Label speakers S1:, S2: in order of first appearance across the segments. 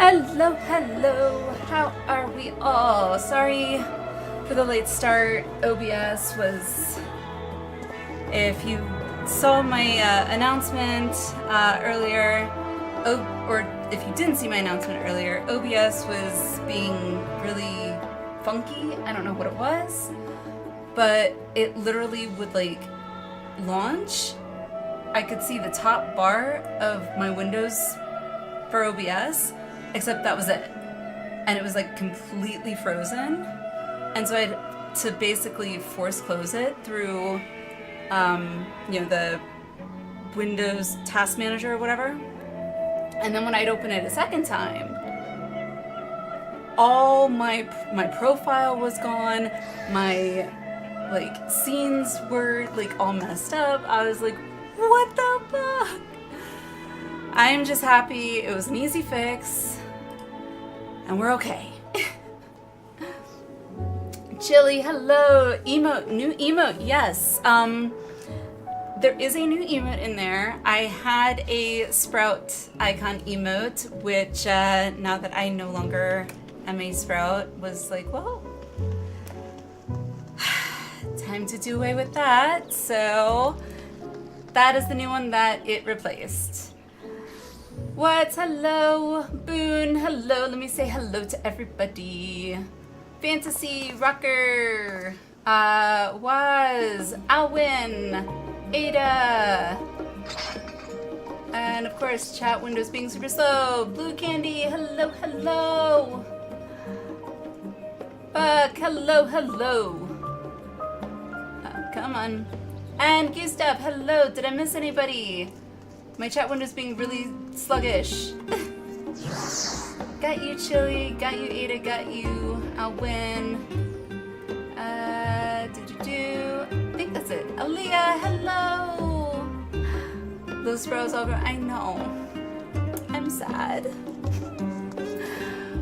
S1: Hello, hello. How are we all? Sorry for the late start. OBS was, if you saw my announcement earlier, or if you didn't see my announcement earlier, OBS was being really funky. I don't know what it was, but it literally would like launch. I could see the top bar of my Windows for OBS, except that was it. And it was like completely frozen. And so I had to basically force close it through, the Windows Task Manager or whatever. And then when I'd open it a second time, all my profile was gone. My like scenes were like all messed up. I was like, what the fuck? I'm just happy it was an easy fix and we're okay. Chili, hello. Emote, new emote, yes. There is a new emote in there. I had a Sprout icon emote, which now that I no longer am a Sprout, was like, well, time to do away with that. So that is the new one that it replaced. What? Hello, Boone. Hello. Let me say hello to everybody. Fantasy Rocker. Was Alwyn. Ada. And of course, chat windows being super slow. Blue Candy. Hello, hello. Buck. Hello, hello. Come on. And Gustav. Hello. Did I miss anybody? My chat window's being really sluggish. Got you, Chili. Got you, Ada. Got you. I'll win. I think that's it. Aaliyah, hello. Those bros over. I know. I'm sad.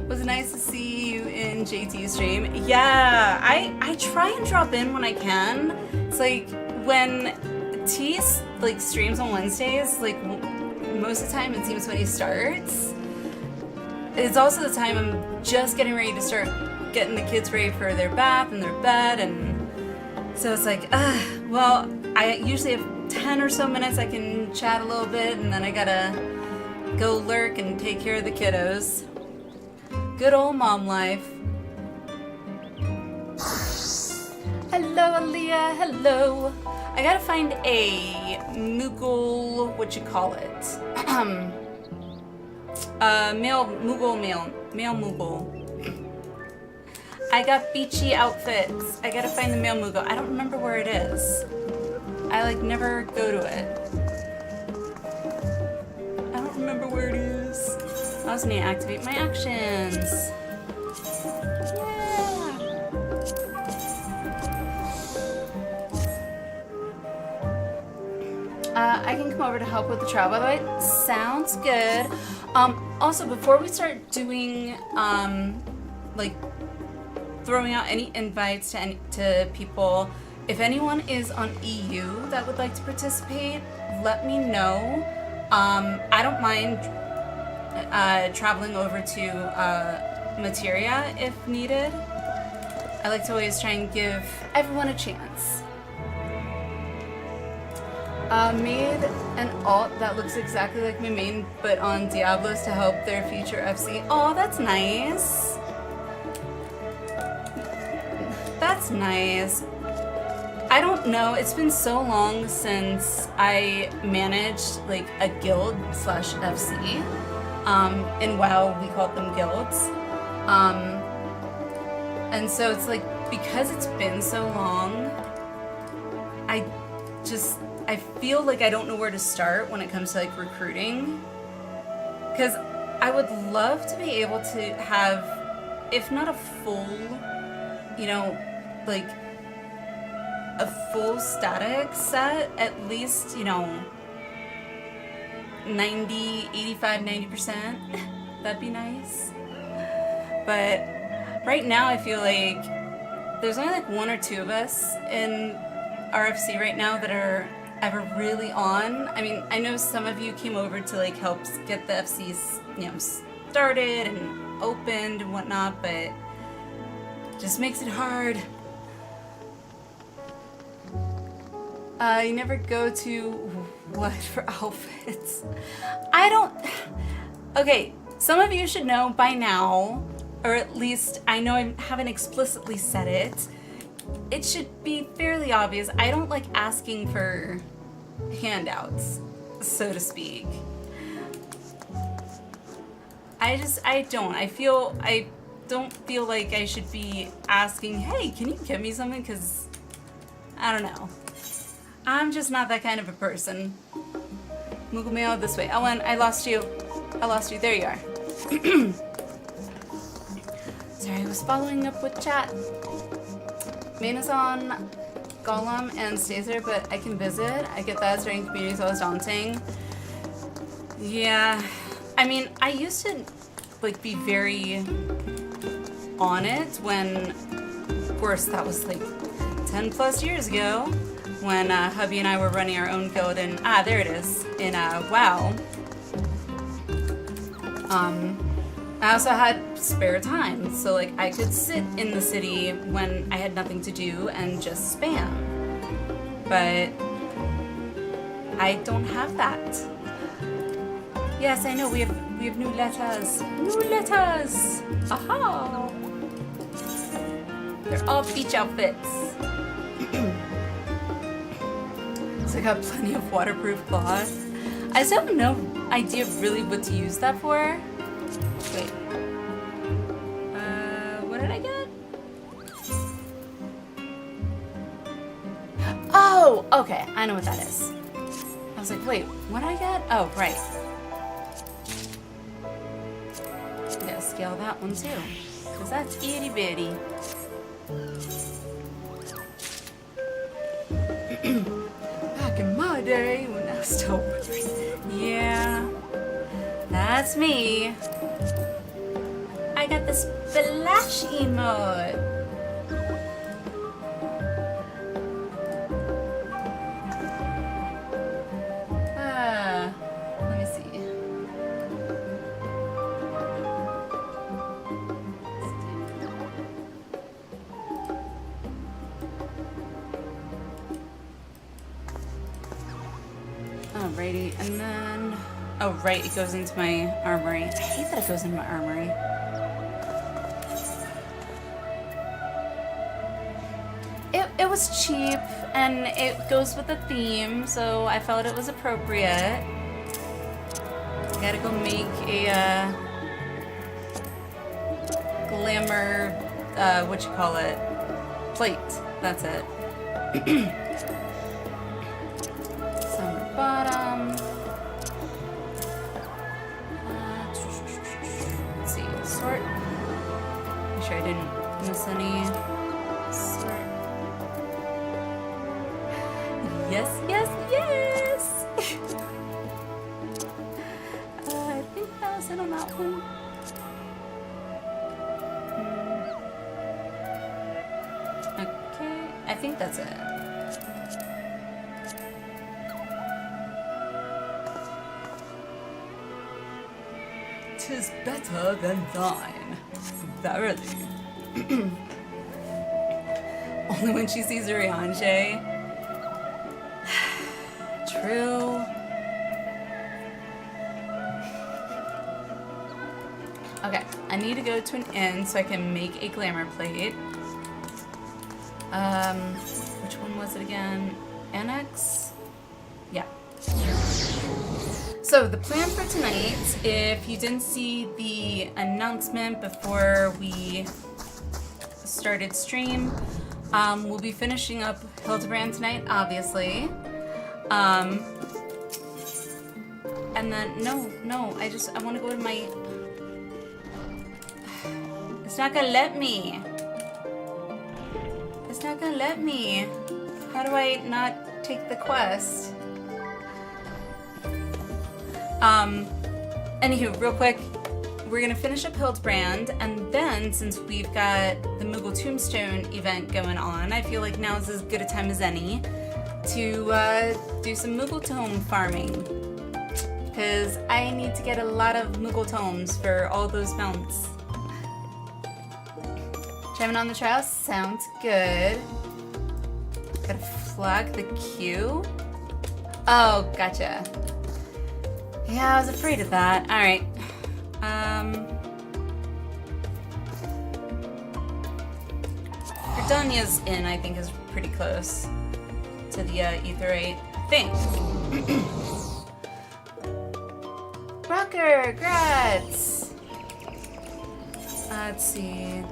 S1: Was nice to see you in JT's stream. Yeah, I try and drop in when I can. It's like when T like streams on Wednesdays, like most of the time it seems when he starts. It's also the time I'm just getting ready to start getting the kids ready for their bath and their bed, and so it's like, well, I usually have 10 or so minutes I can chat a little bit, and then I gotta go lurk and take care of the kiddos. Good old mom life. Hello, Aaliyah, hello. I gotta find a Moogle, what you call it? Male Moogle. I got beachy outfits. I gotta find the male Moogle. I don't remember where it is. I like never go to it. I don't remember where it is. I also need to activate my actions. I can come over to help with the trial, by the way. Sounds good. Also, before we start doing, like, throwing out any invites to people, if anyone is on EU that would like to participate, let me know. I don't mind traveling over to Materia if needed. I like to always try and give everyone a chance. Made an alt that looks exactly like my main, but on Diablos to help their future FC. Oh, that's nice. That's nice. I don't know. It's been so long since I managed like a guild / FC. In WoW, we called them guilds. And so it's like, because it's been so long, I feel like I don't know where to start when it comes to like recruiting, because I would love to be able to have, if not a full, like a full static set, at least, 90, 85, 90%. That'd be nice. But right now I feel like there's only like one or two of us in RFC right now that are ever really on. I mean, I know some of you came over to like help get the FCs, started and opened and whatnot, but it just makes it hard. You never go to what for outfits? I don't. Okay, some of you should know by now, or at least I know I haven't explicitly said it. It should be fairly obvious. I don't like asking for handouts, so to speak. I don't feel like I should be asking, hey, can you get me something? Because, I don't know. I'm just not that kind of a person. Moogle mail this way. Ellen, I lost you. I lost you. There you are. Sorry, I was following up with chat. Main is on Golem and Stacer, but I can visit. I get that starting community is always daunting. Yeah. I mean, I used to like be very on it when, of course, that was like 10 plus years ago when hubby and I were running our own guild in, there it is, in WoW. I also had spare time, so like I could sit in the city when I had nothing to do and just spam. But I don't have that. Yes, I know, we have new letters. New letters! Aha! They're all beach outfits. So I got plenty of waterproof cloth. I still have no idea really what to use that for. Wait. What did I get? Oh, okay, I know what that is. I was like, wait, what did I get? Oh, right. I gotta scale that one too, because that's itty bitty. Back in my day when I was still yeah, that's me. I got the splash emote. Let me see. Alrighty, and then, oh right, it goes into my armory. I hate that it goes into my armory. It was cheap, and it goes with the theme, so I felt it was appropriate. Gotta go make a, glamour, what you call it, plate, that's it. Summer bottom. Let's see, sort. Make sure I didn't miss any. Sort. Yes, yes, yes! I think that was it on that one. Okay, I think that's it. "'Tis better than thine." Verily. Only when she sees Urianger. True. Okay, I need to go to an inn so I can make a glamour plate. Which one was it again? Annex? Yeah. So the plan for tonight, if you didn't see the announcement before we started stream, we'll be finishing up Hildibrand tonight, obviously. And then, no, I want to go to my... It's not gonna let me. It's not gonna let me. How do I not take the quest? Anywho, real quick, we're gonna finish up Hildibrand, and then, since we've got the Moogle Tombstone event going on, I feel like now's as good a time as any to do some Moogle Tome farming. because I need to get a lot of Moogle tomes for all those mounts. Chiming on the trial sounds good. Gotta flag the queue. Oh, gotcha. Yeah, I was afraid of that. All right. Gridania's Inn, I think, is pretty close to the Aetheryte thing. Rocker, grats! Let's see.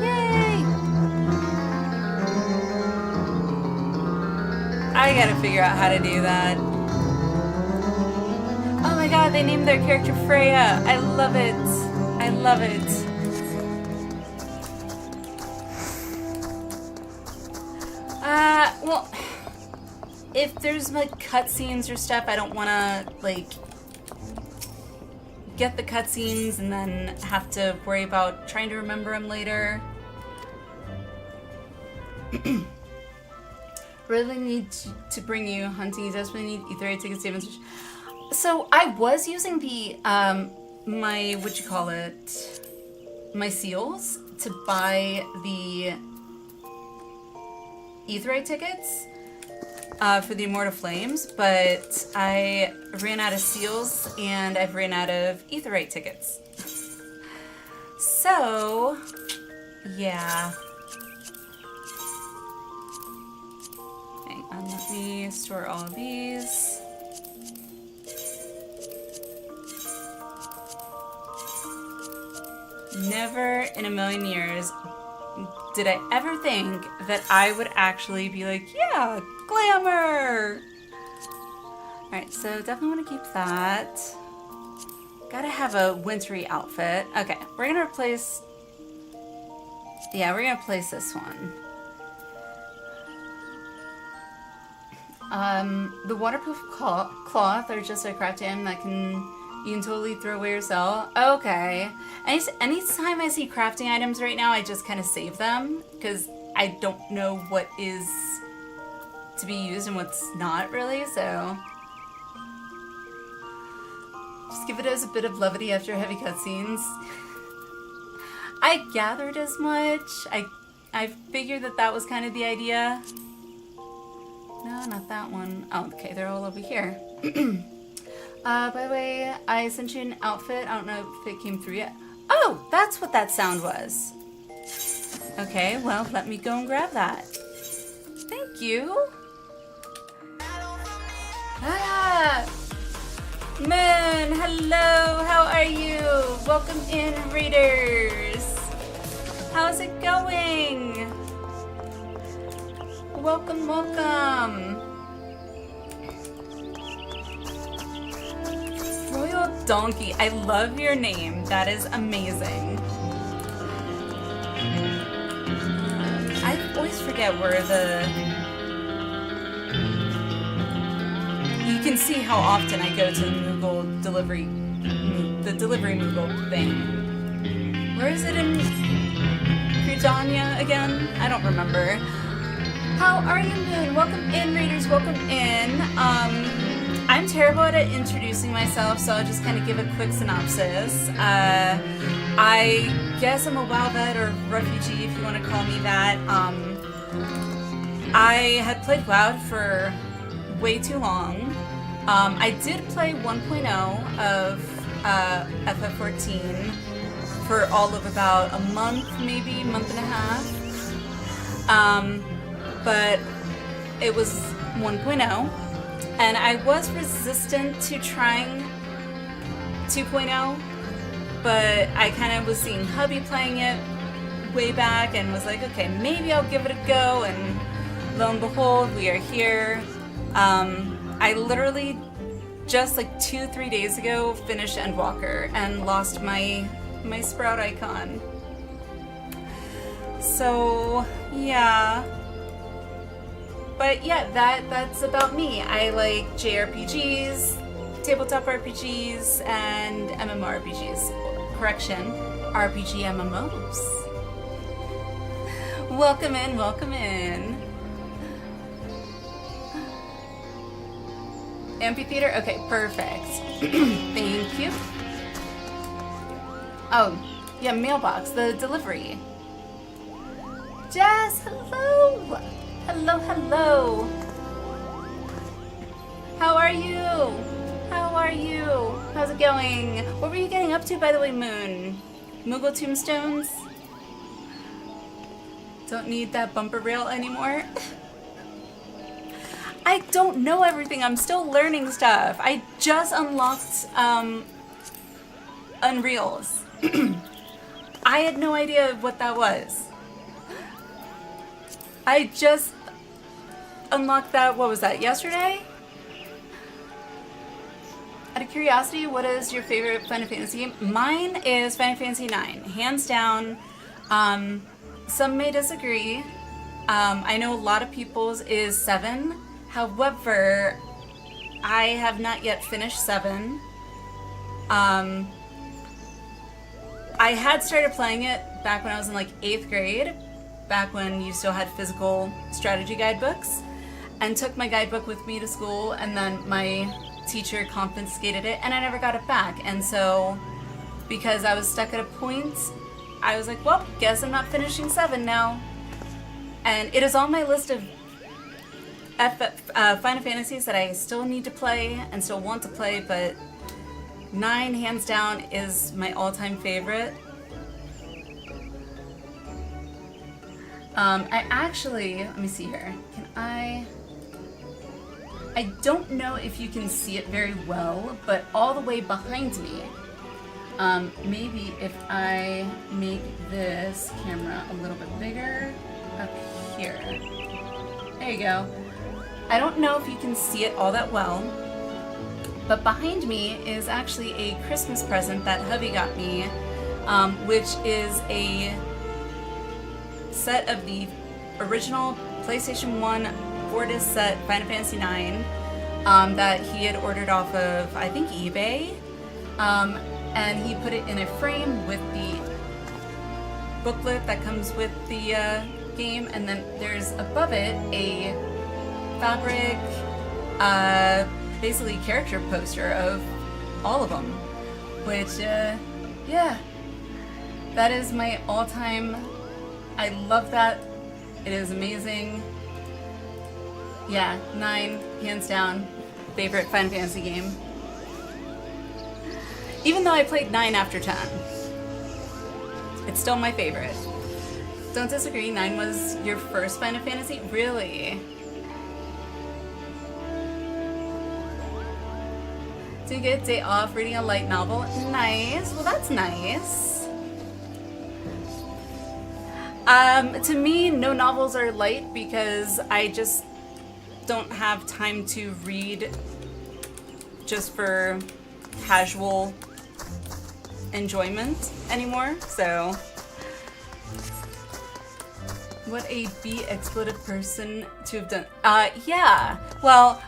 S1: Yay! I gotta figure out how to do that. Oh my god, they named their character Freya. I love it. I love it. Well, if there's like cutscenes or stuff, I don't want to like get the cutscenes and then have to worry about trying to remember them later. Really need to bring you hunting. You desperately need Aetheryte tickets to events. So I was using the my my seals to buy the Aetheryte tickets for the Immortal Flames, but I ran out of seals and I've ran out of Aetheryte tickets. So, yeah. Hang on, let me store all of these. Never in a million years did I ever think that I would actually be like, yeah, glamour! Alright, so definitely want to keep that. Gotta have a wintry outfit. Okay, we're gonna replace... Yeah, we're gonna place this one. The waterproof cloth are just a crafting item that you can totally throw away or sell. Okay. Anytime I see crafting items right now, I just kind of save them because I don't know what is to be used and what's not really, so just give it as a bit of levity after heavy cutscenes. I gathered as much. I figured that was kind of the idea. No, not that one. Oh, okay, they're all over here. By the way, I sent you an outfit. I don't know if it came through yet. Oh, that's what that sound was. Okay, well, let me go and grab that. Thank you. Ah! Moon, hello, how are you? Welcome in, readers. How's it going? Welcome, welcome. Royal Donkey, I love your name. That is amazing. I always forget where you can see how often I go to the Moogle delivery Moogle thing. Where is it in Gridania again? I don't remember. How are you, Moon? Welcome in, readers, welcome in. I'm terrible at introducing myself, so I'll just kind of give a quick synopsis. I guess I'm a WoW vet or refugee, if you want to call me that. I had played WoW for way too long. I did play 1.0 of FF14 for all of about a month, maybe a month and a half. But it was 1.0. And I was resistant to trying 2.0, but I kind of was seeing hubby playing it way back and was like, okay, maybe I'll give it a go, and lo and behold, we are here. I literally just like 2-3 days ago finished Endwalker and lost my sprout icon. So, yeah. But yeah, that's about me. I like JRPGs, tabletop RPGs, and MMORPGs. Correction, RPG MMOs. Welcome in, welcome in. Amphitheater? Okay, perfect. Thank you. Oh, yeah, mailbox, the delivery. Jazz, hello! Hello, hello! How are you? How are you? How's it going? What were you getting up to, by the way, Moon? Moogle tombstones? Don't need that bumper rail anymore? I don't know everything. I'm still learning stuff. I just unlocked Unreals. I had no idea what that was. I just unlocked that, what was that, yesterday? Out of curiosity, what is your favorite Final Fantasy game? Mine is Final Fantasy IX, hands down. Some may disagree. I know a lot of people's is 7. However, I have not yet finished 7. I had started playing it back when I was in like 8th grade, back when you still had physical strategy guidebooks, and took my guidebook with me to school, and then my teacher confiscated it and I never got it back. And so because I was stuck at a point, I was like, well, guess I'm not finishing 7 now. And it is on my list of Final Fantasies that I still need to play and still want to play, but 9 hands down is my all-time favorite. I actually, let me see here, can I don't know if you can see it very well, but all the way behind me, maybe if I make this camera a little bit bigger up here. There you go. I don't know if you can see it all that well, but behind me is actually a Christmas present that hubby got me, which is a set of the original PlayStation 1 4-disc set Final Fantasy IX that he had ordered off of, I think, eBay, and he put it in a frame with the booklet that comes with the game, and then there's above it a fabric, basically character poster of all of them, which, yeah, that is my all-time, I love that, it is amazing. Yeah, 9, hands down, favorite Final Fantasy game. Even though I played 9 after 10, it's still my favorite. Don't disagree, 9 was your first Final Fantasy? Really? Did you get a day off reading a light novel? Nice, well that's nice. To me, no novels are light because I just don't have time to read just for casual enjoyment anymore, so. What a be-exploded person to have done. Yeah, well,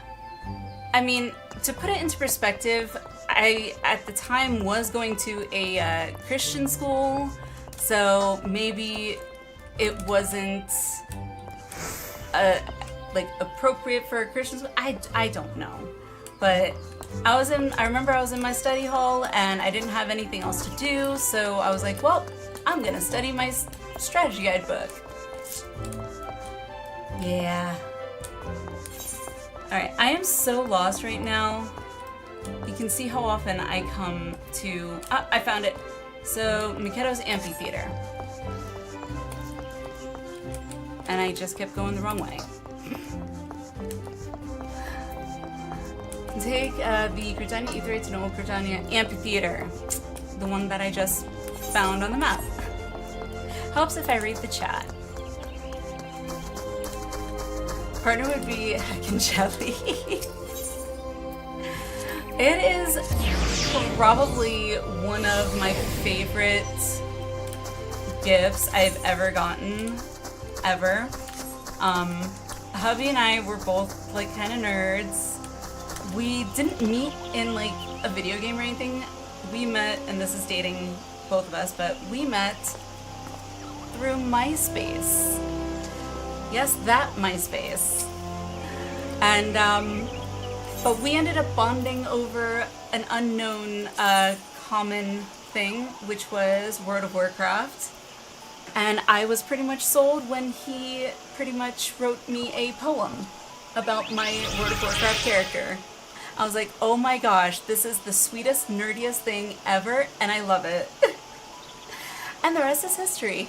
S1: I mean, to put it into perspective, I, at the time, was going to a Christian school, so maybe it wasn't like appropriate for a Christian school. I don't know, but I remember I was in my study hall and I didn't have anything else to do, so I was like, well, I'm gonna study my strategy guidebook. Yeah. Alright, I am so lost right now. You can see how often I come to... Ah, I found it. So, Mikedo's Amphitheater. And I just kept going the wrong way. Take the Britannia Etherate to Noble Britannia Amphitheater. The one that I just found on the map. Helps if I read the chat. Partner would be Heck and Jelly. It is probably one of my favorite gifts I've ever gotten, ever. Hubby and I were both like kind of nerds. We didn't meet in like a video game or anything. We met, and this is dating both of us, but we met through MySpace. Yes, that MySpace. And But we ended up bonding over an unknown common thing, which was World of Warcraft. And I was pretty much sold when he pretty much wrote me a poem about my World of Warcraft character. I was like, oh my gosh, this is the sweetest, nerdiest thing ever, and I love it. And the rest is history.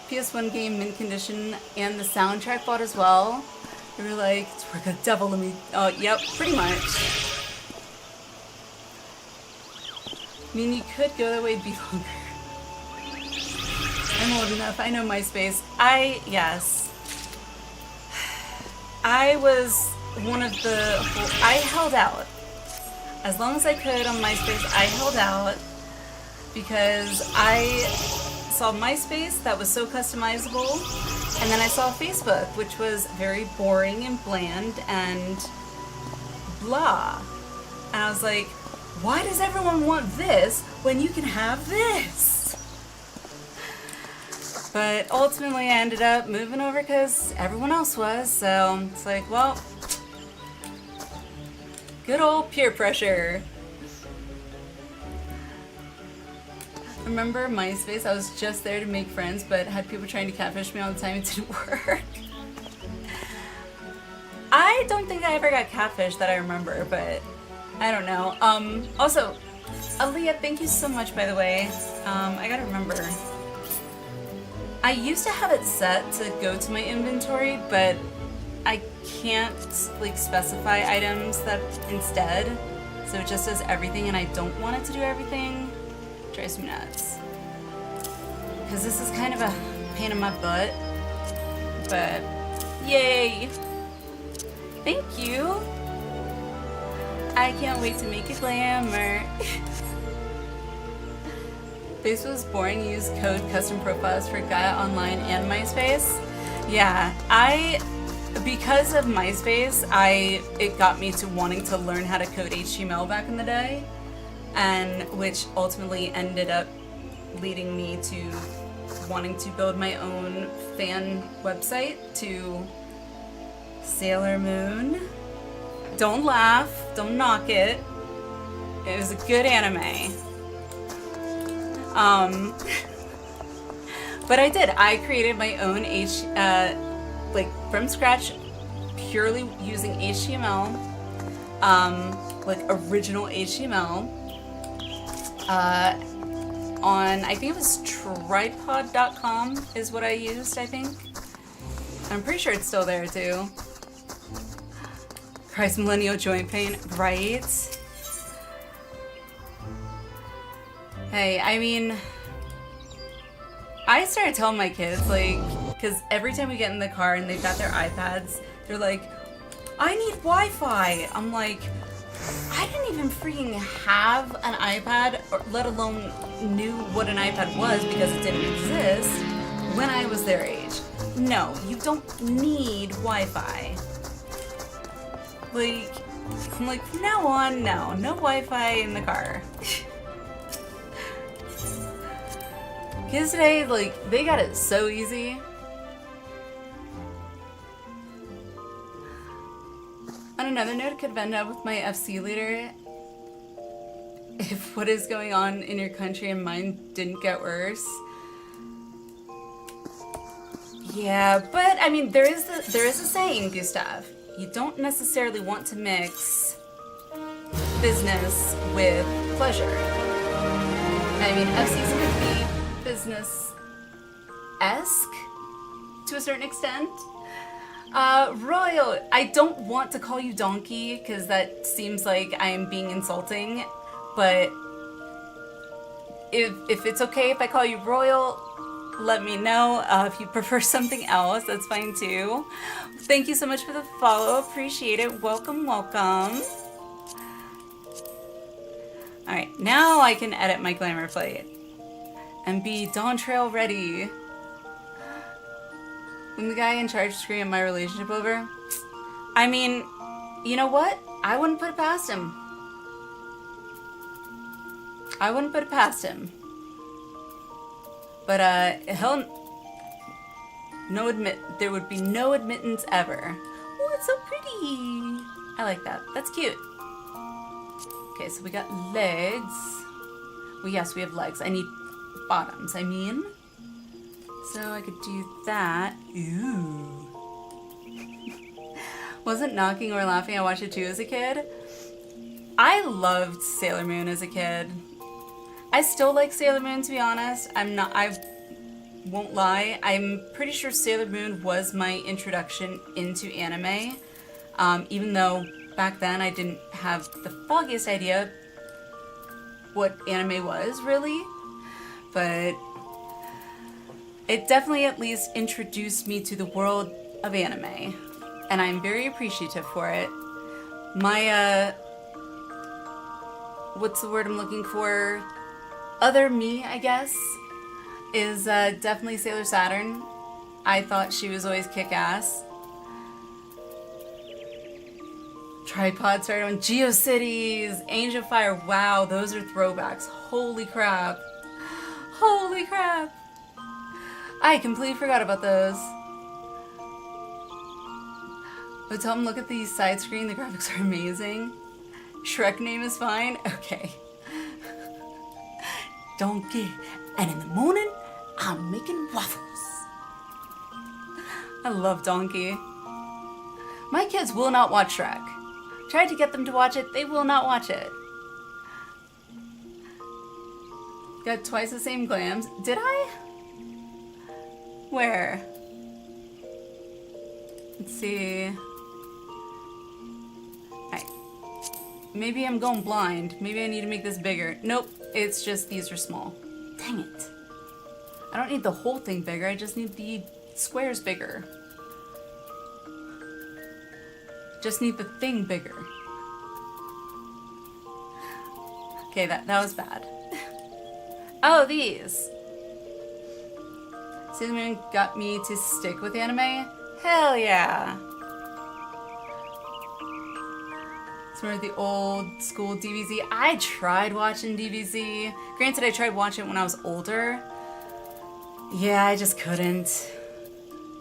S1: PS1 game mint condition, and the soundtrack bought as well. They were like, it's for the devil in me. Oh, yep, pretty much. I mean, you could go that way, it'd be longer. I'm old enough, I know MySpace. Yes. I was one of the, I held out. As long as I could on MySpace, I held out because I saw MySpace that was so customizable, and then I saw Facebook, which was very boring and bland and blah. And I was like, why does everyone want this when you can have this? But ultimately I ended up moving over because everyone else was, so it's like, well, good old peer pressure. Remember MySpace? I was just there to make friends, but had people trying to catfish me all the time. It didn't work. I don't think I ever got catfished that I remember, but I don't know. Also, Aaliyah, thank you so much, by the way. I gotta remember. I used to have it set to go to my inventory, but I can't like specify items that instead. So it just does everything, and I don't want it to do everything. It drives me nuts. Because this is kind of a pain in my butt. But yay! Thank you! I can't wait to make it glamour. Facebook was boring. You use code custom profiles for Gaia Online and MySpace. Yeah, because of MySpace, it got me to wanting to learn how to code HTML back in the day, and which ultimately ended up leading me to wanting to build my own fan website to Sailor Moon. Don't laugh, don't knock it. It was a good anime. But I did. I created my own like from scratch, purely using HTML, like original HTML, on, I think it was tripod.com is what I used, I think. I'm pretty sure it's still there too. Christ, millennial joint pain, right? Hey, I mean, I started telling my kids, like, because every time we get in the car and they've got their iPads, they're like, I need Wi-Fi. I'm like, I didn't even freaking have an iPad, or let alone knew what an iPad was because it didn't exist when I was their age. No, you don't need Wi-Fi. Like, I'm like, from now on, no Wi-Fi in the car. Kids today, like, they got it so easy. On another note, I could have ended up with my FC leader if what is going on in your country and mine didn't get worse. Yeah, but I mean, there is a saying, Gustav. You don't necessarily want to mix business with pleasure. I mean, FC's could be business-esque to a certain extent. Royal, I don't want to call you donkey because that seems like I am being insulting, but if it's okay if I call you Royal, let me know. If you prefer something else, that's fine too. Thank you so much for the follow. Appreciate it. Welcome, welcome. Alright, now I can edit my glamour plate and be Dawn Trail ready. When the guy in charge screwing my relationship over, I mean, you know what? I wouldn't put it past him. I wouldn't put it past him. But there would be no admittance ever. Well, that's so pretty. I like that. That's cute. Okay, so we got legs. Well, yes, we have legs. I need bottoms, I mean. So I could do that. Ooh. Wasn't knocking or laughing. I watched it too as a kid. I loved Sailor Moon as a kid. I still like Sailor Moon, to be honest. I won't lie. I'm pretty sure Sailor Moon was my introduction into anime. Even though back then I didn't have the foggiest idea what anime was, really. But it definitely at least introduced me to the world of anime. And I'm very appreciative for it. My, what's the word I'm looking for? Other me, I guess, is definitely Sailor Saturn. I thought she was always kick-ass. Tripod started on GeoCities, Angel Fire. Wow, those are throwbacks. Holy crap. Holy crap. I completely forgot about those. But tell them, look at the side screen. The graphics are amazing. Shrek name is fine. Okay. Donkey. And in the morning, I'm making waffles. I love Donkey. My kids will not watch Shrek. Tried to get them to watch it. They will not watch it. Got twice the same glams. Did I? Where? Let's see. Alright. Maybe I'm going blind. Maybe I need to make this bigger. Nope. It's just these are small. Dang it. I don't need the whole thing bigger. I just need the squares bigger. Just need the thing bigger. Okay, that was bad. Oh, these. Sailor Moon got me to stick with anime? Hell yeah. Some of the old school DBZ. I tried watching DBZ. Granted, I tried watching it when I was older. Yeah, I just couldn't.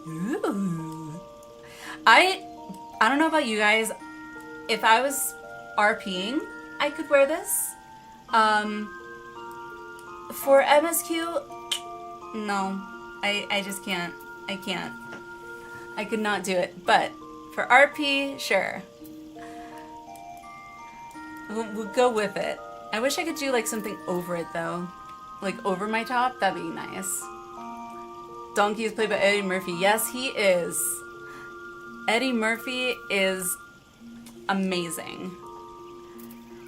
S1: Ooh. I don't know about you guys. If I was RPing, I could wear this. For MSQ, no. I just can't. I can't. I could not do it. But for RP, sure. We'll go with it. I wish I could do like something over it though. Like over my top, that'd be nice. Donkey is played by Eddie Murphy. Yes, he is. Eddie Murphy is amazing.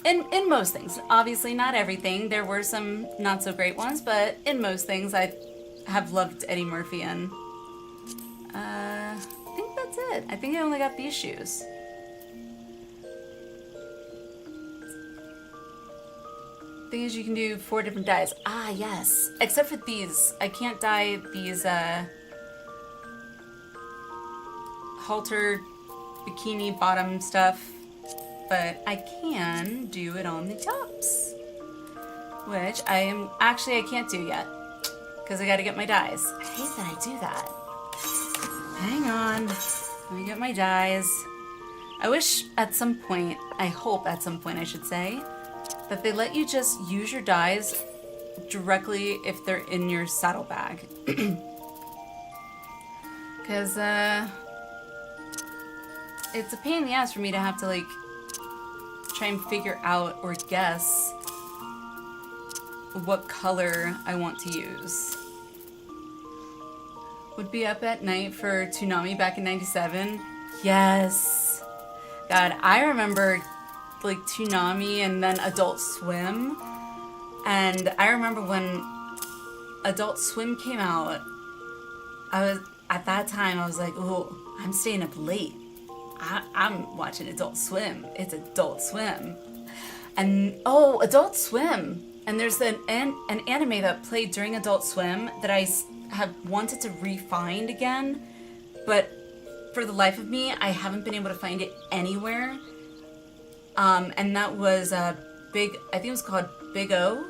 S1: In most things. Obviously not everything. There were some not so great ones, but in most things I have loved Eddie Murphy in. I think that's it. I think I only got these shoes. Thing is, you can do 4 different dyes. Ah, yes. Except for these. I can't dye these, halter bikini bottom stuff. But I can do it on the tops. Which I can't do yet. Because I gotta get my dyes. I hate that I do that. Hang on. Let me get my dyes. I wish at some point, I hope at some point I should say, that they let you just use your dyes directly if they're in your saddlebag. Because, it's a pain in the ass for me to have to, like, try and figure out or guess what color I want to use. Would be up at night for Toonami back in '97. Yes. God, I remember like Toonami and then Adult Swim. And I remember when Adult Swim came out, at that time I was like, oh, I'm staying up late. I'm watching Adult Swim. It's Adult Swim. And oh, Adult Swim. And there's an anime that played during Adult Swim that I have wanted to re-find again, but for the life of me, I haven't been able to find it anywhere. And that was I think it was called Big O.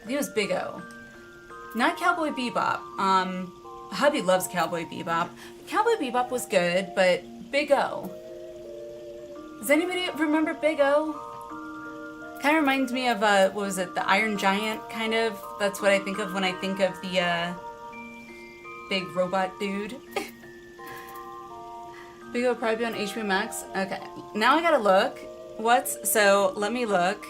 S1: I think it was Big O. Not Cowboy Bebop. Hubby loves Cowboy Bebop. Cowboy Bebop was good, but Big O. Does anybody remember Big O? Kind of reminds me of, what was it, the Iron Giant, kind of. That's what I think of when I think of the, big robot dude. Big O would probably be on HBO Max. Okay, now I gotta look. So let me look.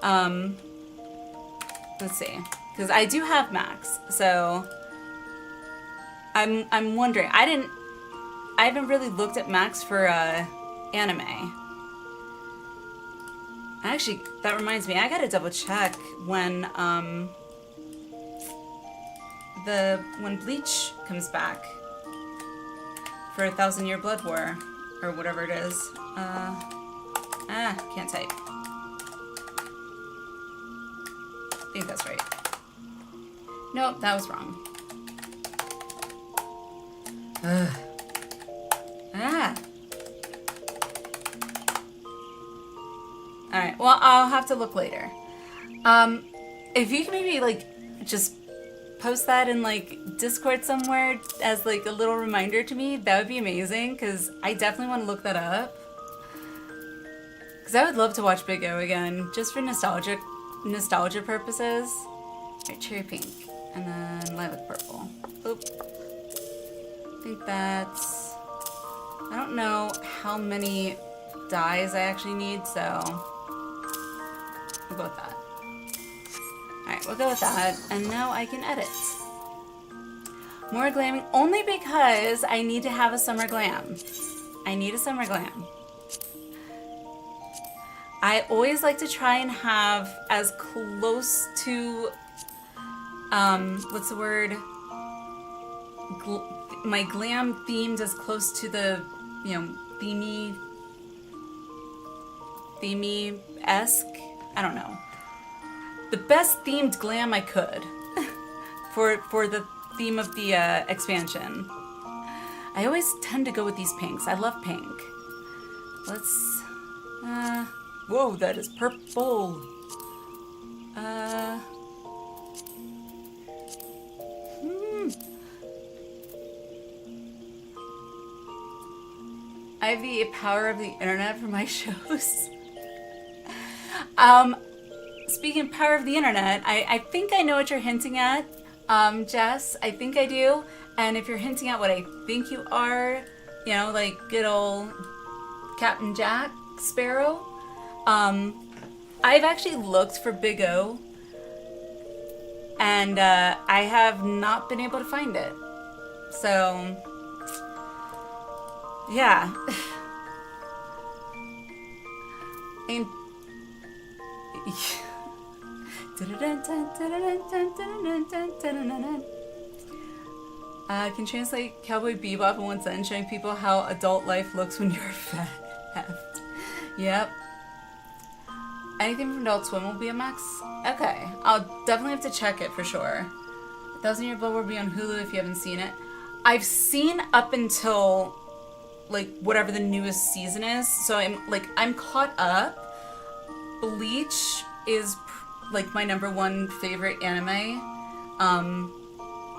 S1: Let's see. Because I do have Max, so I'm wondering. I haven't really looked at Max for, anime. Actually, that reminds me, I gotta double check when Bleach comes back for 1,000 Year Blood War, or whatever it is. Can't type. I think that's right. Nope, that was wrong. Alright, well, I'll have to look later. If you can maybe, like, just post that in, like, Discord somewhere as, like, a little reminder to me, that would be amazing, because I definitely want to look that up. Because I would love to watch Big O again, just for nostalgia purposes. Alright, cherry pink, and then lilac purple. Oop. I think that's... I don't know how many dyes I actually need, so... we'll go with that. Alright, we'll go with that, and now I can edit. More glamming, only because I need to have a summer glam. I need a summer glam. I always like to try and have as close to, what's the word? My glam themed as close to the, you know, themey-esque. I don't know. The best themed glam I could for the theme of the expansion. I always tend to go with these pinks. I love pink. Let's, whoa, that is purple. I have the power of the internet for my shows. Speaking of power of the internet, I think I know what you're hinting at, Jess. I think I do. And if you're hinting at what I think you are, you know, like good old Captain Jack Sparrow, I've actually looked for Big O, and I have not been able to find it. So, yeah. And can translate Cowboy Bebop in one sentence, showing people how adult life looks when you're fat. Yep. Anything from Adult Swim will be a max? Okay. I'll definitely have to check it for sure. 1,000 Year Blood will be on Hulu if you haven't seen it. I've seen up until, like, whatever the newest season is, so I'm caught up. Bleach is, like, my #1 favorite anime,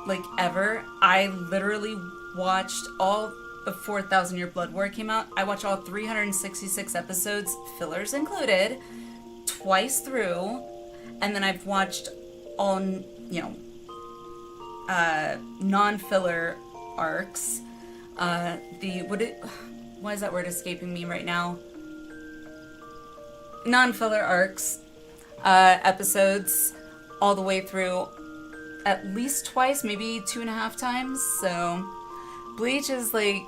S1: like, ever. I literally watched all before 1,000 Year Blood War came out. I watched all 366 episodes, fillers included, twice through, and then I've watched all, you know, non-filler arcs. Why is that word escaping me right now? Non-filler arcs, episodes, all the way through at least twice, maybe 2.5 times. So Bleach is like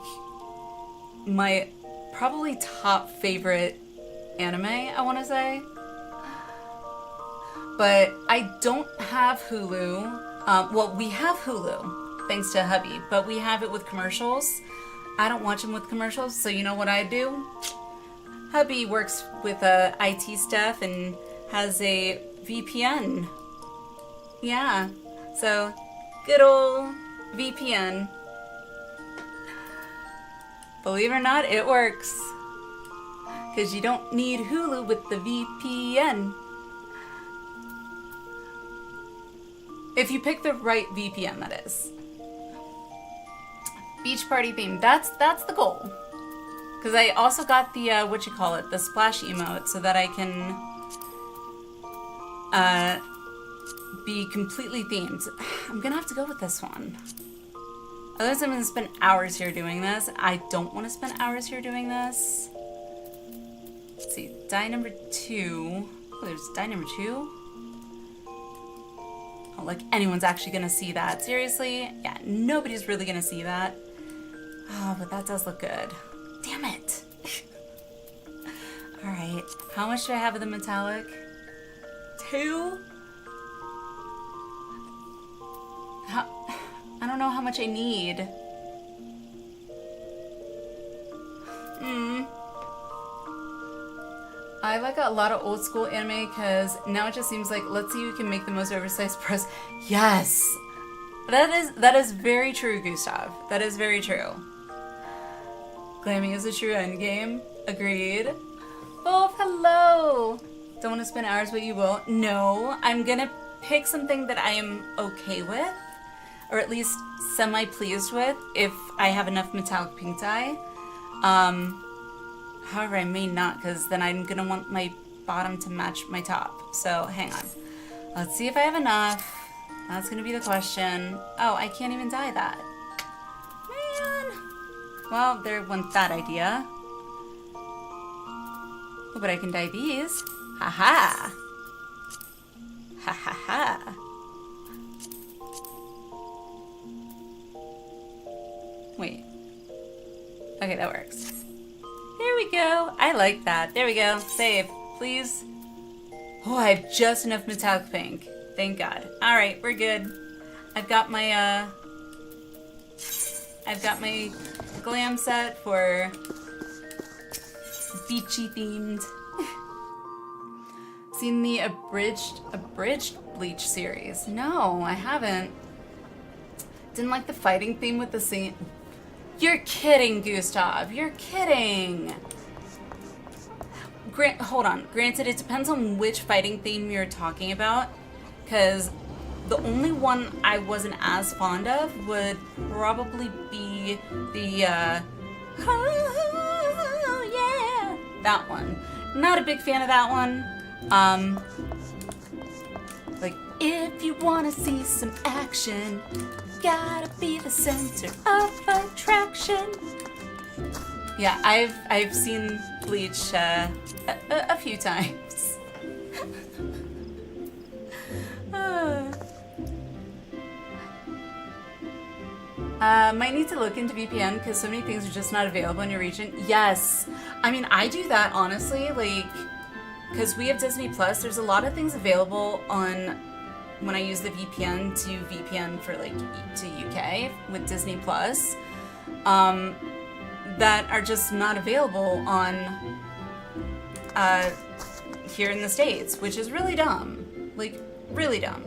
S1: my probably top favorite anime, I want to say. But I don't have Hulu. Well, we have Hulu, thanks to hubby, but we have it with commercials. I don't watch them with commercials, so you know what I do? Hubby works with IT stuff and has a VPN. Yeah, so good old VPN. Believe it or not, it works. Because you don't need Hulu with the VPN. If you pick the right VPN, that is. Beach party theme. That's the goal. Because I also got the, the splash emote, so that I can be completely themed. I'm gonna have to go with this one. Otherwise I'm gonna spend hours here doing this. I don't want to spend hours here doing this. Let's see, die number 2. Oh, there's die number 2? Oh, like anyone's actually gonna see that. Seriously? Yeah, nobody's really gonna see that. Oh, but that does look good. Damn it. Alright, how much do I have of the metallic? 2? I don't know how much I need. I like a lot of old school anime because now it just seems like, let's see who can make the most oversized press. Yes! That is very true, Gustav. That is very true. Glamming is a true endgame. Agreed. Oh, hello! Don't want to spend hours, but you will. No, I'm gonna pick something that I am okay with, or at least semi-pleased with, if I have enough metallic pink dye. However, I may not, because then I'm gonna want my bottom to match my top. So, hang on. Let's see if I have enough. That's gonna be the question. Oh, I can't even dye that. Man! Well, there went that idea. Oh, but I can dye these. Ha-ha! Ha-ha-ha! Wait. Okay, that works. There we go. I like that. There we go. Save, please. Oh, I have just enough metallic pink. Thank God. Alright, we're good. I've got my glam set for beachy themed. Seen the abridged Bleach series? No, I haven't. Didn't like the fighting theme with the scene. You're kidding, Gustav. You're kidding. Hold on. Granted, it depends on which fighting theme you're talking about, because the only one I wasn't as fond of would probably be the, oh, yeah, that one. Not a big fan of that one. Like, if you want to see some action, gotta be the center of attraction. Yeah, I've seen Bleach a few times. Might need to look into VPN because so many things are just not available in your region. Yes, I mean I do that honestly, like because we have Disney Plus. There's a lot of things available on. When I use the VPN to VPN for like to UK with Disney Plus, that are just not available on here in the States, which is really dumb. Like, really dumb.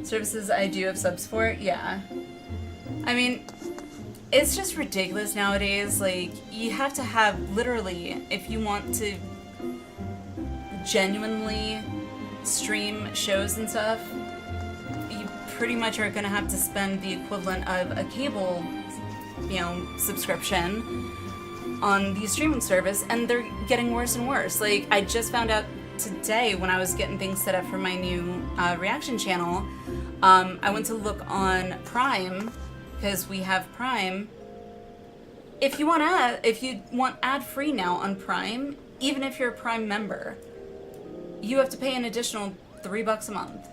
S1: Services I do have subs for, yeah. I mean, it's just ridiculous nowadays. Like, you have to have, literally, if you want to genuinely stream shows and stuff, you pretty much are gonna have to spend the equivalent of a cable, subscription on the streaming service, and they're getting worse and worse. Like, I just found out today when I was getting things set up for my new reaction channel, I went to look on Prime, because we have Prime. If you want ad-free now on Prime, even if you're a Prime member, you have to pay an additional $3 a month.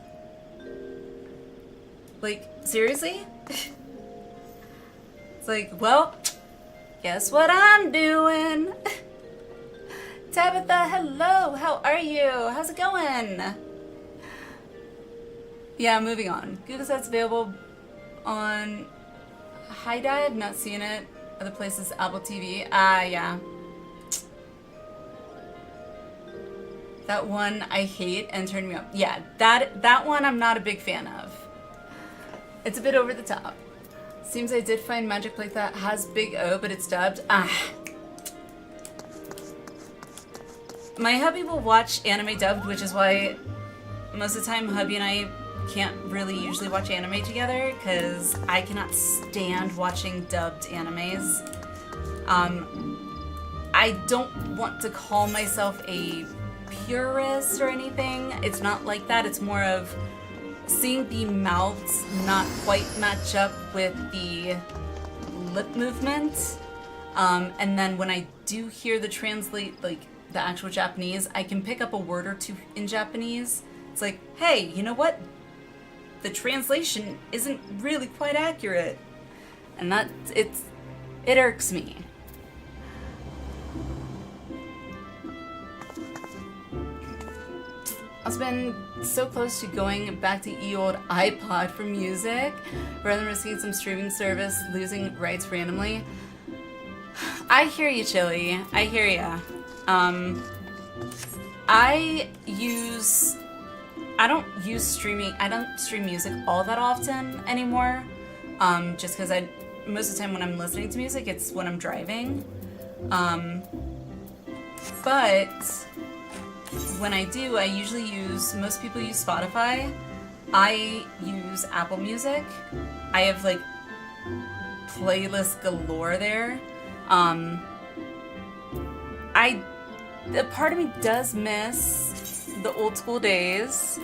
S1: Like, seriously? It's like, well, guess what I'm doing? Tabitha, hello, how are you? How's it going? Yeah, moving on. Google Set's available on Haidai, I've not seen it. Other places, Apple TV. Yeah. That one I hate and turned me up. Yeah, that one I'm not a big fan of. It's a bit over the top. Seems I did find Magic Plate that has Big O, but it's dubbed. My hubby will watch anime dubbed, which is why most of the time hubby and I can't really usually watch anime together, because I cannot stand watching dubbed animes. I don't want to call myself a purist or anything. It's not like that. It's more of seeing the mouths not quite match up with the lip movement. And then when I do hear the translate, like the actual Japanese, I can pick up a word or two in Japanese. It's like, hey, you know what? The translation isn't really quite accurate. And it irks me. I've been so close to going back to ye old iPod for music, rather than risking some streaming service losing rights randomly. I hear you, Chili. I hear ya. I don't stream music all that often anymore. Just because most of the time when I'm listening to music, it's when I'm driving. But when I do, I usually most people use Spotify. I use Apple Music. I have like playlists galore there. A part of me does miss the old school days.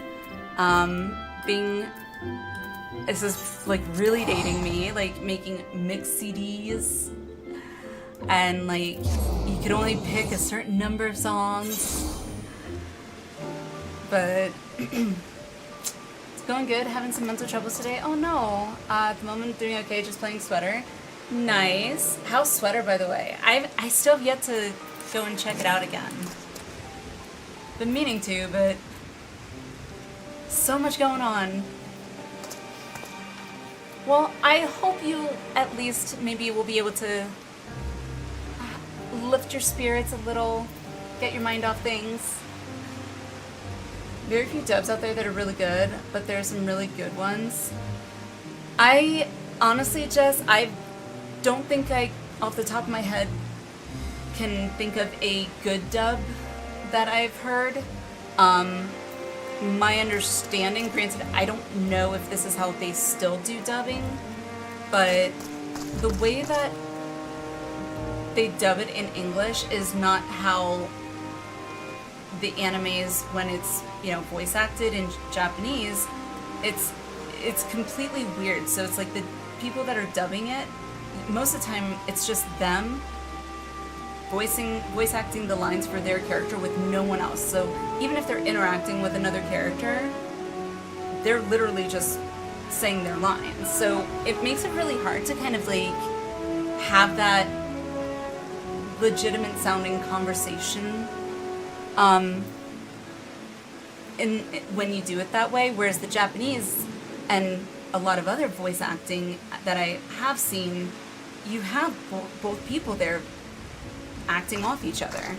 S1: This is like really dating me, like making mixed CDs. And like, you could only pick a certain number of songs. But it's going good. Having some mental troubles today. Oh no. At the moment, doing okay. Just playing Sweater. Nice. How's Sweater, by the way? I still have yet to go and check it out again. Been meaning to, but so much going on. Well, I hope you at least maybe will be able to lift your spirits a little, get your mind off things. Very few dubs out there that are really good, but there are some really good ones. I honestly, Jess, I don't think off the top of my head, can think of a good dub that I've heard. My understanding, granted, I don't know if this is how they still do dubbing, but the way that they dub it in English is not how the animes, when it's, voice acted in Japanese, it's completely weird. So it's like the people that are dubbing it, most of the time it's just them voice acting the lines for their character with no one else. So even if they're interacting with another character, they're literally just saying their lines. So it makes it really hard to kind of like have that legitimate sounding conversation when you do it that way, whereas the Japanese and a lot of other voice acting that I have seen, you have both people there acting off each other.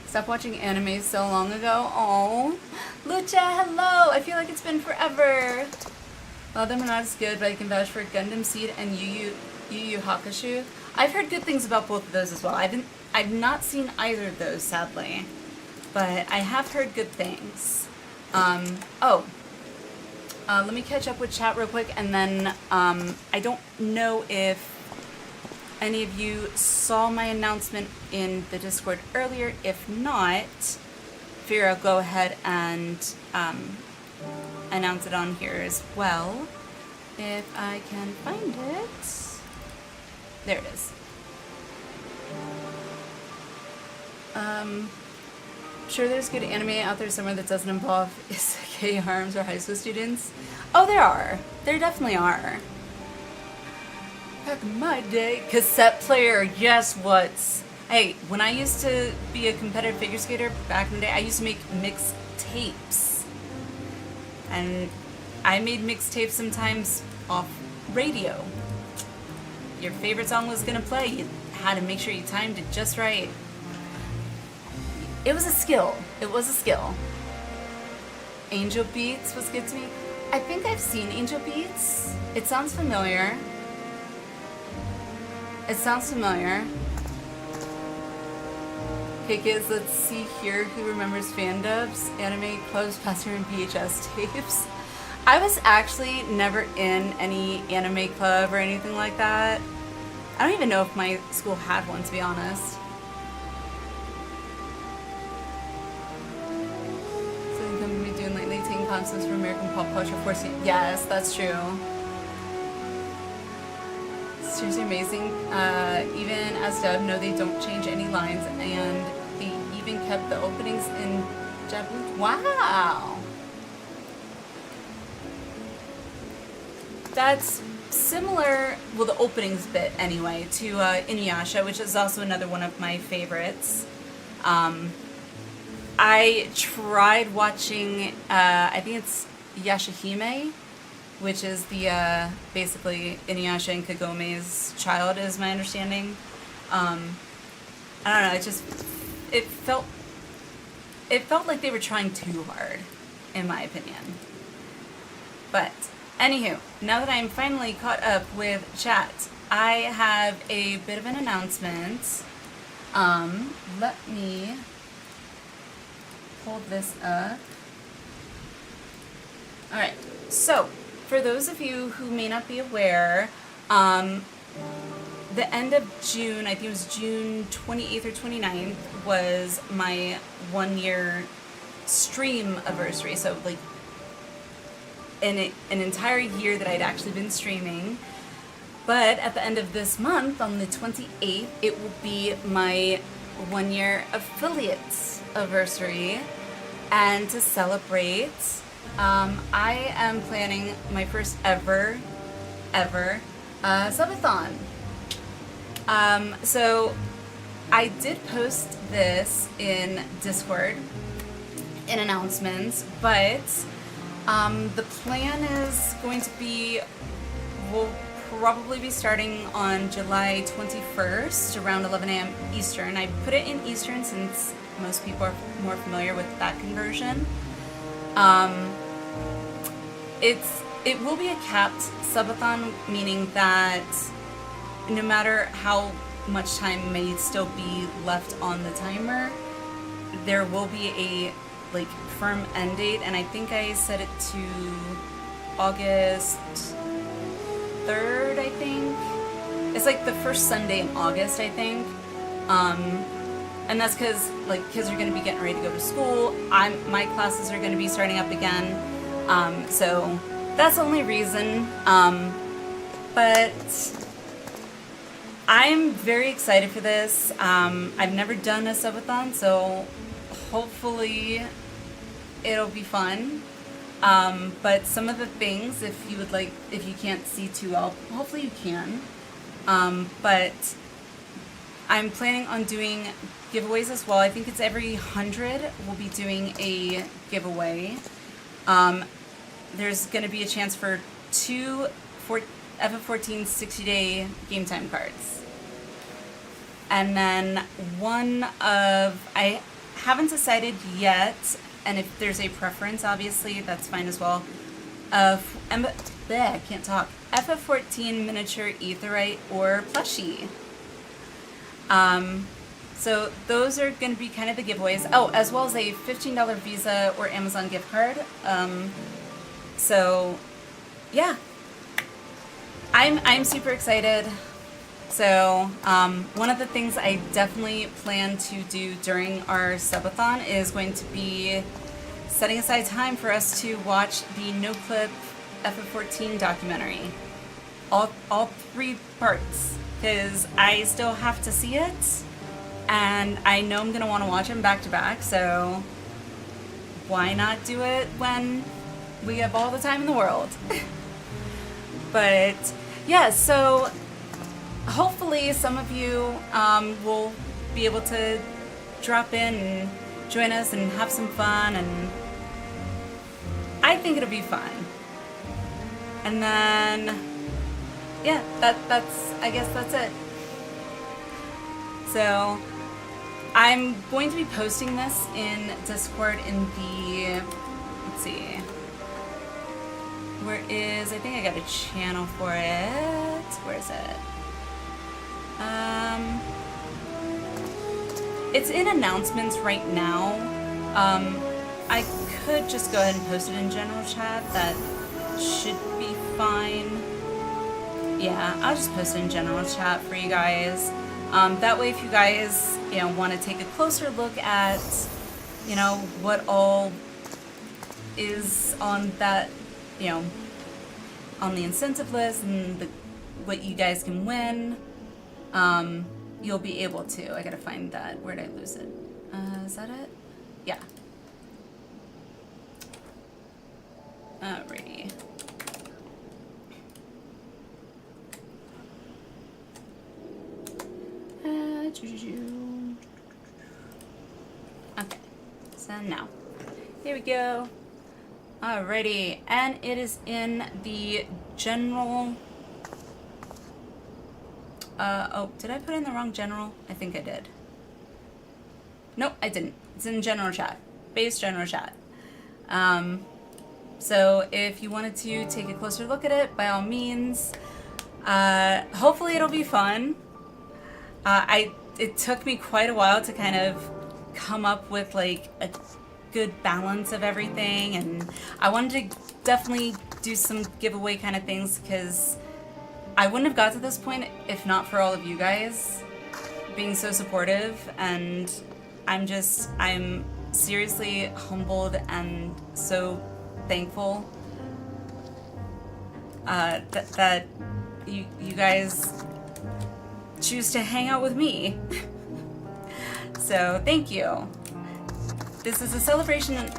S1: Stopped watching anime so long ago. Oh, Lucha, hello! I feel like it's been forever. Well, them are not as good, but I can vouch for Gundam Seed and Yu Yu Hakusho. I've heard good things about both of those as well. I've not seen either of those, sadly, but I have heard good things. Let me catch up with chat real quick, and then I don't know if any of you saw my announcement in the Discord earlier. If not, figure I'll go ahead and announce it on here as well. If I can find it. There it is. Sure, there's good anime out there somewhere that doesn't involve isekai harms or high school students. Oh, there are. There definitely are. Back in my day, cassette player, guess what? Hey, when I used to be a competitive figure skater back in the day, I used to make mixed tapes. And I made mixed tapes sometimes off radio. Your favorite song was gonna play. You had to make sure you timed it just right. It was a skill. It was a skill. Angel Beats was good to me. I think I've seen Angel Beats. It sounds familiar. It sounds familiar. Okay, kids, let's see here who remembers fan dubs, anime, clubs, pastor, and VHS tapes. I was actually never in any anime club or anything like that. I don't even know if my school had one, to be honest. So I'm going to be doing lately taking concepts from American pop culture forcing. Yes, that's true. It's seriously amazing. Even as dubbed, no, they don't change any lines, and they even kept the openings in Japanese. Wow. That's similar, well, the openings bit anyway, to Inuyasha, which is also another one of my favorites. I tried watching, I think it's Yashahime, which is the, basically Inuyasha and Kagome's child, is my understanding. I don't know, it felt like they were trying too hard, in my opinion. But anywho, now that I'm finally caught up with chat, I have a bit of an announcement. Let me hold this up. Alright, so for those of you who may not be aware, the end of June, I think it was June 28th or 29th, was my 1-year stream anniversary. So like an entire year that I'd actually been streaming. But at the end of this month, on the 28th, it will be my 1-year affiliate anniversary. And to celebrate, I am planning my first ever subathon. So I did post this in Discord in announcements, but the plan is going to be, we'll probably be starting on July 21st around 11 a.m. Eastern. I put it in Eastern since most people are more familiar with that conversion. It will be a capped subathon, meaning that no matter how much time may still be left on the timer, there will be a like firm end date, and I think I set it to August 3rd, I think. It's like the first Sunday in August, I think. And that's because like kids are going to be getting ready to go to school. My classes are going to be starting up again. So that's the only reason. But I'm very excited for this. I've never done a subathon, so hopefully it'll be fun. But some of the things, if you can't see too well, hopefully you can. But I'm planning on doing giveaways as well. I think it's every 100 we'll be doing a giveaway. There's going to be a chance for 2 FF14 60-day game time cards. And then I haven't decided yet, and if there's a preference, obviously, that's fine as well. I can't talk. FF14 miniature aetheryte or plushie. So those are going to be kind of the giveaways. Oh, as well as a $15 Visa or Amazon gift card. So yeah, I'm super excited. So one of the things I definitely plan to do during our subathon is going to be setting aside time for us to watch the No Clip FF14 documentary. All 3 parts, because I still have to see it, and I know I'm going to want to watch them back to back, so why not do it when we have all the time in the world? But yeah, so hopefully some of you will be able to drop in and join us and have some fun, and I think it'll be fun. And then yeah, I guess that's it. So I'm going to be posting this in Discord in the, let's see, I think I got a channel for it. Where is it? It's in announcements right now. I could just go ahead and post it in general chat. That should be fine. Yeah, I'll just post it in general chat for you guys. That way if you guys, you know, want to take a closer look at, you know, what all is on that, you know, on the incentive list and what you guys can win, you'll be able to. I gotta find that. Where'd I lose it? Is that it? Yeah. Alrighty. Okay, so now, here we go. Alrighty, and it is in the general, oh, did I put in the wrong general? I think I did. Nope, I didn't. It's in general chat, base general chat. So if you wanted to take a closer look at it, by all means, hopefully it'll be fun. It took me quite a while to kind of come up with like a good balance of everything, and I wanted to definitely do some giveaway kind of things because I wouldn't have got to this point if not for all of you guys being so supportive, and I'm seriously humbled and so thankful that you guys choose to hang out with me. So thank you. This is a celebration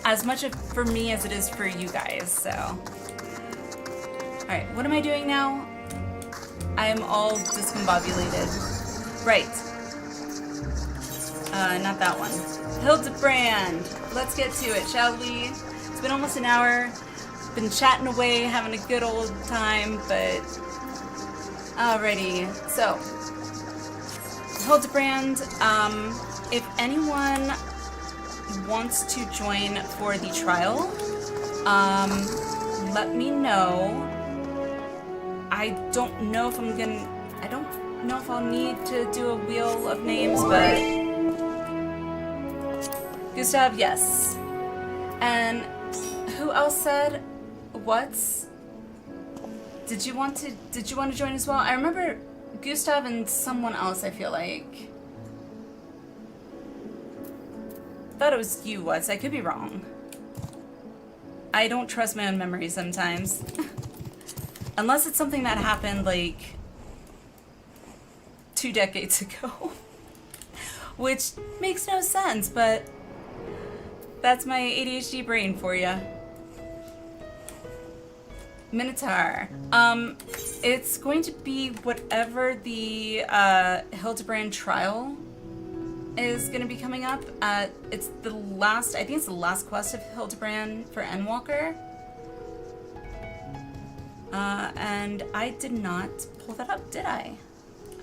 S1: as much for me as it is for you guys, so. Alright, what am I doing now? I am all discombobulated. Right. Not that one. Hildibrand! Let's get to it, shall we? It's been almost an hour. Been chatting away, having a good old time, but... Alrighty, so... Hildibrand, if anyone wants to join for the trial, let me know. I don't know if I don't know if I'll need to do a wheel of names, but Gustav, yes. And who else said what's? Did you want to join as well? I remember Gustav and someone else, I feel like. Thought it was you, What's. I could be wrong. I don't trust my own memory sometimes. Unless it's something that happened like 2 decades ago. Which makes no sense, but that's my ADHD brain for you. Minotaur. It's going to be whatever the Hildibrand trial is going to be coming up. It's the last, I think it's the last quest of Hildibrand for Endwalker. And I did not pull that up, did I?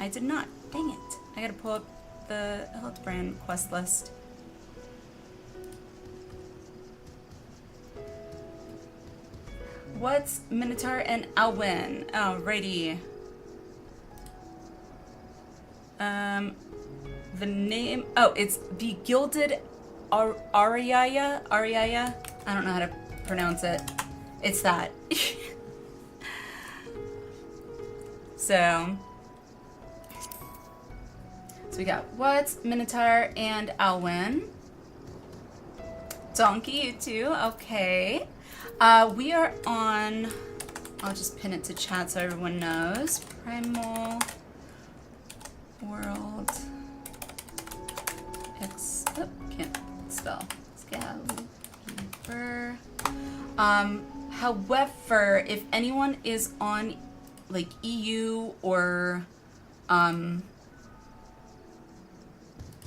S1: I did not. Dang it. I gotta pull up the Hildibrand quest list. What's Minotaur and Alwyn? Alrighty. The name... Oh, it's the Gilded Ariaya? Ariaya? I don't know how to pronounce it. It's that. So we got What's, Minotaur, and Alwyn. Donkey, you too. Okay. We are on... I'll just pin it to chat so everyone knows. Primal World X... Oh, can't spell. Scalper. However, if anyone is on like EU or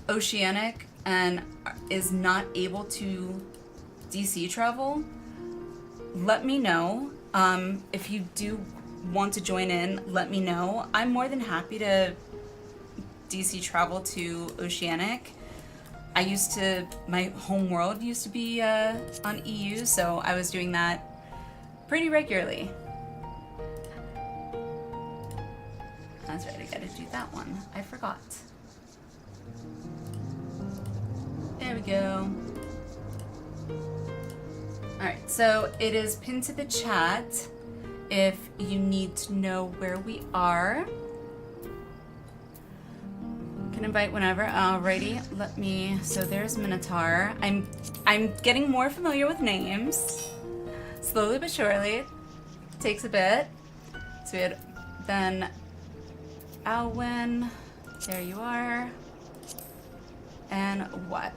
S1: Oceanic and is not able to DC travel, let me know. If you do want to join in, let me know. I'm more than happy to DC travel to Oceanic. My home world used to be on EU, so I was doing that pretty regularly. That's right, I gotta do that one. I forgot. There we go. Alright, so it is pinned to the chat if you need to know where we are. Can invite whenever. Alrighty, let me. So there's Minotaur. I'm getting more familiar with names, slowly but surely. Takes a bit. So we had then Alwyn. There you are. And what?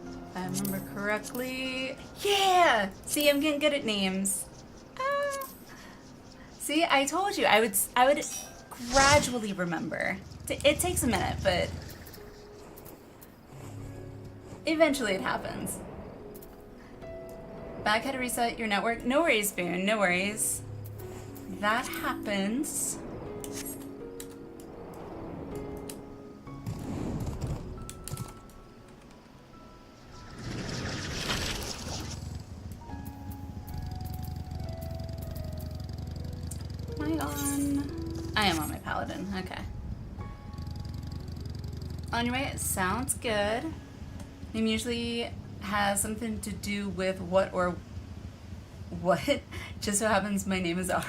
S1: If I remember correctly. Yeah. See, I'm getting good at names. See, I told you I would gradually remember. It takes a minute, but eventually it happens. Back had to reset your network. No worries, Boone. No worries. That happens. Am I on? I am on my paladin. Okay. On your way? Sounds good. Name usually has something to do with what or what. Just so happens my name is Ara.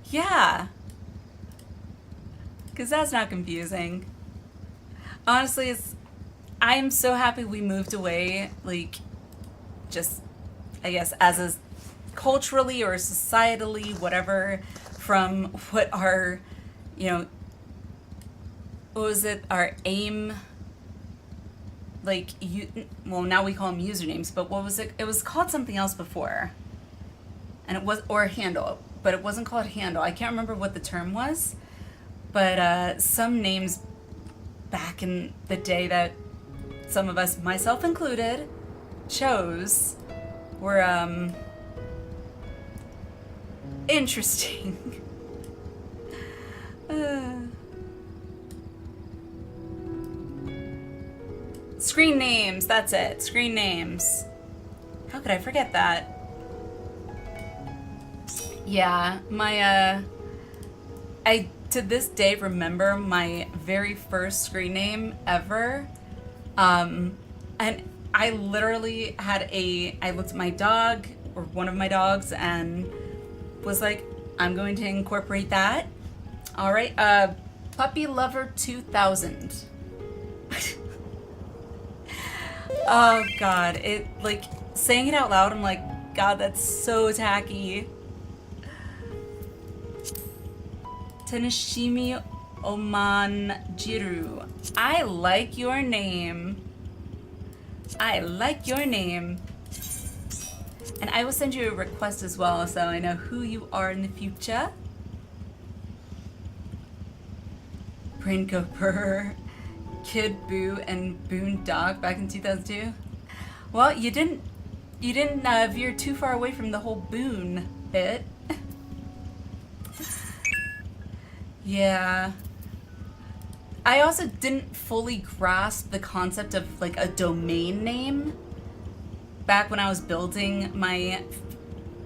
S1: Yeah. Because that's not confusing. Honestly, I am so happy we moved away, like, just, I guess, as a culturally or societally, whatever, from what our, you know, what was it, our aim, like, well, now we call them usernames, but what was it? It was called something else before. And it was, or handle, but it wasn't called handle. I can't remember what the term was, but some names back in the day that some of us, myself included, chose were, interesting. Screen names, that's it. Screen names. How could I forget that? Yeah, my, I to this day remember my very first screen name ever. And I literally had I looked at my dog, or one of my dogs, and was like, I'm going to incorporate that. All right, Puppy Lover 2000. Oh God, it, like, saying it out loud, I'm like, God, that's so tacky. Teneshimi Omanjiru. I like your name. I like your name. And I will send you a request as well, so I know who you are in the future. Brain Cooper, Kid Boo, and Boon Dog back in 2002. Well, you didn't veer too far away from the whole Boon bit. Yeah. I also didn't fully grasp the concept of, like, a domain name back when I was building my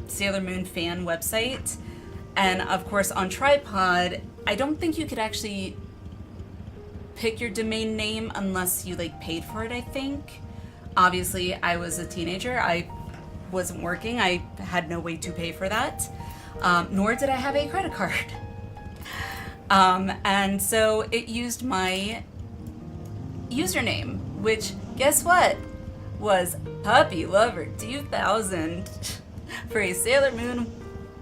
S1: Sailor Moon fan website. And of course on Tripod, I don't think you could actually pick your domain name unless you, like, paid for it, I think. Obviously, I was a teenager. I wasn't working. I had no way to pay for that. Nor did I have a credit card. And so it used my username, which, guess what? Was Puppy Lover 2000 for a Sailor Moon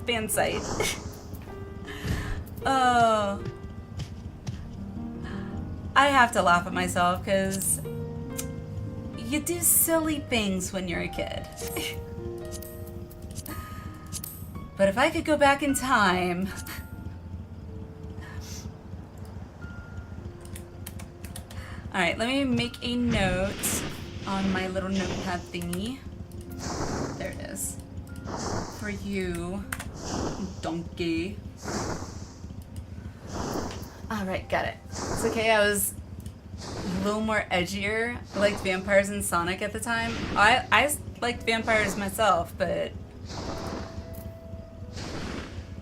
S1: fan site. Oh. I have to laugh at myself because you do silly things when you're a kid. But if I could go back in time... Alright, let me make a note on my little notepad thingy. There it is. For you, donkey. Alright, got it. It's okay, I was a little more edgier. I liked vampires and Sonic at the time. I liked vampires myself, but...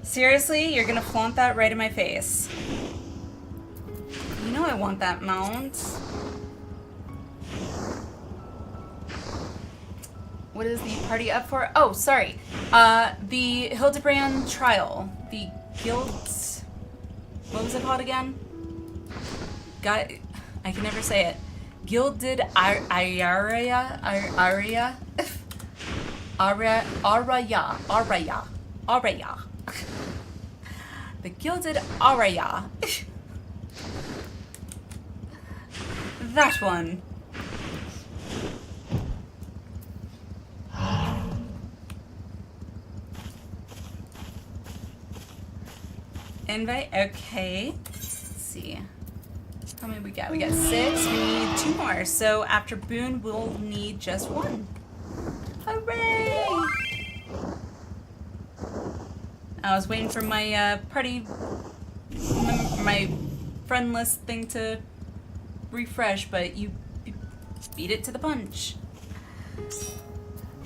S1: Seriously, you're gonna flaunt that right in my face. You know I want that mount. What is the party up for? Oh, sorry. The Hildibrand trial. The guilds. What was it called again? I can never say it. Gilded Araya. The Gilded Araya. That one. Invite, okay. Let's see. How many we got? We got 6. We need 2 more. So after Boone, we'll need just 1. Hooray! I was waiting for my party, my friend list thing to refresh, but you beat it to the punch.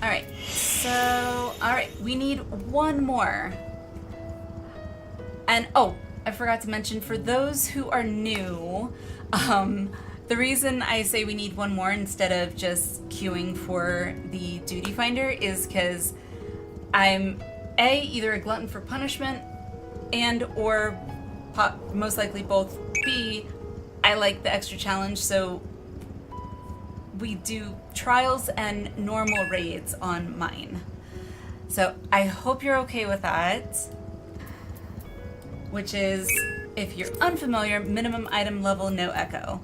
S1: Alright, so, alright, we need 1 more. And, oh, I forgot to mention, for those who are new, the reason I say we need 1 more instead of just queuing for the duty finder is because I'm A, either a glutton for punishment, and or most likely both. B, I like the extra challenge, so we do trials and normal raids on mine. So I hope you're okay with that. Which is, if you're unfamiliar, minimum item level, no echo.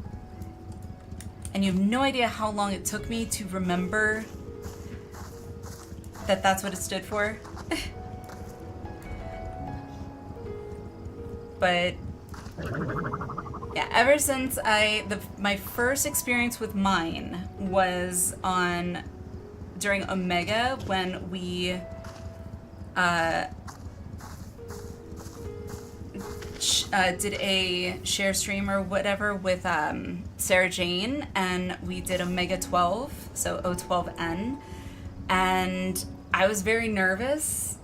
S1: And you have no idea how long it took me to remember that that's what it stood for. But yeah, ever since my first experience with mine was during Omega when we did a share stream or whatever with Sarah Jane, and we did Omega 12, so O12N, and I was very nervous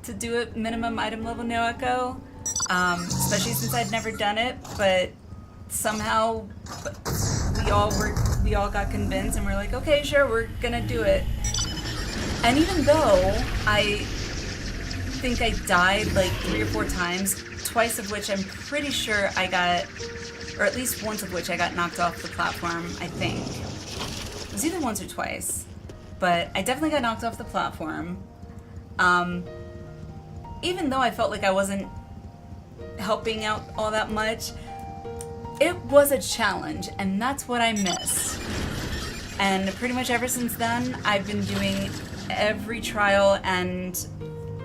S1: to do it minimum item level no echo, especially since I'd never done it, but somehow we all got convinced and we're like, okay, sure, we're gonna do it. And even though I think I died like 3 or 4 times, twice of which I'm pretty sure I got, or at least once of which I got knocked off the platform, I think. It was either once or twice, but I definitely got knocked off the platform. Even though I felt like I wasn't helping out all that much, it was a challenge, and that's what I missed. And pretty much ever since then, I've been doing every trial and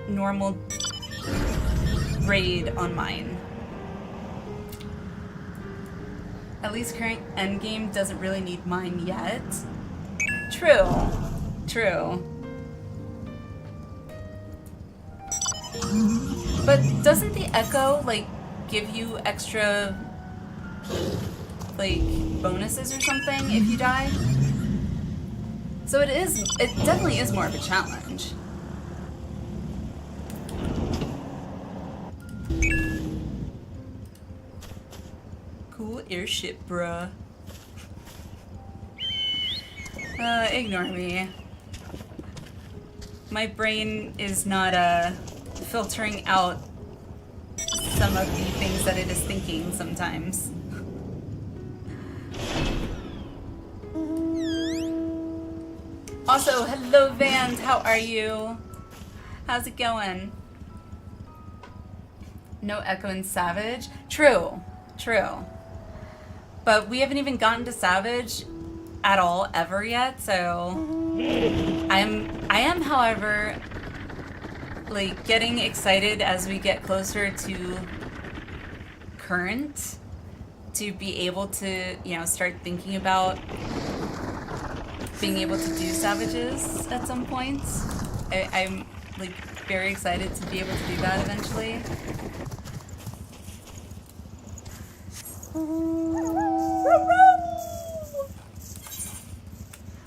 S1: normal raid on mine. At least current endgame doesn't really need mine yet. True. True. But doesn't the echo, like, give you extra, like, bonuses or something if you die? So it definitely is more of a challenge. Cool airship, bruh. Ignore me. My brain is not, filtering out some of the things that it is thinking sometimes. Also, hello Vans, how are you? How's it going? No echo in Savage? True, true. But we haven't even gotten to Savage at all ever yet, so I am, however, like, getting excited as we get closer to current to be able to, you know, start thinking about being able to do Savages at some point. I'm, like, very excited to be able to do that eventually.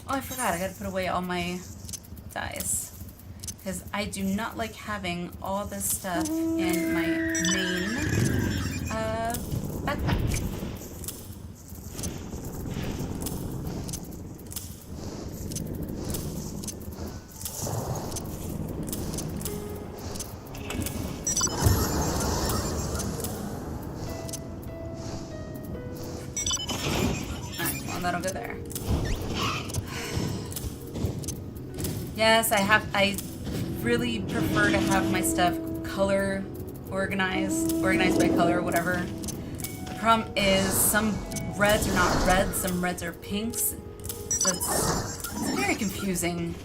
S1: Oh, I forgot. I gotta put away all my dice. Because I do not like having all this stuff in my main backpack. that'll go there. Yes, I really prefer to have my stuff color organized by color, whatever. The problem is some reds are not reds, some reds are pinks. So it's very confusing.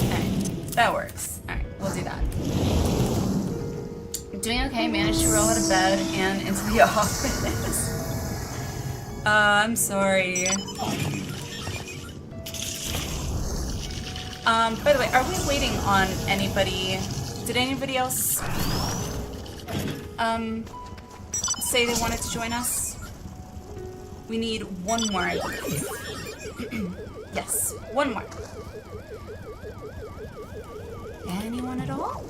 S1: Alright, that works. Alright, we'll do that. Doing okay, managed to roll out of bed and into the office. I'm sorry. By the way, are we waiting on anybody? Did anybody else say they wanted to join us? We need one more, I believe. Yes, one more. Anyone at all?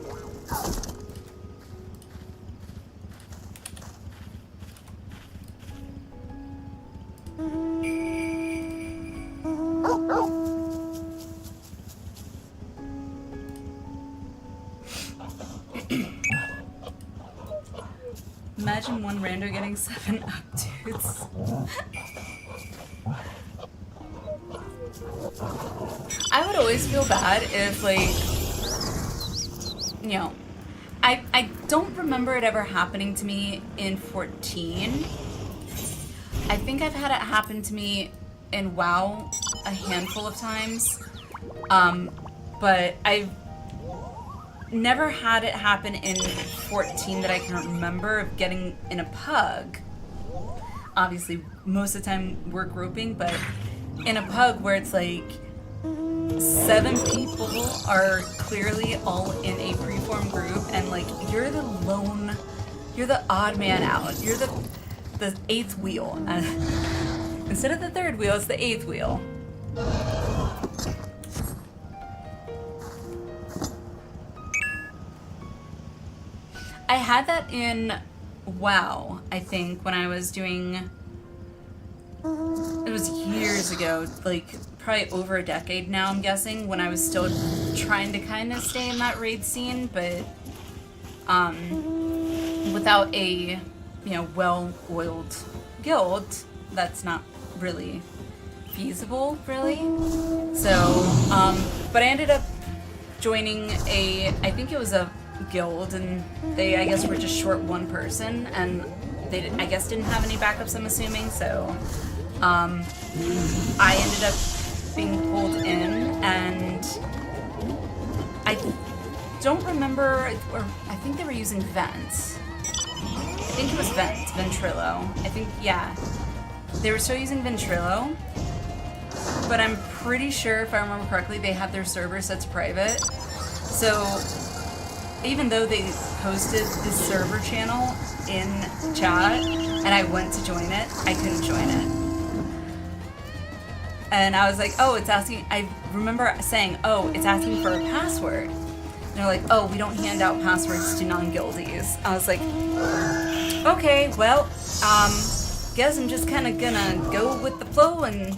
S1: Imagine one rando getting 7 updates. I would always feel bad if, like, you know, I don't remember it ever happening to me in 14. I think I've had it happen to me in WoW a handful of times, but I've never had it happen in 14 that I can remember of getting in a pug. Obviously, most of the time we're grouping, but in a pug where it's like 7 people are clearly all in a preform group, and like you're the odd man out. You're the 8th wheel. Instead of the 3rd wheel, it's the 8th wheel. I had that in WoW, I think, when I was doing... It was years ago, like, probably over a decade now, I'm guessing, when I was still trying to kind of stay in that raid scene, but, without a, you know, well-oiled guild, that's not really feasible, really. So, but I ended up joining I think it was a guild, and they, I guess, were just short one person, and they, I guess, didn't have any backups, I'm assuming, so I ended up being pulled in, and I don't remember, or I think they were using vents. I think it was Ventrilo. I think, yeah. They were still using Ventrilo, but I'm pretty sure, if I remember correctly, they had their server set to private. So even though they posted the server channel in chat and I went to join it, I couldn't join it. And I was like, oh, it's asking, I remember saying, oh, it's asking for a password. And they're like, oh, we don't hand out passwords to non-guildies. I was like, okay, well, guess I'm just kind of gonna go with the flow and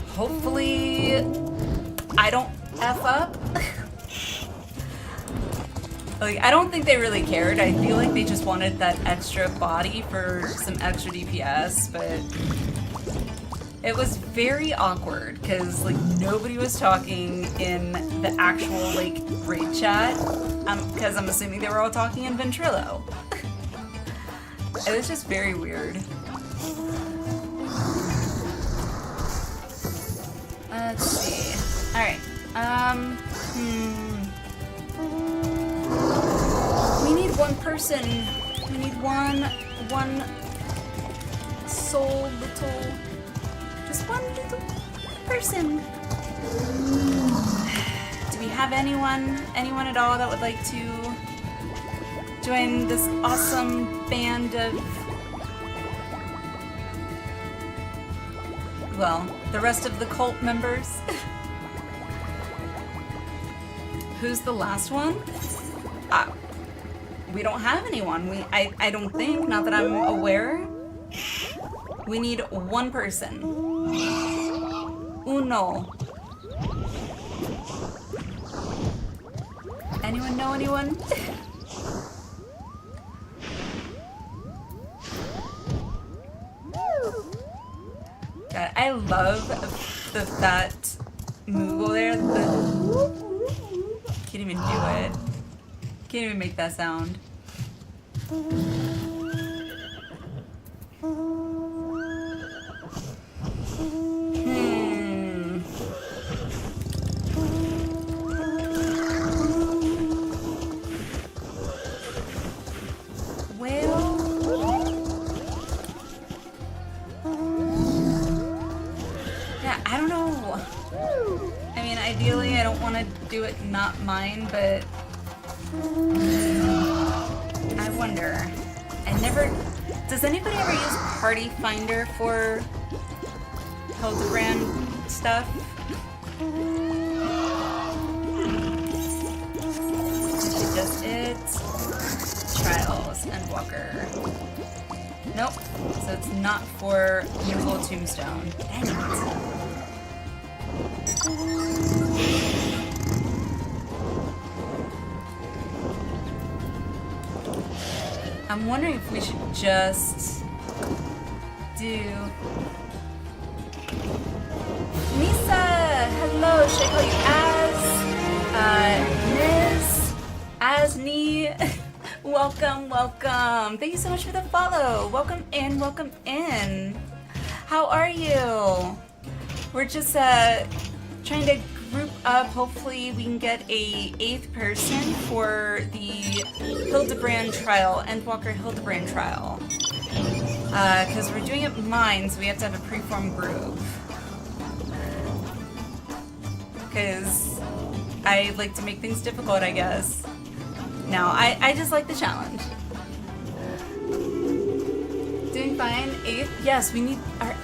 S1: hopefully I don't F up. Like, I don't think they really cared. I feel like they just wanted that extra body for some extra DPS, but it was very awkward because, like, nobody was talking in the actual, like, raid chat, because I'm assuming they were all talking in Ventrilo. It was just very weird. Let's see. Alright. We need one person. We need one soul little, just one little person. Do we have anyone at all that would like to join this awesome band of, well, the rest of the cult members? Who's the last one? We don't have anyone. I don't think, not that I'm aware. We need one person. Uno. Anyone know anyone? I love that Moogle there. Can't even do it. Can't even make that sound. Ideally, I don't want to do it not mine, but I wonder. Does anybody ever use Party Finder for Hildibrand stuff? Is it just it? Trials and Walker. Nope. So it's not for Moogle Tombstone. Dang it. I'm wondering if we should just do... Nisa! Hello, should I call you Ms? Asni? Welcome, welcome. Thank you so much for the follow. Welcome in, welcome in. How are you? We're just trying to group up. Hopefully we can get a 8th person for the Hildibrand trial, Endwalker Hildibrand trial. Because we're doing it mine, so we have to have a preformed group. Because I like to make things difficult, I guess. No, I just like the challenge. Doing fine. 8th? Yes, we need our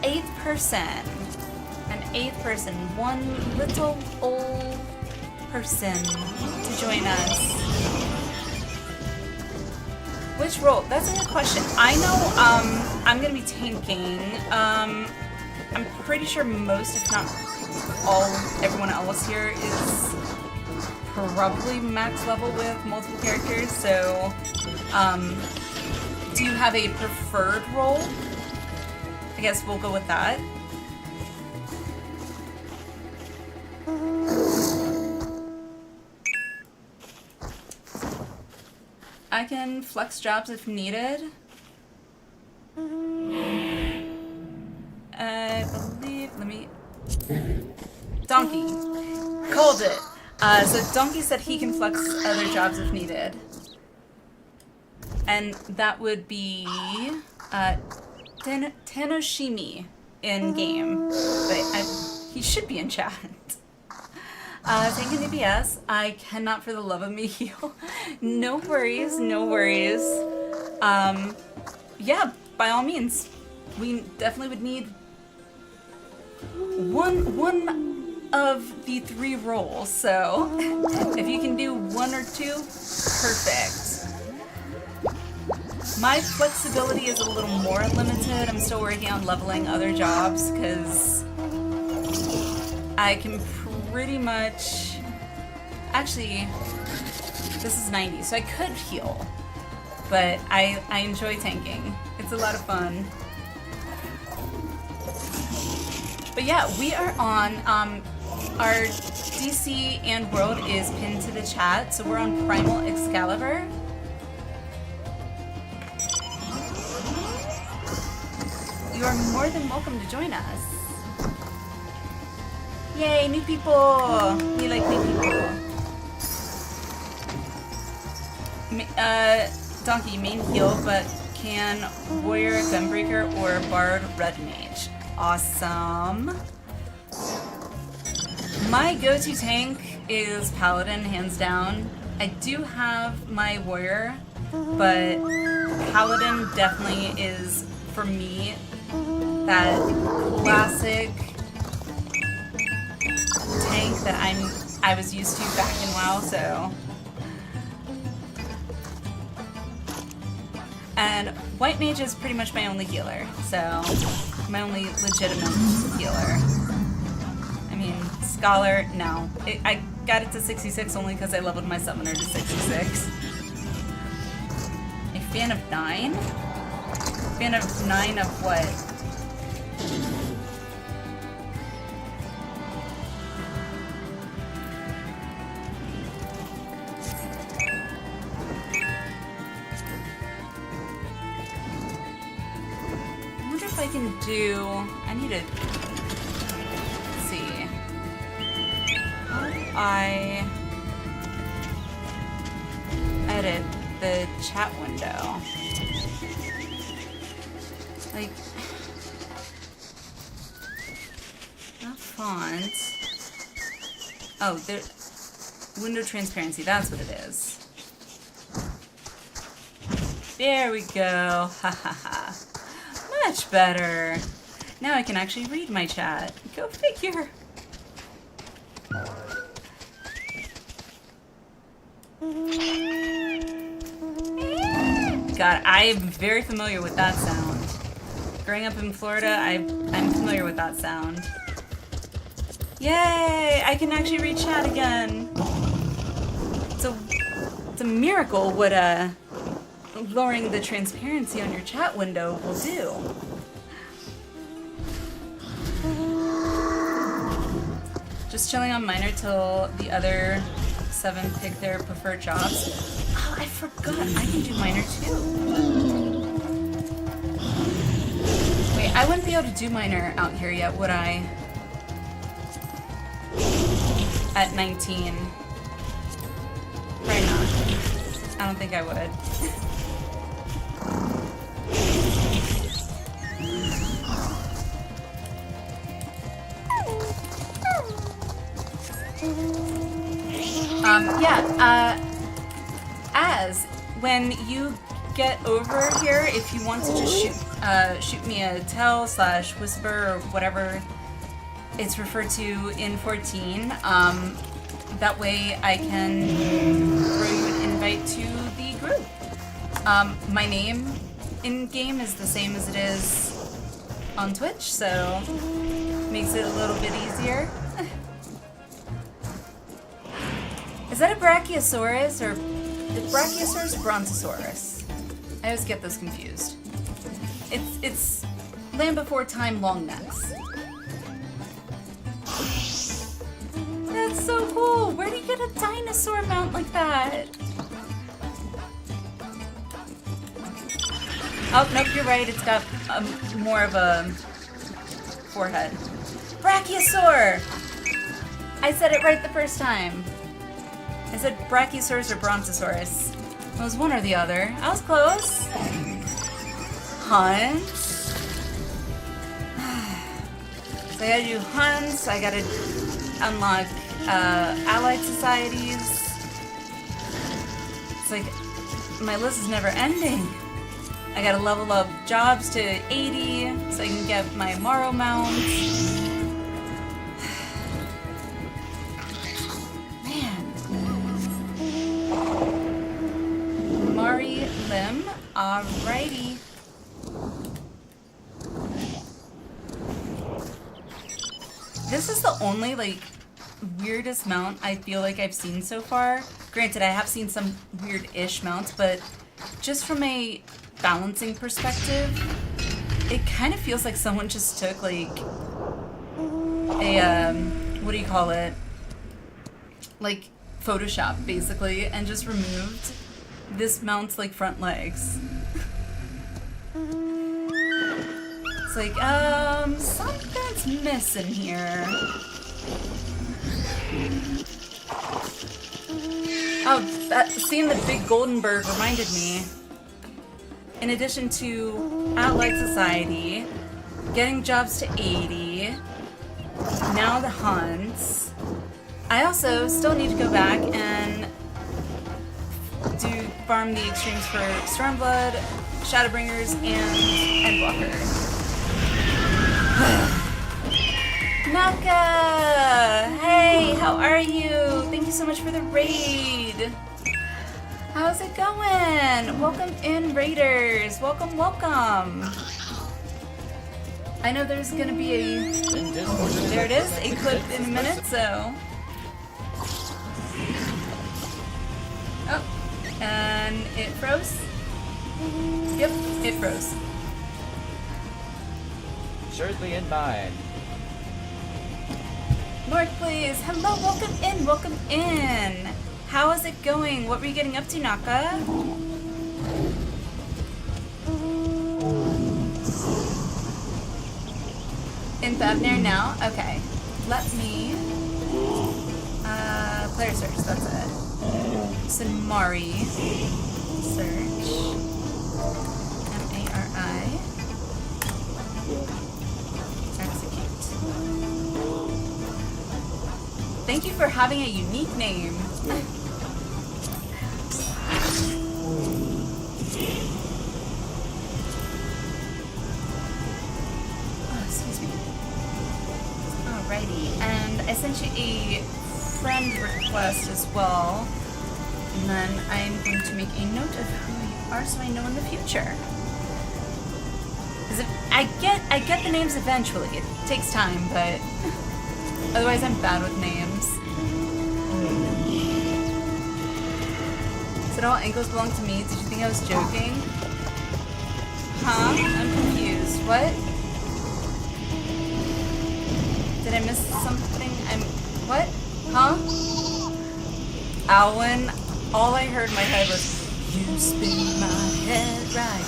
S1: 8th person. An 8th person, one little old person to join us. Which role? That's a good question. I know I'm gonna be tanking. I'm pretty sure most, if not everyone else here is probably max level with multiple characters, so do you have a preferred role? I guess we'll go with that. I can flex jobs if needed. I believe, Donkey. Called it. So Donkey said he can flex other jobs if needed. And that would be Tenoshimi in game. But he should be in chat. Thank you, DPS. I cannot for the love of me heal. No worries, no worries. Yeah, by all means. We definitely would need one of the 3 roles, so if you can do 1 or 2, perfect. My flexibility is a little more limited. I'm still working on leveling other jobs, because I can pretty much... Actually, this is 90, so I could heal, but I enjoy tanking. It's a lot of fun. But yeah, we are on, our DC and world is pinned to the chat, so we're on Primal Excalibur. You are more than welcome to join us. Yay, new people! We like new people. Donkey, main heal, but can Warrior, Gunbreaker, or Bard Red Mage. Awesome. My go-to tank is Paladin, hands down. I do have my Warrior, but Paladin definitely is, for me, that classic tank that I was used to back in WoW, so. And White Mage is pretty much my only healer, so my only legitimate healer. I mean, Scholar, no. I got it to 66 only because I leveled my summoner to 66. A fan of 9? Fan of 9 of what? can do... I need to... Let's see. How do I edit the chat window? Like... Not font. Oh, there... Window transparency, that's what it is. There we go. Ha ha ha. Much better. Now I can actually read my chat. Go figure. God, I'm very familiar with that sound. Growing up in Florida, I'm familiar with that sound. Yay! I can actually read chat again. It's a miracle what lowering the transparency on your chat window will do. Just chilling on minor till the other 7 pick their preferred jobs. Oh, I forgot. I can do minor too. Wait, I wouldn't be able to do minor out here yet, would I? At 19. Probably not. I don't think I would. As when you get over here, if you want to just shoot me a tell / whisper or whatever it's referred to in 14, that way I can throw you an invite to the group. My name in game is the same as it is on Twitch, so makes it a little bit easier. Is that a Brachiosaurus or Brachiosaurus or Brontosaurus? I always get those confused. It's Land Before Time long necks. That's so cool! Where do you get a dinosaur mount like that? Oh, nope, you're right. It's got more of a forehead. Brachiosaur! I said it right the first time. I said Brachiosaurus or Brontosaurus. It was one or the other. I was close. Hunts. So I gotta do hunts. I gotta unlock allied societies. It's like my list is never ending. I gotta level up jobs to 80 so I can get my Morrow mount. Mari Lim, alrighty. This is the only, like, weirdest mount I feel like I've seen so far. Granted, I have seen some weird-ish mounts, but just from a balancing perspective, it kind of feels like someone just took, like, a, what do you call it? Like, Photoshop, basically, and just removed this mount's, like, front legs. It's like, something's missing here. Oh, seeing the big golden bird reminded me. In addition to Allied Society, getting jobs to 80, now the hunts, I also still need to go back and farm the extremes for Stormblood, Shadowbringers, and Endwalker. Naka! Hey, how are you? Thank you so much for the raid. How's it going? Welcome in, raiders. Welcome, welcome. I know there's gonna be a... There it is, a clip in a minute, so... Oh, and it froze? Yep, it froze.
S2: Shortly in mind.
S1: North, please. Hello, welcome in, welcome in. How is it going? What were you getting up to, Naka? In Bavner now? Okay. Let me... player search, that's it. Sinmari. Search. M-A-R-I. Execute. Thank you for having a unique name. Alrighty, and I sent you a friend request as well, and then I'm going to make a note of who you are so I know in the future. Because I get the names eventually. It takes time, but otherwise I'm bad with names. Said all ankles belong to me. Did you think I was joking? Huh? I'm confused. What? Did I miss something? What? Huh? Alwyn, all I heard in my head was, you spin my head right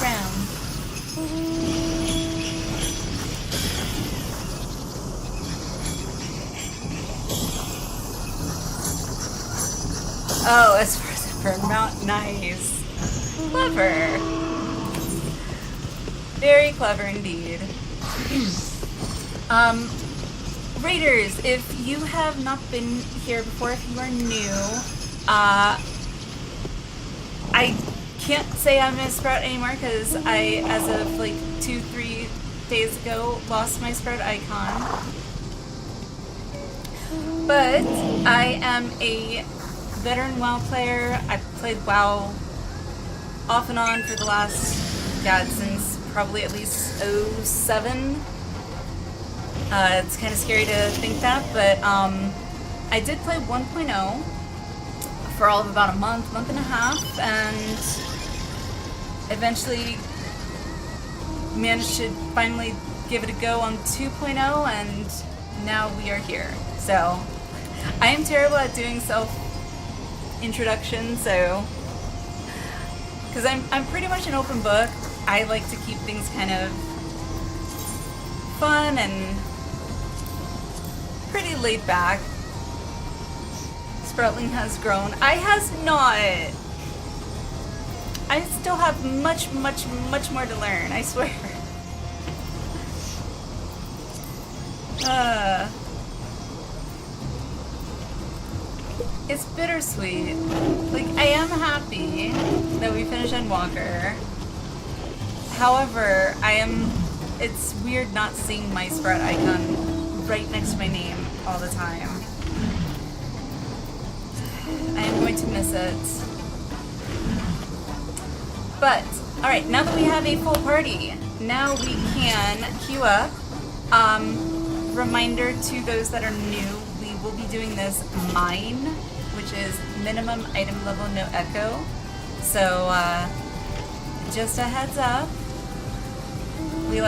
S1: round. Oh, as far as the burn mount, nice. Clever. Very clever indeed. Raiders, if you have not been here before, if you are new, I can't say I'm a Sprout anymore because I, as of like 2-3 days ago, lost my Sprout icon. But I am a veteran WoW player. I've played WoW off and on for the last, since probably at least 07. It's kind of scary to think that, but I did play 1.0 for all of about a month and a half, and eventually managed to finally give it a go on 2.0, and now we are here. So I am terrible at doing self-introduction, so because I'm pretty much an open book. I like to keep things kind of fun and pretty laid back. Sproutling has grown. I has not. I still have much more to learn, I swear. It's bittersweet. Like, I am happy that we finished Endwalker. However, it's weird not seeing my Sprout icon right next to my name all the time. I am going to miss it. But, alright, now that we have a full party, now we can queue up. Reminder to those that are new, we will be doing this mine, which is minimum item level, no echo. So, just a heads up. I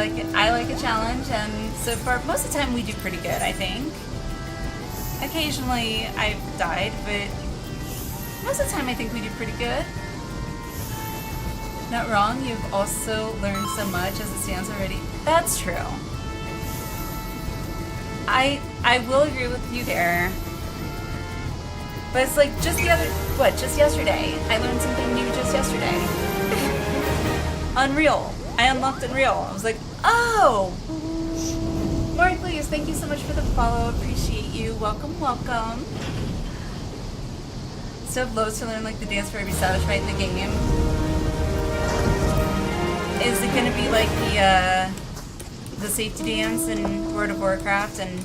S1: like a challenge, and so far, most of the time we do pretty good, I think. Occasionally I've died, but most of the time I think we do pretty good. Not wrong, you've also learned so much as it stands already. That's true. I will agree with you there. But it's like just yesterday. I learned something new just yesterday. Unreal. I unlocked Unreal. I was like, oh! Lord, please, thank you so much for the follow. Appreciate you. Welcome. So loads to learn like the dance for every savage fight in the game. Is it gonna be like the safety dance in World of Warcraft? And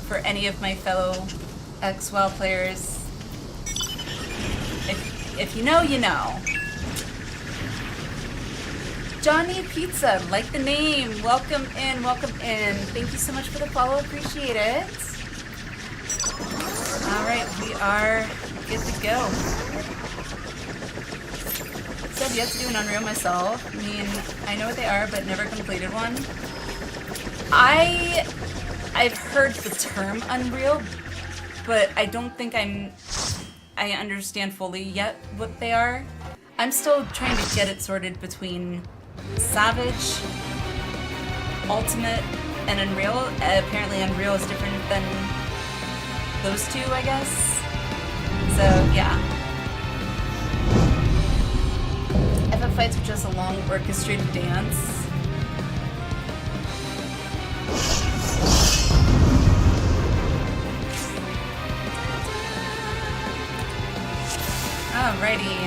S1: for any of my fellow ex-WoW players, if you know, you know. Johnny Pizza, like the name. Welcome in. Thank you so much for the follow. Appreciate it. Alright, we are good to go. So I've yet to do an Unreal myself. I mean, I know what they are, but never completed one. I've heard the term Unreal, but I don't think I understand fully yet what they are. I'm still trying to get it sorted between Savage, Ultimate, and Unreal. Apparently Unreal is different than those two, I guess. So, yeah. FFXIV, which is a long orchestrated dance. Alrighty.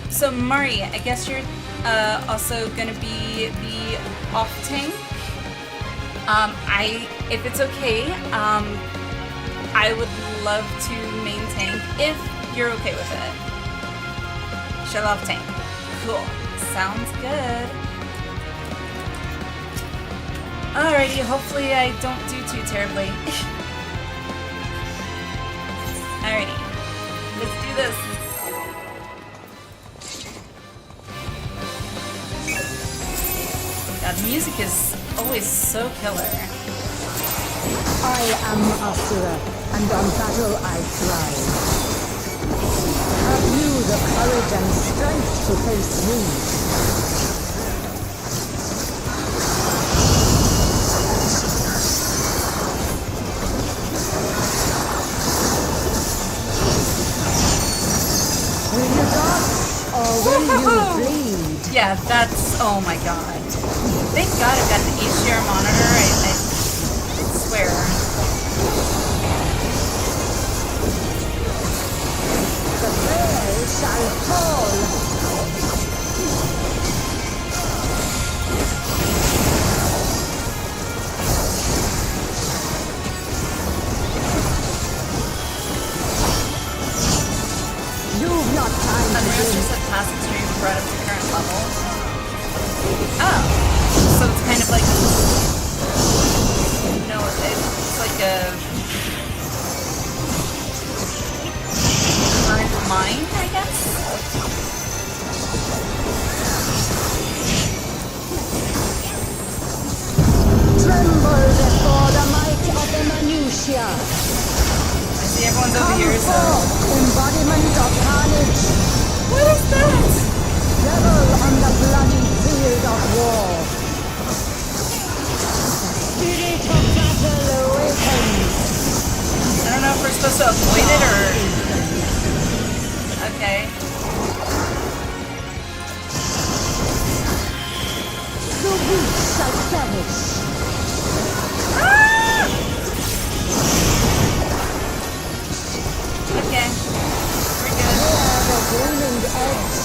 S1: So Mari, I guess you're also gonna be the off tank. If it's okay, I would love to main tank if you're okay with it. Shell off tank. Cool. Sounds good. Alrighty, hopefully I don't do too terribly. Alrighty, let's do this. God, the music is always so killer.
S3: I am Asura, and on battle I thrive. Have you the courage and strength to face me? Will you dodge, or will you bleed?
S1: Yeah, that's... oh my god. Thank god I've got the HDR monitor, I swear.
S3: The veil shall fall. You've not time to
S1: Unreal
S3: win.
S1: just said past extreme brought up to current level. Oh. So it's kind of like... no, it's like a... current mind, I guess?
S3: Tremble before the might of the minutiae.
S1: I see everyone's over here, so...
S3: Embodiment of carnage.
S1: what is that?
S3: Revel on the bloody field of war. Spirit of battle awakens.
S1: I don't know if we're supposed to avoid it or... okay.
S3: The weak shall perish.
S1: Ah! Okay. We're good.
S3: Hear the gleaming edge.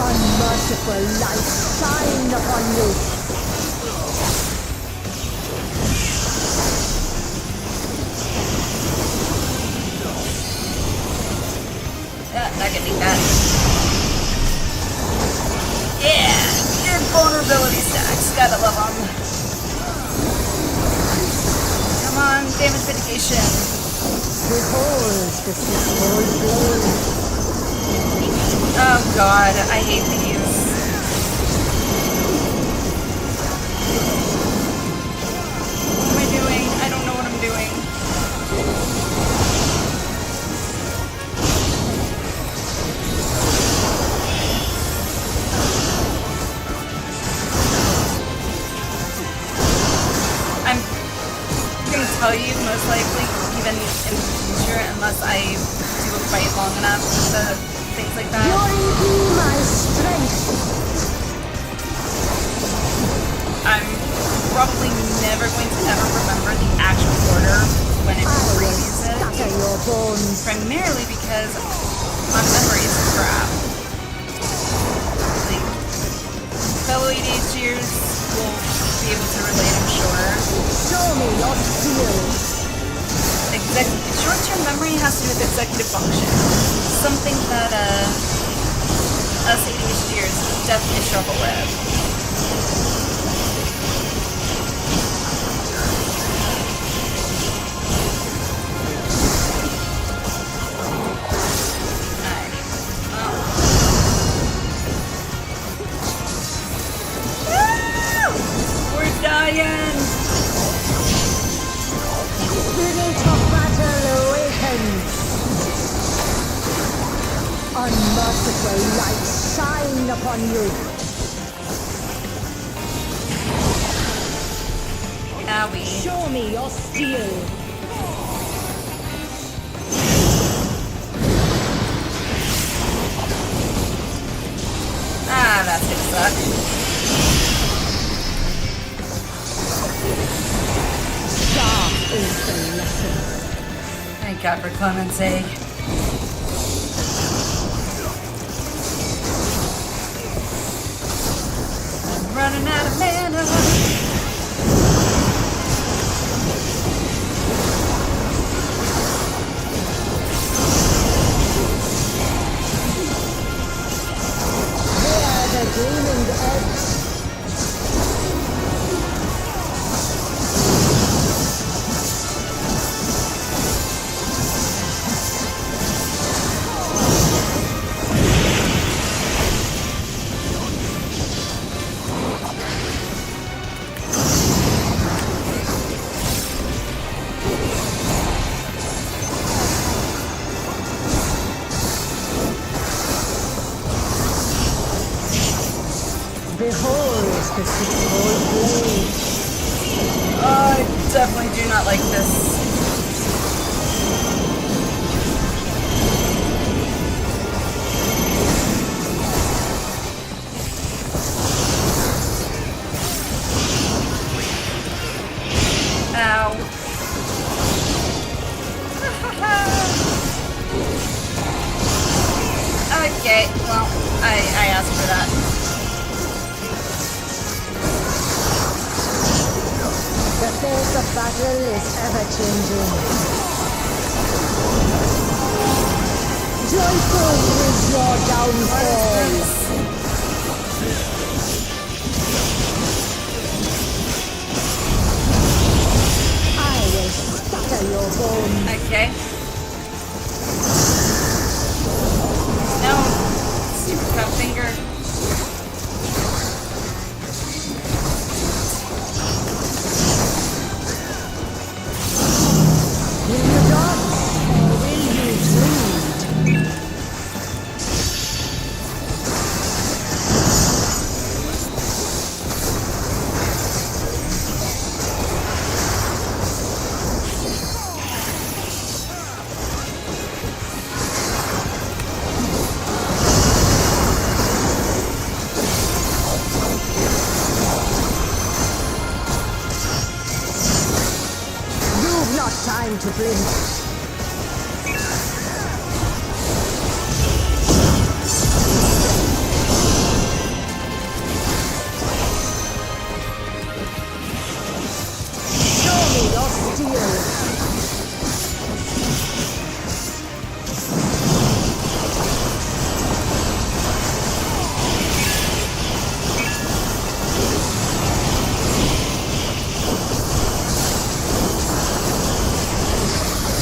S3: Unmerciful light shine upon you.
S1: Yeah, I can beat that. Yeah! Your vulnerability stacks. Gotta love them. Come on, damage mitigation.
S3: Behold the six-fold blade.
S1: Oh god, I hate these. What am I doing? I don't know what I'm doing. I'm gonna tell you most likely, even in the future, unless I do a fight long enough with the things like that.
S3: Glory be my strength.
S1: I'm probably never going to ever remember the actual order when it
S3: I will
S1: releases
S3: scatter
S1: it.
S3: your bones.
S1: Primarily because my memory is crap. Like, fellow ADHDers will be able to relate, I'm sure.
S3: Show me your skills.
S1: Short-term memory has to do with executive function. Something that us ADHDers definitely struggle with. Alrighty. again!
S3: Spirit of battle awakens. Unmerciful light shine upon you.
S1: Owie.
S3: Show me your steel.
S1: Ah, that's gonna suck.
S3: Dark is the lesson.
S1: Thank God for clemency. I'm running out of mana.
S3: There the gleaming edge. Behold the six-fold blade.
S1: I definitely do not like this. Ow. Okay, well, I asked for that.
S3: The face of battle is ever changing. Joyful is your downfall. I will scatter your bones.
S1: Okay. No, stupid cup finger.
S3: Will you dance or will you bleed? You've not time to blink. Show me your steel.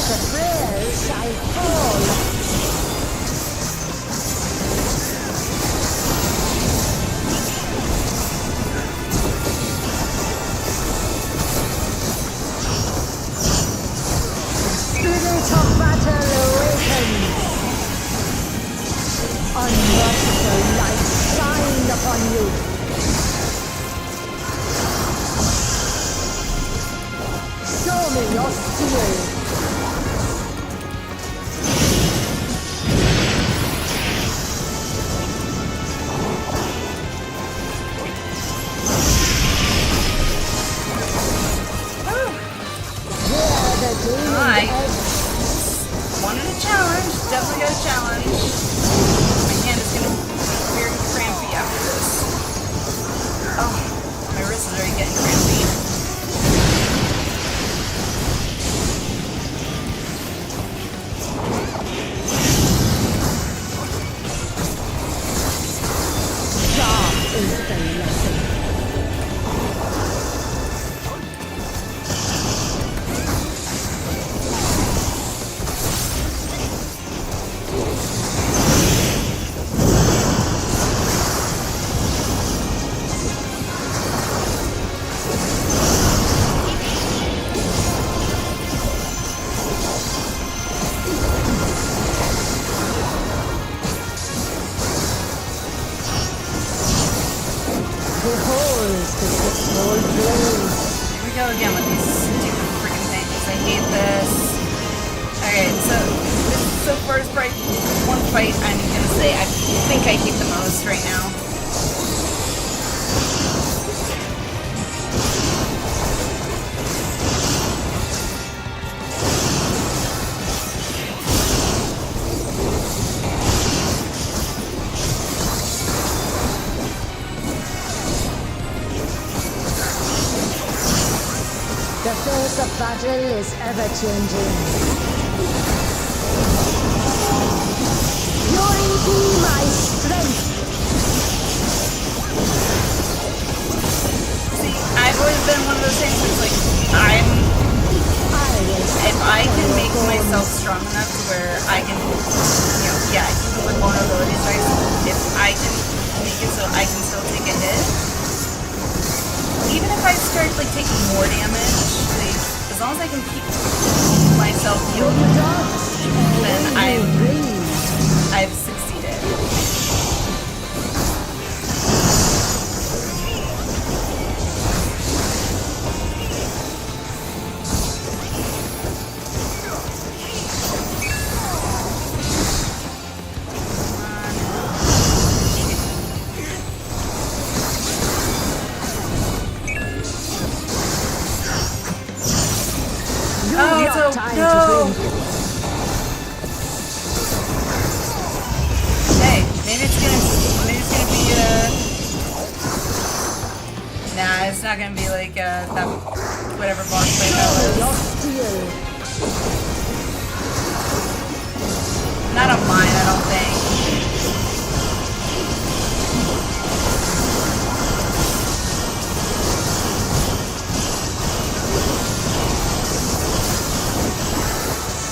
S3: The frail shall fall. Spirit of battle awakens. Unmerciful light shine upon you. Show me your steel. There the gleaming
S1: Hi.
S3: edge.
S1: Wanted a challenge. Definitely got a challenge. My hand is gonna be very crampy after this. Oh, my wrist is already getting crampy. go again with these stupid freaking things. I hate this. Alright, so far as probably one fight I'm gonna say I think I hate the most right now.
S3: The face of battle is ever-changing. Fury be my strength!
S1: See, I've always been one of those things that's like, if I can make myself strong enough to where I can, yeah, I can do with vulnerabilities, right? If I can make it so I can still take a hit, even if I start like taking more damage, like, as long as I can keep myself healed, then I've succeeded. No! Hey, maybe it's gonna be, nah, it's not gonna be like, that, whatever boss fight that was. Not on mine, I don't think.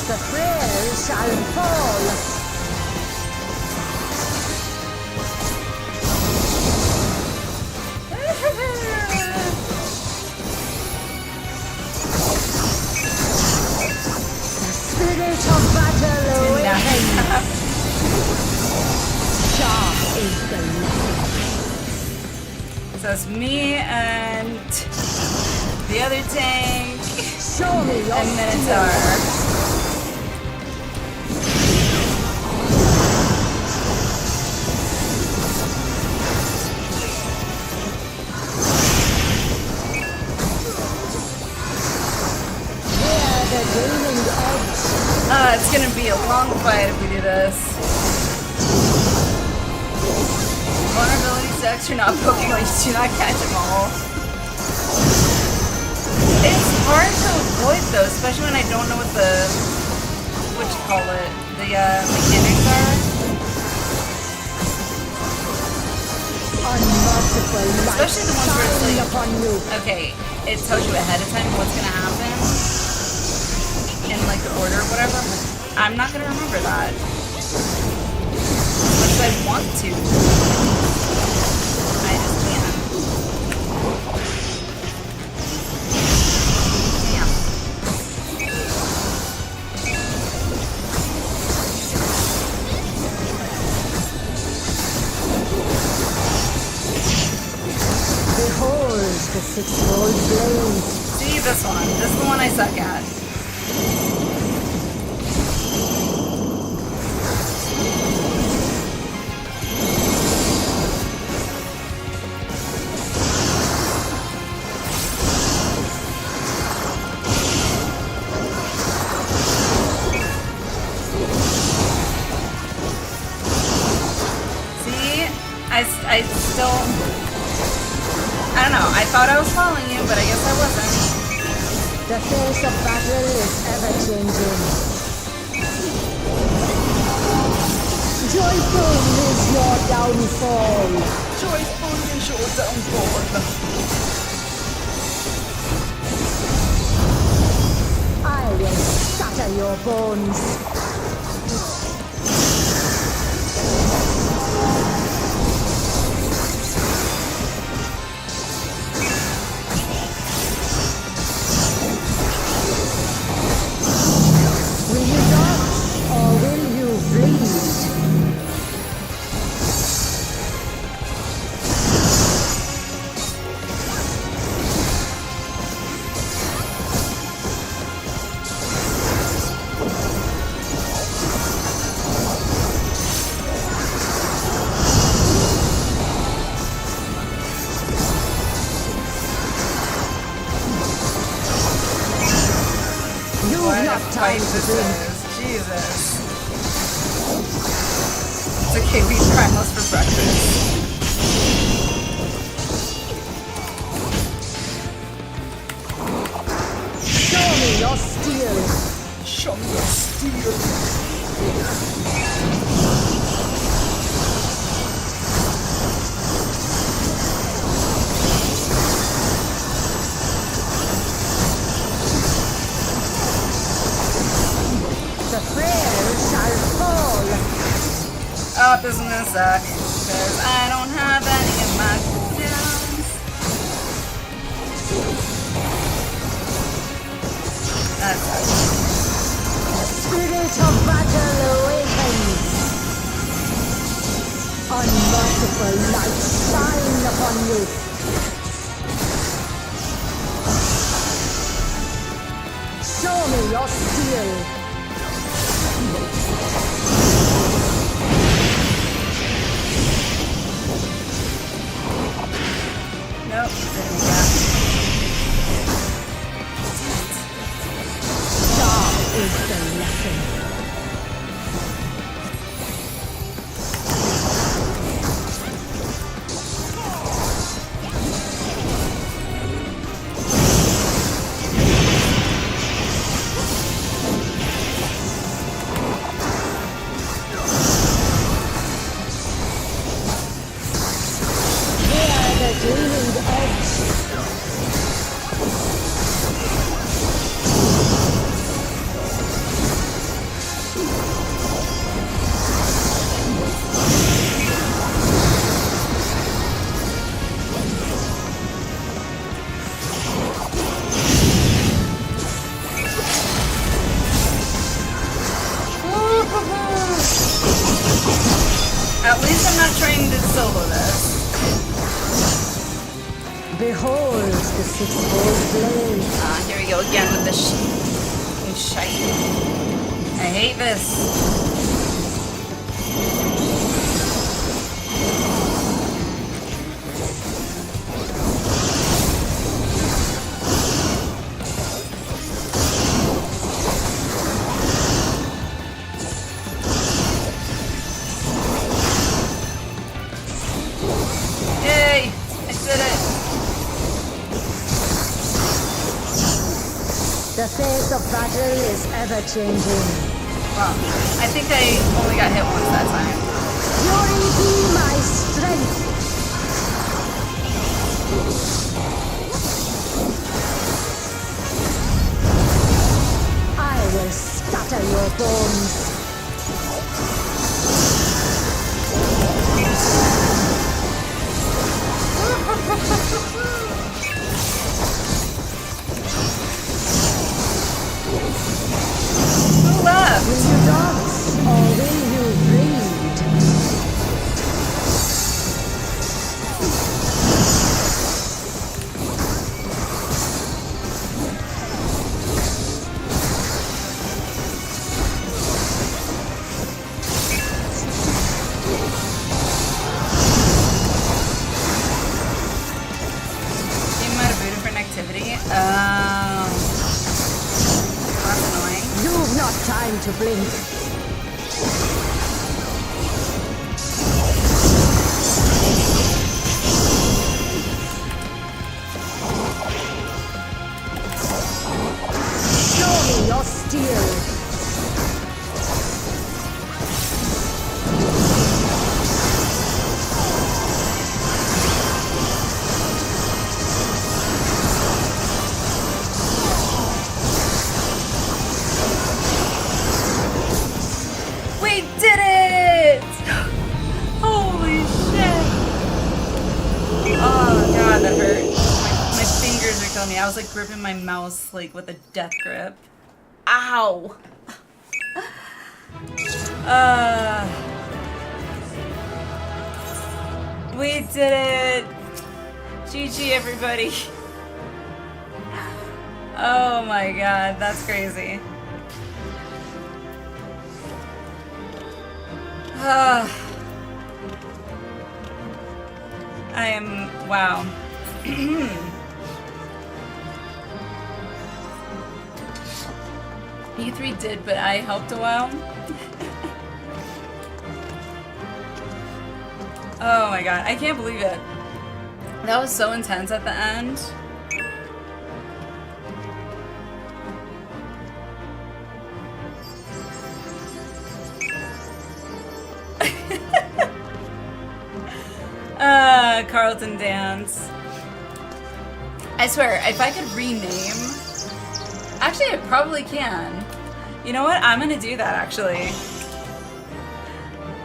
S3: The frail shall fall. The spirit of battle awakens. Sharp is the light.
S1: So it's me and the other tank
S3: Show me your
S1: and Minotaur. It's gonna be a long fight if we do this. Vulnerability decks, you're not poking, like, do not catch them all. It's hard to avoid though, especially when I don't know what the mechanics are. Especially the ones where it's like, okay, it tells you ahead of time what's gonna happen. In like the order or whatever, I'm not gonna remember that. Unless I want to. I just can't. Damn.
S3: Behold the six-fold blade.
S1: See this one. This is the one I suck at. I still, I don't know, I thought I was following you, but I guess I wasn't.
S3: The face of battle is ever-changing. Joyful is your downfall.
S1: Joyful is your downfall.
S3: I will shatter your bones. Will you dodge or will you bleed?
S1: of fight this is. Jesus. It's okay, we eat primals for breakfast.
S3: Show me your steel.
S1: Show me your steel.
S3: The prayer shall fall.
S1: Oh, this is gonna suck. Because I don't have any of my cooldowns. That sucks.
S3: Spirit of battle awakens. Unmerciful light shine upon you. Show me your steel.
S1: Nope, didn't get.
S3: Dark is the lesson.
S1: At least I'm not trying to solo this.
S3: Behold the six-fold blade.
S1: Ah, here we go again with this shite. I hate this.
S3: The face of battle is ever-changing.
S1: Well, I think I only got hit once that time.
S3: Fury be my strength. I will scatter your bones.
S1: Who left?
S3: Will you dance or will you bleed?
S1: Game might have booted for an activity. That's annoying.
S3: You've not time to blink. Show me your steel.
S1: We did it! Holy shit! Oh god, that hurt. My fingers are killing me. I was like gripping my mouse like with a death grip. Ow! We did it! GG everybody! Oh my god, that's crazy. I am, wow. E3 did, but I helped a while. Oh my god, I can't believe it. That was so intense at the end. Carlton Dance. I swear, if I could rename... Actually, I probably can. You know what? I'm gonna do that, actually.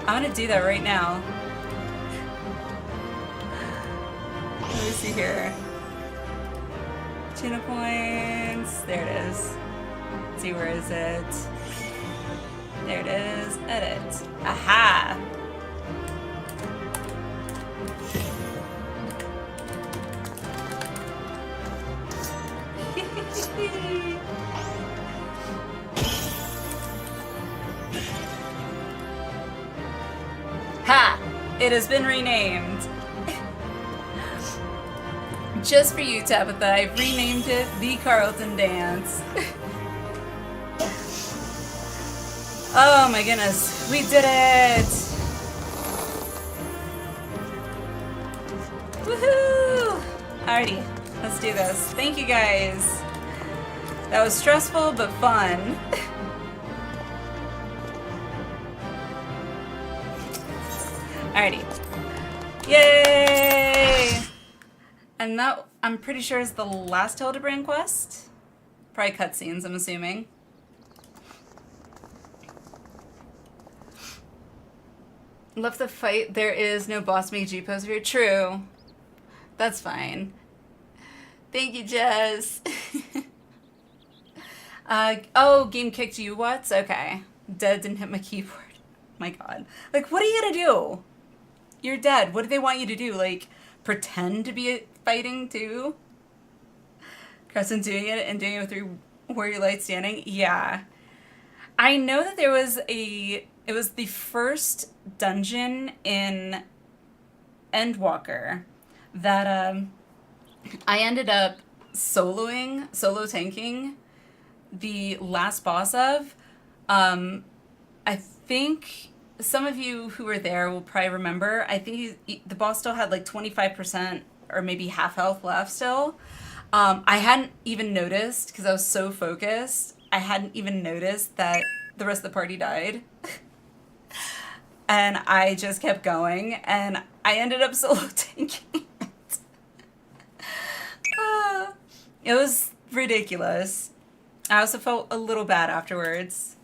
S1: I'm gonna do that right now. Let me see here. Tuna points. There it is. Let's see, where is it? There it is. Edit. Aha! Ha! It has been renamed. Just for you, Tabitha, I've renamed it the Carlton Dance. Oh my goodness, we did it! Woohoo! Alrighty, let's do this. Thank you guys. That was stressful, but fun. Alrighty. Yay! And that, I'm pretty sure, is the last Hildibrand quest? Probably cutscenes, I'm assuming. Left the fight, there is no boss make G pose here. True. That's fine. Thank you, Jess. Oh, game kicked you, what? Okay. Dead, didn't hit my keyboard. My god. Like, what are you gonna do? You're dead. What do they want you to do? Like, pretend to be fighting too? Crescent doing it and doing it with your warrior light standing? Yeah. I know that there was it was the first dungeon in Endwalker that I ended up solo tanking the last boss of. I think some of you who were there will probably remember. I think the boss still had like 25% or maybe half health left still. I hadn't even noticed because I was so focused. I hadn't even noticed that the rest of the party died. And I just kept going, and I ended up solo tanking it. It was ridiculous. I also felt a little bad afterwards.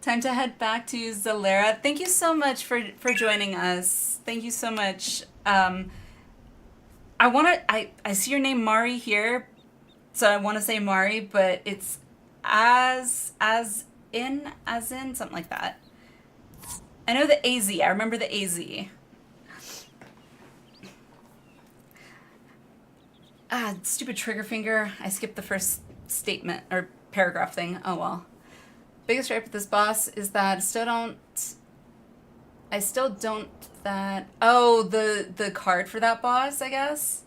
S1: Time to head back to Zalera. Thank you so much for joining us. Thank you so much. I see your name Mari here, so I want to say Mari, but it's as in, something like that. I know the AZ. I remember the AZ. Stupid trigger finger. I skipped the first statement or paragraph thing. Oh well. Biggest gripe with this boss is that I still don't oh, the card for that boss, I guess.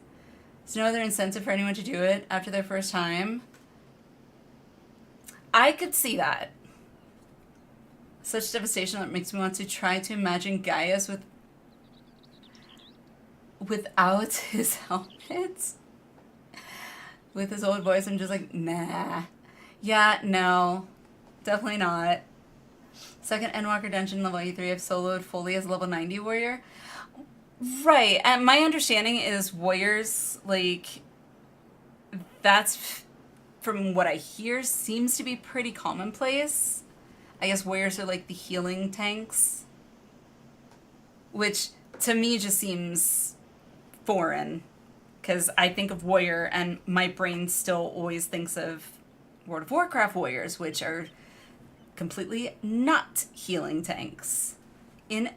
S1: There's no other incentive for anyone to do it after their first time. I could see that. Such devastation that makes me want to try to imagine Gaius without his helmet. With his old voice, I'm just like, nah. Yeah, no. Definitely not. Second Endwalker dungeon, level 83. I've soloed fully as a level 90 warrior. Right, and my understanding is warriors, like, that's, from what I hear, seems to be pretty commonplace. I guess warriors are like the healing tanks, which to me just seems foreign, because I think of warrior and my brain still always thinks of World of Warcraft warriors, which are completely not healing tanks in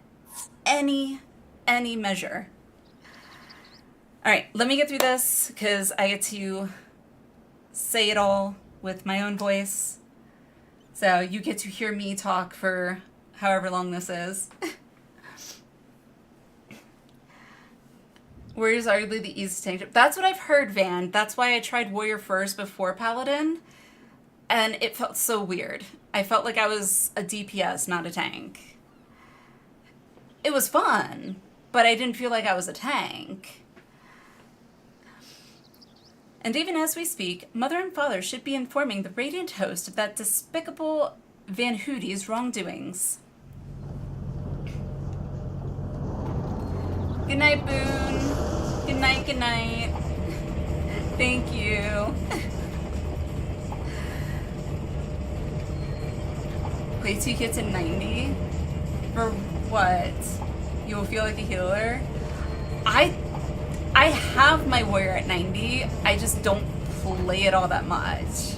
S1: any measure. All right, let me get through this because I get to say it all with my own voice. So you get to hear me talk for however long this is. Warrior's arguably the easiest tank. That's what I've heard, Van. That's why I tried Warrior first before Paladin. And it felt so weird. I felt like I was a DPS, not a tank. It was fun, but I didn't feel like I was a tank. And even as we speak, Mother and Father should be informing the Radiant host of that despicable Van Hoody's wrongdoings. Good night, Boone. Good night, good night. Thank you. Play 2 kits at 90? For what? You will feel like a healer? I have my warrior at 90, I just don't play it all that much.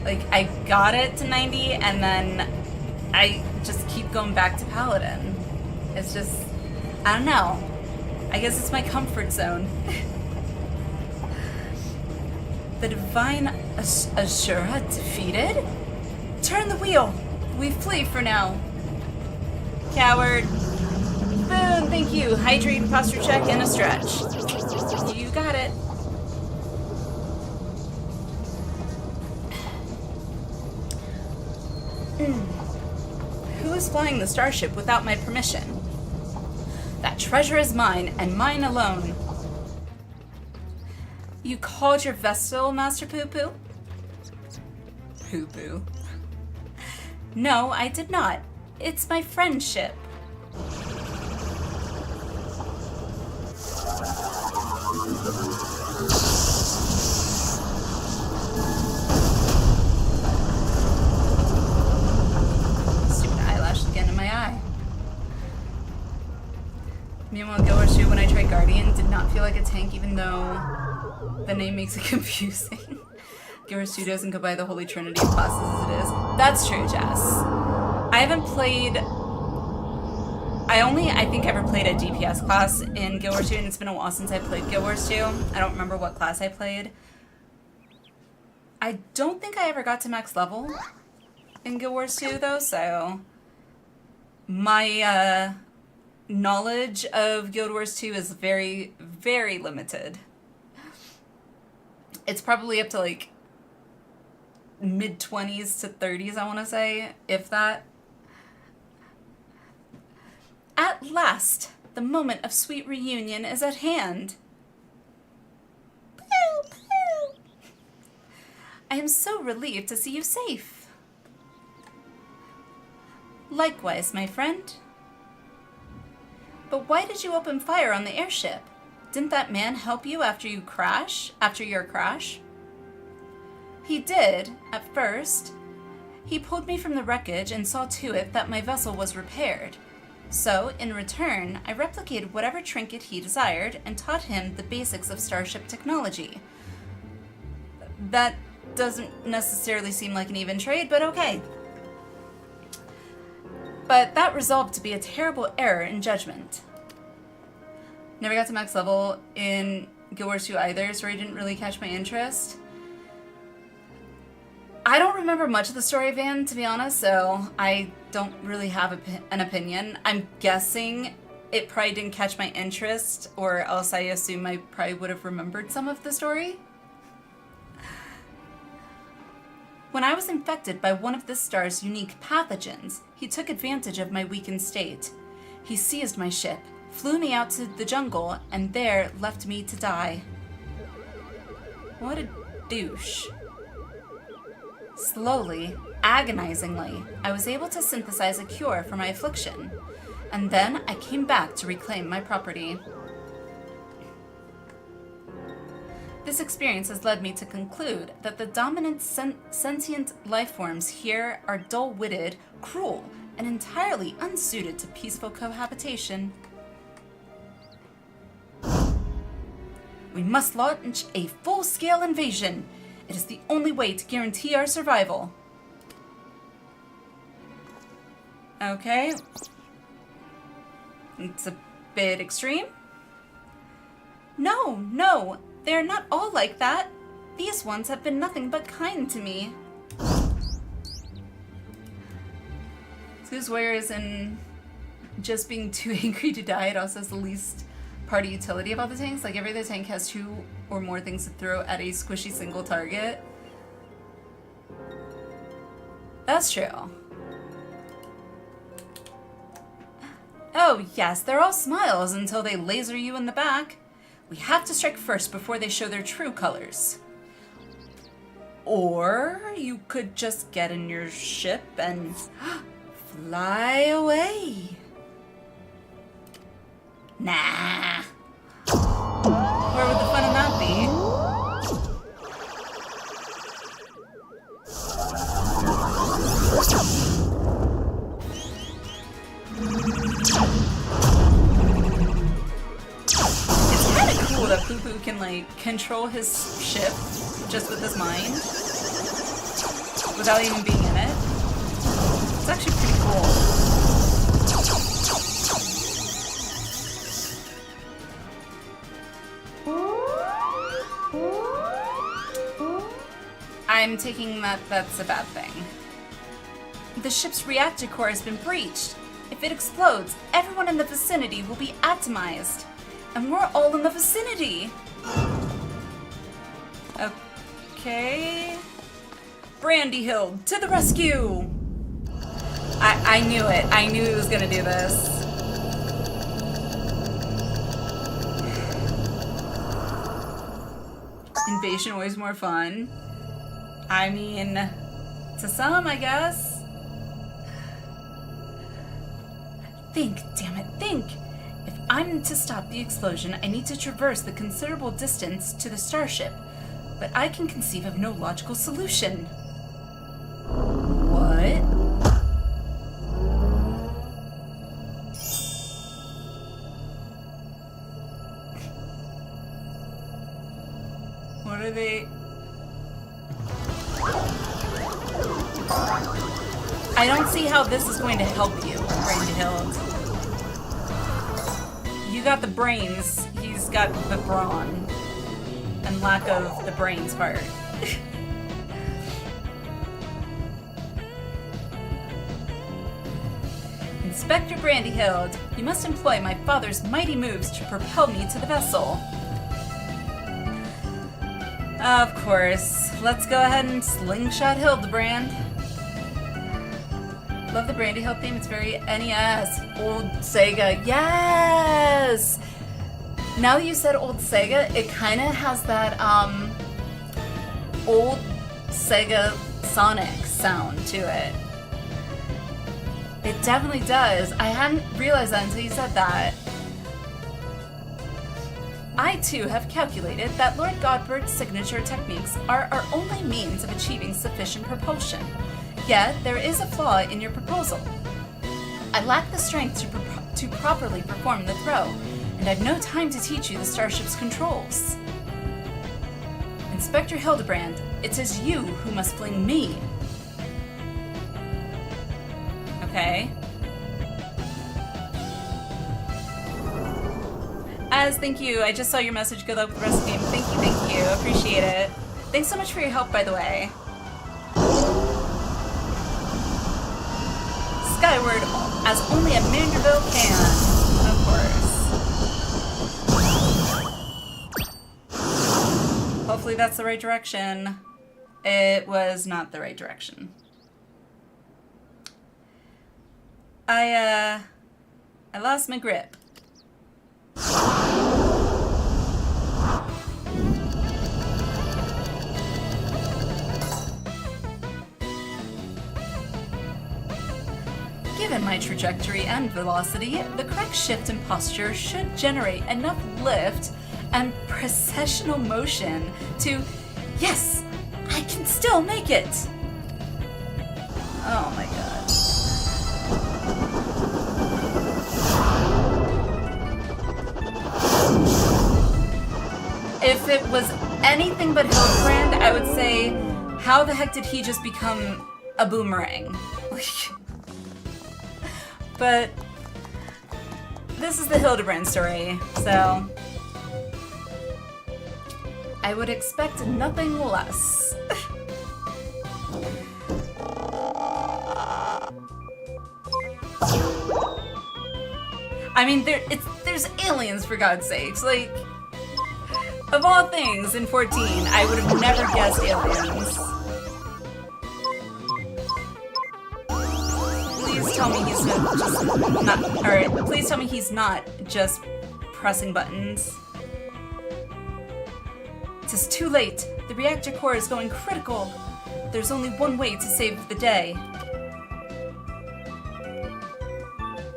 S1: Like, I got it to 90, and then I just keep going back to Paladin. It's just, I don't know. I guess it's my comfort zone. The Divine Ashura defeated? Turn the wheel! We flee for now. Coward. Boom, thank you. Hydrate, posture check, and a stretch. You got it. Who is flying the starship without my permission? That treasure is mine, and mine alone. You called your vessel Master Poo-Poo? Poo-Poo. No, I did not. It's my friendship. Stupid eyelash again in my eye. Meanwhile, Gilwershoe, when I tried Guardian, did not feel like a tank, even though the name makes it confusing. Gilwershoe doesn't go by the Holy Trinity of classes as it is. That's true, Jess. I haven't played... I think ever played a DPS class in Guild Wars 2, and it's been a while since I played Guild Wars 2. I don't remember what class I played. I don't think I ever got to max level in Guild Wars 2, though, so... My, knowledge of Guild Wars 2 is very, very limited. It's probably up to, like, mid-20s to 30s, I want to say, if that. At last, the moment of sweet reunion is at hand. Pew, pew. I am so relieved to see you safe. Likewise, my friend. But why did you open fire on the airship? Didn't that man help you after your crash? He did, at first. He pulled me from the wreckage and saw to it that my vessel was repaired. So, in return, I replicated whatever trinket he desired and taught him the basics of starship technology. That doesn't necessarily seem like an even trade, but okay. But that resolved to be a terrible error in judgment. Never got to max level in Guild Wars 2 either, so it didn't really catch my interest. I don't remember much of the story, Van, to be honest, so I don't really have an opinion. I'm guessing it probably didn't catch my interest, or else I assume I probably would have remembered some of the story. When I was infected by one of this star's unique pathogens, he took advantage of my weakened state. He seized my ship, flew me out to the jungle, and there left me to die. What a douche. Slowly, agonizingly, I was able to synthesize a cure for my affliction, and then I came back to reclaim my property. This experience has led me to conclude that the dominant sentient life forms here are dull-witted, cruel, and entirely unsuited to peaceful cohabitation. We must launch a full-scale invasion. It is the only way to guarantee our survival. Okay. It's a bit extreme. No, they are not all like that. These ones have been nothing but kind to me. This warrior isn't just being too angry to die, it also has the least party utility about the tanks. Like every other tank has 2 or more things to throw at a squishy single target. That's true. Oh yes, they're all smiles until they laser you in the back. We have to strike first before they show their true colors. Or you could just get in your ship and fly away. Nah. Where would the fun of that be? It's kind of cool that Poo Poo can like control his ship just with his mind without even being in it. It's actually pretty cool. I'm taking that that's a bad thing. The ship's reactor core has been breached. If it explodes, everyone in the vicinity will be atomized. And we're all in the vicinity. Okay. Brandy Hill, to the rescue! I knew it. I knew he was gonna do this. Invasion always more fun. I mean, to some, I guess. Think, damn it, think! If I'm to stop the explosion, I need to traverse the considerable distance to the starship. But I can conceive of no logical solution. What? What are they? I don't see how this is going to help you, Brandy Hill. You got the brains, he's got the brawn. And lack of the brains part. Inspector Brandyhild, you must employ my father's mighty moves to propel me to the vessel. Of course. Let's go ahead and slingshot Hildibrand. Love the Brandyhild theme. It's very NES. Old Sega. Yes! Now that you said old Sega, it kind of has that old Sega Sonic sound to it. It definitely does. I hadn't realized that until you said that. I too have calculated that Lord Godbert's signature techniques are our only means of achieving sufficient propulsion. Yet there is a flaw in your proposal. I lack the strength to properly perform the throw, and I've no time to teach you the starship's controls. Inspector Hildibrand, it is you who must fling me. Okay. Thank you. I just saw your message. Good luck with the rest of the game. Thank you. Appreciate it. Thanks so much for your help, by the way. Skyward, as only a Manderville can. Of course. Hopefully that's the right direction. It was not the right direction. I lost my grip. Given my trajectory and velocity, the correct shift and posture should generate enough lift and precessional motion to... Yes! I can still make it! Oh my god. If it was anything but Hildibrand, I would say, how the heck did he just become a boomerang? But this is the Hildibrand story, so I would expect nothing less. I mean, there's there's aliens, for God's sakes. Like, of all things in 14, I would have never guessed aliens. Please tell me he's not, alright, please tell me he's not just pressing buttons. It is too late. The reactor core is going critical. There's only one way to save the day.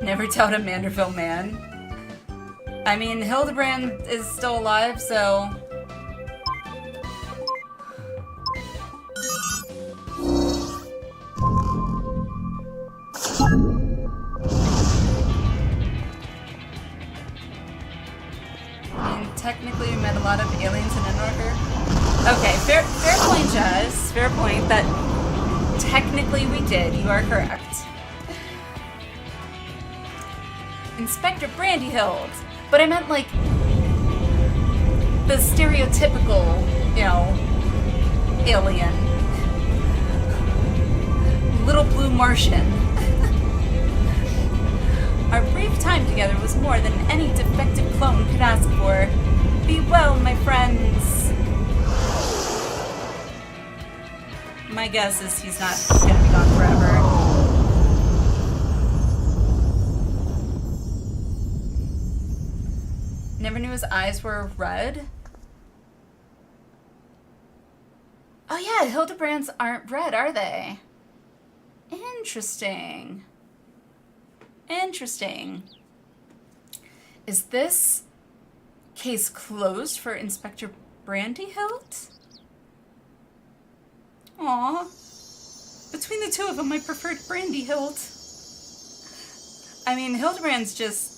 S1: Never doubt a Manderville man. I mean, Hildibrand is still alive, so... And technically we met a lot of aliens in Endorker. Okay, fair point, Jess. Fair point that technically we did. You are correct. Inspector Brandyhild. But I meant, like, the stereotypical, you know, alien. Little blue Martian. Our brief time together was more than any defective clone could ask for. Be well, my friends. My guess is he's not gonna be gone forever. Never knew his eyes were red. Oh yeah, Hildebrands aren't red, are they? Interesting. Interesting. Is this case closed for Inspector Brandyhild? Aw. Between the two of them, I preferred Brandyhild. I mean, Hildebrand's just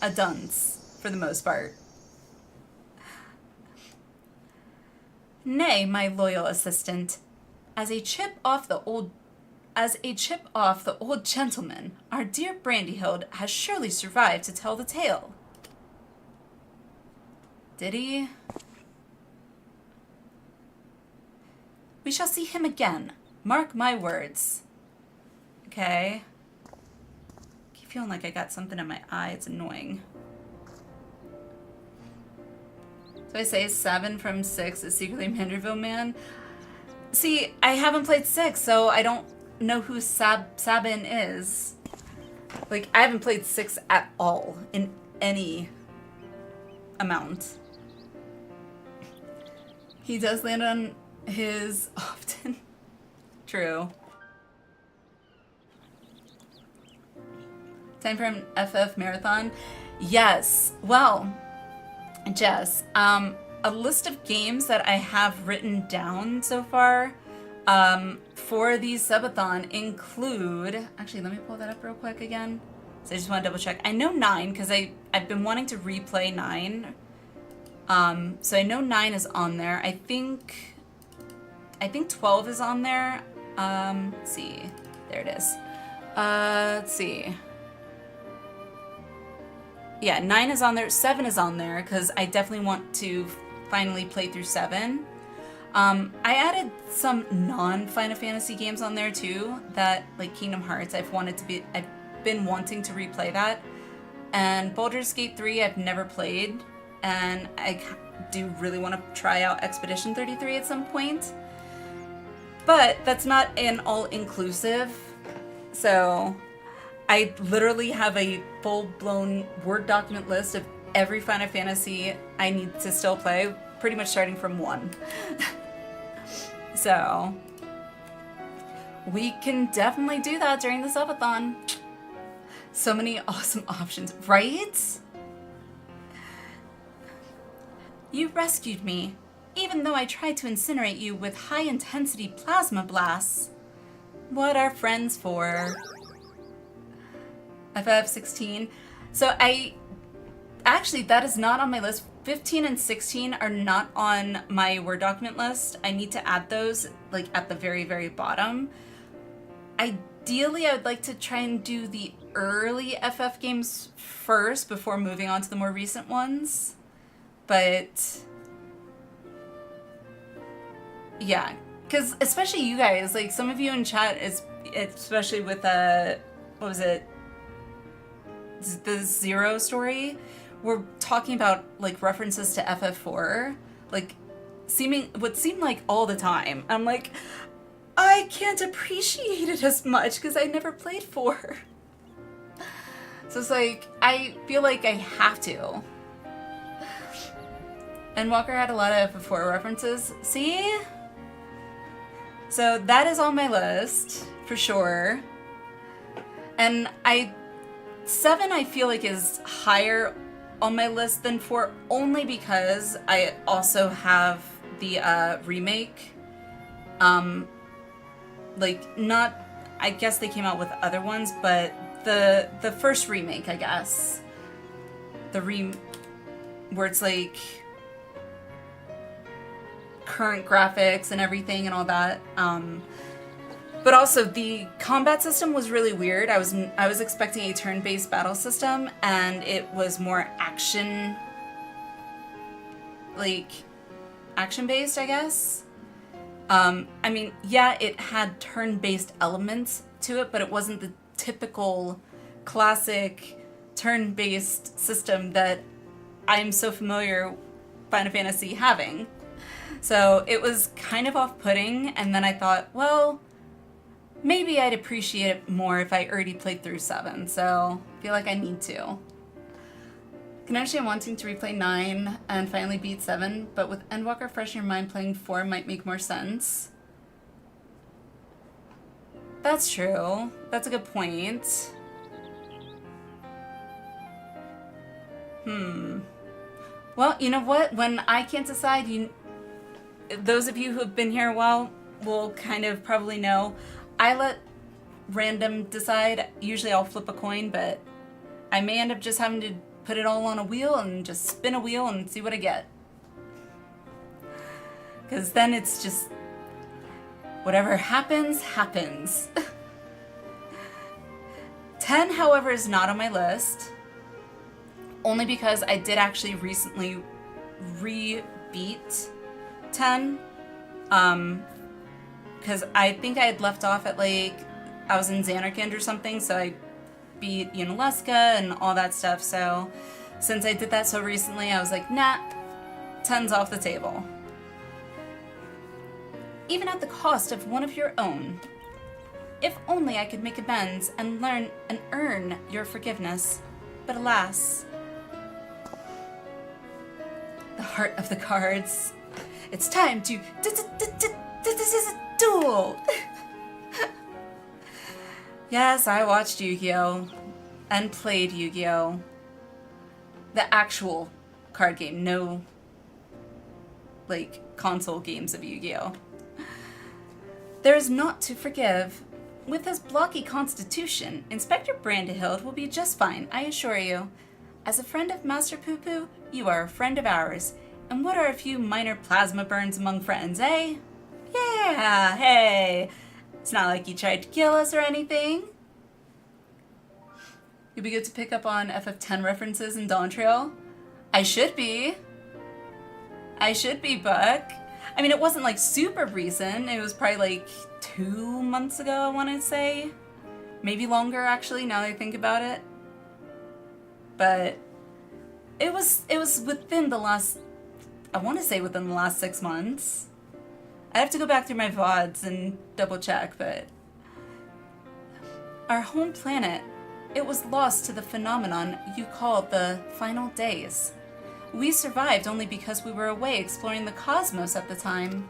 S1: a dunce, for the most part. Nay, my loyal assistant. As a chip off the old gentleman, our dear Brandyhild has surely survived to tell the tale. Did he? We shall see him again. Mark my words. Okay. I keep feeling like I got something in my eye. It's annoying. So I say 7 from 6 is secretly Manderville Man. See, I haven't played 6, so I don't know who Sabin is. Like, I haven't played 6 at all in any amount. He does land on his often. True. Time for an FF marathon? Yes. Well, Jess, a list of games that I have written down so far for the subathon include... Actually, let me pull that up real quick again. So I just want to double check. I know 9 because I've been wanting to replay 9. So I know 9 is on there. I think 12 is on there. Let's see. There it is. Let's see. Yeah, 9 is on there. 7 is on there because I definitely want to finally play through 7. I added some non-Final Fantasy games on there too. That, like Kingdom Hearts, I've been wanting to replay that. And Baldur's Gate 3 I've never played. And I do really want to try out Expedition 33 at some point. But that's not an all-inclusive. So I literally have a full-blown Word document list of every Final Fantasy I need to still play, pretty much starting from 1. So we can definitely do that during the subathon. So many awesome options, right? You rescued me, even though I tried to incinerate you with high-intensity plasma blasts. What are friends for? FFXIV. So actually, that is not on my list. 15 and 16 are not on my Word document list. I need to add those, like, at the very, very bottom. Ideally, I would like to try and do the early FF games first before moving on to the more recent ones. But yeah, because especially you guys, like some of you in chat, especially with what was it? the Zero story were talking about like references to FF4, like what seemed like all the time. I'm like, I can't appreciate it as much because I never played 4. So it's like, I feel like I have to. And Walker had a lot of FF4 references. See? So that is on my list, for sure. And 7 I feel like is higher on my list than 4, only because I also have the remake. Like, not, I guess they came out with other ones, but the first remake, I guess. Where it's like current graphics and everything and all that. But also the combat system was really weird. I was expecting a turn-based battle system, and it was more action-based, I guess. I mean, yeah, it had turn-based elements to it, but it wasn't the typical classic turn-based system that I'm so familiar Final Fantasy having. So it was kind of off-putting, and then I thought, well, maybe I'd appreciate it more if I already played through 7, so I feel like I need to. Can understand wanting to replay 9 and finally beat 7, but with Endwalker fresh in your mind, playing 4 might make more sense. That's true. That's a good point. Well, you know what? When I can't decide, those of you who have been here a while will kind of probably know, I let random decide. Usually I'll flip a coin, but I may end up just having to put it all on a wheel and just spin a wheel and see what I get. Because then it's just, whatever happens, happens. 10, however, is not on my list. Only because I did actually recently re-beat 10. Because I think I had left off at, like, I was in Xanarkand or something, so I beat Unalesca and all that stuff. So since I did that so recently, I was like, nah, 10's off the table. Even at the cost of one of your own. If only I could make amends and learn and earn your forgiveness. But alas, the heart of the cards. It's time to this is a duel. Yes, I watched Yu-Gi-Oh! And played Yu-Gi-Oh! The actual card game, no, like, console games of Yu-Gi-Oh! There is naught to forgive. With his blocky constitution, Inspector Brandehild will be just fine, I assure you. As a friend of Master Poo-Poo, you are a friend of ours. And what are a few minor plasma burns among friends, eh? Yeah, hey. It's not like you tried to kill us or anything. You'll be good to pick up on FF10 references in Dawn Trail. I should be, Buck. I mean, it wasn't like super recent. It was probably like 2 months ago, I want to say. Maybe longer, actually, now that I think about it. But it was within the last, I want to say within the last 6 months. I have to go back through my VODs and double check, but our home planet, it was lost to the phenomenon you call the final days. We survived only because we were away exploring the cosmos at the time.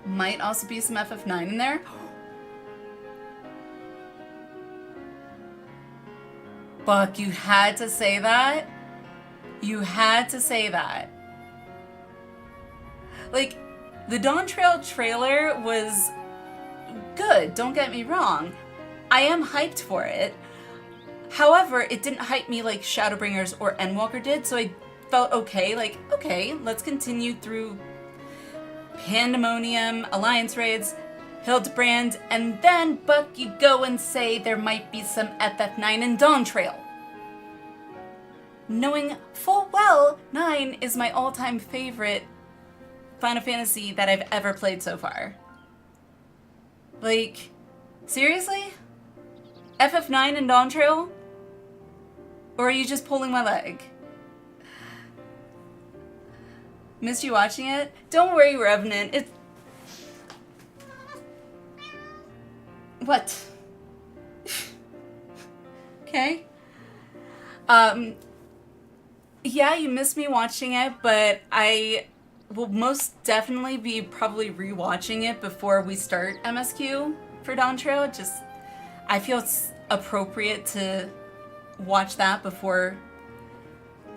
S1: Might also be some FF9 in there. Buck, you had to say that? You had to say that. Like, the Dawn Trail trailer was good, don't get me wrong. I am hyped for it. However, it didn't hype me like Shadowbringers or Endwalker did, so I felt okay, like, okay, let's continue through Pandemonium, Alliance Raids, Hildibrand, and then, Buck, you go and say there might be some FF9 in Dawn Trail. Knowing full well 9 is my all-time favorite Final Fantasy that I've ever played so far. Like, seriously? FF9 and Dawn Trail? Or are you just pulling my leg? Missed you watching it? Don't worry, Revenant. It's... What? Okay. Yeah, you missed me watching it, but I will most definitely be probably rewatching it before we start MSQ for Dawn Trail. Just, I feel it's appropriate to watch that before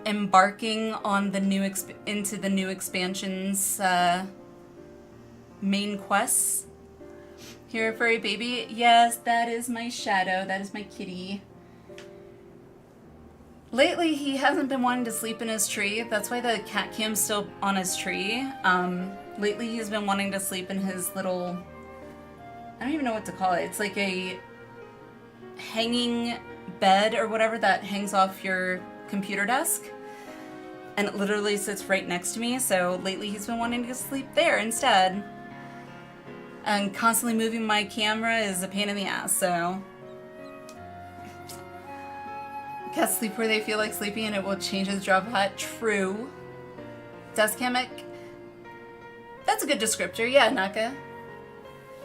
S1: embarking on the new into the new expansion's main quests. Here, furry baby. Yes, that is my shadow. That is my kitty. Lately, he hasn't been wanting to sleep in his tree. That's why the cat cam's still on his tree. Lately, he's been wanting to sleep in his little... I don't even know what to call it. It's like a hanging bed or whatever that hangs off your computer desk. And it literally sits right next to me. So lately, he's been wanting to sleep there instead. And constantly moving my camera is a pain in the ass, so... Cats sleep where they feel like sleeping and it will change his drop hat. True. Deskamic. That's a good descriptor. Yeah, Naka.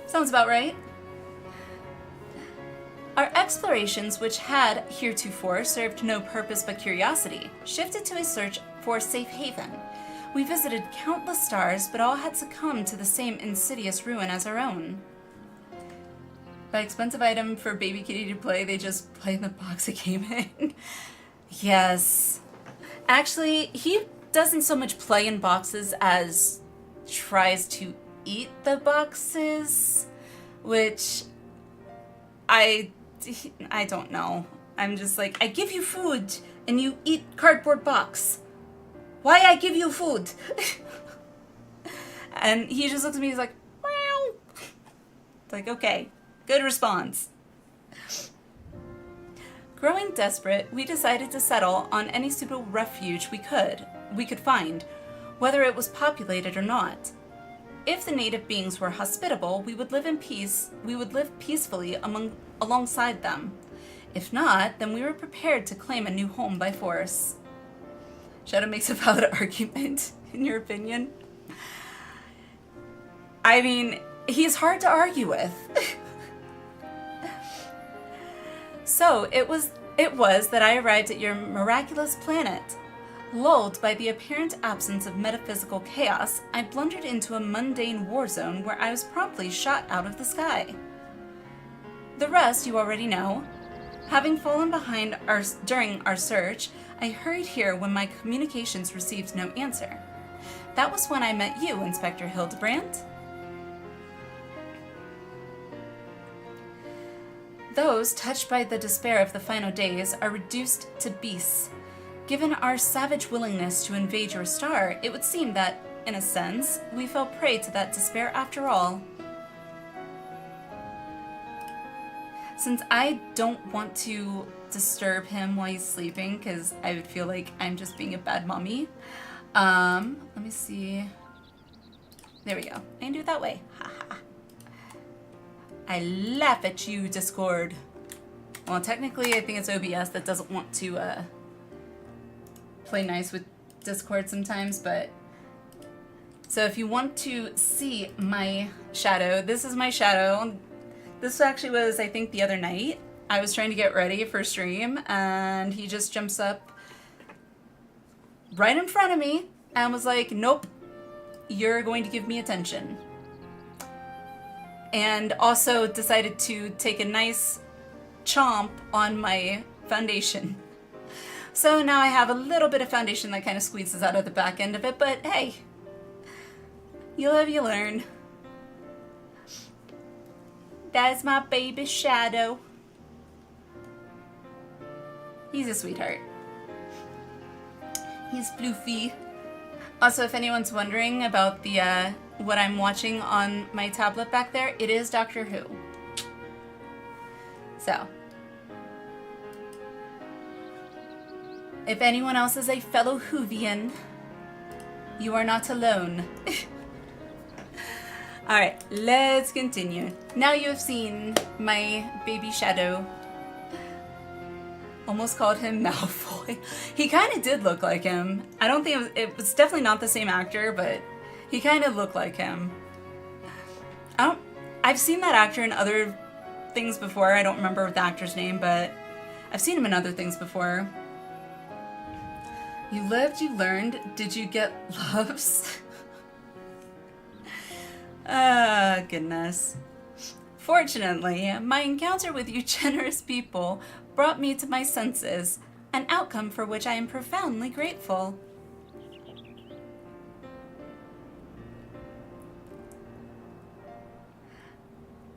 S1: Sounds about right. Our explorations, which had heretofore served no purpose but curiosity, shifted to a search for a safe haven. We visited countless stars, but all had succumbed to the same insidious ruin as our own. By expensive item for baby kitty to play, they just play in the box it came in. Yes. Actually, he doesn't so much play in boxes as tries to eat the boxes, which I don't know. I'm just like, I give you food and you eat cardboard box. Why I give you food? And he just looks at me, he's like, meow. It's like, okay. Good response. Growing desperate, we decided to settle on any suitable refuge we could find, whether it was populated or not. If the native beings were hospitable, we would live in peace. We would live peacefully alongside them. If not, then we were prepared to claim a new home by force. Shadow makes a valid argument, in your opinion. I mean, he's hard to argue with. So, it was that I arrived at your miraculous planet. Lulled by the apparent absence of metaphysical chaos, I blundered into a mundane war zone where I was promptly shot out of the sky. The rest you already know. Having fallen behind during our search, I hurried here when my communications received no answer. That was when I met you, Inspector Hildibrand. Those touched by the despair of the final days are reduced to beasts. Given our savage willingness to invade your star, it would seem that, in a sense, we fell prey to that despair after all. Since I don't want to disturb him while he's sleeping, because I would feel like I'm just being a bad mommy, let me see. There we go. I can do it that way. Haha. I laugh at you, Discord. Well, technically, I think it's OBS that doesn't want to play nice with Discord sometimes, but... So if you want to see my shadow, this is my shadow. This actually was, I think, the other night. I was trying to get ready for stream, and he just jumps up right in front of me and was like, nope, you're going to give me attention. And also decided to take a nice chomp on my foundation. So now I have a little bit of foundation that kind of squeezes out of the back end of it, but hey, you live, you learn. That's my baby shadow. He's a sweetheart. He's floofy. Also, if anyone's wondering about the what I'm watching on my tablet back there, it is Doctor Who. So, if anyone else is a fellow Whovian, you are not alone. Alright, let's continue. Now you have seen my baby shadow. Almost called him Malfoy. He kind of did look like him. I don't think it was definitely not the same actor, but he kind of looked like him. I've seen that actor in other things before. I don't remember the actor's name, but I've seen him in other things before. You lived, you learned. Did you get loves? Goodness. Fortunately, my encounter with you generous people brought me to my senses, an outcome for which I am profoundly grateful.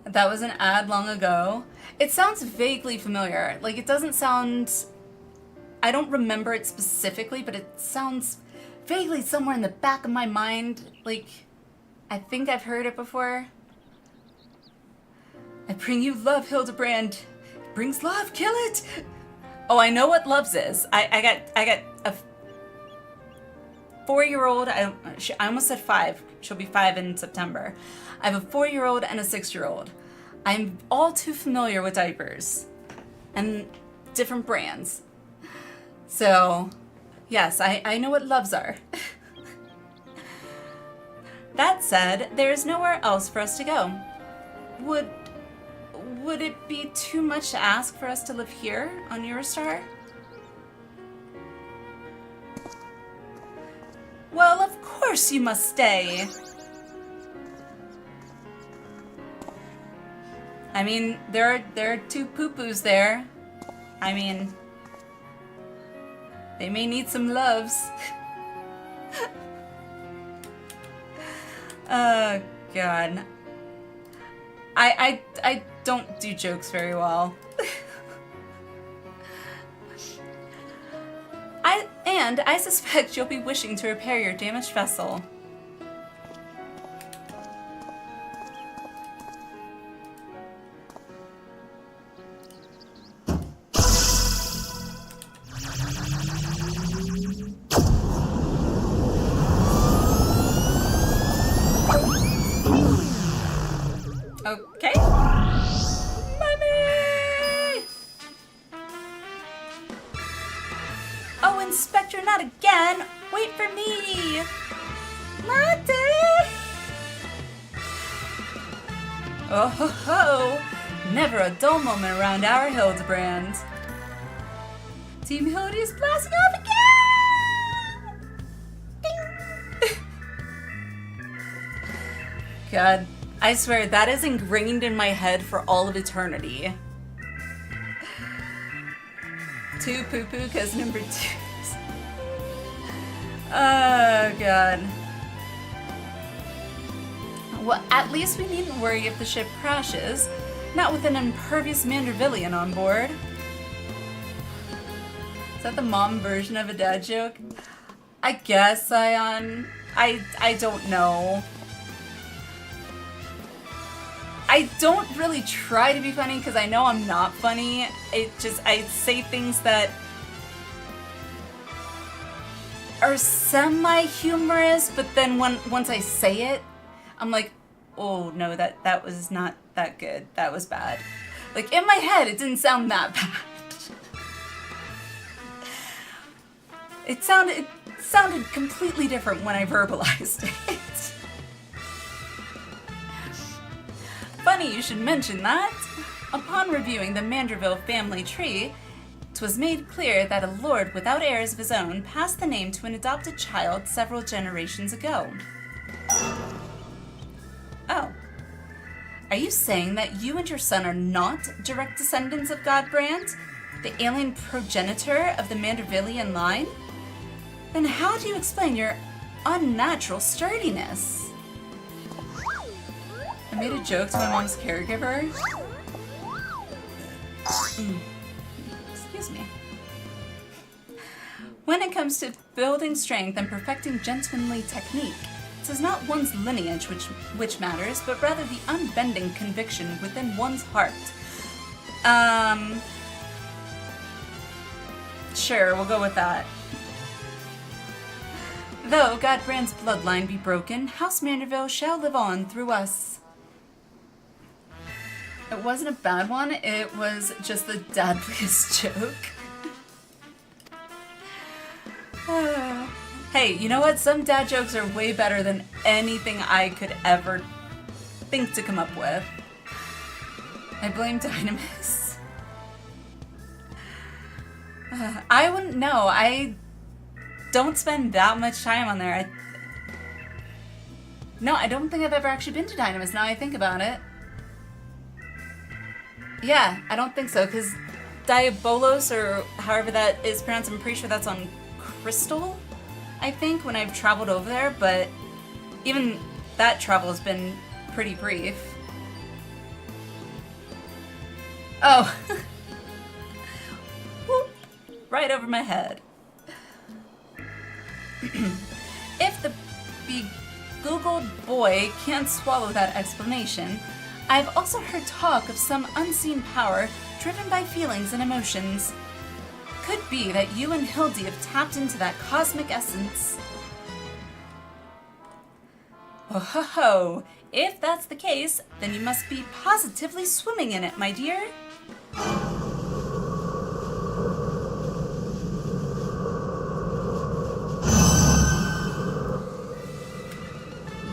S1: That was an ad long ago. It sounds vaguely familiar. Like, it doesn't sound... I don't remember it specifically, but it sounds vaguely somewhere in the back of my mind. Like, I think I've heard it before. I bring you love, Hildibrand. It brings love, kill it! Oh, I know what loves is. I got a 4-year-old. I almost said 5. She'll be 5 in September. I have a 4-year-old and a 6-year-old. I'm all too familiar with diapers and different brands. So, yes, I know what loves are. That said, there is nowhere else for us to go. Would it be too much to ask for us to live here on Eurostar? Well, of course you must stay. I mean, there are 2 poo-poos there. I mean, they may need some loves. Oh, God. I don't do jokes very well. I suspect you'll be wishing to repair your damaged vessel. Okay. Mommy! Oh, Inspector, not again! Wait for me! Marty! Oh ho ho! Never a dull moment around our Hildibrand. Team Hildy is blasting off again! Ding! God. I swear, that is ingrained in my head for all of eternity. 2 poo-poo, cause number 2's. Oh, God. Well, at least we needn't worry if the ship crashes. Not with an impervious Mandervillian on board. Is that the mom version of a dad joke? I guess, Zion. I don't know. I don't really try to be funny because I know I'm not funny. I say things that are semi-humorous, but then once I say it, I'm like, oh no, that was not that good. That was bad. Like, in my head, it didn't sound that bad. It sounded completely different when I verbalized it. Funny you should mention that. Upon reviewing the Manderville family tree, it was made clear that a lord without heirs of his own passed the name to an adopted child several generations ago. Oh. Are you saying that you and your son are not direct descendants of Godbrand, the alien progenitor of the Mandervillian line? Then how do you explain your unnatural sturdiness? I made a joke to my mom's caregiver. Excuse me. When it comes to building strength and perfecting gentlemanly technique, it is not one's lineage which matters, but rather the unbending conviction within one's heart. Sure, we'll go with that. Though Godbrand's bloodline be broken, House Manderville shall live on through us. It wasn't a bad one, it was just the deadliest joke. Hey, you know what? Some dad jokes are way better than anything I could ever think to come up with. I blame Dynamis. I wouldn't know. I don't spend that much time on there. No, I don't think I've ever actually been to Dynamis now I think about it. Yeah, I don't think so, because Diabolos, or however that is pronounced, I'm pretty sure that's on Crystal, I think, when I've traveled over there, but even that travel has been pretty brief. Oh. Whoop. Right over my head. If the be-googled boy can't swallow that explanation, I've also heard talk of some unseen power driven by feelings and emotions. Could be that you and Hildy have tapped into that cosmic essence. Oh ho ho! If that's the case, then you must be positively swimming in it, my dear.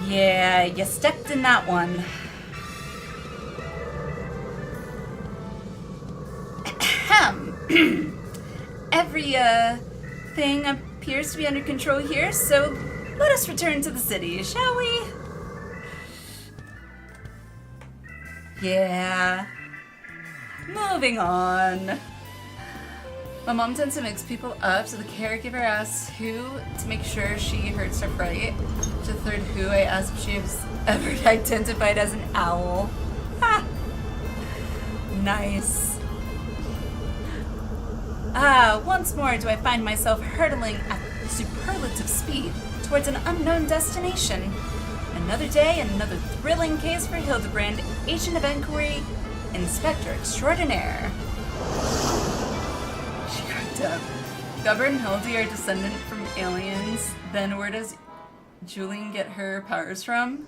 S1: Yeah, you stepped in that one. Ahem. Every, thing appears to be under control here, so let us return to the city, shall we? Yeah. Moving on. My mom tends to mix people up, so the caregiver asks who to make sure she heard stuff right. To the third who, I asked if she was ever identified as an owl. Ha! Nice. Once more do I find myself hurtling at superlative speed towards an unknown destination. Another day and another thrilling case for Hildibrand, Agent of Inquiry, Inspector Extraordinaire. She cracked up. Gubber and Hildy are descendant from aliens. Then where does Julian get her powers from?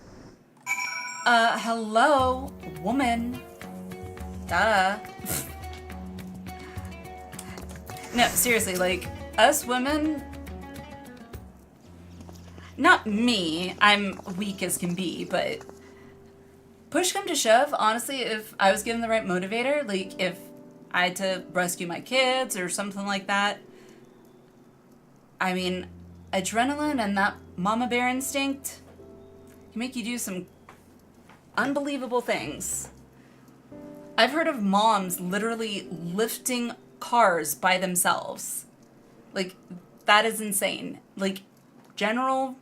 S1: Hello, woman. Duh. No, seriously, like, us women... Not me, I'm weak as can be, but... Push come to shove, honestly, if I was given the right motivator, like, if I had to rescue my kids or something like that, I mean, adrenaline and that mama bear instinct can make you do some unbelievable things. I've heard of moms literally lifting cars by themselves. Like, that is insane. Like, general,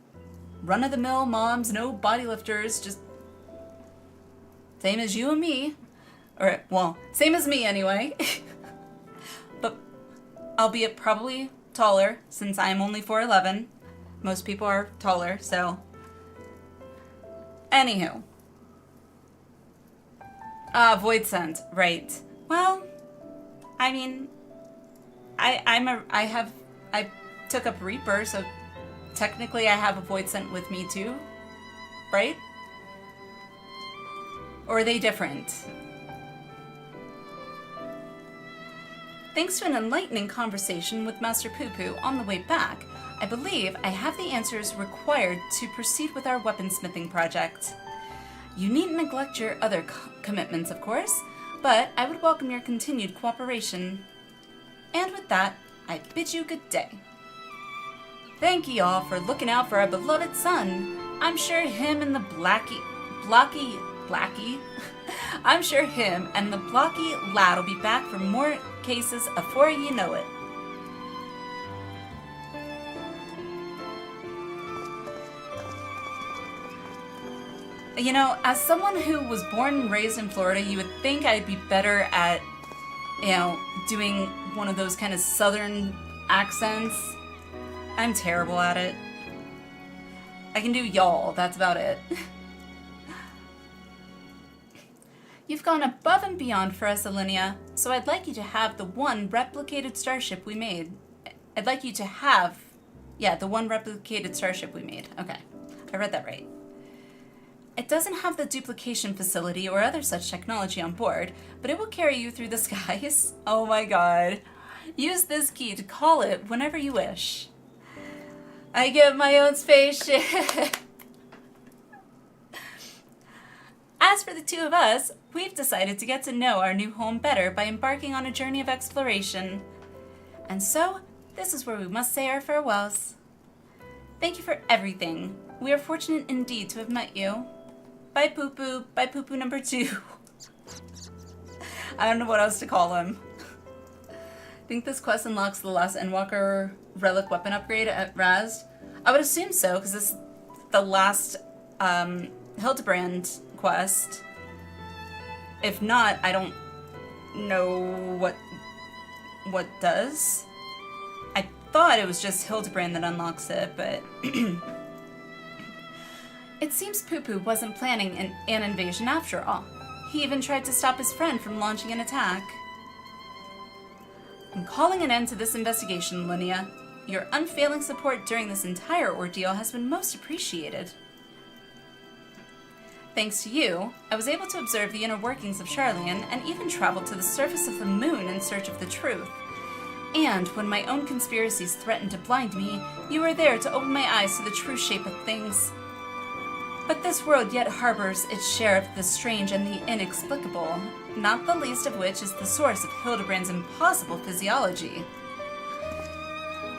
S1: run-of-the-mill moms, no body lifters, just same as you and me. Or, well, same as me anyway. But, albeit probably taller, since I am only 4'11". Most people are taller, so. Anywho. Void Scent, right. Well, I mean, I took up Reaper, so technically I have a Void Scent with me too, right? Or are they different? Thanks to an enlightening conversation with Master Poo-Poo on the way back, I believe I have the answers required to proceed with our weaponsmithing project. You needn't neglect your other commitments, of course, but I would welcome your continued cooperation. And with that, I bid you good day. Thank ye all for looking out for our beloved son. I'm sure him and the Blackie, I'm sure him and the blocky lad will be back for more cases afore you know it. You know, as someone who was born and raised in Florida, you would think I'd be better at, you know, doing one of those kind of southern accents. I'm terrible at it. I can do y'all, that's about it. You've gone above and beyond for us, Alinea, so I'd like you to have the one replicated starship we made. I'd like you to have, yeah, the one replicated starship we made. Okay, I read that right. It doesn't have the duplication facility or other such technology on board, but it will carry you through the skies. Oh my god. Use this key to call it whenever you wish. I get my own spaceship. As for the two of us, we've decided to get to know our new home better by embarking on a journey of exploration. And so, this is where we must say our farewells. Thank you for everything. We are fortunate indeed to have met you. Bye poo-poo. Bye poo-poo number 2. I don't know what else to call him. I think this quest unlocks the last Endwalker relic weapon upgrade at Raz. I would assume so, because this is the last Hildibrand quest. If not, I don't know what does. I thought it was just Hildibrand that unlocks it, but it seems Poo-Poo wasn't planning an invasion after all. He even tried to stop his friend from launching an attack. I'm calling an end to this investigation, Linnea. Your unfailing support during this entire ordeal has been most appreciated. Thanks to you, I was able to observe the inner workings of Charlian and even travel to the surface of the moon in search of the truth. And when my own conspiracies threatened to blind me, you were there to open my eyes to the true shape of things. But this world yet harbors its share of the strange and the inexplicable, not the least of which is the source of Hildibrand's impossible physiology.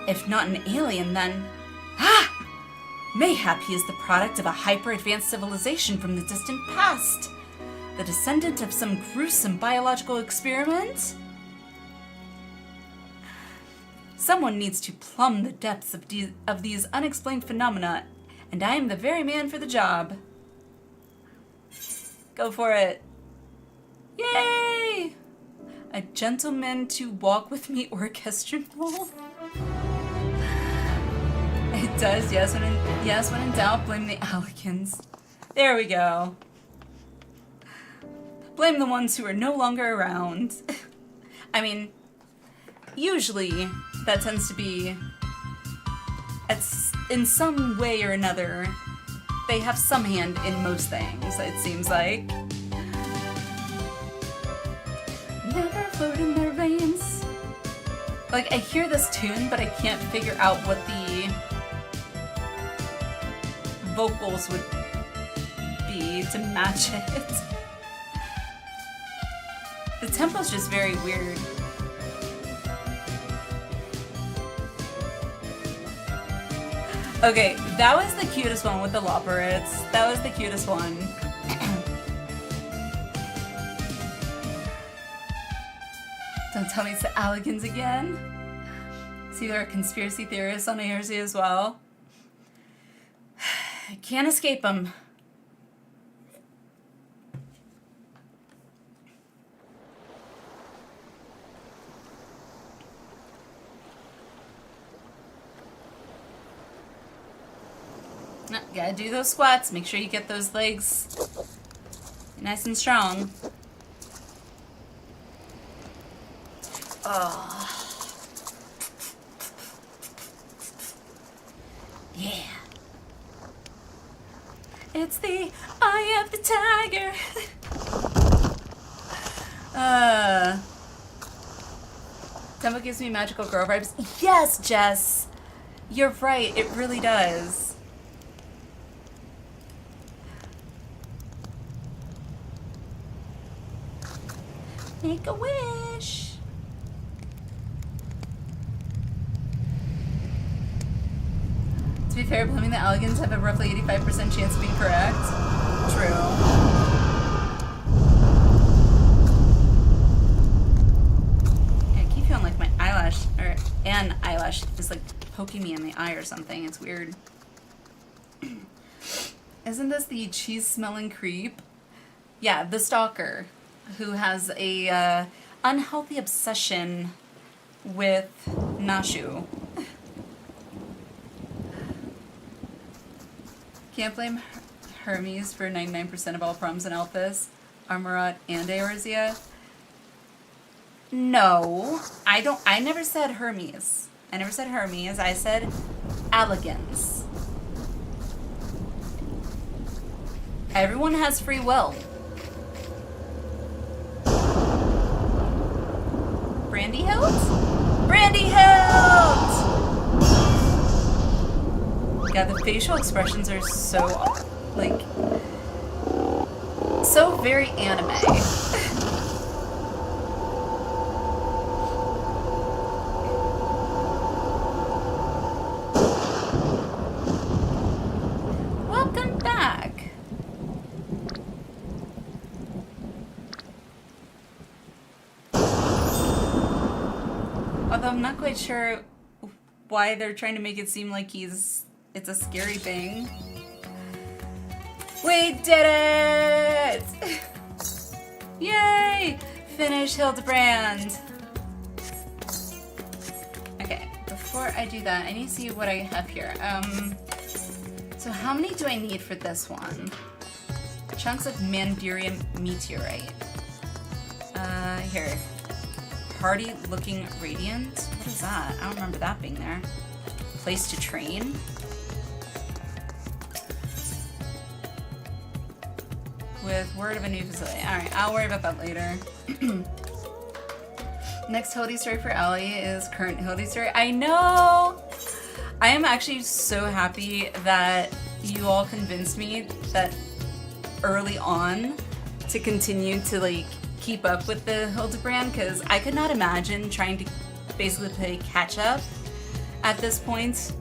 S1: If not an alien, then... Mayhap he is the product of a hyper-advanced civilization from the distant past. The descendant of some gruesome biological experiment? Someone needs to plumb the depths of these unexplained phenomena, and I am the very man for the job. Go for it. Yay! A gentleman to walk with me orchestral. It does, yes. When in doubt, blame the Allicans. There we go. Blame the ones who are no longer around. I mean, usually that tends to be, in some way or another, they have some hand in most things, it seems like. Never float in their veins. Like, I hear this tune, but I can't figure out what the vocals would be to match it. The tempo's just very weird. Okay, that was the cutest one with the Loporits. That was the cutest one. Don't tell me it's the Alligans again. See, there are conspiracy theorists on ARZ as well. I can't escape them. Gotta do those squats. Make sure you get those legs nice and strong. Oh. Yeah. It's the eye of the tiger. Tempo gives me magical girl vibes. Yes, Jess. You're right. It really does. Make a wish. To be fair, blaming the Alligans have a roughly 85% chance of being correct. True. I keep feeling like my eyelash, or an eyelash, is like poking me in the eye or something. It's weird. Isn't this the cheese-smelling creep? Yeah, the stalker, who has a unhealthy obsession with Nashu. Can't blame Hermes for 99% of all problems in Elpis, Armorat, and Eorzea. No, I never said Hermes. I never said Hermes. I said Alligans. Everyone has free will. Brandy Hilt? Brandy Hilt! Yeah, the facial expressions are so, like, so very anime. Welcome back. Although I'm not quite sure why they're trying to make it seem like it's a scary thing. We did it! Yay! Finish Hildibrand! Okay, before I do that, I need to see what I have here. So how many do I need for this one? Chunks of Mandurium meteorite. Here. Hardy looking radiant? What is that? I don't remember that being there. Place to train? With word of a new facility. Alright, I'll worry about that later. Next Hildy story for Ellie is current Hildy story. I know! I am actually so happy that you all convinced me that early on to continue to like keep up with the Hildibrand, because I could not imagine trying to basically play catch up at this point.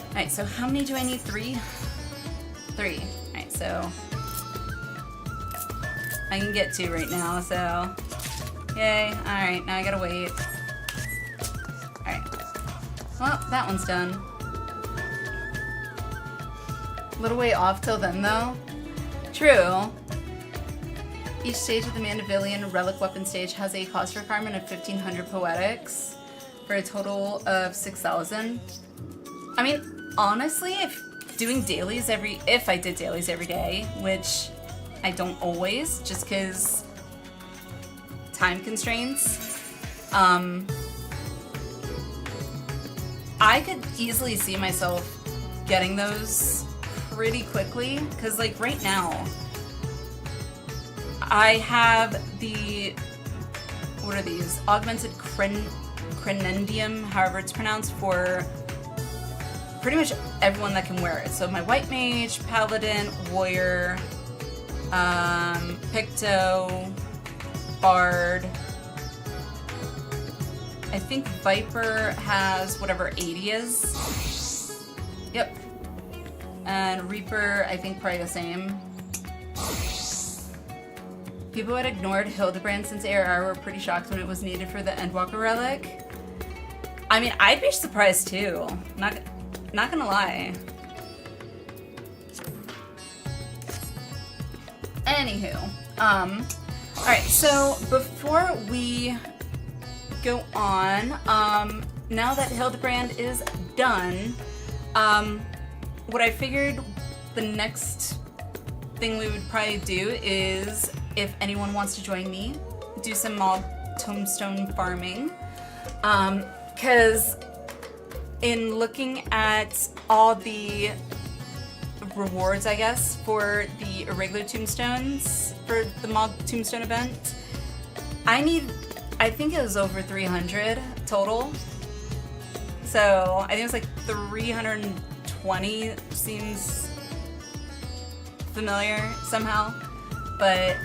S1: Alright, so how many do I need? 3? 3. Alright, so I can get 2 right now, so yay. Alright, now I gotta wait. Alright. Well, that one's done. A little way off till then, though. True. Each stage of the Mandavillian Relic Weapon stage has a cost requirement of 1,500 poetics for a total of 6,000. I mean, honestly, if I did dailies every day, which I don't always, just because time constraints, I could easily see myself getting those pretty quickly, because like right now, I have the, what are these? Augmented Crenendium, however it's pronounced, for pretty much everyone that can wear it. So my White Mage, Paladin, Warrior, Picto, Bard. I think Viper has whatever 80 is. Yep. And Reaper, I think probably the same. People had ignored Hildibrand since ARR were pretty shocked when it was needed for the Endwalker relic. I mean, I'd be surprised too. Not gonna lie. Anywho, alright, so before we go on, now that Hildibrand is done, what I figured the next thing we would probably do is, if anyone wants to join me, do some mob tombstone farming. Because in looking at all the rewards, I guess, for the irregular tombstones for the mob tombstone event, I think it was over 300 total. So I think it was like 320 seems familiar somehow. But,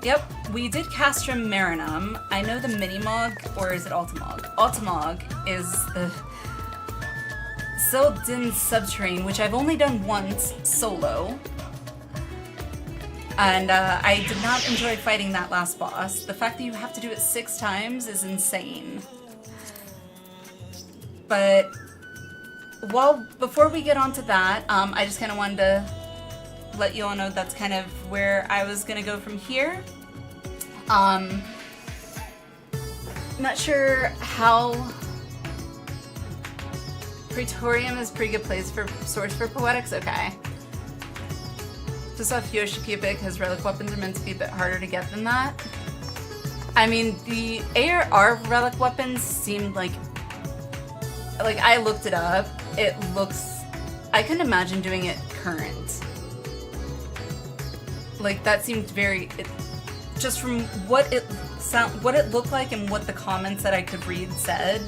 S1: yep, we did Castrum Marinum. I know the Minimog, or is it Altamog? Altamog is the Sildin Subterrane, which I've only done once solo. And I did not enjoy fighting that last boss. The fact that you have to do it 6 times is insane. But, well, before we get on to that, I just kind of wanted to let you all know that's kind of where I was gonna go from here. Not sure how Praetorium is a pretty good place for source for poetics. Okay. Just off Yoshi-Cubic, his relic weapons are meant to be a bit harder to get than that. I mean, the ARR relic weapons seemed like I looked it up. It looks, I couldn't imagine doing it current. Like, that seemed very, just from what it looked like and what the comments that I could read said,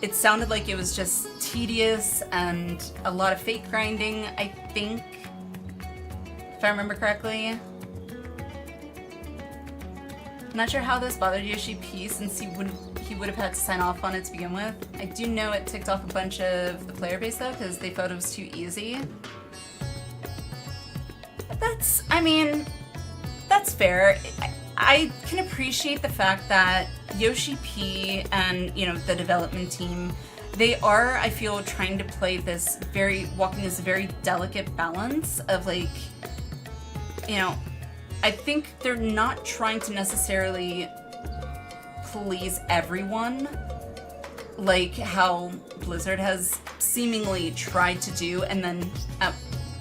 S1: it sounded like it was just tedious and a lot of fake grinding, I think, if I remember correctly. I'm not sure how this bothered Yoshi P since he would have had to sign off on it to begin with. I do know it ticked off a bunch of the player base though because they thought it was too easy. But that's, I mean, that's fair. I can appreciate the fact that Yoshi P and, you know, the development team, they are, I feel, trying to play this walking this very delicate balance of like, you know, I think they're not trying to necessarily please everyone like how Blizzard has seemingly tried to do, and then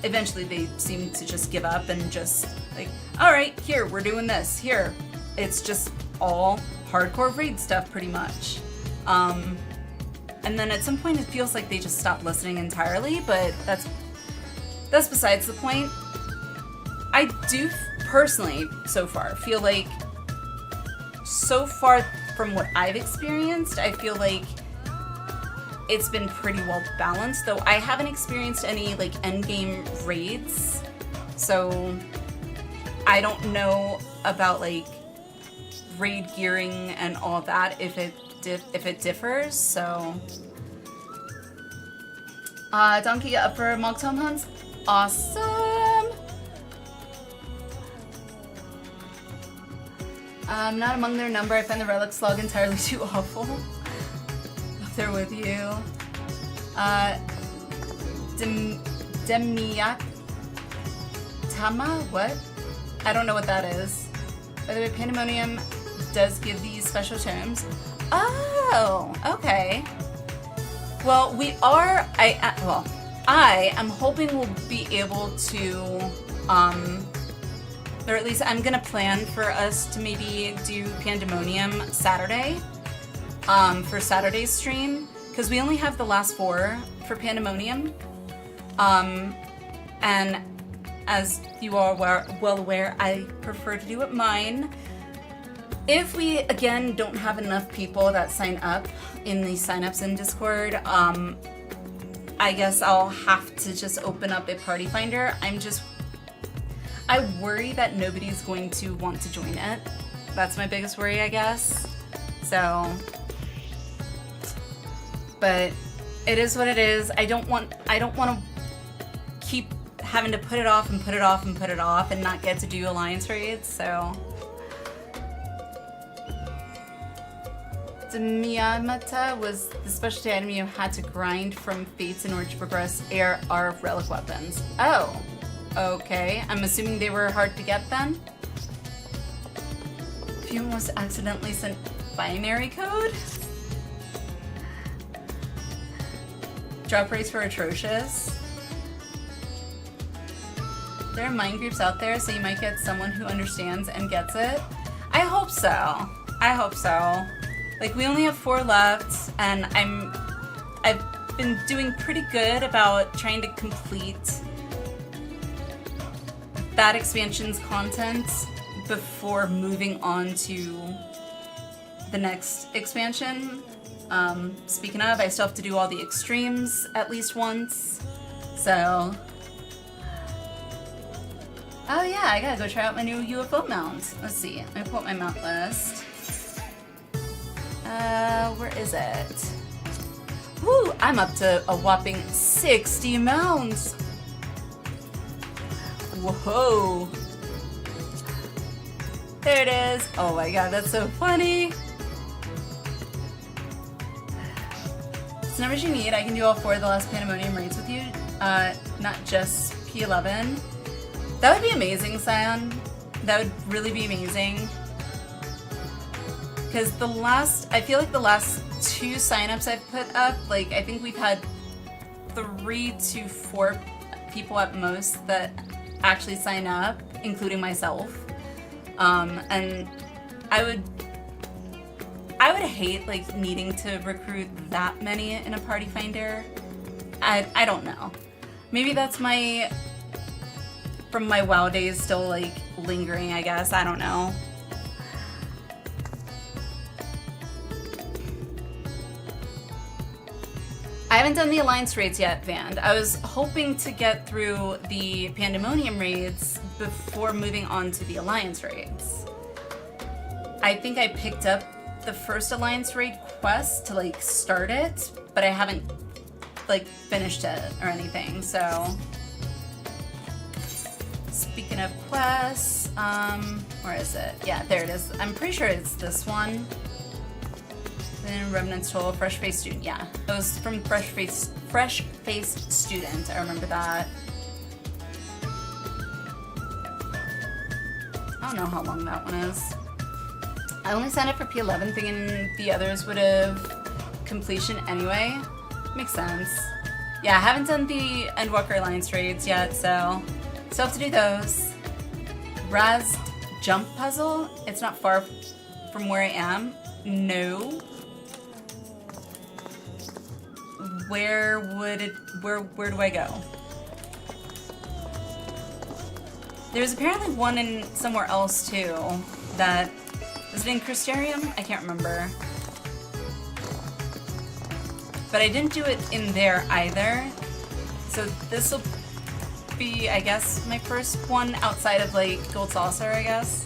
S1: eventually they seem to just give up and just like, all right, here, we're doing this, here. It's just all hardcore raid stuff pretty much. And then at some point it feels like they just stopped listening entirely, but that's besides the point. I do personally, so far, feel like, so far from what I've experienced, I feel like it's been pretty well balanced, though I haven't experienced any like endgame raids, so I don't know about like raid gearing and all that if it differs. So Donkey up for Mog's Home Hunts, awesome. Not among their number. I find the relic slog entirely too awful. Up there with you. Demiak Tama? What? I don't know what that is. By the way, Pandemonium does give these special terms. Oh, okay. Well, I am hoping we'll be able to, or at least I'm gonna plan for us to maybe do Pandemonium Saturday, for Saturday's stream, because we only have the last 4 for Pandemonium, and as you all are well aware, I prefer to do it mine. If we, again, don't have enough people that sign up in the signups in Discord, I guess I'll have to just open up a party finder. I worry that nobody's going to want to join it. That's my biggest worry, I guess. So, but it is what it is. I don't want to keep having to put it off and put it off and put it off and not get to do alliance raids, so. Miyamata was the specialty item you had to grind from fates in order to progress AR relic weapons. Oh, okay. I'm assuming they were hard to get then? If you almost accidentally sent binary code? Drop rates were atrocious. There are mind groups out there, so you might get someone who understands and gets it. I hope so. I hope so. Like, we only have 4 left, and I've been doing pretty good about trying to complete that expansion's content before moving on to the next expansion. Speaking of, I still have to do all the extremes at least once, so. Oh yeah, I gotta go try out my new UFO mount. Let's see, let me pull up my mount list. Where is it? Woo, I'm up to a whopping 60 mounts. Whoa. There it is. Oh my god, that's so funny. It's the numbers you need. I can do all 4 of the last Pandemonium raids with you. Not just P11. That would be amazing, Scion. That would really be amazing. Because I feel like the last 2 signups I've put up, like, I think we've had 3 to 4 people at most that actually sign up, including myself. And I would hate, like, needing to recruit that many in a party finder. I don't know. Maybe that's from my WoW days still, like, lingering, I guess. I don't know. haven't done the Alliance raids yet, Vand. I was hoping to get through the Pandemonium raids before moving on to the Alliance raids. I think I picked up the first Alliance raid quest to like start it, but I haven't like finished it or anything, so. Speaking of quests, where is it? Yeah, there it is. I'm pretty sure it's this one. Then Remnant's Toll, Fresh-Faced Student. Yeah, it was from Fresh-Faced Student. I remember that. I don't know how long that one is. I only signed up for P11 thinking the others would have completion anyway. Makes sense. Yeah, I haven't done the Endwalker Alliance raids yet, so still have to do those. Razed Jump Puzzle. It's not far from where I am. No. Where do I go? There's apparently one in somewhere else too. That is it in Crystarium? I can't remember. But I didn't do it in there either. So this will be, I guess, my first one outside of like Gold Saucer, I guess.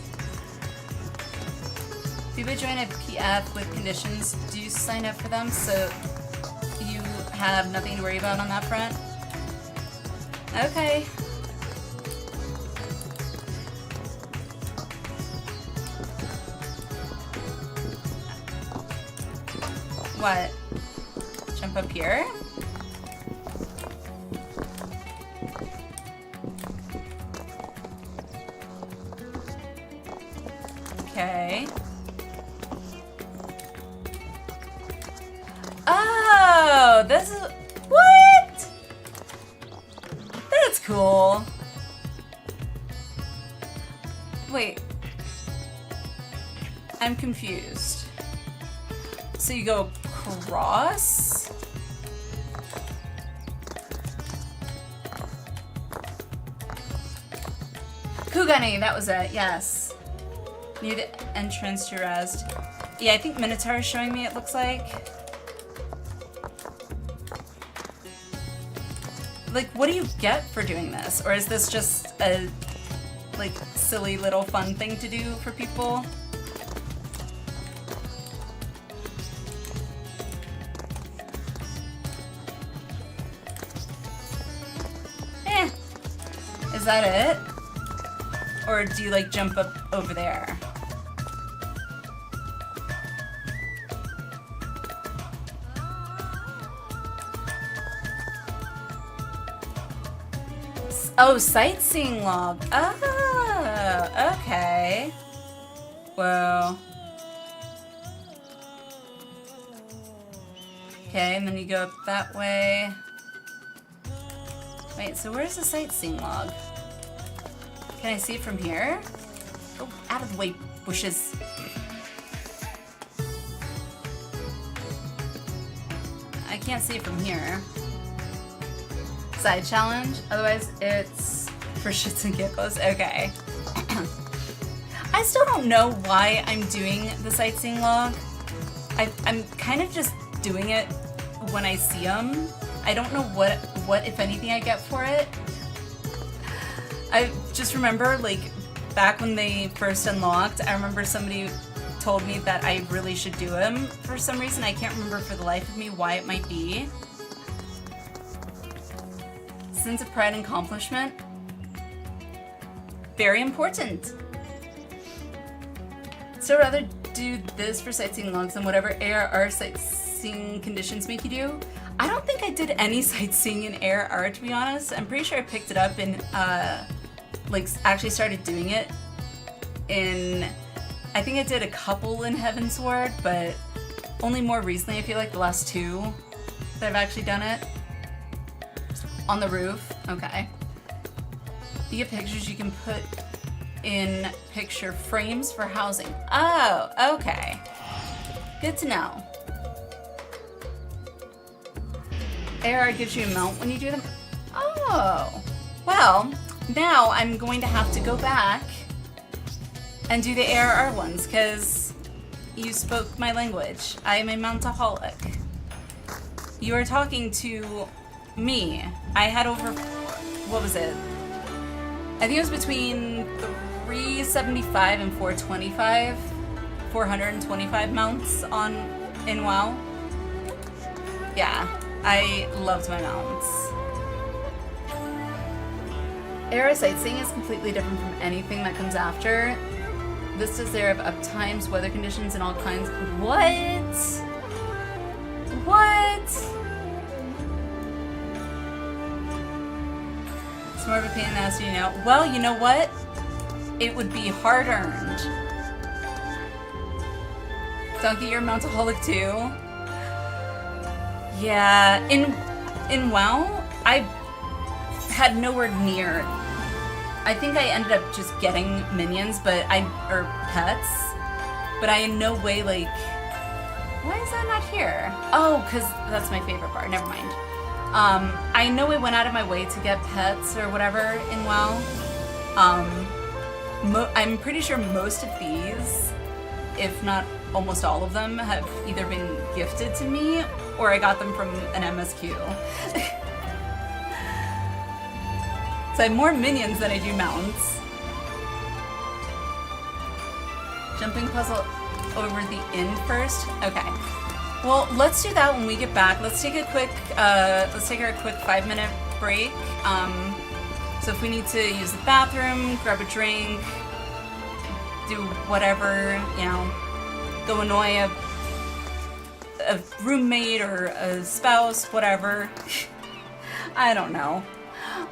S1: If you would join a PF with conditions, do you sign up for them so you have nothing to worry about on that front? Okay. What? Jump up here? Okay. Oh, this is... What? That's cool. Wait. I'm confused. So you go across? Kugani, that was it, yes. Near the entrance to Razed. Yeah, I think Minotaur is showing me, it looks like. Like, what do you get for doing this? Or is this just a, like, silly little fun thing to do for people? Is that it? Or do you like jump up over there? Oh, sightseeing log. Oh, okay. Whoa. Okay, and then you go up that way. Wait, so where's the sightseeing log? Can I see it from here? Oh, out of the way, bushes. I can't see it from here. Side challenge, otherwise it's for shits and giggles. Okay. I still don't know why I'm doing the sightseeing log. I'm kind of just doing it when I see them. I don't know what if anything I get for it. I just remember, like, back when they first unlocked, I remember somebody told me that I really should do them for some reason. I can't remember for the life of me why it might be. Sense of pride and accomplishment. Very important. So rather do this for sightseeing logs than whatever ARR sightseeing conditions make you do. I don't think I did any sightseeing in ARR, to be honest. I'm pretty sure I picked it up in, like, actually started doing it in, I think I did a couple in Heavensward, but only more recently, I feel like the last two that I've actually done it. On the roof, okay. You get pictures you can put in picture frames for housing. Oh, okay. Good to know. ARR gives you a mount when you do them. Oh, well, now I'm going to have to go back and do the ARR ones because you spoke my language. I am a mountaholic. you are talking to me. I had over, what was it? I think it was between 375 and 425, 425 mounts in WoW. Yeah, I loved my mounts. Era sightseeing is completely different from anything that comes after. Vistas there of up times, weather conditions, and all kinds. What? What? It's more of a pain in the ass, you know. Well, you know what? It would be hard earned. Donkey, you're a mountaholic too. Yeah, in WoW, I had nowhere near. I think I ended up just getting minions, or pets, but I in no way, like, why is that not here? Oh, because that's my favorite part, never mind. I know I went out of my way to get pets or whatever in WoW. I'm pretty sure most of these, if not almost all of them, have either been gifted to me or I got them from an MSQ. So I have more minions than I do mounts. Jumping puzzle over the inn first? Okay. Well, let's do that when we get back. Let's take a quick, our quick 5-minute break. So if we need to use the bathroom, grab a drink, do whatever, you know, go annoy a roommate or a spouse, whatever. I don't know.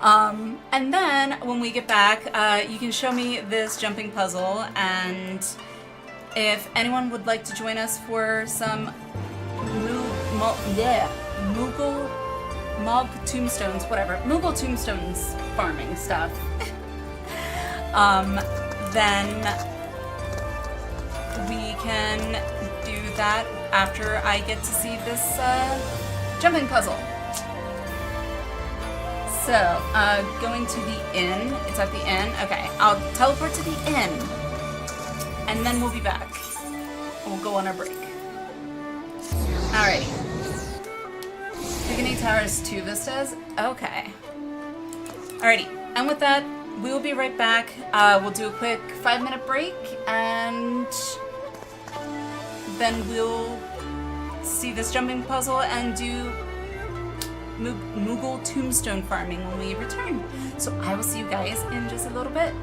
S1: And then when we get back, you can show me this jumping puzzle, and if anyone would like to join us for some Moogle tombstones, whatever, Moogle tombstones farming stuff, then we can do that after I get to see this jumping puzzle. So, going to the inn. It's at the inn. Okay, I'll teleport to the inn. And then we'll be back. We'll go on our break. Alrighty. Beginning Towers 2 Vistas? Okay. Alrighty, and with that, we will be right back. We'll do a quick 5-minute break, and then we'll see this jumping puzzle and do Moogle tombstone farming when we return. So I will see you guys in just a little bit.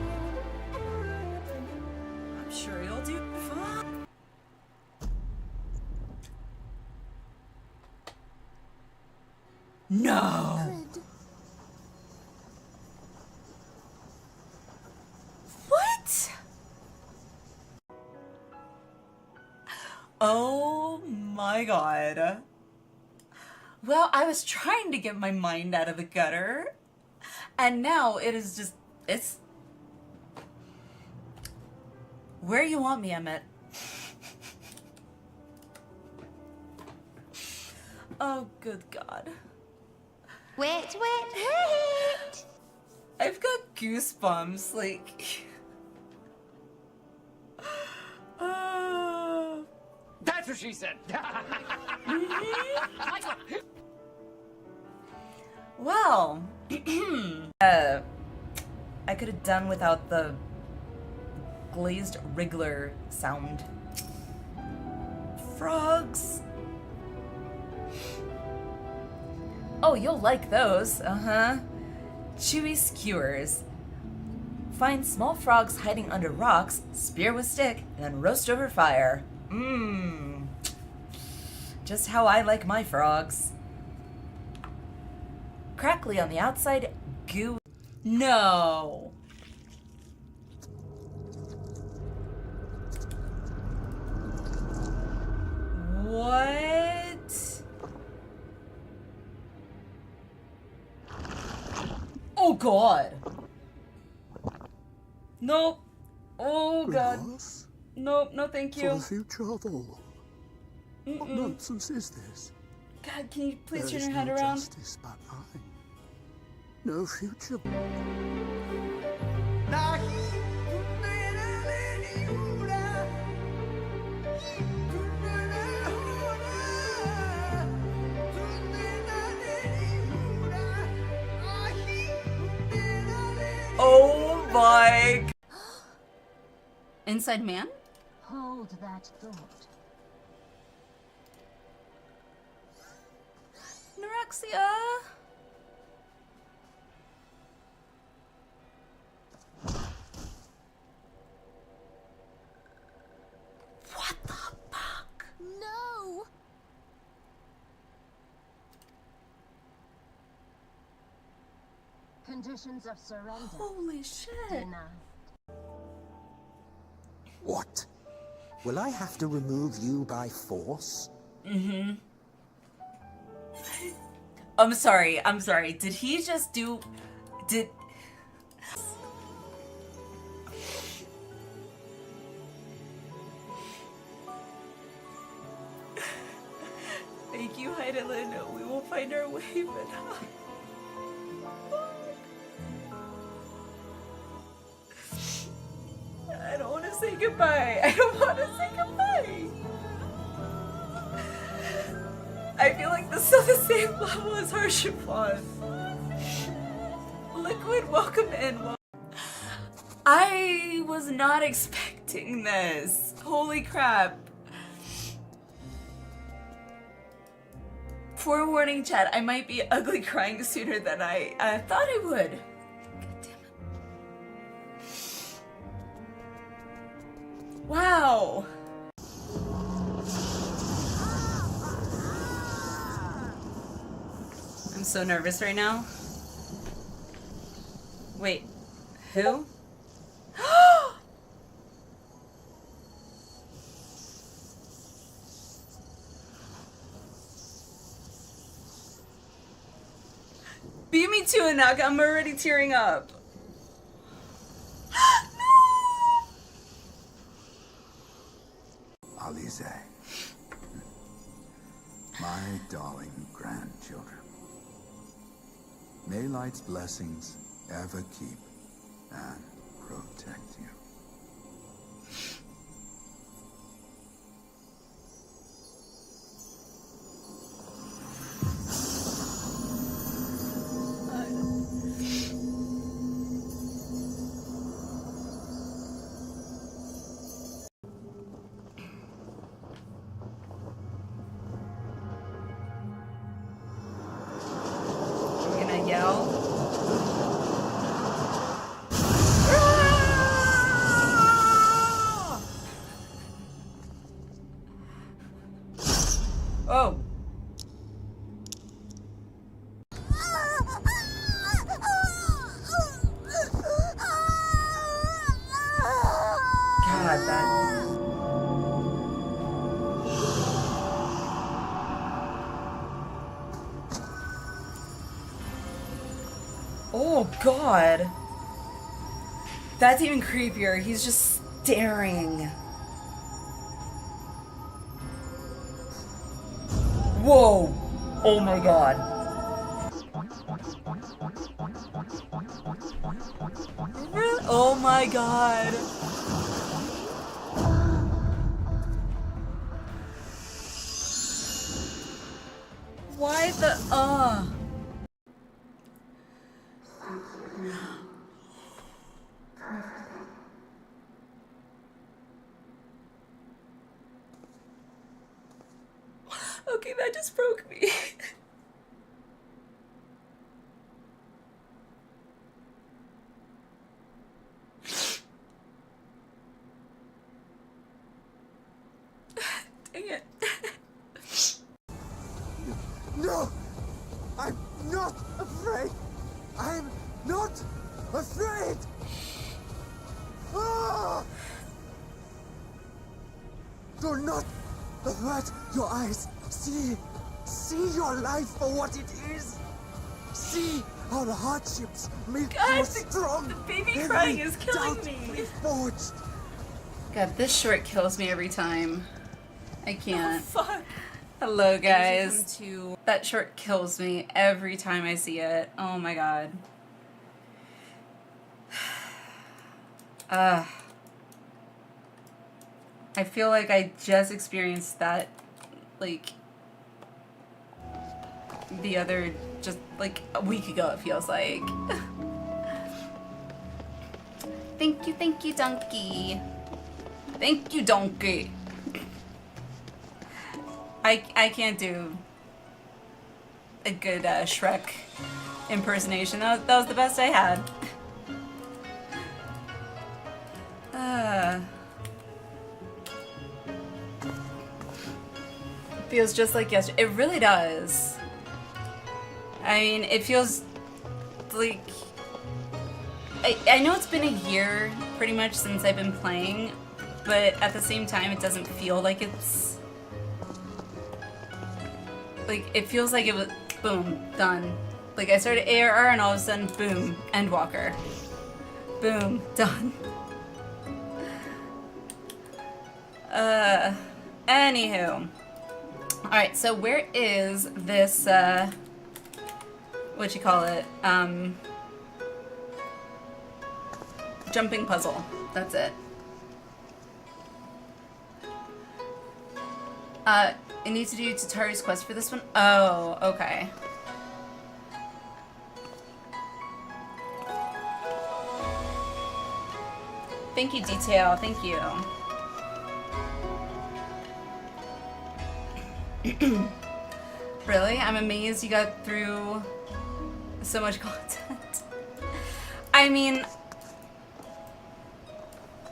S1: I'm sure you'll do fine. No! What? Oh my god. Well, I was trying to get my mind out of the gutter, and now it is just, it's where you want me, Emmett. Oh, good God.
S4: Wait.
S1: I've got goosebumps, like,
S2: That's what she said.
S1: well, I could have done without the glazed wriggler sound. Frogs. Oh, you'll like those. Chewy skewers. Find small frogs hiding under rocks, spear with stick, and then roast over fire. Mmm. Just how I like my frogs. Crackly on the outside, goo. No. What? Oh God. Nope. Oh God.
S5: Loss
S1: Nope, no thank
S5: for
S1: you.
S5: the future of all. What nonsense is this?
S1: God, can you please
S5: There
S1: turn
S5: is
S1: your head
S5: no
S1: around?
S5: justice but mine. No future.
S1: my... Inside man?
S3: Hold that thought.
S1: Anorexia? What the fuck?
S4: No!
S3: Conditions of surrender
S1: Holy shit.
S3: denied.
S5: What? Will I have to remove you by force?
S1: I'm sorry. Did he just do... Thank you, Heidelin. We will find our way, but... I don't want to say goodbye. I don't want to say goodbye. I feel like this is on the same level as Harshipon. Liquid, welcome in. I was not expecting this. Holy crap. Forewarning, chat, I might be ugly crying sooner than I thought I would. God damn it. Wow. I'm so nervous right now. Wait, who? Beat me to it, Naka. I'm already tearing up.
S6: Alize, my darling grandchildren, may light's blessings ever keep and protect you. Oh. God, that... Oh, God. That's even creepier. He's just staring. Whoa! Oh my god. Really? Oh my god. Why the Okay, that just broke me. Dang it.
S5: No! I'm not afraid! I'm not afraid! Ah! Do not avert your eyes. See your life for what it is. See how the hardships make
S1: God,
S5: you strong.
S1: the baby
S5: Every
S1: crying is killing
S5: doubt
S1: me.
S5: reforged.
S1: God, this short kills me every time. I can't.
S4: Oh, fuck.
S1: Hello, guys. That short kills me every time I see it. Oh my god. I feel like I just experienced that, like, the other, just like a week ago, it feels like. Thank you, Donkey. Thank you, Donkey. I can't do a good Shrek impersonation. That was the best I had. Feels just like yesterday. It really does. I mean, it feels like... I know it's been a year, pretty much, since I've been playing, but at the same time, it doesn't feel like it's... Like, it feels like it was... Boom. Done. Like, I started ARR, and all of a sudden, boom. Endwalker. Boom. Done. Anywho. Alright, so where is this, what you call it? Jumping puzzle. That's it. It needs to do Tatari's quest for this one? Oh, okay. Thank you, Detail. Thank you. Really? I'm amazed you got through so much content. I mean,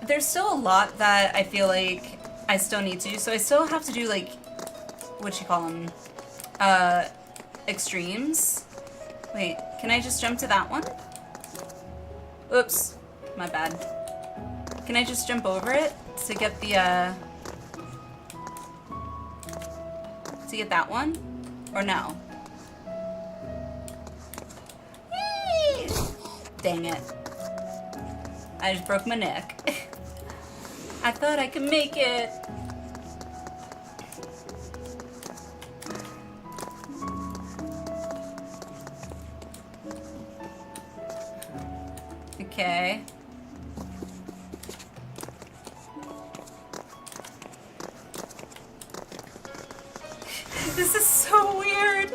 S1: there's still a lot that I feel like I still need to do. So I still have to do, like, what you call them? Extremes. Wait, can I just jump to that one? Oops, my bad. Can I just jump over it to get the, to get that one? Or no? Yay! Dang it. I just broke my neck. I thought I could make it. Okay. This is so weird.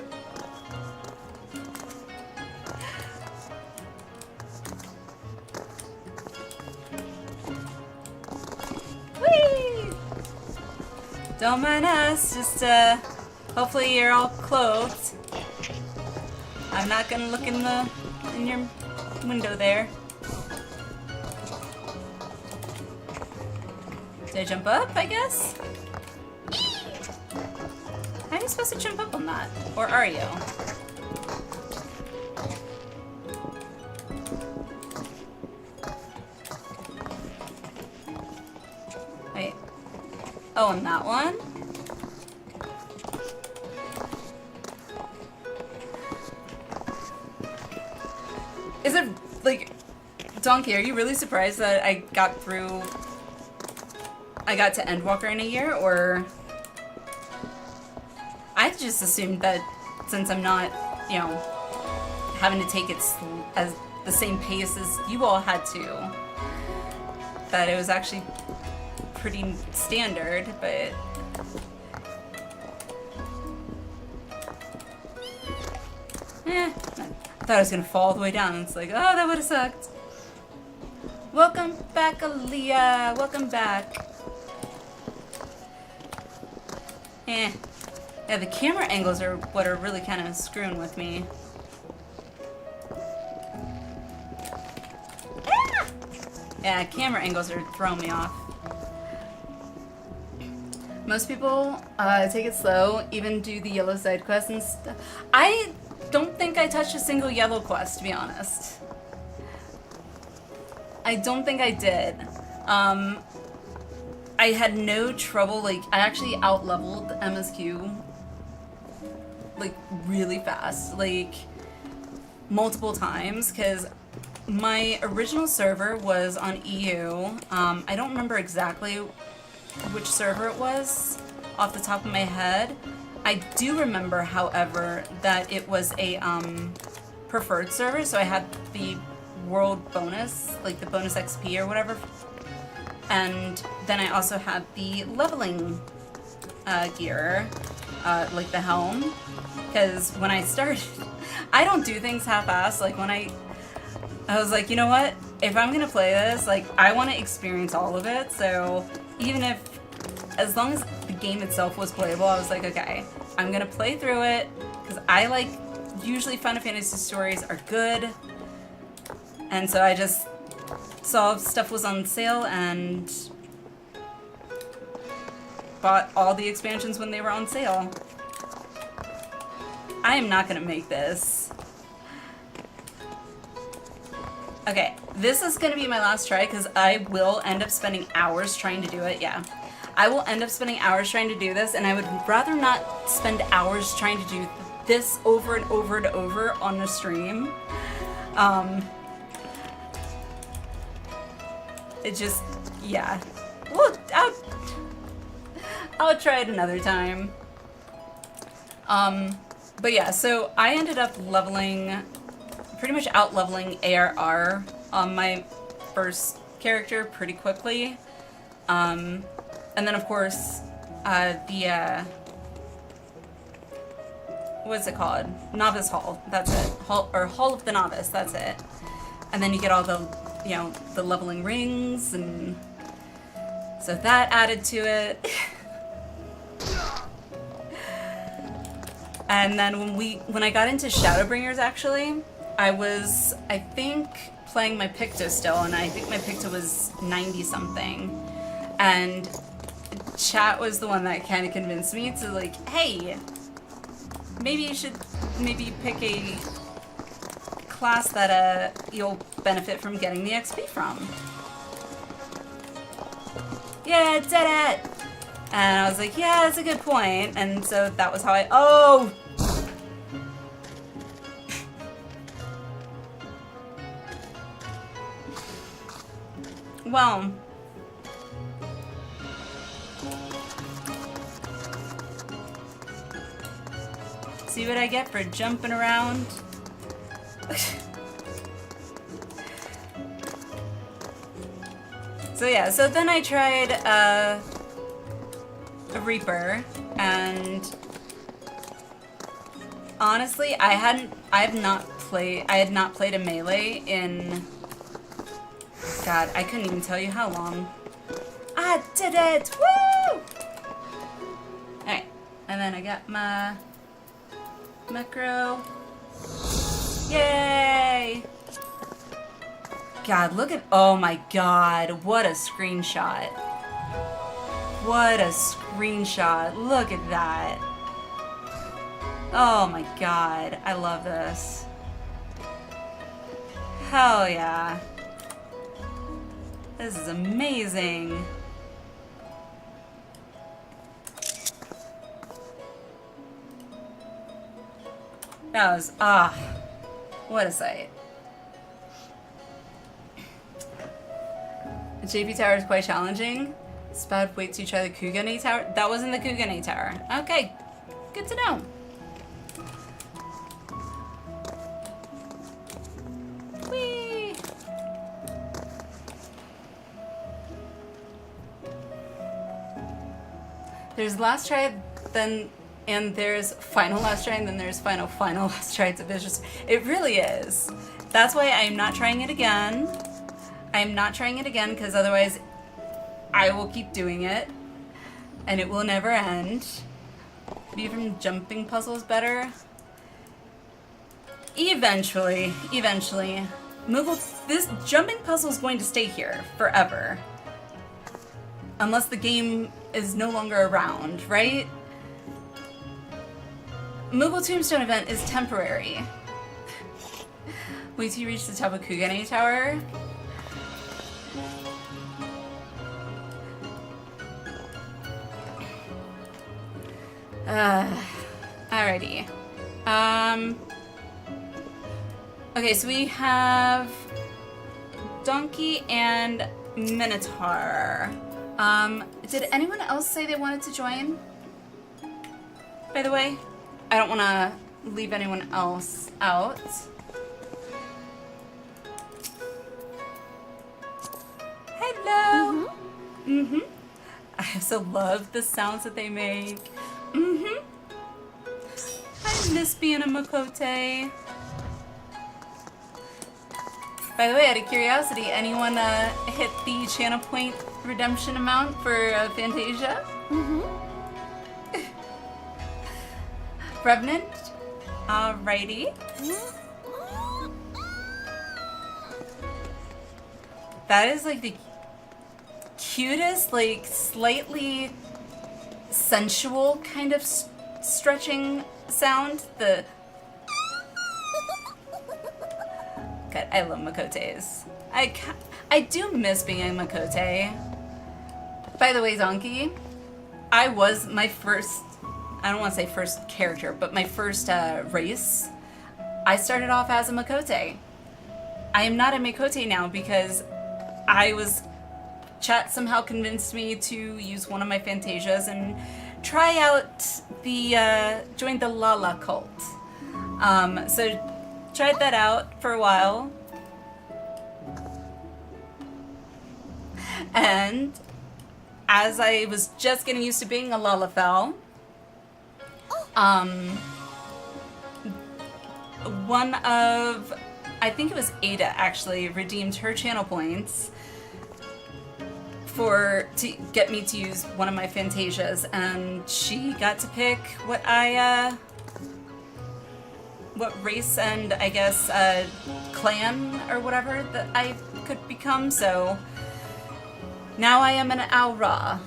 S1: Whee! Don't mind us, just hopefully you're all clothed. I'm not gonna look in your window there. Did I jump up, I guess? How are you supposed to jump up on that? Or are you? Wait. Oh, on that one? Is it, like... Donkey, are you really surprised that I got to Endwalker in a year, or... I just assumed that since I'm not, you know, having to take it as the same pace as you all had to, that it was actually pretty standard, but... I thought I was gonna fall all the way down. It's like, oh, that would've sucked. Welcome back, Aaliyah. Welcome back. Yeah, the camera angles are what are really kind of screwing with me. Ah! Yeah, camera angles are throwing me off. Most people take it slow, even do the yellow side quests and stuff. I don't think I touched a single yellow quest, to be honest. I don't think I did. I had no trouble, like, I actually out-leveled MSQ, like, really fast, like, multiple times, because my original server was on EU. I don't remember exactly which server it was off the top of my head. I do remember, however, that it was a preferred server, so I had the world bonus, like the bonus XP or whatever, and then I also had the leveling gear, like the helm, because when I started, I don't do things half-assed. Like when I was like, you know what, if I'm gonna play this, like, I want to experience all of it, so even if, as long as the game itself was playable, I was like, okay, I'm gonna play through it, because I like, usually Final Fantasy stories are good, and so I just saw stuff was on sale and bought all the expansions when they were on sale. I am not gonna make this. Okay, this is gonna be my last try because I will end up spending hours trying to do it, yeah. I will end up spending hours trying to do this, and I would rather not spend hours trying to do this over and over and over on the stream. It just, yeah. Well, I'll try it another time. But yeah, so I ended up leveling, pretty much out-leveling ARR on my first character pretty quickly. And then of course, what's it called? Novice Hall, that's it. Hall of the Novice, that's it. And then you get all the, you know, the leveling rings, and so that added to it. And then when I got into Shadowbringers, actually, I was, I think, playing my Picto still, and I think my Picto was 90-something. And chat was the one that kind of convinced me to, like, hey, maybe you should pick a class that you'll benefit from getting the XP from. Yeah, did it! And I was like, yeah, that's a good point. And so that was how oh! Well, see what I get for jumping around? So yeah, so then I tried a Reaper, and honestly, I had not played a melee in, God, I couldn't even tell you how long. I did it! Woo! Alright, and then I got my macro. Yay! God, look at, oh my God, what a screenshot. What a screenshot. Look at that. Oh my God, I love this. Hell yeah. This is amazing. That was, what a sight. The JP Tower is quite challenging. Spad wait to try the Kugane Tower. That wasn't the Kugane Tower. Okay, good to know. Whee! There's last try, then, and there's final last try, and then there's final last try. It's a vicious. It really is. That's why I'm not trying it again. I'm not trying it again because otherwise I will keep doing it and it will never end. Even jumping puzzles better. Eventually. Moogle, this jumping puzzle is going to stay here forever. Unless the game is no longer around, right? Moogle Tombstone event is temporary. Wait till you reach the top of Kugane Tower. Alrighty. Okay, so we have Donkey and Minotaur. Did anyone else say they wanted to join? By the way, I don't want to leave anyone else out. Hello! Mm-hmm. I also love the sounds that they make. Mm-hmm. I miss being a Makote. By the way, out of curiosity, anyone hit the channel point redemption amount for Fantasia? Revenant? Alrighty. That is like the cutest, like slightly sensual kind of stretching sound. The God, I love Makotes. I do miss being a Makote. By the way, Donkey, I was my first, I don't want to say first character, but my first race, I started off as a Makote. I am not a Makote now because chat somehow convinced me to use one of my Fantasias and try out join the Lala cult. So tried that out for a while. And as I was just getting used to being a Lalafell, one of, I think it was Ada actually, redeemed her channel points to get me to use one of my Fantasias, and she got to pick what race and I guess clan or whatever that I could become. So now I am an Aura,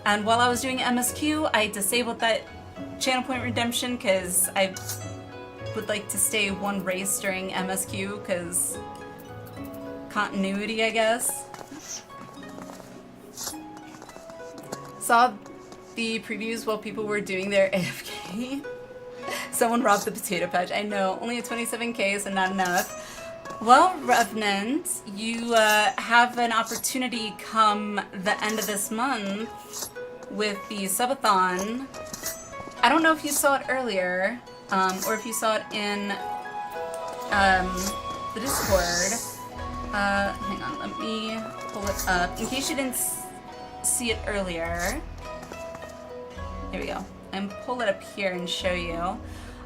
S1: and while I was doing MSQ, I disabled that channel point redemption because I would like to stay one race during MSQ because continuity, I guess. Saw the previews while people were doing their AFK. Someone robbed the potato patch. I know, only a 27k, so not enough. Well, Revenant, you have an opportunity come the end of this month with the subathon. I don't know if you saw it earlier, or if you saw it in the Discord. Hang on, let me pull it up. In case you didn't see it earlier. Here we go. I'm pull it up here and show you.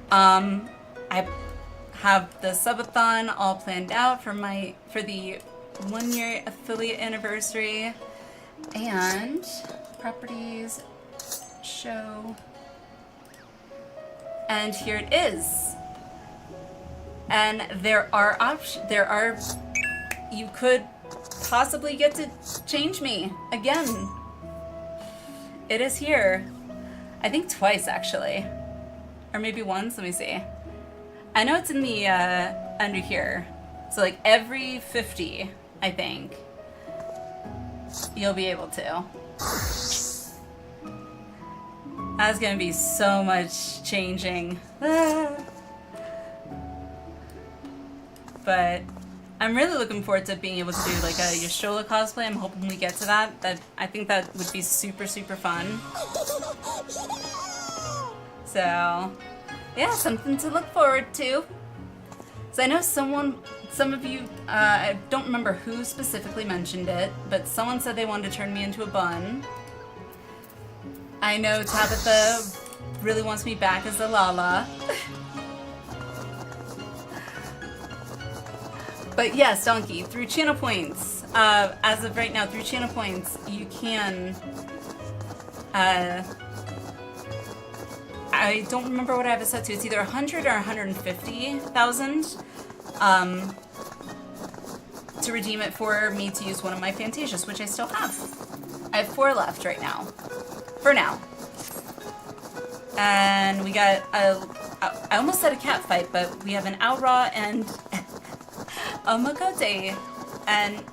S1: I have the subathon all planned out for the 1-year affiliate anniversary, and properties show, and here it is. And there are you could possibly get to change me again. It is here. I think twice actually, or maybe once. Let me see. I know it's in the under here, so like every 50, I think you'll be able to. That's gonna be so much changing. But I'm really looking forward to being able to do like a Yashola cosplay. I'm hoping we get to that. I think that would be super, super fun. So, yeah, something to look forward to. So I know some of you, I don't remember who specifically mentioned it, but someone said they wanted to turn me into a bun. I know Tabitha really wants me back as a Lala. But yes, Donkey, through channel points, as of right now, through channel points, you can, I don't remember what I have it set to. It's either 100 or 150,000 to redeem it for me to use one of my Fantasias, which I still have. I have 4 left right now, for now. And we got I almost said a cat fight, but we have an Aura and a Makote, and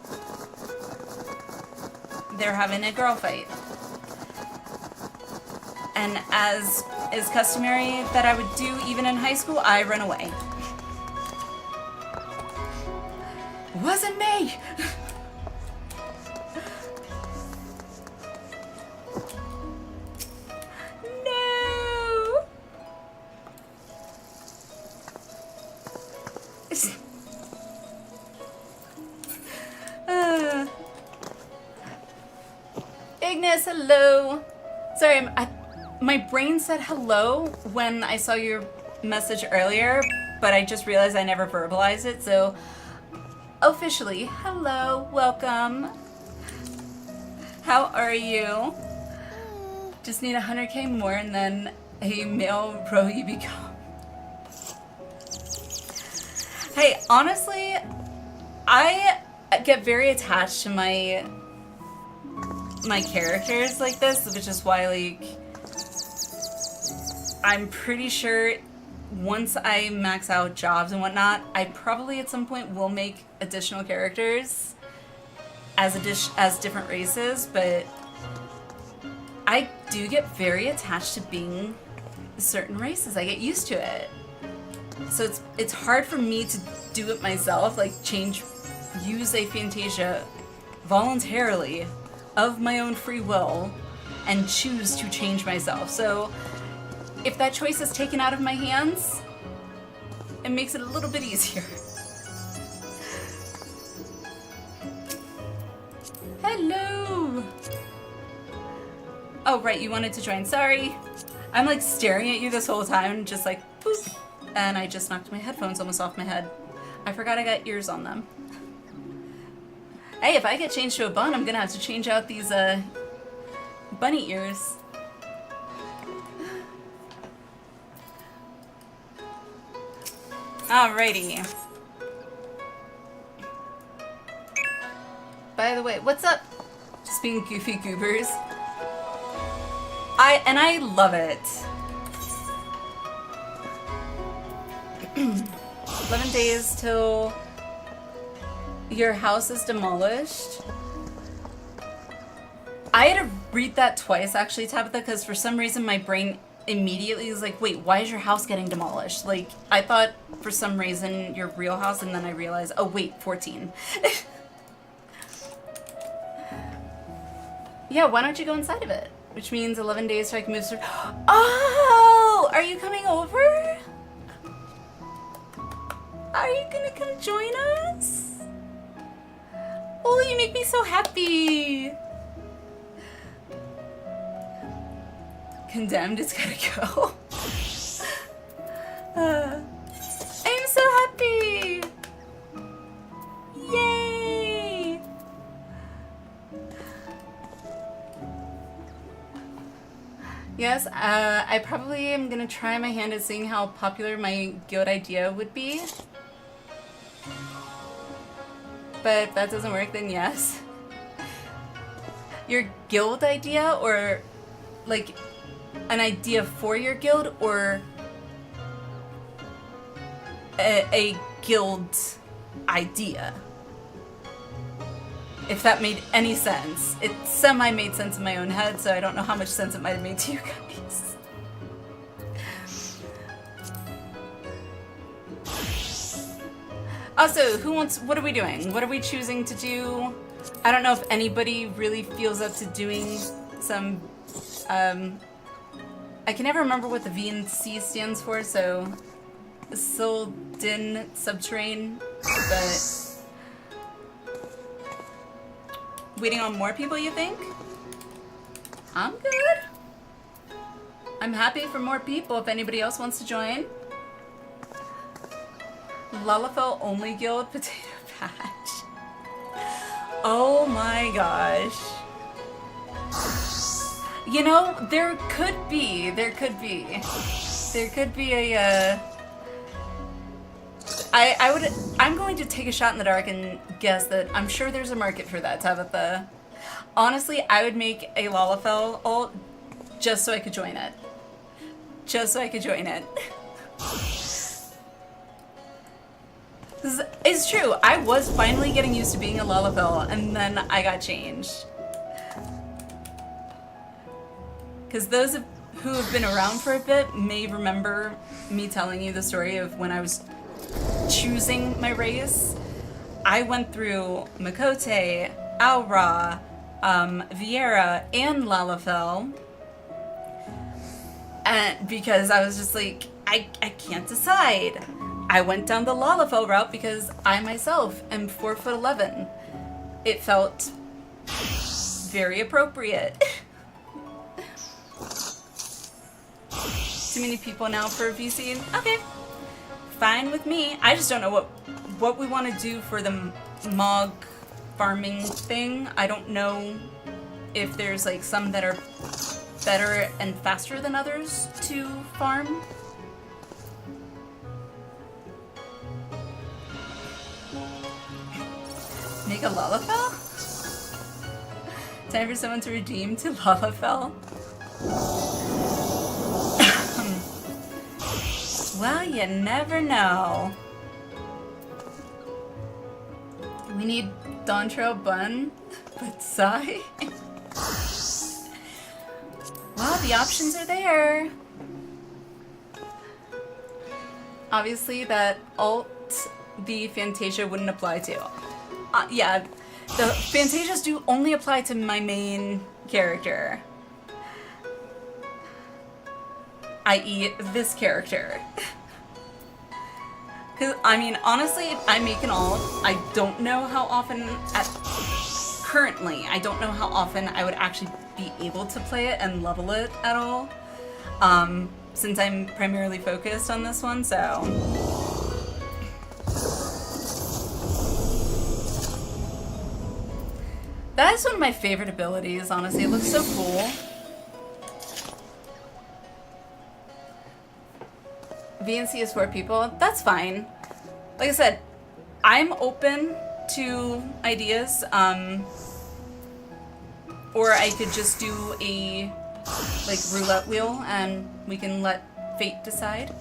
S1: they're having a girl fight. And as is customary that I would do even in high school, I run away. It wasn't me! No! Ignis, hello! Sorry, my brain said hello when I saw your message earlier, but I just realized I never verbalized it, so officially, hello, welcome. How are you? Just need 100k more and then a male pro you become. Hey, honestly, I get very attached to my characters like this, which is why, like, I'm pretty sure once I max out jobs and whatnot, I probably at some point will make additional characters as different races, but I do get very attached to being certain races. I get used to it. So it's hard for me to do it myself, like use a Fantasia voluntarily of my own free will and choose to change myself. So if that choice is taken out of my hands, it makes it a little bit easier. Hello! Oh, right, you wanted to join. Sorry. I'm like staring at you this whole time, just like, boop. And I just knocked my headphones almost off my head. I forgot I got ears on them. Hey, if I get changed to a bun, I'm gonna have to change out these, bunny ears. Alrighty. By the way, what's up? Just being goofy goobers. I love it. 11 days till your house is demolished. I had to read that twice actually, Tabitha, because for some reason my brain immediately is like, wait, why is your house getting demolished? Like, I thought for some reason your real house, and then I realized, oh wait, 14. Yeah, why don't you go inside of it? Which means 11 days so I can move through. Oh, are you coming over? Are you gonna come join us? Oh, you make me so happy. Condemned, it's gotta go. I'm so happy. Yay. Yes, I probably am gonna try my hand at seeing how popular my guild idea would be. But if that doesn't work, then yes. Your guild idea, or like an idea for your guild, or a guild idea? If that made any sense. It semi-made sense in my own head, so I don't know how much sense it might have made to you guys. Also, what are we doing? What are we choosing to do? I don't know if anybody really feels up to doing some, I can never remember what the V and C stands for, so Sildin Subterrane, but waiting on more people, you think? I'm good. I'm happy for more people if anybody else wants to join. Lalafell only guild, potato patch. Oh my gosh. You know, there could be a, I'm going to take a shot in the dark and guess that I'm sure there's a market for that, Tabitha. Honestly, I would make a Lalafell ult just so I could join it. Just so I could join it. It's true, I was finally getting used to being a Lalafell, and then I got changed. Because those who have been around for a bit may remember me telling you the story of when I was choosing my race. I went through Makote, Aura, Vieira, and Lalafell. And because I was just like, I can't decide. I went down the Lalafell route because I myself am 4'11". It felt very appropriate. Too many people now for VC? Okay. Fine with me. I just don't know what we want to do for the Mog farming thing, I don't know if there's like some that are better and faster than others to farm. Make a Lalafell? Time for someone to redeem to Lalafell. Well, you never know. We need Dontrell Bun, but Sai? Well, the options are there. Obviously, that alt the Fantasia wouldn't apply to. Yeah, the Fantasias do only apply to my main character. I.e. this character. Because, I mean, honestly, if I make an alt, I don't know how often, currently, I don't know how often I would actually be able to play it and level it at all. Since I'm primarily focused on this one, so... That is one of my favorite abilities, honestly. It looks so cool. VNC is for people. That's fine. Like I said, I'm open to ideas. Or I could just do a like roulette wheel and we can let fate decide.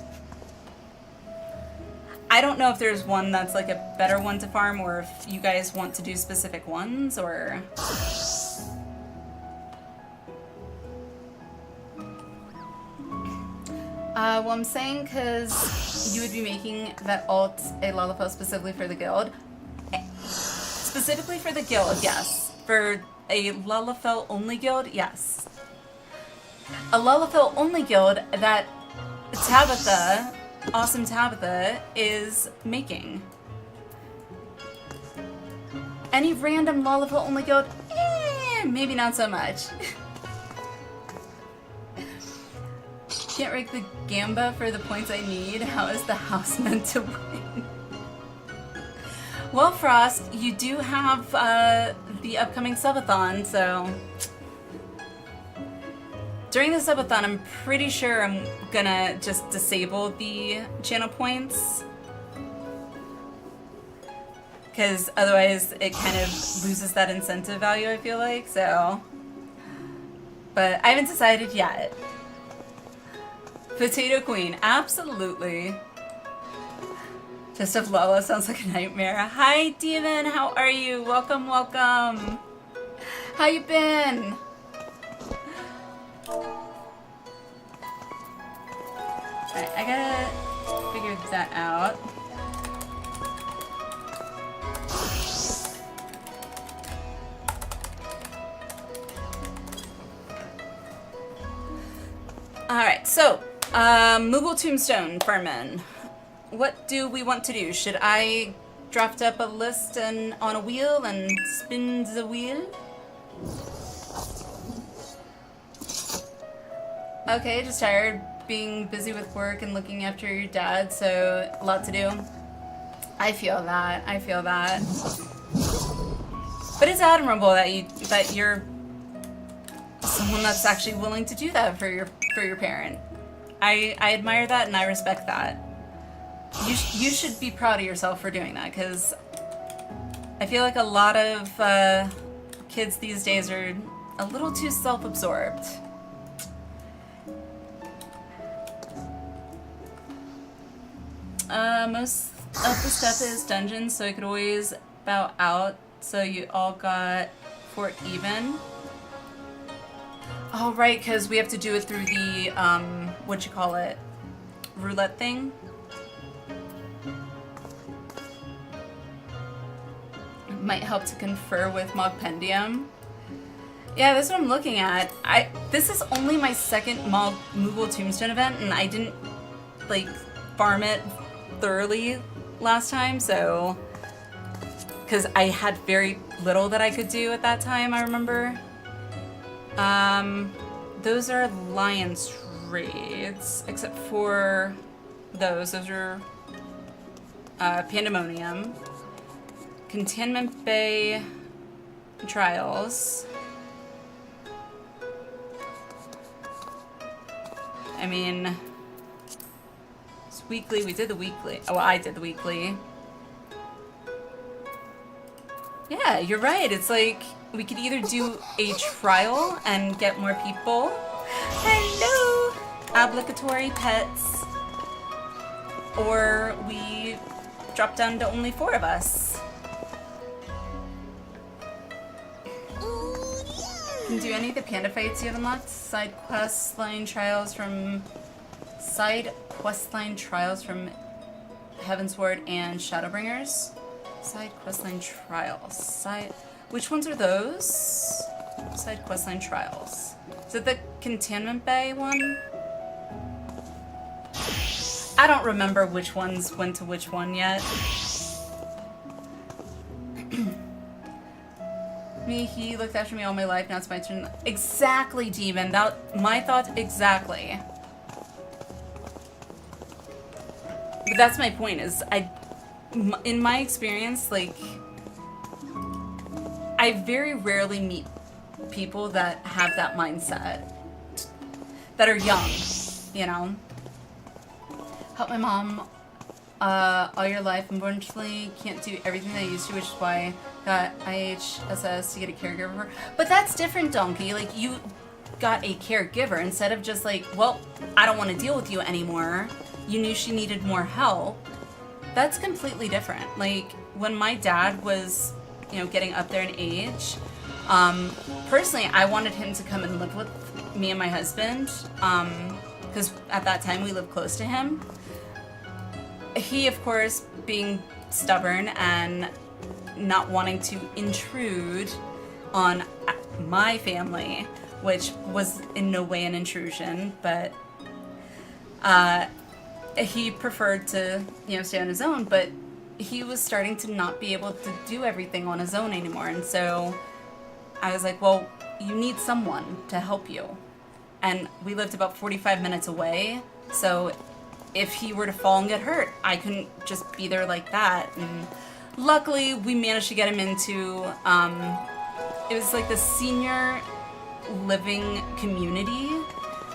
S1: I don't know if there's one that's like a better one to farm or if you guys want to do specific ones or... well, I'm saying because you would be making that alt a Lalafell specifically for the guild. Specifically for the guild, yes. For a Lalafell only guild, yes. A Lalafell only guild that Tabitha, awesome Tabitha, is making. Any random Lalafell only guild, maybe not so much. Can't rank the Gamba for the points I need. How is the house meant to win? Well, Frost, you do have the upcoming subathon, so... During the subathon, I'm pretty sure I'm gonna just disable the channel points. Because otherwise it kind of loses that incentive value, I feel like, so... But I haven't decided yet. Potato Queen, absolutely. Just of Lala sounds like a nightmare. Hi, Demon, how are you? Welcome, welcome. How you been? Alright, I gotta figure that out. Alright, so, Moogle Tombstone Farming. What do we want to do? Should I draft up a list and on a wheel and spin the wheel? Okay, just tired being busy with work and looking after your dad, so a lot to do. I feel that. I feel that. But it's admirable that you're someone that's actually willing to do that for your parent. I admire that and I respect that. You should be proud of yourself for doing that, because I feel like a lot of kids these days are a little too self-absorbed. Most of the stuff is dungeons, so I could always bow out, so you all got Fort Even. Oh, right, because we have to do it through the, roulette thing. It might help to confer with Mogpendium. Yeah, that's what I'm looking at. This is only my second Moogle Tombstone event, and I didn't, like, farm it thoroughly last time, so... Because I had very little that I could do at that time, I remember. Those are Lions raids, except for those. Those are... Pandemonium, Containment Bay Trials. I mean, it's weekly. We did the weekly. Oh, I did the weekly. Yeah, you're right. It's like we could either do a trial and get more people. Hello! Obligatory pets. Or we drop down to only 4 of us. Can do any of the panda fights you have unlocked. Side quest line trials from Heavensward and Shadowbringers. Side questline trials. Which ones are those? Side questline trials. Is it the Containment Bay one? I don't remember which ones went to which one yet. He looked after me all my life, now it's my turn. Exactly, Demon. My thoughts exactly. But that's my point, is in my experience, like, I very rarely meet people that have that mindset. That are young, you know? Help my mom all your life. Unfortunately, can't do everything I used to, which is why I got IHSS to get a caregiver for her. But that's different, Donkey. Like, you got a caregiver instead of just like, well, I don't want to deal with you anymore. You knew she needed more help. That's completely different. Like, when my dad was, you know, getting up there in age, personally, I wanted him to come and live with me and my husband, because at that time we lived close to him. He, of course, being stubborn and not wanting to intrude on my family, which was in no way an intrusion, but he preferred to, you know, stay on his own, but he was starting to not be able to do everything on his own anymore. And so I was like, well, you need someone to help you. And we lived about 45 minutes away, so if he were to fall and get hurt, I couldn't just be there like that. And luckily, we managed to get him into, it was like the senior living community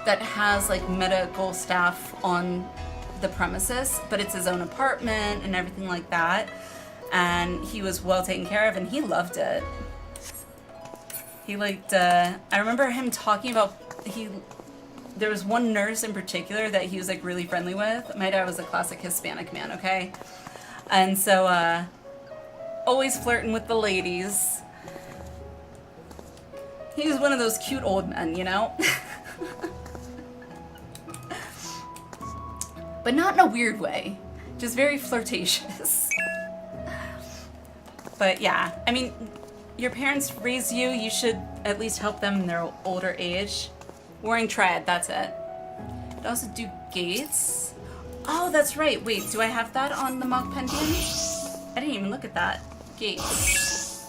S1: that has like medical staff on the premises, but it's his own apartment and everything like that. And he was well taken care of, and he loved it. He liked, I remember him talking about, there was one nurse in particular that he was like really friendly with. My dad was a classic Hispanic man, okay? And so, always flirting with the ladies. He was one of those cute old men, you know? But not in a weird way. Just very flirtatious. But yeah, I mean, your parents raised you, you should at least help them in their older age. Warring Triad, that's it. Could also do gates. Oh, that's right. Wait, do I have that on the Mog Pendium? I didn't even look at that. Gates.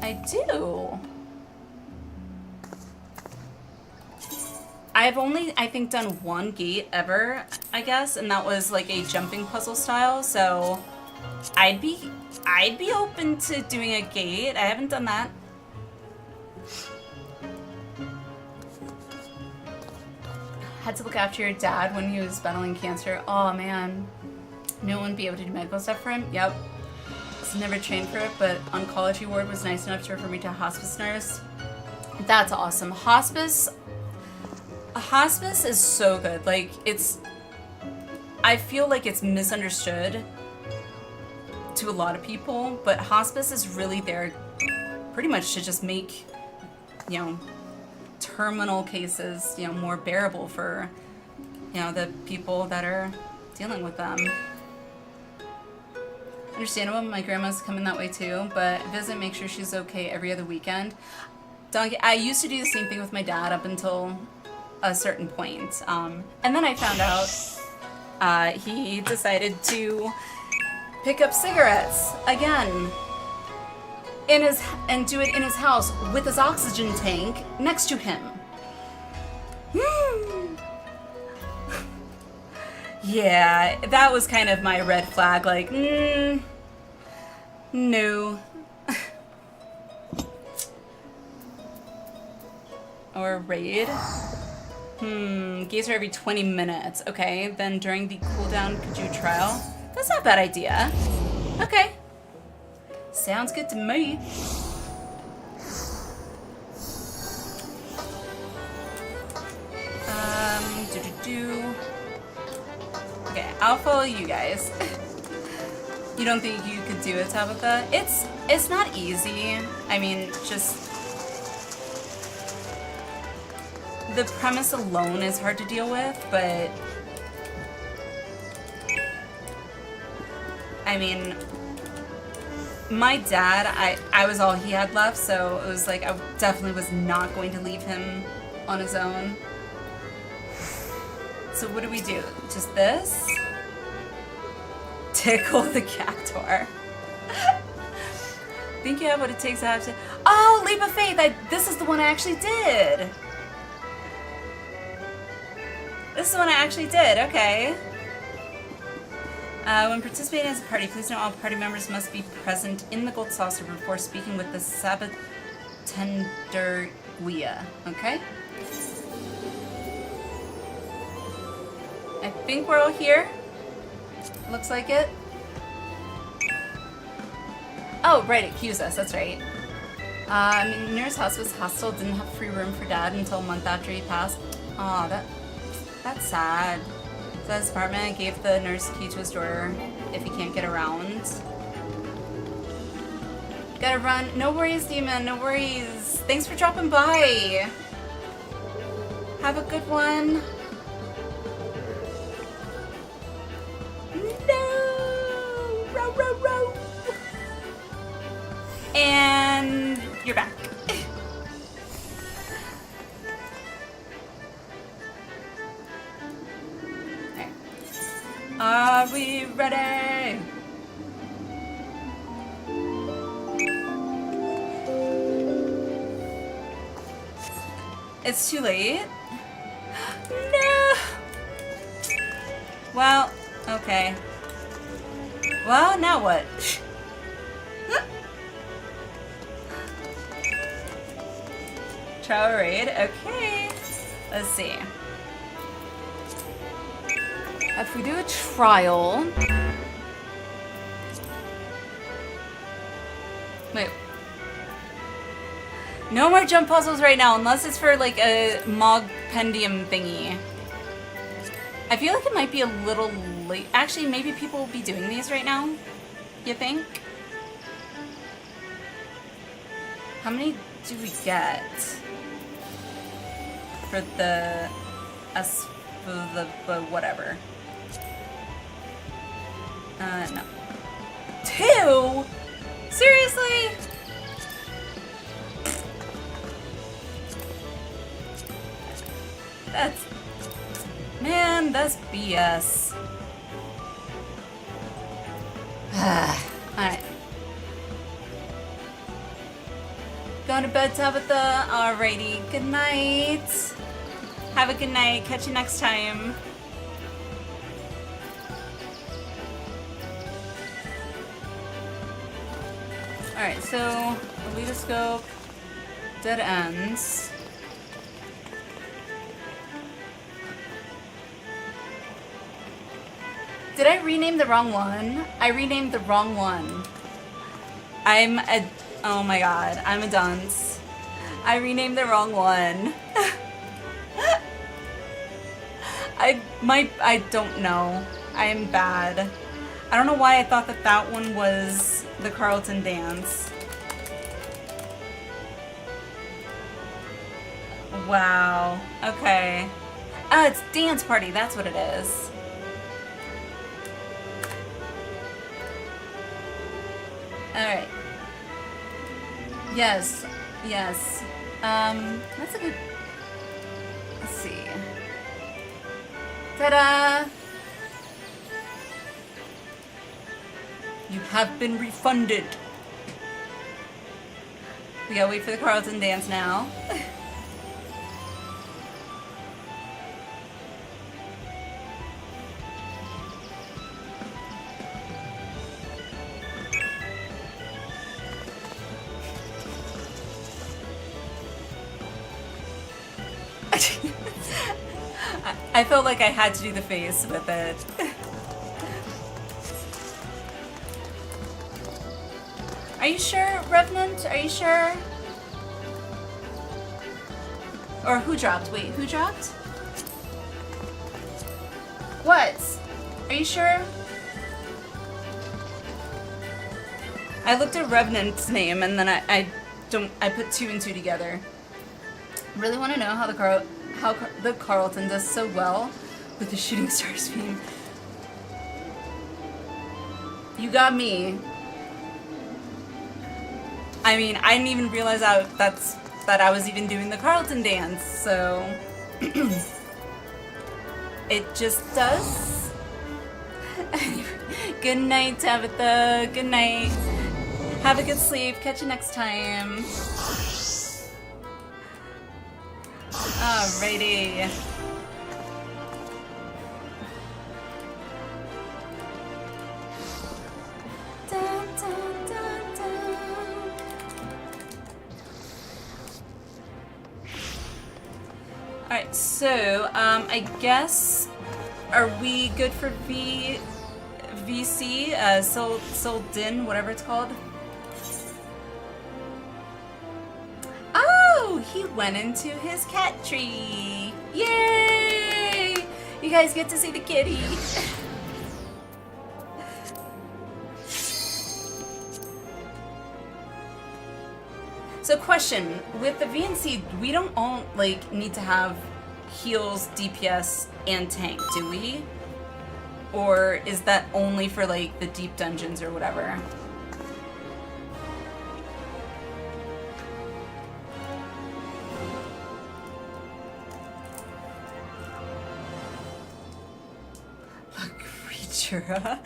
S1: I do. I've only, I think, done one gate ever, I guess, and that was like a jumping puzzle style, so I'd be open to doing a gate. I haven't done that. Had to look after your dad when he was battling cancer. Oh man. No one be able to do medical stuff for him? Yep. Was never trained for it, but oncology ward was nice enough to refer me to a hospice nurse. That's awesome. Hospice is so good. Like, I feel like it's misunderstood to a lot of people, but hospice is really there pretty much to just make, you know, terminal cases, you know, more bearable for, you know, the people that are dealing with them. Understandable, my grandma's coming that way too, but visit, make sure she's okay every other weekend. I used to do the same thing with my dad up until a certain point. And then I found out he decided to pick up cigarettes again and do it in his house with his oxygen tank next to him. Yeah, that was kind of my red flag, like, no. Or raid. Geyser every 20 minutes. Okay, then during the cooldown, could you trial? That's not a bad idea. Okay. Sounds good to me. Okay, I'll follow you guys. You don't think you could do it, Tabitha? It's not easy. I mean, just the premise alone is hard to deal with, but I mean, my dad, I was all he had left, so it was like I definitely was not going to leave him on his own. So what do we do? Just this? Tickle the cactuar. Think you have what it takes to have to... Oh, Leap of Faith! This is the one I actually did! This is the one I actually did, okay. When participating as a party, please note all party members must be present in the gold saucer before speaking with the Sabatender Guia, okay? I think we're all here. Looks like it. Oh, right, it cues us, that's right. Nearest house was hostile, didn't have free room for Dad until a month after he passed. Aw, that's sad. So his apartment gave the nurse a key to his door if he can't get around. Gotta run. No worries, Demon, no worries. Thanks for dropping by. Have a good one. No! Row, row, row! And you're back. Alright. Are we ready? It's too late? No! Well, okay. Well, now what? Trial raid, okay. Let's see. If we do a trial... Wait. No more jump puzzles right now, unless it's for like a Mogpendium thingy. I feel like it might be a little late. Actually, maybe people will be doing these right now. You think? How many do we get for the whatever? No. 2? Seriously? That's BS. Alright. Going to bed, Tabitha? Alrighty. Good night. Have a good night. Catch you next time. Alright, so Elitoscope, dead ends. Did I rename the wrong one? I renamed the wrong one. Oh my god, I'm a dunce. I renamed the wrong one. I don't know. I am bad. I don't know why I thought that one was the Carlton dance. Wow. Okay. Oh, it's dance party. That's what it is. Alright. Yes. Yes. That's a good... Let's see. Ta-da! You have been refunded. We gotta wait for the Carlton dance now. I felt like I had to do the face with it. Are you sure, Revenant? Are you sure? Or who dropped? Wait, who dropped? What? Are you sure? I looked at Revenant's name and then I put 2 and 2 together. Really want to know how the Carlton does so well with the Shooting Stars theme. You got me. I mean, I didn't even realize that I was even doing the Carlton dance, so it just does. Good night, Tabitha. Good night. Have a good sleep. Catch you next time. Alrighty. Dun, dun, dun, dun. Alright, so I guess, are we good for VC? Sol Din, whatever it's called. Oh, he went into his cat tree. Yay! You guys get to see the kitty. So question, with the VNC, we don't all need to have heals, DPS, and tank, do we? Or is that only for the deep dungeons or whatever? Look, creature.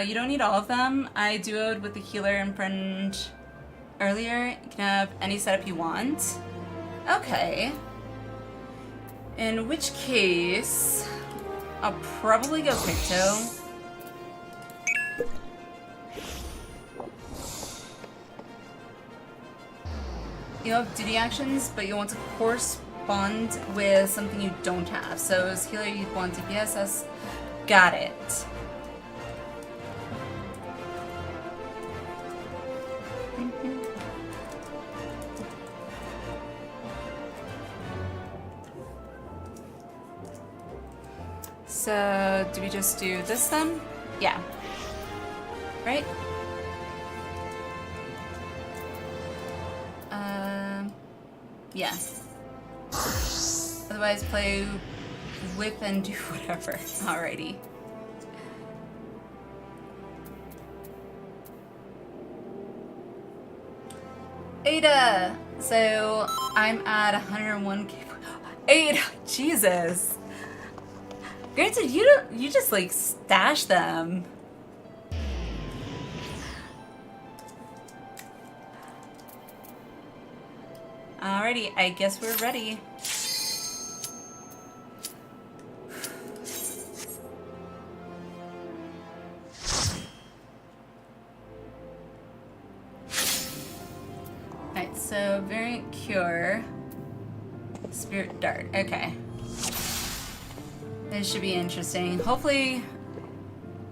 S1: You don't need all of them. I duoed with the healer and friend earlier. You can have any setup you want. Okay. In which case, I'll probably go Picto. You have duty actions, but you want to correspond with something you don't have. So as healer, you'd want DPS. Got it. So, do we just do this then? Yeah. Right? Yeah. Otherwise, play whip and do whatever. Alrighty. Ada! So, I'm at 101k. Ada! Jesus! Granted, you just stash them. Alrighty, I guess we're ready. Alright, so variant cure. Spirit dart, okay. This should be interesting. Hopefully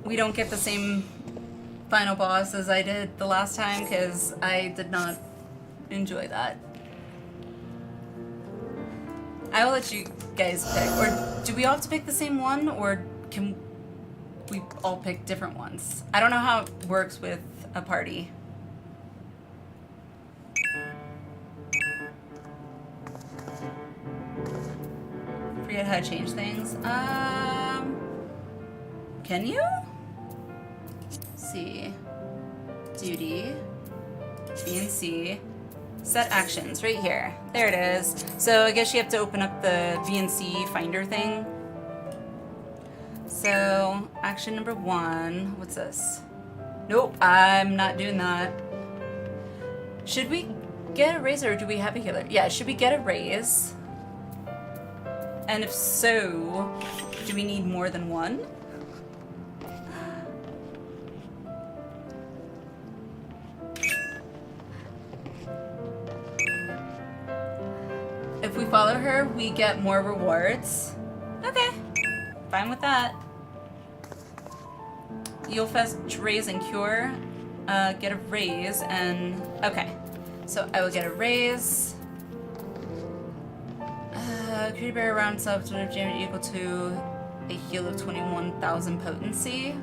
S1: we don't get the same final boss as I did the last time, because I did not enjoy that. I will let you guys pick. Or do we all have to pick the same one, or can we all pick different ones? I don't know how it works with a party. Forget how to change things. Can you? Let's see. Duty. B and C. Set actions, right here. There it is. So I guess you have to open up the VNC finder thing. So, action number 1. What's this? Nope, I'm not doing that. Should we get a raise or do we have a healer? Yeah, should we get a raise? And if so, do we need more than one? follow her, we get more rewards. Okay, fine with that. You'll fetch raise and cure. Get a raise and... Okay, so I will get a raise. Create a barrier around self to damage equal to a heal of 21,000 potency.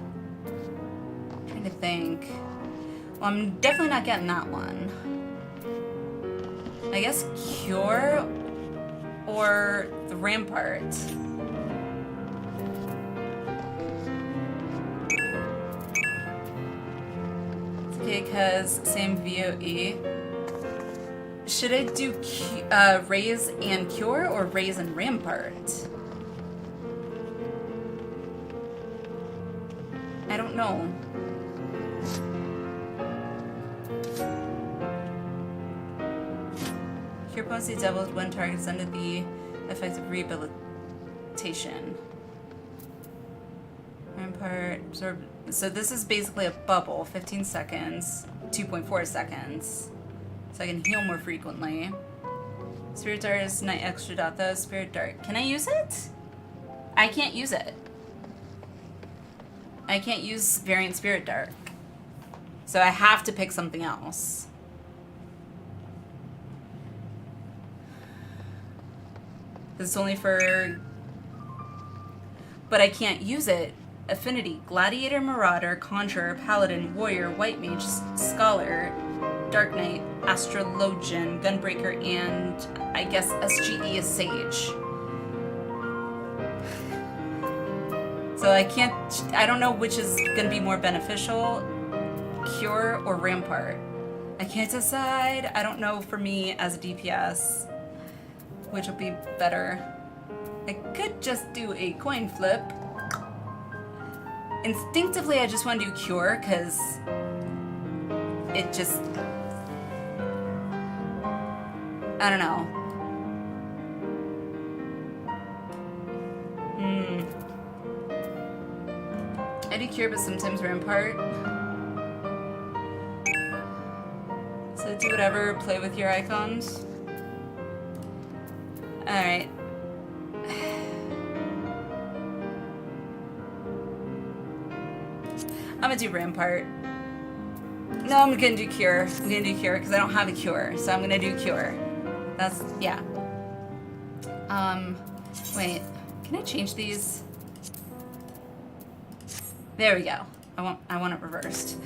S1: Trying to think. Well, I'm definitely not getting that one. I guess cure or the rampart. It's okay, because same VOE. Should I do raise and cure or raise and rampart? I don't know. Cure potency doubles when targets under the effective rehabilitation. Rampart absorb. So this is basically a bubble. 15 seconds, 2.4 seconds. So I can heal more frequently. Spirit Dart is night extra dot though. Spirit Dart. Can I use it? I can't use it. I can't use Variant Spirit Dart. So I have to pick something else. This is only for... But I can't use it. Affinity. Gladiator, Marauder, Conjurer, Paladin, Warrior, White Mage, Scholar, Dark Knight, Astrologian, Gunbreaker, and I guess SGE is Sage. So I don't know which is gonna be more beneficial, Cure or Rampart. I can't decide. I don't know for me as a DPS, which will be better. I could just do a coin flip. Instinctively, I just want to do Cure, because it just... I don't know. I do Cure, but sometimes Rampart. So do whatever, play with your icons. Alright. I'm gonna do Rampart. No, I'm gonna do Cure. I'm gonna do Cure because I don't have a Cure, so I'm gonna do Cure. That's, yeah. Wait. Can I change these? There we go. I want it reversed.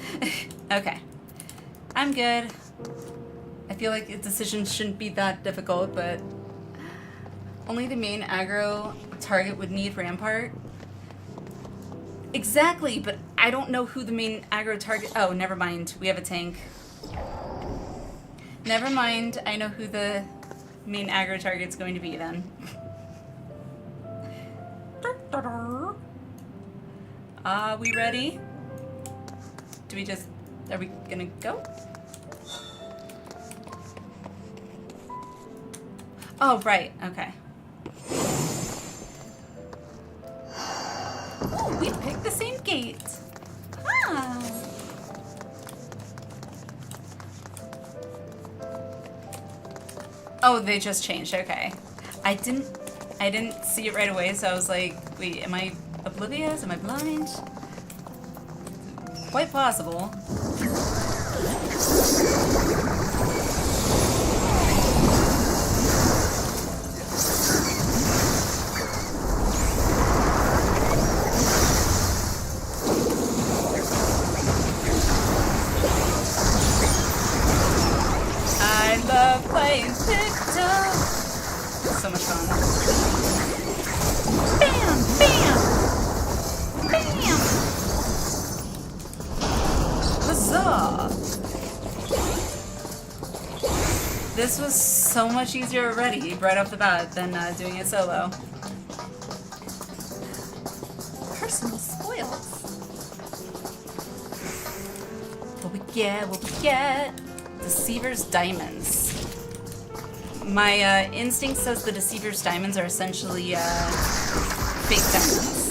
S1: Okay. I'm good. I feel like the decision shouldn't be that difficult, but only the main aggro target would need Rampart. Exactly, but I don't know who the main aggro target... Oh, never mind. We have a tank. Never mind. I know who the main aggro target's going to be then. Are we ready? Do we just... Are we gonna go? Oh, right. Okay. Oh, we picked the same gate. Ah. Oh, they just changed. Okay. I didn't see it right away, so I was like, wait, am I oblivious? Am I blind? Quite possible. I love playing TikTok. So much fun. Bam! Bam! Bam! Huzzah! This was so much easier already, right off the bat, than doing it solo. Personal spoils. What we get? Deceiver's Diamonds. My instinct says the Deceiver's Diamonds are essentially fake diamonds.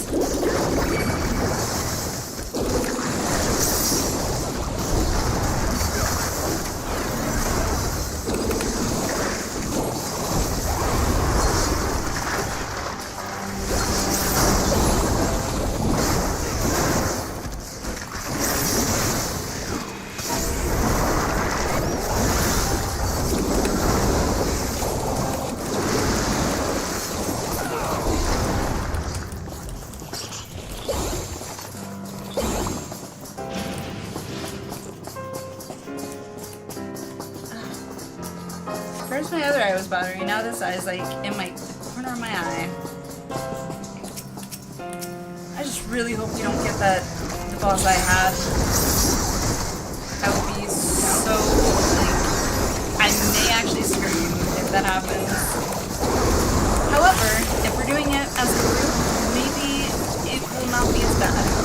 S1: was bothering me. Now this eye is like in my corner of my eye. I just really hope we don't get the boss I had. I would be so, like, I may actually scream if that happens. However, if we're doing it as a group, maybe it will not be as bad.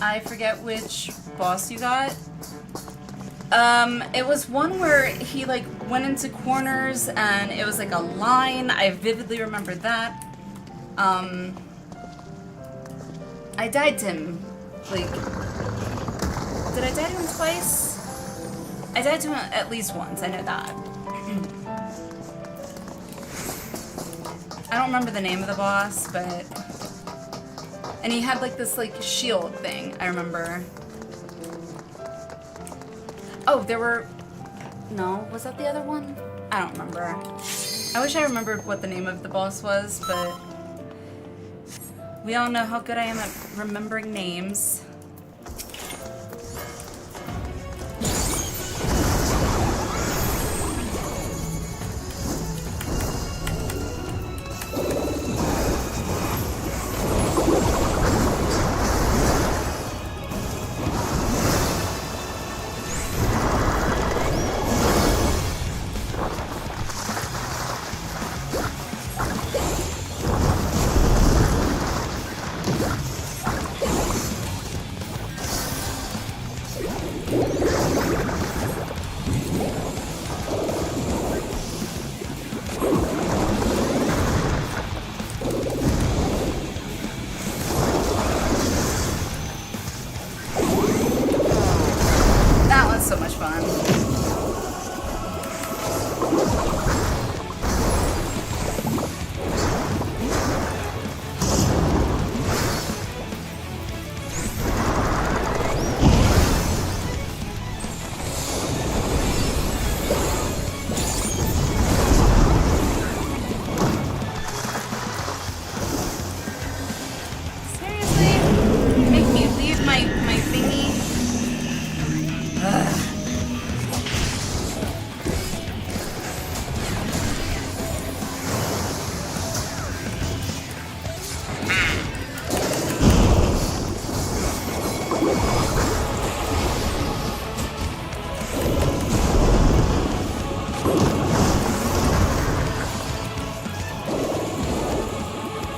S1: I forget which boss you got. It was one where he like went into corners and it was like a line. I vividly remember that. I died to him. Like, did I die to him twice? I died to him at least once, I know that. I don't remember the name of the boss, but... And he had like this like shield thing, I remember. Oh, there were... No, was that the other one? I don't remember. I wish I remembered what the name of the boss was, but... We all know how good I am at remembering names.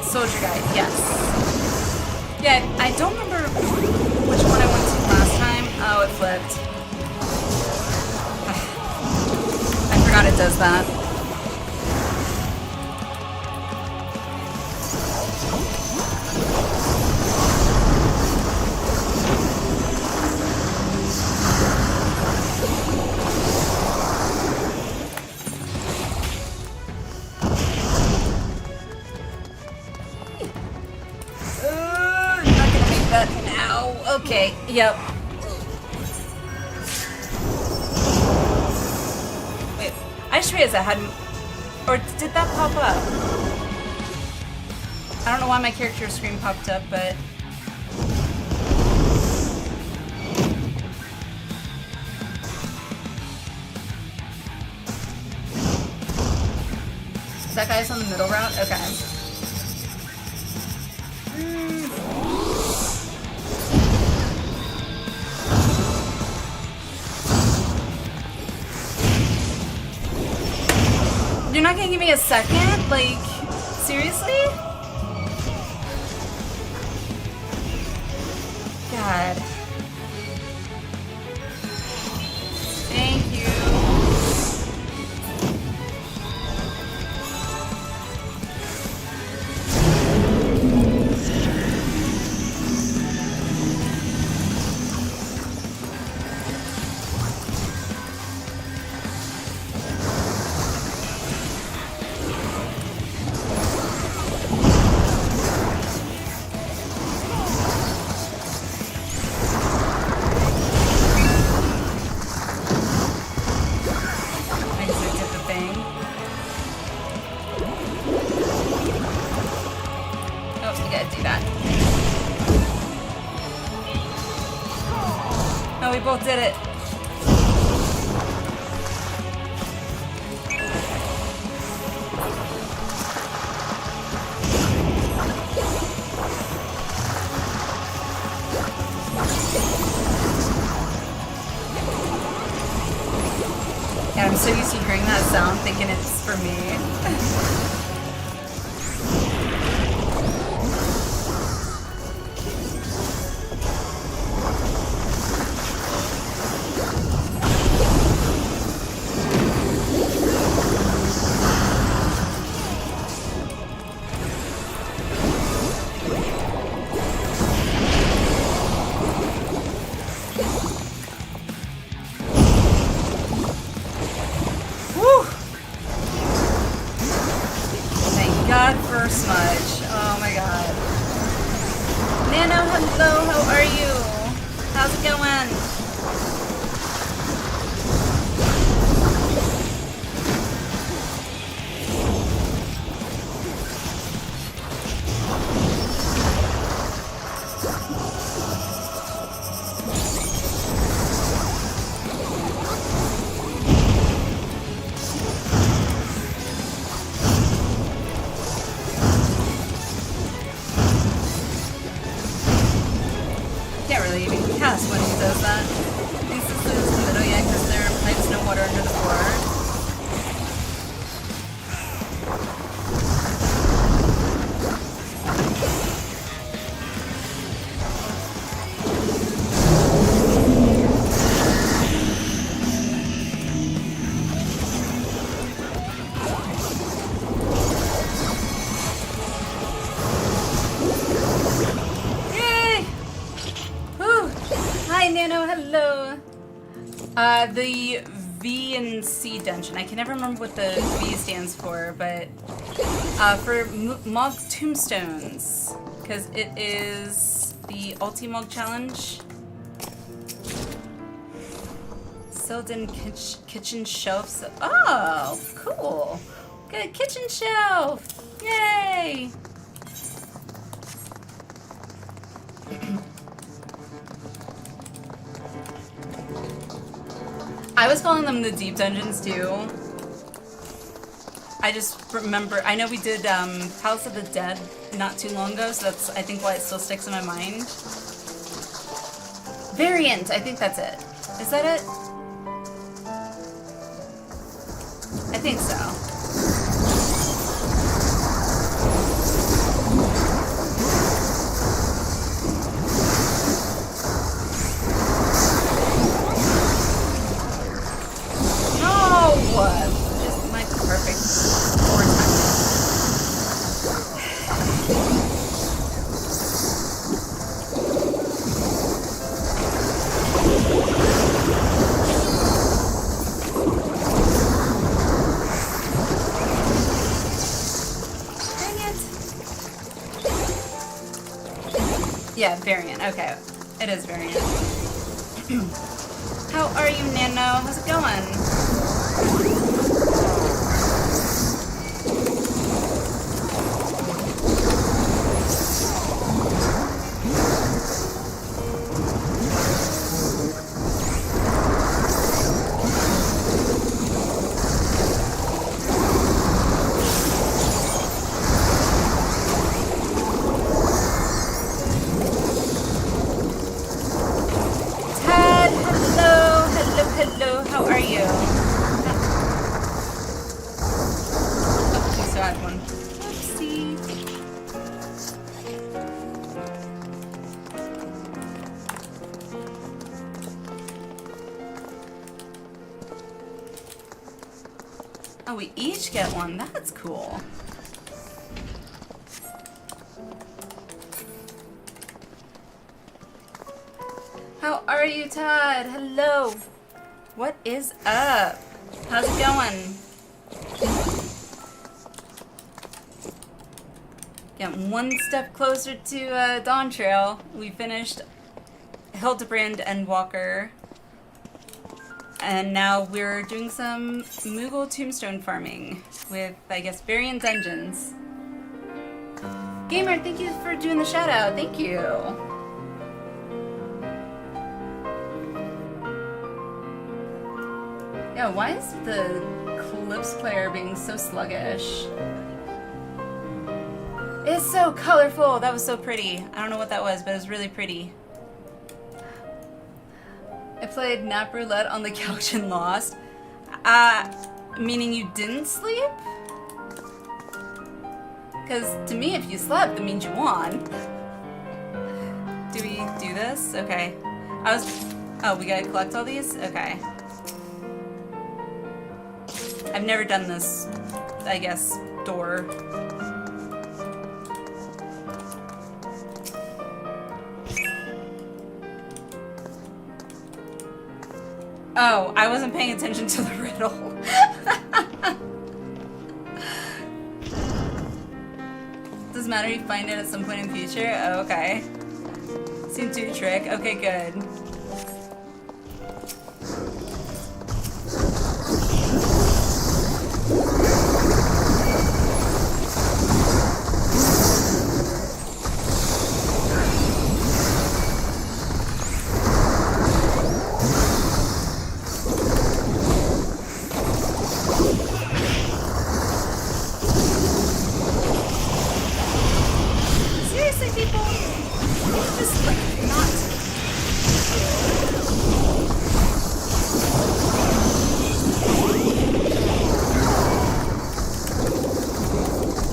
S1: Soldier guy, yes. Yeah, I don't remember which one I went to last time. Oh, it flipped. I forgot it does that. Okay, yep. Wait, I just realized I hadn't... Or did that pop up? I don't know why my character screen popped up, but... That guy's on the middle route? Okay. You're not gonna give me a second? Like, seriously? God. Thank you. do that. Oh, we both did it. Yeah, I'm so used to hearing that sound, thinking it's for me. The V and C dungeon. I can never remember what the V stands for, but for Mog Tombstones, because it is the Ulti-Mog challenge. Sildon kitchen shelves. Oh, cool. Good kitchen shelf. Yay! I was calling them the deep dungeons too. I just remember, I know we did House of the Dead not too long ago, so that's, I think, why it still sticks in my mind. Variant, I think that's it. Is that it? I think so. Just my perfect forward timing. Dang it. Yeah, variant. Okay. It is variant. How are you, Nano? How's it going? Oh, we each get one. That's cool. How are you, Todd? Hello. What is up? How's it going? Getting one step closer to Dawn Trail. We finished Hildibrand and Walker. And now we're doing some Moogle tombstone farming with, I guess, variant dungeons. Gamer, thank you for doing the shout out. Thank you. Yeah, why is the Clips player being so sluggish? It's so colorful. That was so pretty. I don't know what that was, but it was really pretty. I played Nap Roulette on the couch and lost. Meaning you didn't sleep? Because to me, if you slept, that means you won. Do we do this? Okay. Oh, we gotta collect all these? Okay. I've never done this, I guess, door. Oh, I wasn't paying attention to the riddle. Doesn't matter, you find it at some point in the future? Oh, okay. Seemed to trick. Okay, good.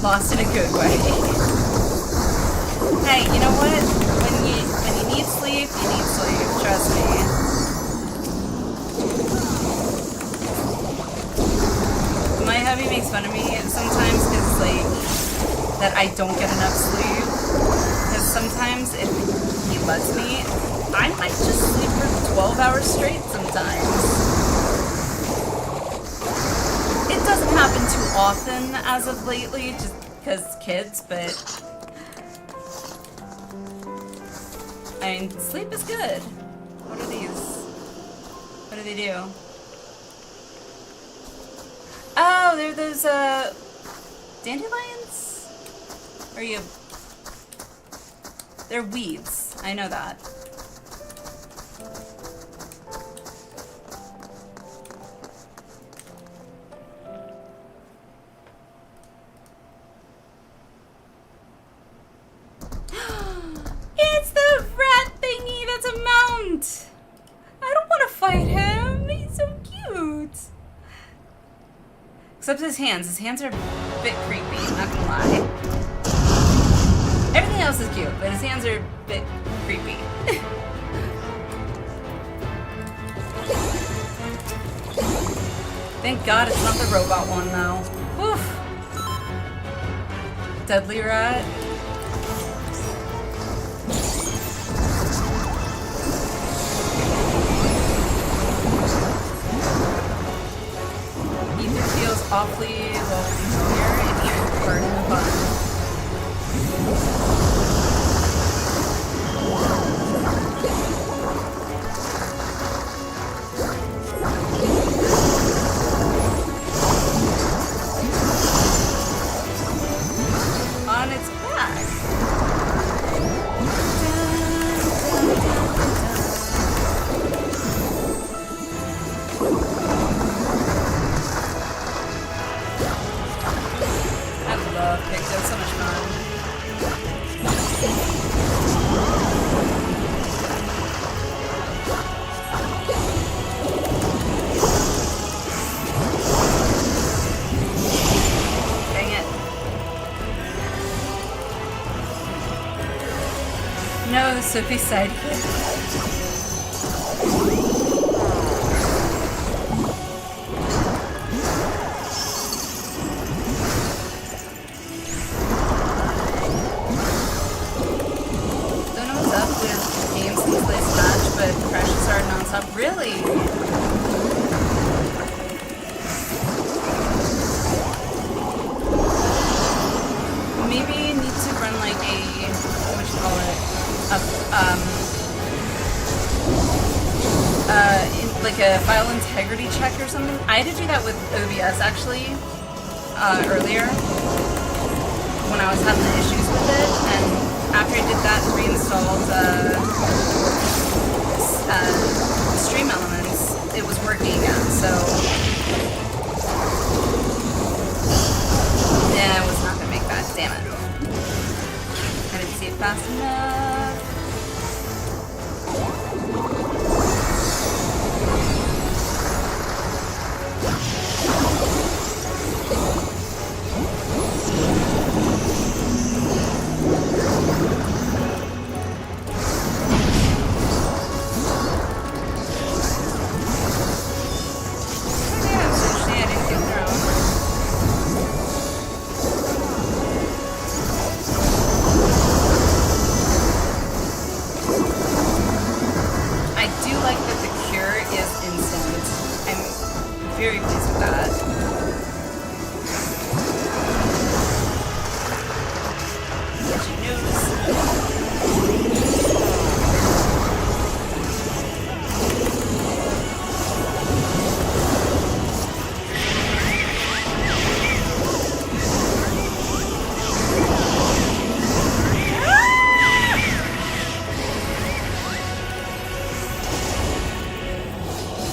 S1: Lost in a good way. Hey, you know what? When you need sleep, you need sleep. Trust me. My hubby makes fun of me sometimes because, like, that I don't get enough sleep. Because sometimes if he lets me, I might just sleep for 12 hours straight sometimes. It doesn't happen too often as of lately, just because kids, but I mean, sleep is good. What are these? What do they do? Oh, they're those, dandelions? Or you... They're weeds. I know that. It's the rat thingy that's a mount! I don't want to fight him. He's so cute. Except his hands. His hands are a bit creepy, not gonna lie. Everything else is cute, but his hands are a bit creepy. Thank God it's not the robot one, though. Woof. Deadly rat. Ether feels awfully well familiar if you burn in the bun. On its back. I love Pixel, it's so much fun. Dang it. No, the Sophie sidekick. Don't know what's up with games since they Smash, but crashes are non-stop. Really? Maybe need to run like a, what you call it, like a file integrity check or something. I had to do that with OBS actually, earlier. when I was having the issues with it, and after I did that and reinstalled Stream Elements, it was working again, so yeah, I was not gonna make that, damn it. I didn't see it fast enough. Very pleased with that. Get your nose.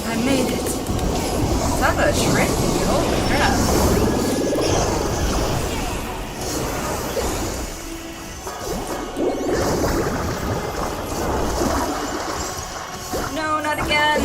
S1: I made it. Talk about tricky, holy crap. No, not again.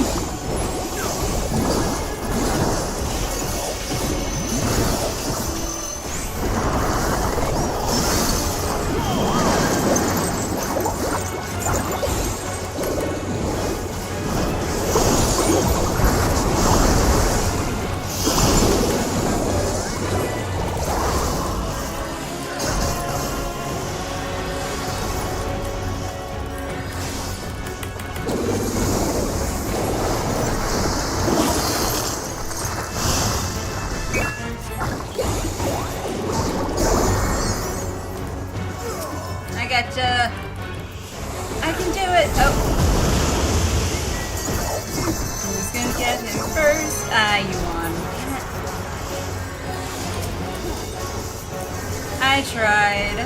S1: Gotcha. I can do it. Oh. Who's gonna get him first? You won. I tried.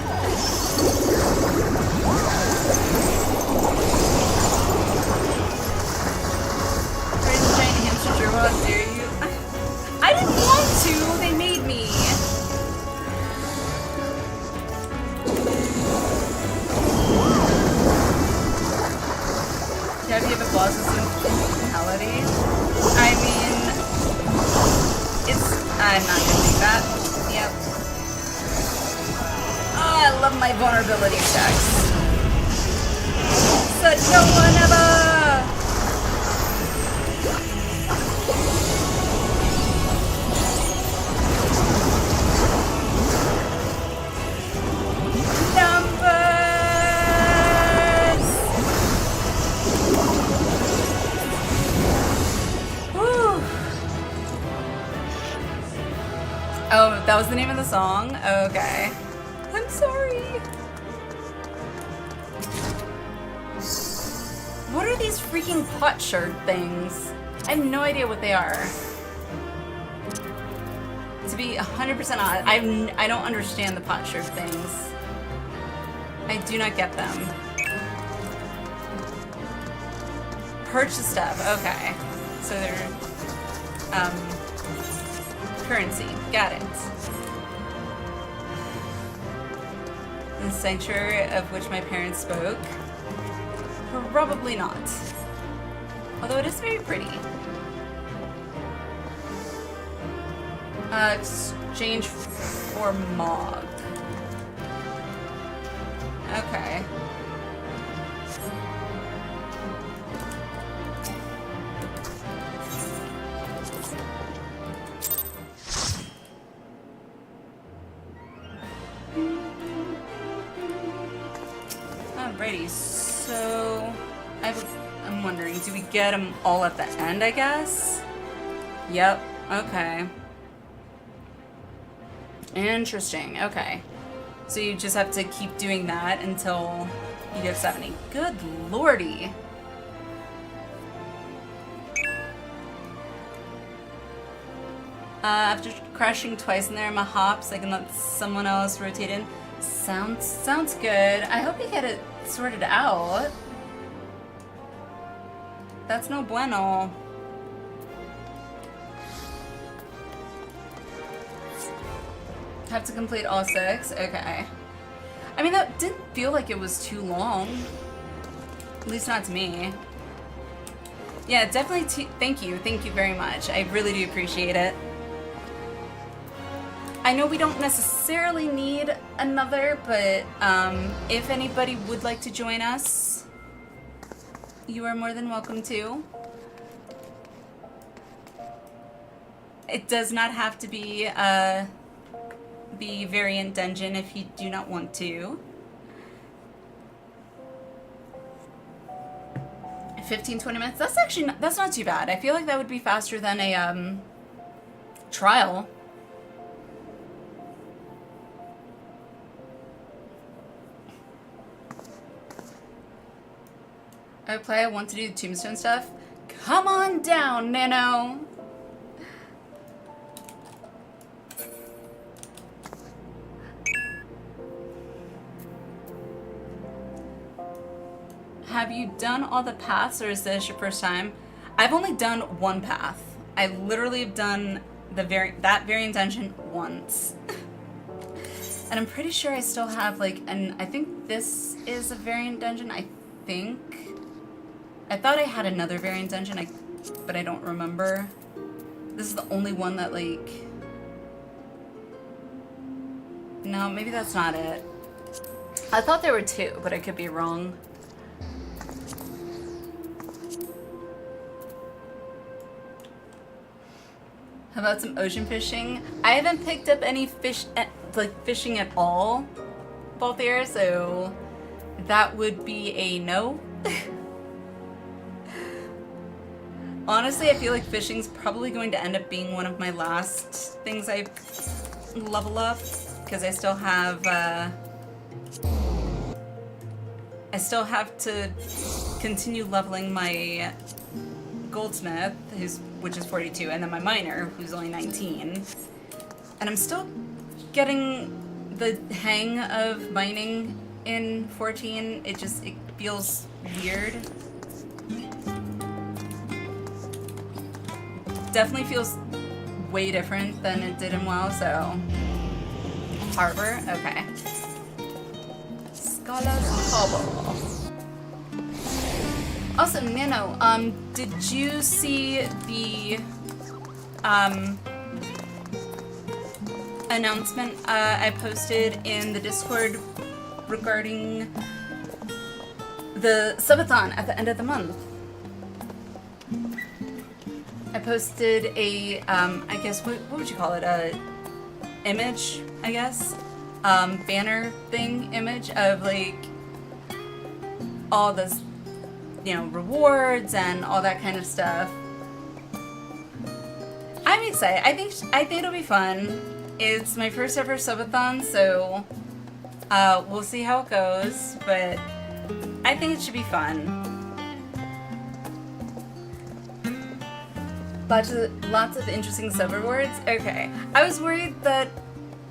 S1: Crazy giant hamster gerbil, how dare you? I didn't want to. They made me. How do you have a bosses mentality? I mean, I'm not gonna do that. Yep. Oh, I love my vulnerability stacks. Such no one ever! Oh, that was the name of the song? Okay. I'm sorry. What are these freaking potsherd things? I have no idea what they are. To be 100% honest, I don't understand the potsherd things. I do not get them. Purchase stuff, okay. So they're, currency. Got it. The sanctuary of which my parents spoke? Probably not. Although it is very pretty. Exchange for Mog. Okay. Alrighty, so I'm wondering, do we get them all at the end, I guess? Yep, okay. Interesting, okay. So you just have to keep doing that until you get 70. Good lordy. After crashing twice in there, my hops, I can let someone else rotate in. Sounds good. I hope you get it sorted out. That's no bueno. Have to complete all 6? Okay. I mean, that didn't feel like it was too long. At least not to me. Yeah, definitely thank you very much. I really do appreciate it. I know we don't necessarily need another, but if anybody would like to join us, you are more than welcome to. It does not have to be the variant dungeon if you do not want to. 15-20 minutes? That's actually that's not too bad. I feel like that would be faster than a trial. I want to do the tombstone stuff. Come on down, Nano. Have you done all the paths, or is this your first time? I've only done one path. I literally have done that variant dungeon once. And I'm pretty sure I still have like I think this is a variant dungeon, I think. I thought I had another variant dungeon, but I don't remember. This is the only one that like... No, maybe that's not it. I thought there were 2, but I could be wrong. How about some ocean fishing? I haven't picked up any fishing at all, both here, so that would be a no. Honestly, I feel like fishing's probably going to end up being one of my last things I level up, because I still have to continue leveling my goldsmith, which is 42, and then my miner, who's only 19. And I'm still getting the hang of mining in 14. It feels weird. Definitely feels way different than it did in WoW, so... Harbor? Okay. Scala's Harbor. Also, Nano, did you see the, announcement, I posted in the Discord regarding the subathon at the end of the month? I posted a, I guess, what would you call it? A image, I guess? Banner thing image of, like, all this, you know, rewards and all that kind of stuff. I'm excited. I think it'll be fun. It's my first ever subathon, so we'll see how it goes, but I think it should be fun. Lots of interesting sub rewards. Okay. I was worried that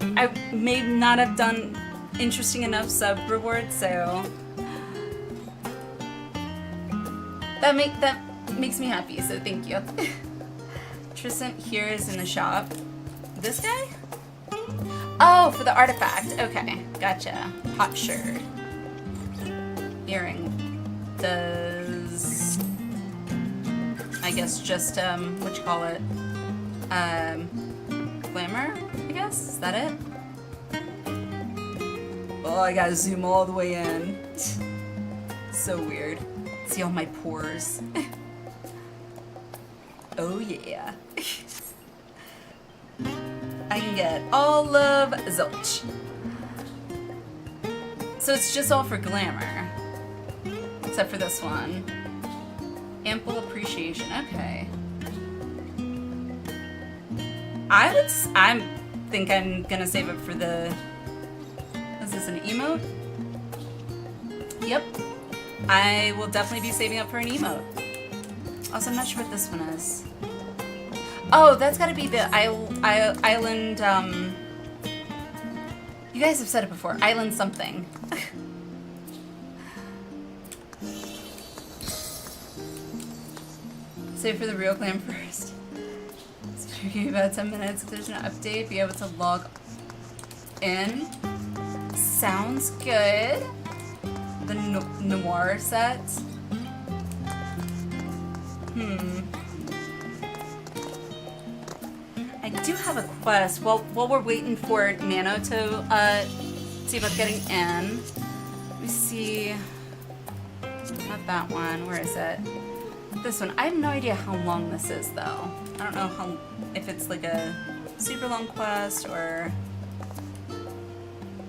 S1: I may not have done interesting enough sub rewards, so that makes me happy, so thank you. Tristan here is in the shop. This guy? Oh, for the artifact. Okay, gotcha. Hot shirt. Earring. Does... I guess just, what you call it? Glamour, I guess? Is that it? Oh, I gotta zoom all the way in. So weird. See all my pores. Oh yeah. I can get all of zilch. So it's just all for glamour. Except for this one. Ample appreciation. Okay. I think I'm gonna save it for the... Is this an emote? Yep. I will definitely be saving up for an emote. Also, I'm not sure what this one is. Oh, that's gotta be the island, you guys have said it before, island something. Save for the real clan first. It's gonna give me about 10 minutes. If there's an update, be able to log in. Sounds good. The noir set. I do have a quest. While we're waiting for Nano to see about getting in. Let me see. Not that one. Where is it? This one. I have no idea how long this is though. I don't know if it's like a super long quest or.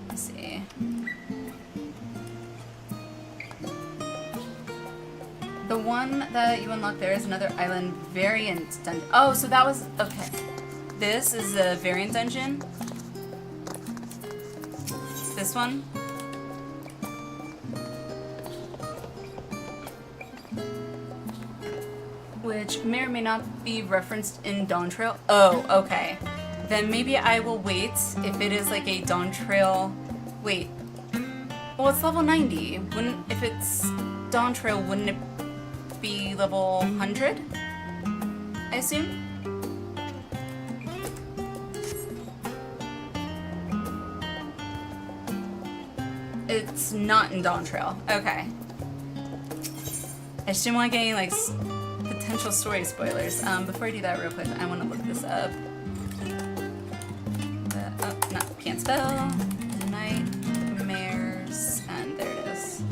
S1: Let's see. The one that you unlock there is another island variant dungeon. Oh, so that was okay. This is a variant dungeon. This one. Which may or may not be referenced in Dawn Trail. Oh, okay. Then maybe I will wait if it is like a Dawn Trail. Wait. Well, it's level 90. If it's Dawn Trail, wouldn't it be level 100? I assume? It's not in Dawn Trail. Okay. I just didn't want to get any like potential story spoilers. Before I do that real quick, I want to look this up. Oh, no, can't spell. Nightmares, and there it is.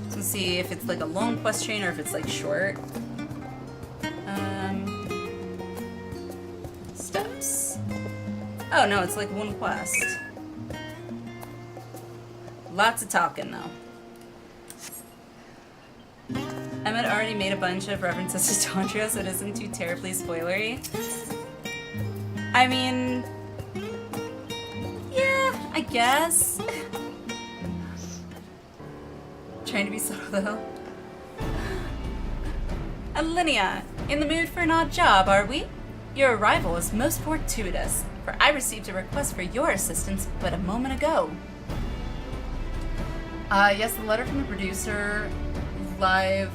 S1: So let's see if it's like a long quest chain or if it's like short. Steps. Oh no, it's like one quest. Lots of talking though. Emmett already made a bunch of references to Dawn Trail, so it isn't too terribly spoilery. I mean, yeah, I guess. Trying to be subtle though. Alinea, in the mood for an odd job, are we? Your arrival is most fortuitous, for I received a request for your assistance but a moment ago. Yes, the letter from the producer, live,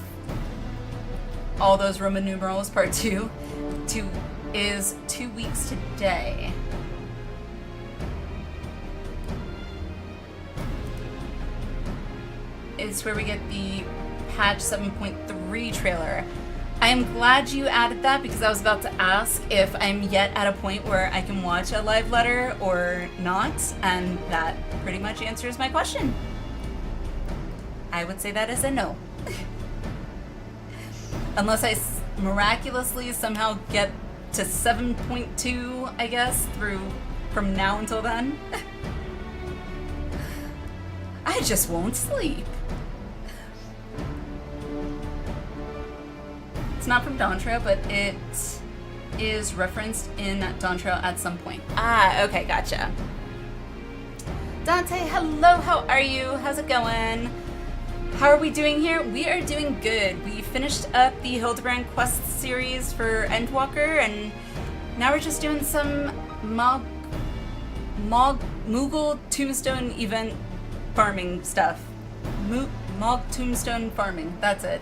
S1: all those Roman numerals, part 2, is 2 weeks today. It's where we get the patch 7.3 trailer. I am glad you added that because I was about to ask if I'm yet at a point where I can watch a live letter or not, and that pretty much answers my question. I would say that is a no. Unless I miraculously somehow get to 7.2, I guess, from now until then. I just won't sleep. It's not from Dawn Trail, but it is referenced in Dawn Trail at some point. Ah, okay, gotcha. Dante, hello, how are you? How's it going? How are we doing here? We are doing good. We finished up the Hildibrand quest series for Endwalker, and now we're just doing some Moogle tombstone event farming stuff. Mog tombstone farming, that's it.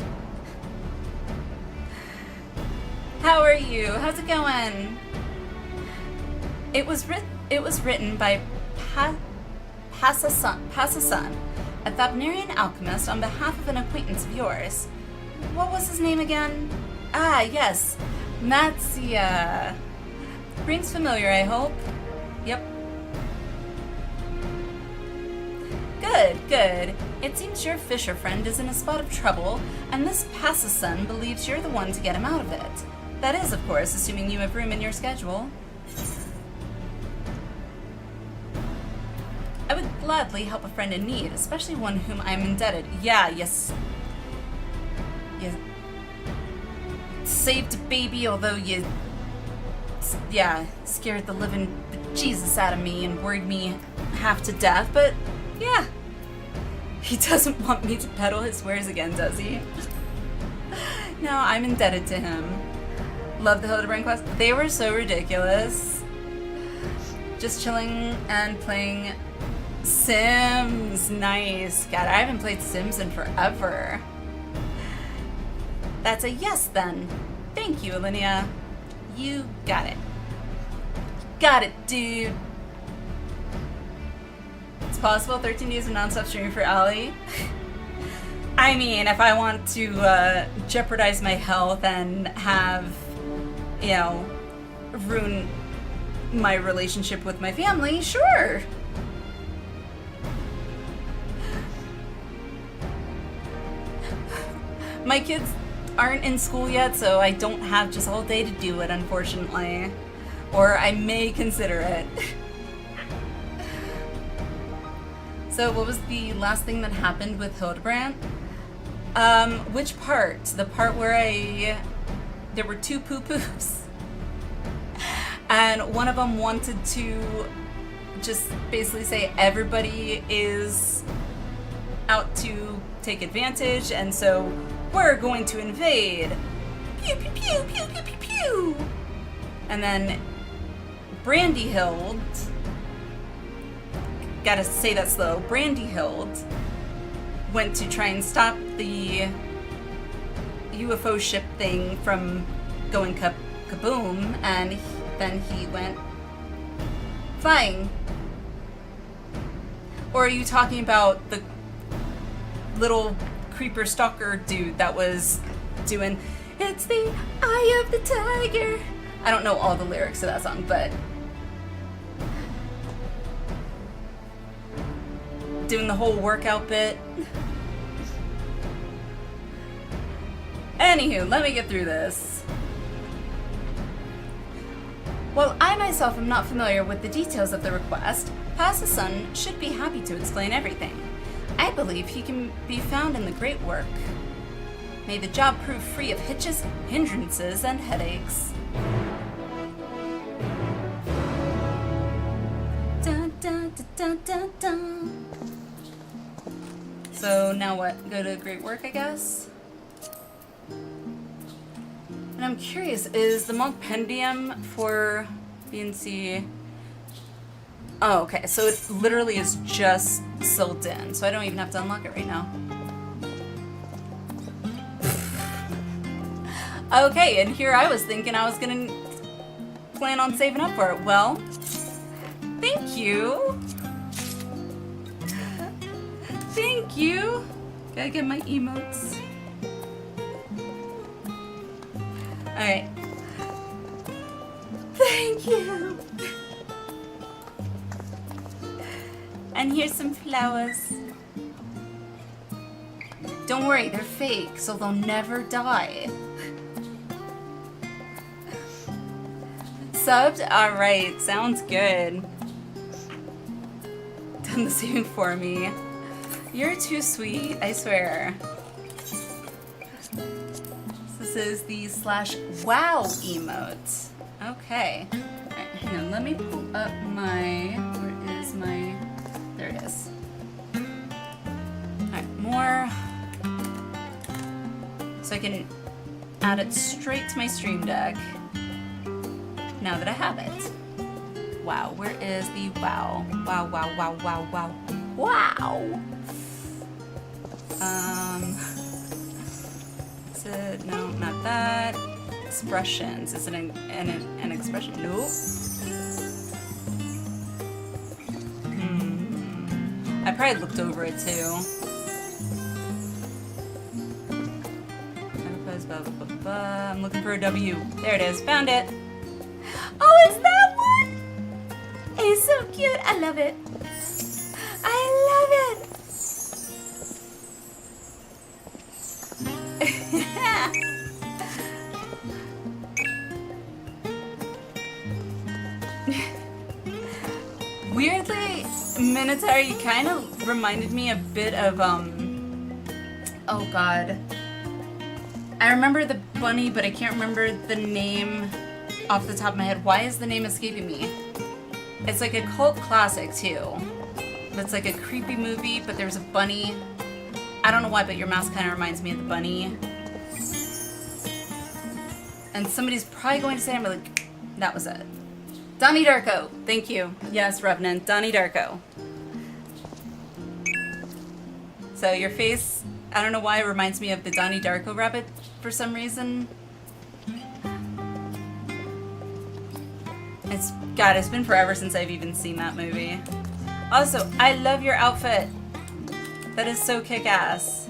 S1: How are you? How's it going? It was written by Passasan, a Thabnerian alchemist, on behalf of an acquaintance of yours. What was his name again? Ah, yes. Matsia. Rings familiar, I hope. Yep. Good. It seems your fisher friend is in a spot of trouble, and this Passasan believes you're the one to get him out of it. That is, of course, assuming you have room in your schedule. I would gladly help a friend in need, especially one whom I'm indebted. Yeah, yes. You saved a baby, although you, scared the living bejesus out of me and worried me half to death, but yeah. He doesn't want me to peddle his wares again, does he? No, I'm indebted to him. Love the Hildibrand quest. They were so ridiculous. Just chilling and playing Sims. Nice. God, I haven't played Sims in forever. That's a yes then. Thank you, Alinea. You got it. Got it, dude. It's possible 13 days of non-stop streaming for Ali. I mean, if I want to jeopardize my health and have, you know, ruin my relationship with my family, sure. My kids aren't in school yet, so I don't have just all day to do it, unfortunately. Or I may consider it. So what was the last thing that happened with Hildibrand? Which part? The part where there were two poo-poos. And one of them wanted to just basically say everybody is out to take advantage, and so we're going to invade. Pew, pew, pew, pew, pew, pew, pew. And then Brandyhild, gotta say that slow, Brandyhild went to try and stop the UFO ship thing from going kaboom, and then he went flying. Or are you talking about the little creeper stalker dude that was doing "It's the Eye of the Tiger"? I don't know all the lyrics to that song, but doing the whole workout bit. Anywho, let me get through this. While I myself am not familiar with the details of the request, Paz's son should be happy to explain everything. I believe he can be found in the great work. May the job prove free of hitches, hindrances, and headaches. Dun, dun, dun, dun, dun, dun. So now what? Go to great work, I guess? And I'm curious, is the monk pendium for BNC? Oh, okay, so it literally is just silt in, so I don't even have to unlock it right now. Okay, and here I was thinking I was gonna plan on saving up for it. Well, thank you. Thank you. Gotta get my emotes. Alright. Thank you. And here's some flowers. Don't worry, they're fake, so they'll never die. Subbed? Alright, sounds good. Done the same for me. You're too sweet, I swear. This is the /wow emote. Okay. Alright, hang on, let me pull up my... Where is my... There it is. Alright, more. So I can add it straight to my stream deck. Now that I have it. Wow, where is the wow? Wow, wow, wow, wow, wow. Wow! Is it, no, not that. Expressions, is it an expression? Nope. I probably looked over it too. I'm looking for a W. There it is, found it. Oh, it's that one! It's so cute, I love it. I love it! Weirdly, Minotaur, you kind of reminded me a bit of, oh god. I remember the bunny, but I can't remember the name off the top of my head. Why is the name escaping me? It's like a cult classic, too. It's like a creepy movie, but there's a bunny. I don't know why, but your mouse kind of reminds me of the bunny. And somebody's probably going to say, I'm like, that was it. Donnie Darko. Thank you. Yes, Revenant. Donnie Darko. So your face, I don't know why, it reminds me of the Donnie Darko rabbit for some reason. It's been forever since I've even seen that movie. Also, I love your outfit. That is so kick-ass.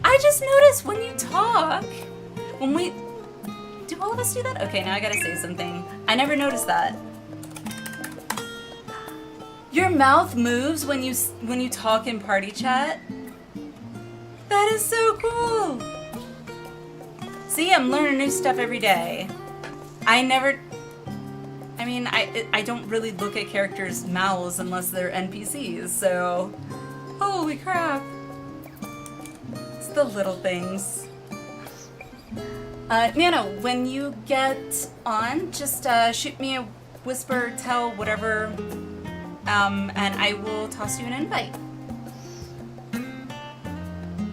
S1: I just noticed when you talk, do all of us do that? Okay, now I gotta say something. I never noticed that. Your mouth moves when you talk in party chat. That is so cool. See, I'm learning new stuff every day. I don't really look at characters' mouths unless they're NPCs, so holy crap. It's the little things. Nana, when you get on, just shoot me a whisper, tell, whatever, and I will toss you an invite.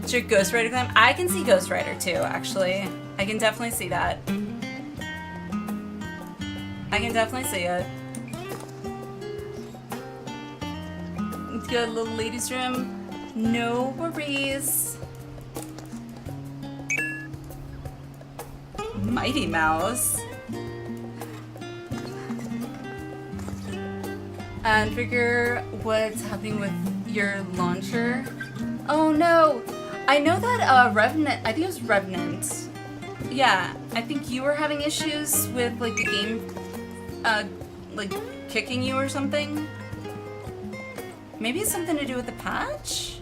S1: It's your Ghost Rider clan? I can see Ghost Rider too, actually. I can definitely see that. I can definitely see it. Let's go to the little ladies' room. No worries. Mighty Mouse. And figure what's happening with your launcher. Oh no! I know that Revenant, I think it was Revenant. Yeah, I think you were having issues with like the game, like kicking you or something. Maybe it's something to do with the patch?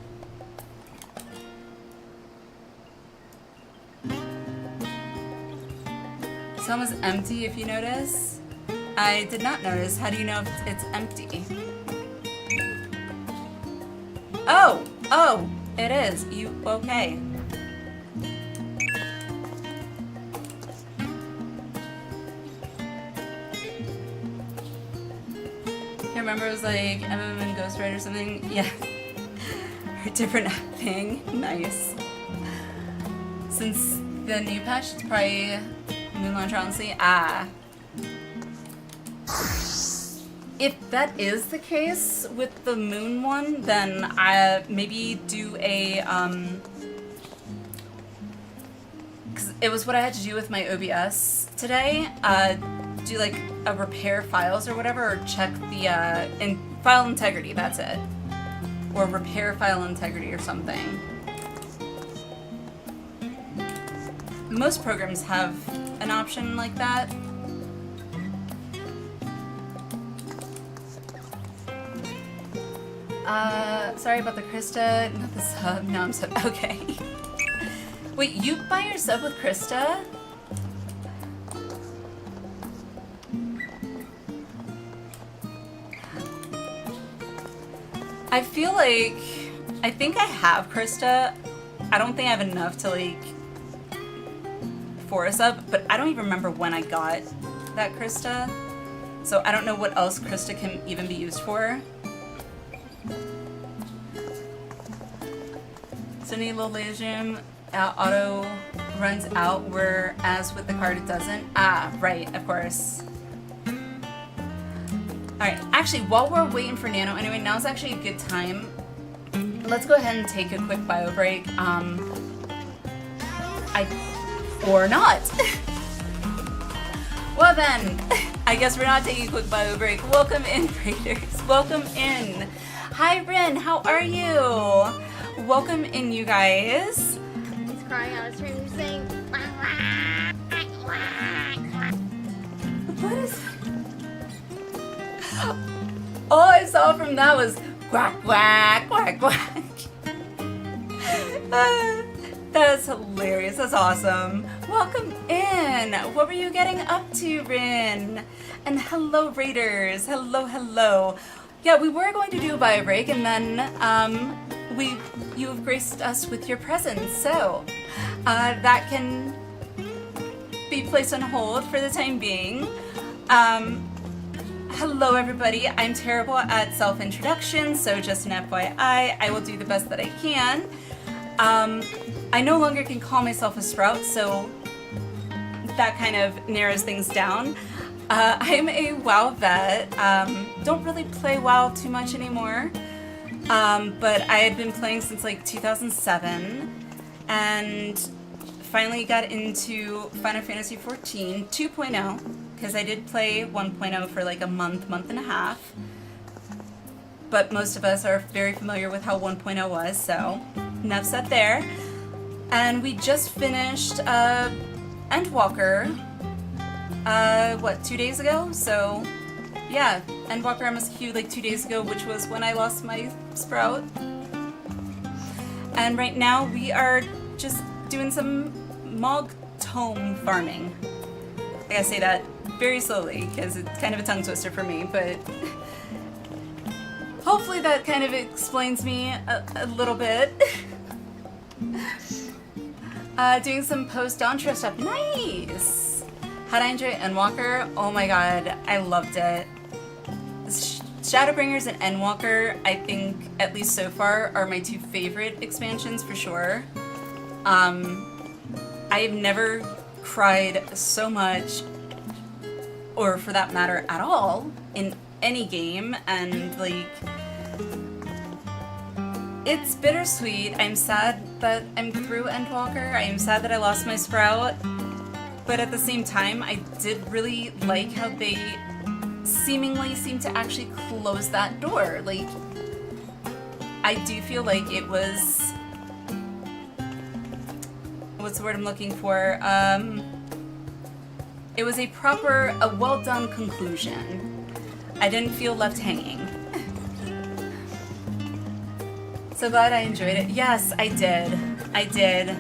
S1: It's almost empty if you notice. I did not notice. How do you know if it's empty? Oh, it is. Okay. I remember it was like MM and Ghost Rider or something. Yeah. Or a different thing. Nice. Since the new patch, it's probably Moon Launcher, honestly. If that is the case with the Moon one, then I maybe do a, because it was what I had to do with my OBS today, do like a repair files or whatever, or check the, file integrity, that's it. Or repair file integrity or something. Most programs have an option like that. Sorry about the Krista, not the sub, no I'm sub, okay. Wait, you buy your sub with Krista? I feel like, I think I have Krista. I don't think I have enough to like, for a sub, but I don't even remember when I got that Krista. So I don't know what else Krista can even be used for. So need a little laser zoom, auto runs out, whereas with the card it doesn't. Right, of course. Alright, actually, while we're waiting for Nano, anyway, now's actually a good time. Let's go ahead and take a quick bio break. Or not. Well then, I guess we're not taking a quick bio break. Welcome in, Raiders. Welcome in. Hi, Rin, how are you? Welcome in, you guys.
S4: He's crying out his room, saying,
S1: what is... All I saw from that was quack, quack, quack, quack. That's hilarious. That's awesome. Welcome in. What were you getting up to, Rin? And hello, Raiders. Hello, hello. Yeah, we were going to do a bio break, and then you have graced us with your presence, so that can be placed on hold for the time being. Hello everybody, I'm terrible at self-introduction, so just an FYI, I will do the best that I can. I no longer can call myself a Sprout, so that kind of narrows things down. I'm a WoW vet, don't really play WoW too much anymore, but I had been playing since like 2007, and finally got into Final Fantasy XIV 2.0, because I did play 1.0 for like a month and a half, but most of us are very familiar with how 1.0 was, so enough said there. And we just finished Endwalker, what, 2 days ago? So yeah, Endwalker MSQ like 2 days ago, which was when I lost my Sprout. And right now we are just doing some Mog Tome farming. I gotta say that very slowly because it's kind of a tongue twister for me, but hopefully that kind of explains me a little bit. Doing some post-Dawntrail stuff. Nice! How'd I enjoy Endwalker? Oh my god, I loved it. Shadowbringers and Endwalker, I think, at least so far, are my two favorite expansions for sure. I've never cried so much, or for that matter at all, in any game, and like, it's bittersweet. I'm sad that I'm through Endwalker. I am sad that I lost my Sprout, but at the same time, I did really like how they seemingly seem to actually close that door. Like, I do feel like it was, what's the word I'm looking for? It was a well done conclusion. I didn't feel left hanging. So glad I enjoyed it. Yes, I did. I did.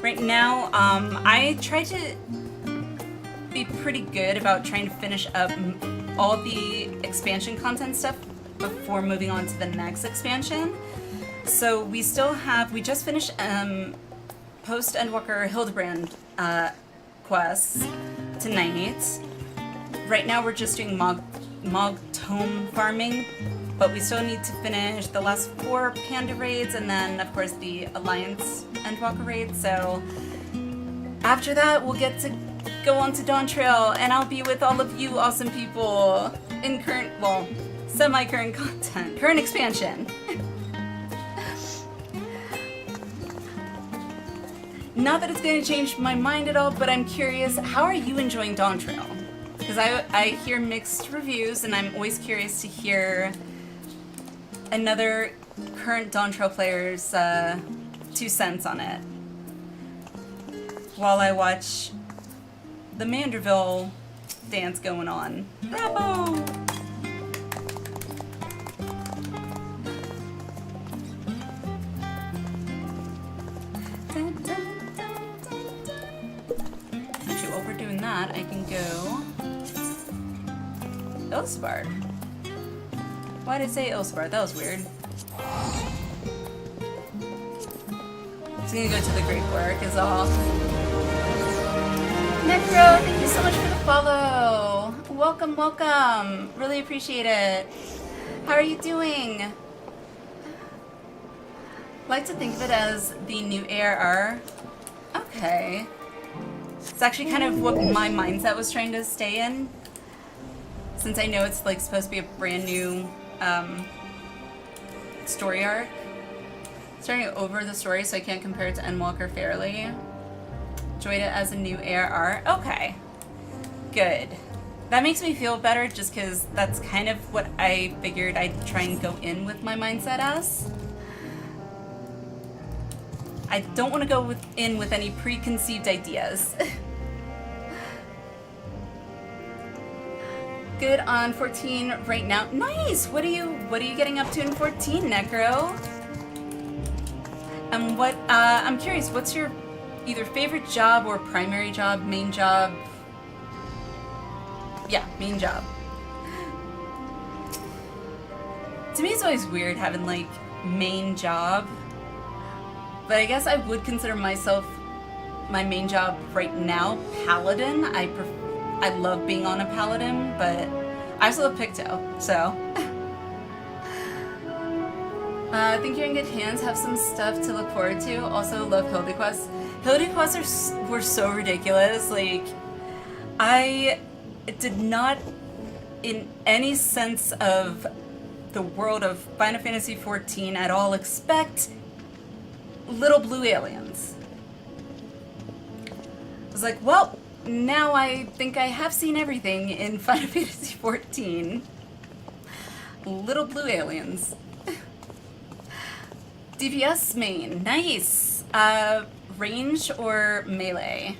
S1: Right now, I try to be pretty good about trying to finish up all the expansion content stuff before moving on to the next expansion. So we just finished post Endwalker Hildibrand quests tonight. Right now we're just doing Mog Tome farming, but we still need to finish the last 4 Panda raids and then of course the Alliance Endwalker raid. So after that we'll get to go on to Dawntrail and I'll be with all of you awesome people in semi-current content, current expansion. Not that it's going to change my mind at all, but I'm curious, how are you enjoying Dawntrail? Because I hear mixed reviews, and I'm always curious to hear another current Dawntrail player's 2 cents on it. While I watch the Manderville dance going on. Bravo! Actually, while we're doing that, I can go Ilsbard. Why did it say Ilsbard? That was weird. Just gonna go to the Great Work is all. Necro, thank you so much for the follow. Welcome, welcome. Really appreciate it. How are you doing? Like to think of it as the new ARR. Okay. It's actually kind of what my mindset was trying to stay in. Since I know it's like supposed to be a brand new story arc. Starting over the story so I can't compare it to Endwalker fairly. Enjoyed it as a new ARR. Okay. Good. That makes me feel better just because that's kind of what I figured I'd try and go in with my mindset as. I don't want to go in with any preconceived ideas. Good on 14 right now. Nice! What are you getting up to in 14, Necro? And I'm curious, what's your either favorite job or primary job, main job? Yeah, main job. To me, it's always weird having like main job, but I guess I would consider myself my main job right now Paladin. I love being on a Paladin, but I also love Picto, so. Think you're in good hands. Have some stuff to look forward to. Also love Hildiquest. Hildiquests were so ridiculous. Like, I did not, in any sense of the world of Final Fantasy XIV at all, expect little blue aliens. I was like, well, now I think I have seen everything in Final Fantasy XIV. Little blue aliens. DPS main, nice. Range or melee?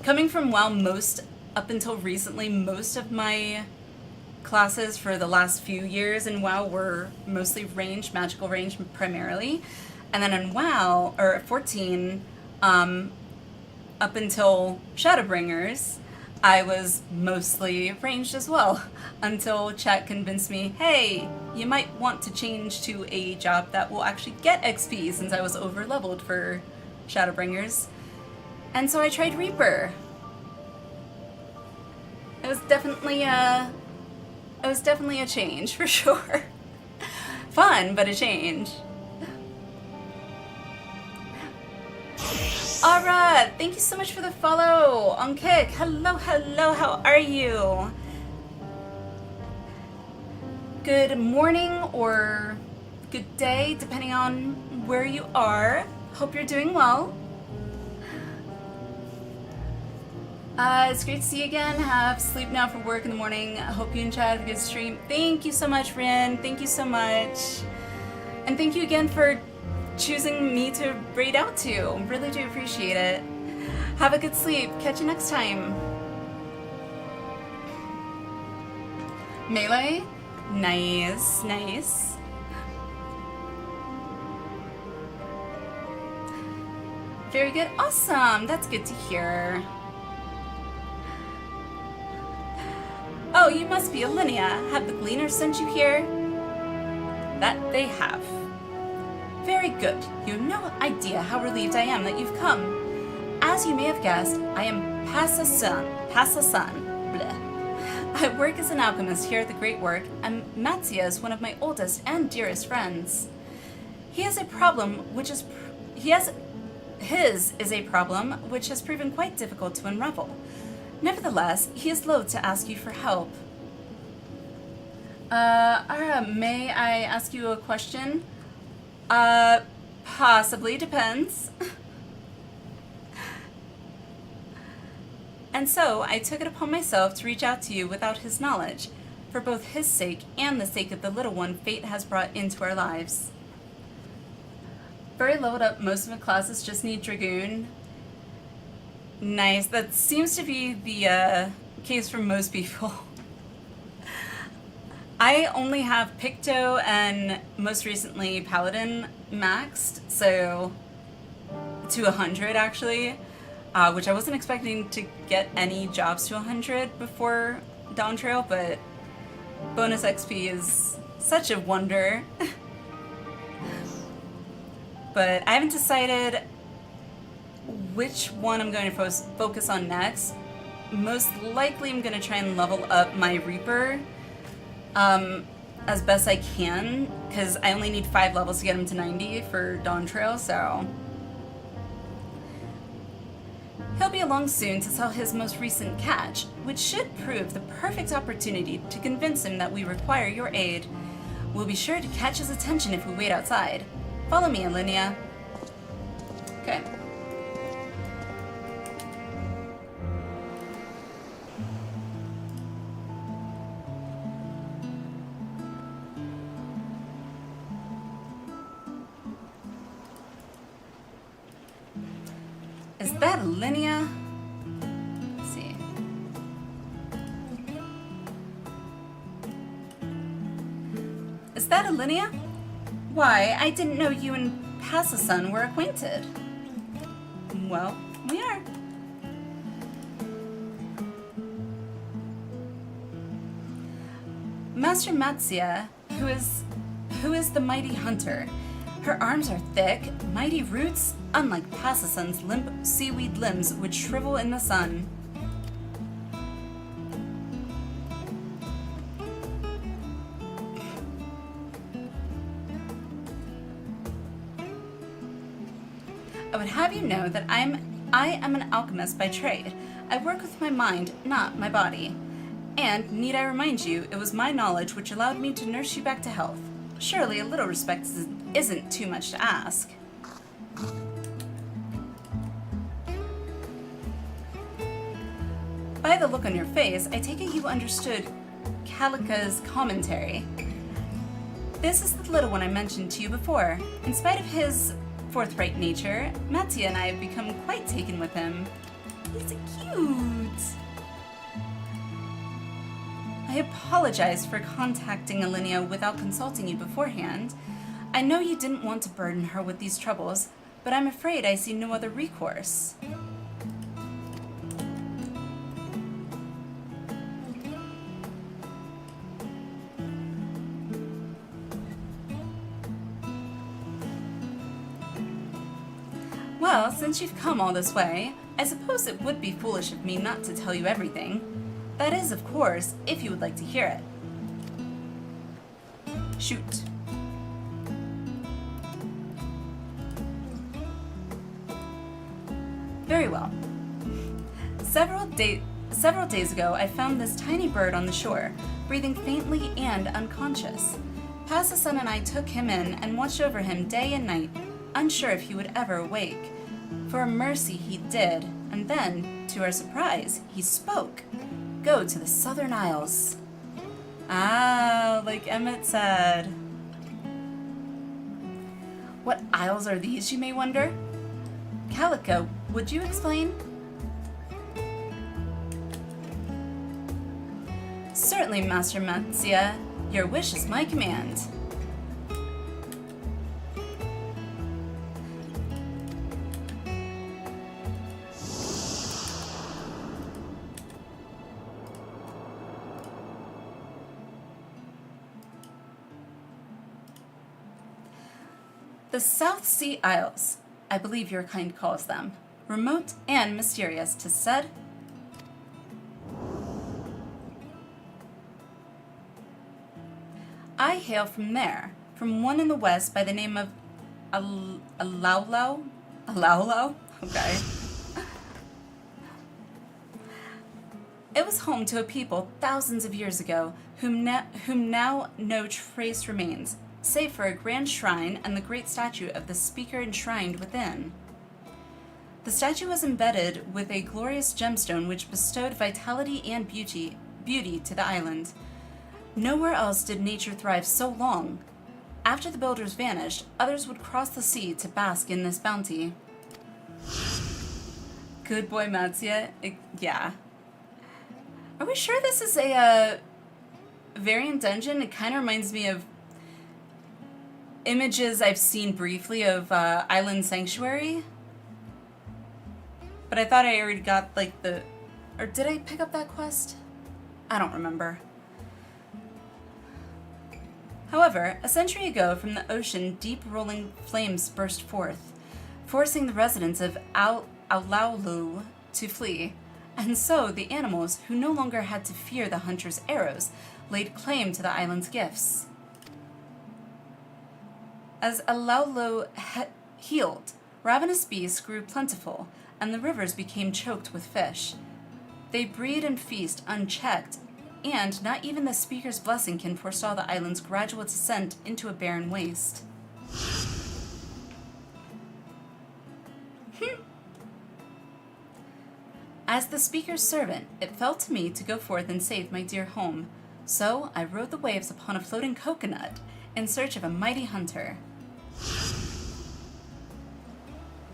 S1: Coming from WoW, up until recently, most of my classes for the last few years in WoW were mostly range, magical range primarily. And then in WoW, or 14, up until Shadowbringers, I was mostly ranged as well, until chat convinced me, hey, you might want to change to a job that will actually get XP, since I was over-leveled for Shadowbringers. And so I tried Reaper. It was definitely a change, for sure. Fun, but a change. Alright, thank you so much for the follow on Kick. Hello, hello, how are you? Good morning or good day, depending on where you are. Hope you're doing well. It's great to see you again. Have sleep now for work in the morning. I hope you and Chad have a good stream. Thank you so much, Rin. Thank you so much. And thank you again for choosing me to raid out to. Really do appreciate it. Have a good sleep. Catch you next time. Melee? Nice, nice. Very good. Awesome. That's good to hear. Oh, you must be Alinea. Have the Gleaners sent you here? That they have. Very good. You have no idea how relieved I am that you've come. As you may have guessed, I am Passasun. Bleh. I work as an alchemist here at the Great Work, and Matsia is one of my oldest and dearest friends. His is a problem which has proven quite difficult to unravel. Nevertheless, he is loath to ask you for help. Ara, may I ask you a question? Possibly, depends. And so, I took it upon myself to reach out to you without his knowledge, for both his sake and the sake of the little one fate has brought into our lives. Very leveled up, most of the classes just need Dragoon. Nice, that seems to be the case for most people. I only have Picto and most recently Paladin maxed, so to 100 actually, which I wasn't expecting to get any jobs to 100 before Dawn Trail, but bonus XP is such a wonder. But I haven't decided which one I'm going to focus on next. Most likely I'm going to try and level up my Reaper as best I can, because I only need 5 levels to get him to 90 for Dawn Trail, so. He'll be along soon to sell his most recent catch, which should prove the perfect opportunity to convince him that we require your aid. We'll be sure to catch his attention if we wait outside. Follow me, Alinea. Okay. Is that Alinea? Let's see. Is that Alinea? Why, I didn't know you and Passasun were acquainted. Well, we are. Master Matsia, who is the mighty hunter. Her arms are thick, mighty roots, unlike Passasun's limp seaweed limbs which shrivel in the sun. I would have you know that I am an alchemist by trade. I work with my mind, not my body. And, need I remind you, it was my knowledge which allowed me to nurse you back to health. Surely a little respect isn't too much to ask. By the look on your face, I take it you understood Kalika's commentary. This is the little one I mentioned to you before. In spite of his forthright nature, Mattia and I have become quite taken with him. He's cute. I apologize for contacting Alinea without consulting you beforehand. I know you didn't want to burden her with these troubles, but I'm afraid I see no other recourse. Well, since you've come all this way, I suppose it would be foolish of me not to tell you everything. That is, of course, if you would like to hear it. Shoot. Very well. Several days ago, I found this tiny bird on the shore, breathing faintly and unconscious. Passason and I took him in and watched over him day and night, unsure if he would ever awake. For a mercy he did, and then, to our surprise, he spoke. Go to the Southern Isles. Ah, like Emmett said. What isles are these, you may wonder? Kalika, would you explain? Certainly, Master Matsia. Your wish is my command. The South Sea Isles, I believe your kind calls them. Remote and mysterious, 'tis said. I hail from there, from one in the west by the name of Alaulau? Alaulau? Okay. It was home to a people thousands of years ago, whom now no trace remains, save for a grand shrine and the great statue of the speaker enshrined within. The statue was embedded with a glorious gemstone which bestowed vitality and beauty to the island. Nowhere else did nature thrive so long. After the builders vanished, others would cross the sea to bask in this bounty. Good boy, Matsia. Yeah. Are we sure this is a variant dungeon? It kind of reminds me of images I've seen briefly of Island Sanctuary. But I thought I already got, like, or did I pick up that quest? I don't remember. However, a century ago from the ocean, deep rolling flames burst forth, forcing the residents of Alaulu to flee. And so the animals, who no longer had to fear the hunter's arrows, laid claim to the island's gifts. As Alaulu healed, ravenous beasts grew plentiful, and the rivers became choked with fish. They breed and feast unchecked, and not even the speaker's blessing can forestall the island's gradual descent into a barren waste. As the speaker's servant, it fell to me to go forth and save my dear home. So I rode the waves upon a floating coconut in search of a mighty hunter.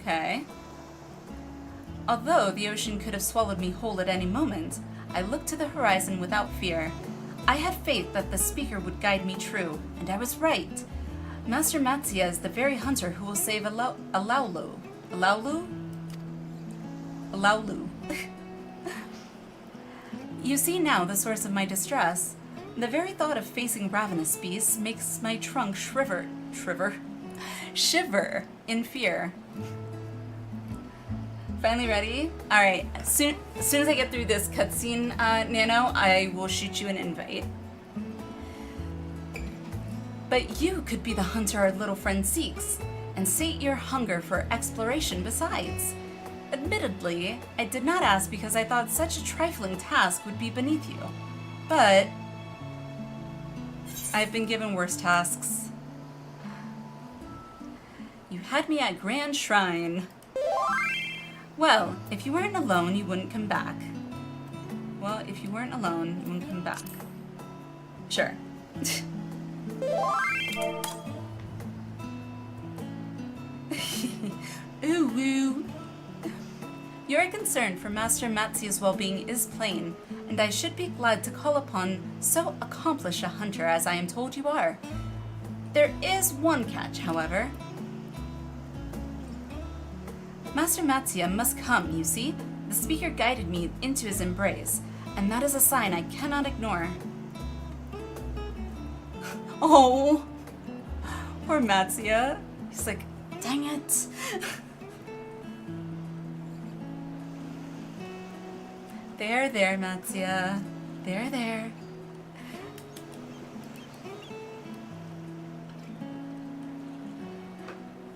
S1: Okay. Although the ocean could have swallowed me whole at any moment, I looked to the horizon without fear. I had faith that the speaker would guide me true, and I was right. Master Matsia is the very hunter who will save Alaulu. Alaulu? Alaulu. You see now the source of my distress. The very thought of facing ravenous beasts makes my trunk shiver in fear. Finally ready? Alright, as soon as I get through this cutscene, Nano, I will shoot you an invite. But you could be the hunter our little friend seeks. and sate your hunger for exploration besides. Admittedly, I did not ask because I thought such a trifling task would be beneath you. But I've been given worse tasks. You had me at Grand Shrine. Well, if you weren't alone, you wouldn't come back. Well, if you weren't alone, you wouldn't come back. Sure. Ooh woo. Your concern for Master Matsu's well-being is plain, and I should be glad to call upon so accomplished a hunter as I am told you are. There is one catch, however. Master Matsuya must come, you see. The speaker guided me into his embrace, and that is a sign I cannot ignore. Oh, poor Matsuya. He's like, dang it. There, Matsuya. There.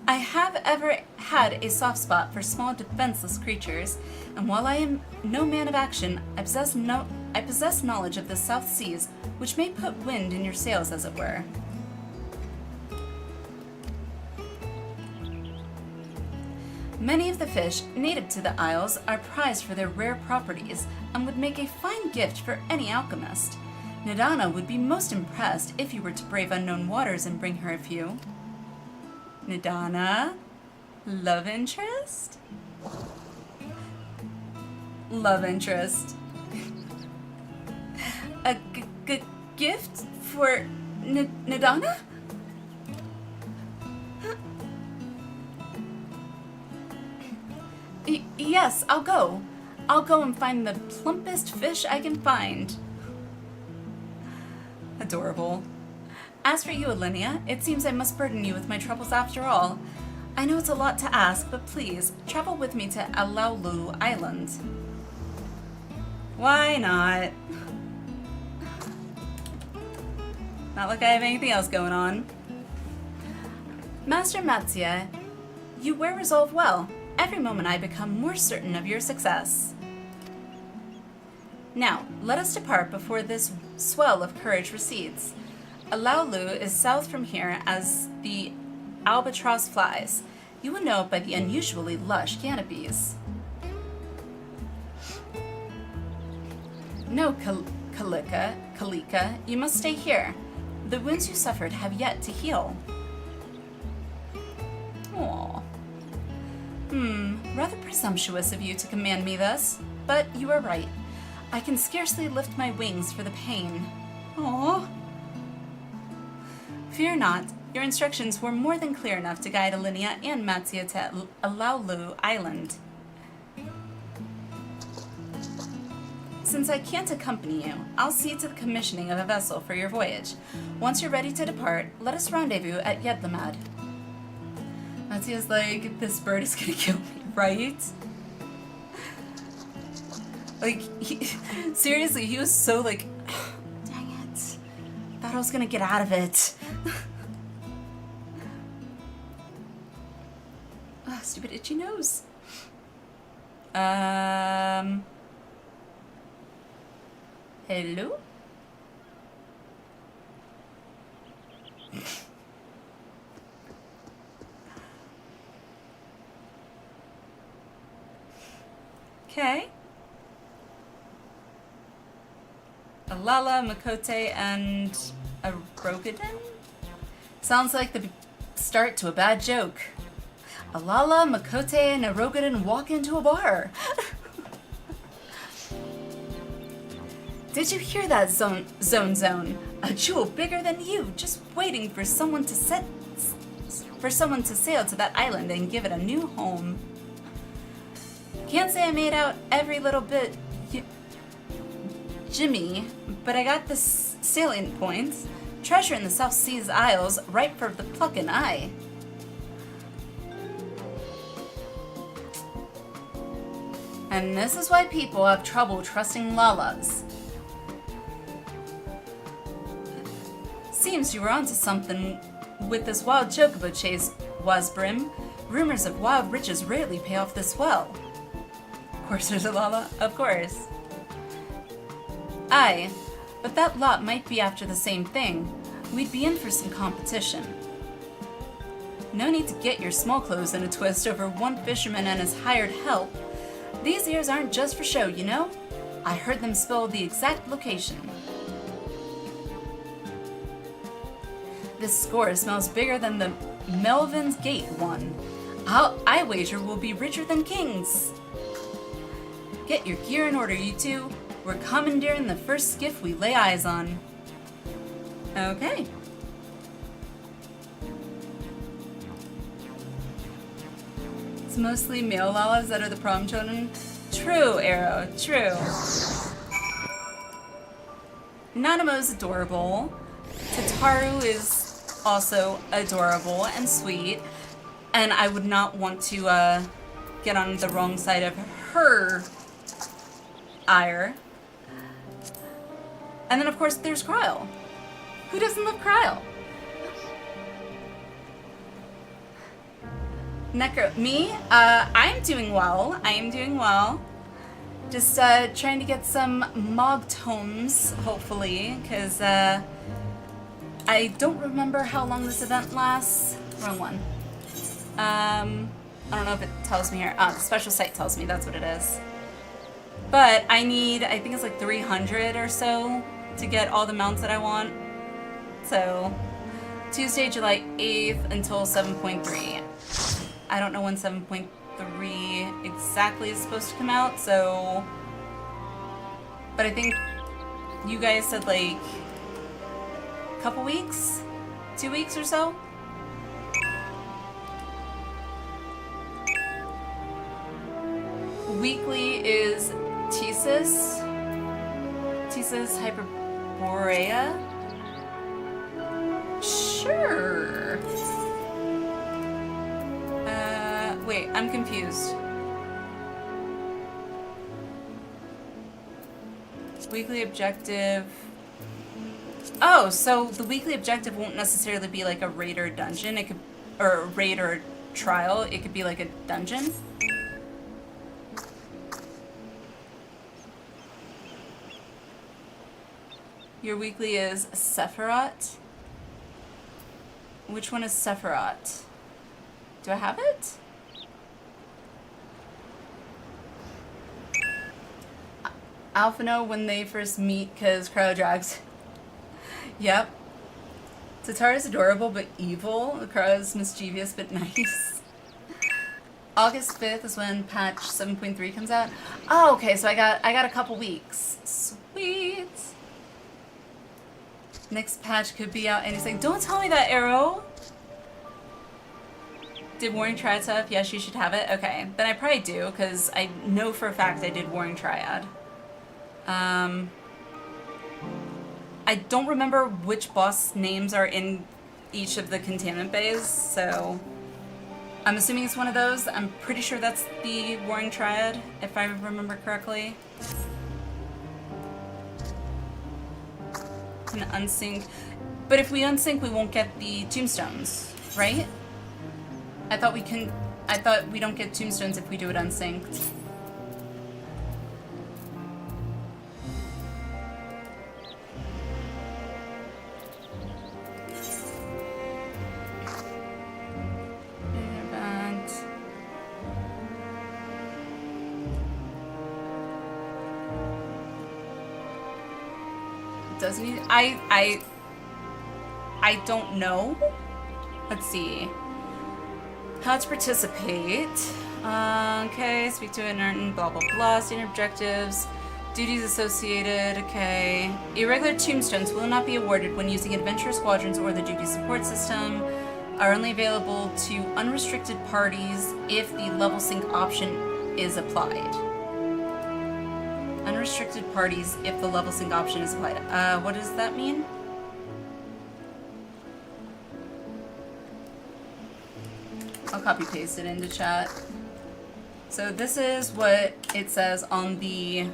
S1: I have ever had a soft spot for small defenseless creatures, and while I am no man of action, I possess knowledge of the South Seas, which may put wind in your sails, as it were. Many of the fish native to the Isles are prized for their rare properties and would make a fine gift for any alchemist. Nadana would be most impressed if you were to brave unknown waters and bring her a few. Nadana? Love interest? Love interest. A gift for Nadana? Yes, I'll go. I'll go and find the plumpest fish I can find. Adorable. As for you, Alinea, it seems I must burden you with my troubles after all. I know it's a lot to ask, but please, travel with me to Alaulu Island. Why not? Not like I have anything else going on. Master Matsuya, you wear resolve well. Every moment I become more certain of your success. Now, let us depart before this swell of courage recedes. Alaulu is south from here as the albatross flies. You will know it by the unusually lush canopies. No, Kalika, you must stay here. The wounds you suffered have yet to heal. Aww. Rather presumptuous of you to command me thus, but you are right. I can scarcely lift my wings for the pain. Aww. Fear not, your instructions were more than clear enough to guide Alinea and Matsuya to Alaulu Island. Since I can't accompany you, I'll see to the commissioning of a vessel for your voyage. Once you're ready to depart, let us rendezvous at Yedlamad. Matsuya's like, this bird is gonna kill me, right? Like, seriously, he was so like, dang it. Thought I was gonna get out of it. Ah, stupid itchy nose. Hello? Okay. Alala, Makote, and a Rogadin? Sounds like the start to a bad joke. Alala, Makote, and a Rogadin walk into a bar. Did you hear that, Zone? A jewel bigger than you, just waiting for someone to sail to that island and give it a new home. Can't say I made out every little bit, Jimmy, but I got the salient points. Treasure in the South Seas Isles, ripe for the plucking eye. And this is why people have trouble trusting Lalas. Seems you were onto something with this wild chocobo chase Wasbrim. Rumors of wild riches rarely pay off this well. Of course there's a Lala. Of course. Aye, but that lot might be after the same thing. We'd be in for some competition. No need to get your small clothes in a twist over one fisherman and his hired help. These ears aren't just for show, you know? I heard them spell the exact location. This score smells bigger than the Melvin's Gate one. I wager we'll be richer than kings. Get your gear in order, you two. We're commandeering the first skiff we lay eyes on. Okay. It's mostly male Lalas that are the prom children. True, Arrow, true. Nanamo's adorable. Tataru is also adorable and sweet. And I would not want to get on the wrong side of her ire. And then of course there's Kryle. Who doesn't love Kryle? Me? I'm doing well. I am doing well. Just trying to get some Mog tomes, hopefully, because I don't remember how long this event lasts. Wrong one. I don't know if it tells me here. The special site tells me that's what it is. But I need, I think it's like 300 or so to get all the mounts that I want. So, Tuesday, July 8th until 7.3. I don't know when 7.3 exactly is supposed to come out, so... But I think you guys said like a couple weeks? 2 weeks or so? Weekly is Thesis Hyperborea? Sure. Wait, I'm confused. Weekly objective. Oh, so the weekly objective won't necessarily be like a raid or dungeon. It could, or a raid or trial. It could be like a dungeon. Your weekly is Sephiroth. Which one is Sephiroth? Do I have it? Alphino when they first meet because Cryo drags. Yep. Tataru's adorable but evil. Cryo's mischievous but nice. August 5th is when patch 7.3 comes out. Oh, okay, so I got a couple weeks. Sweet. Next patch could be out anything. Don't tell me that, Arrow. Did Warring Triad stuff? Yes, you should have it. Okay, then I probably do, because I know for a fact I did Warring Triad. I don't remember which boss names are in each of the containment bays, so I'm assuming it's one of those. I'm pretty sure that's the Warring Triad, if I remember correctly. Can unsync, but if we unsync, we won't get the tombstones, right? I thought we don't get tombstones if we do it unsynced. Doesn't he? I don't know. Let's see. How to participate. Okay, speak to an blah blah blah. Standard objectives. Duties associated. Okay. Irregular tombstones will not be awarded when using adventure squadrons or the duty support system. Are only available to unrestricted parties if the level sync option is applied. Unrestricted parties if the level sync option is applied. What does that mean? I'll copy paste it into chat. So this is what it says on the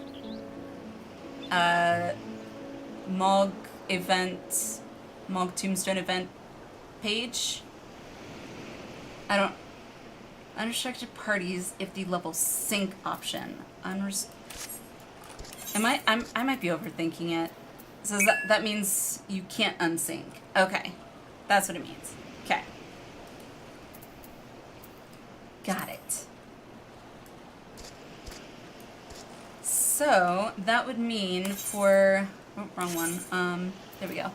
S1: Mog event, Mog Tombstone event page. I don't... Unrestricted parties if the level sync option. I might be overthinking it. So that means you can't unsync. Okay. That's what it means. Okay. Got it. So that would mean for... Oh, wrong one. There we go.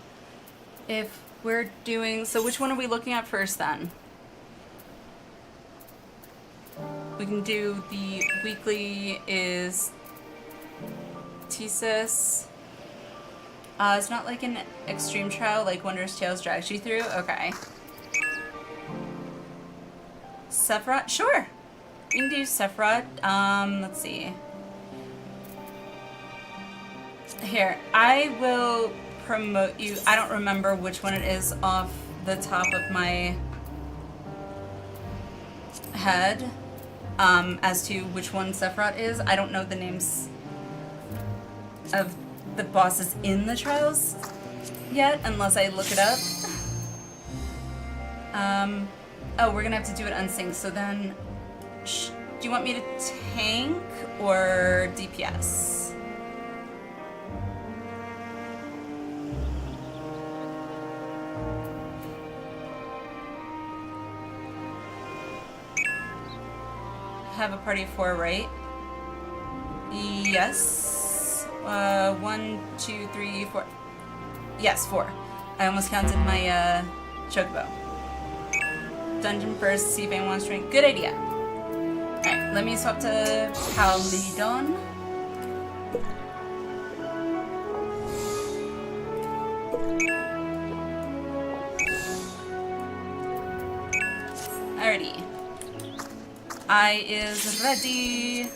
S1: If we're doing... So which one are we looking at first then? We can do the weekly is Thesis. It's not like an extreme trial like Wondrous Tales drags you through. Okay. Sephiroth? Sure. We can do Sephiroth. Let's see. Here, I will promote you. I don't remember which one it is off the top of my head. As to which one Sephiroth is. I don't know the names of the bosses in the trials yet, unless I look it up. Oh, we're gonna have to do it unsynced, so then... do you want me to tank or DPS? Have a party of 4, right? Yes. 1, 2, 3, 4. Yes, 4. I almost counted my chocobo. Dungeon first, see if anyone wants to drink. Good idea. Alright, let me swap to Paladon. Alrighty. I is ready.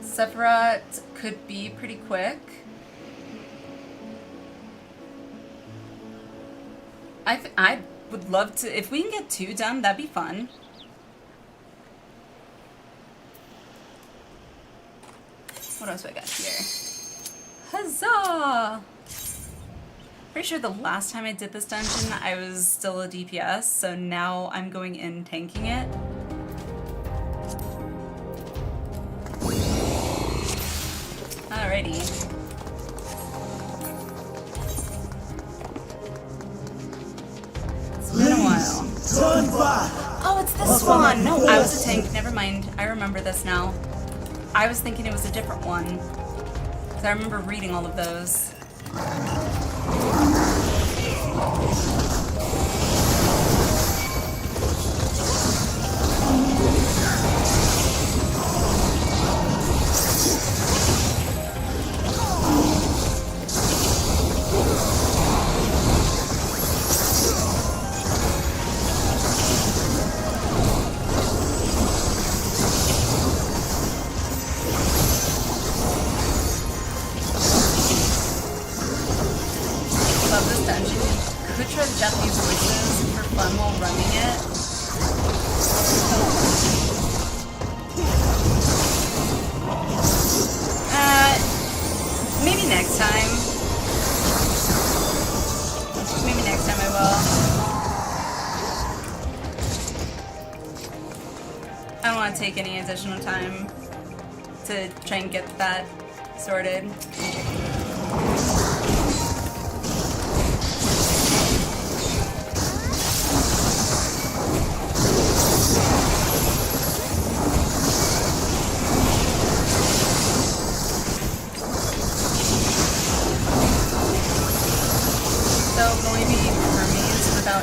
S1: Sephiroth could be pretty quick. I would love to, if we can get 2 done, that'd be fun. What else do I got here? Huzzah! Pretty sure the last time I did this dungeon, I was still a DPS, so now I'm going in tanking it. Alrighty. It's been a while. Oh, it's this one! No, I was a tank. Never mind. I remember this now. I was thinking it was a different one. Because I remember reading all of those. Japanese voices for fun while running it. Maybe next time. Maybe next time I will. I don't want to take any additional time to try and get that sorted.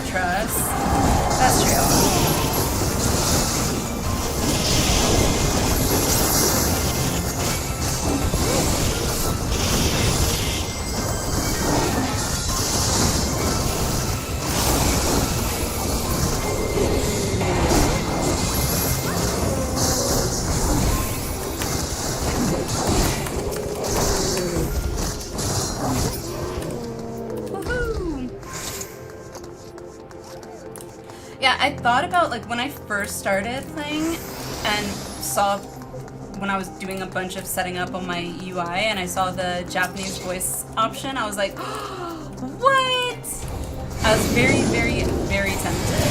S1: Trust. That's true. I thought about, like, when I first started playing and saw when I was doing a bunch of setting up on my UI and I saw the Japanese voice option, I was like, what? I I was very, very, very tempted.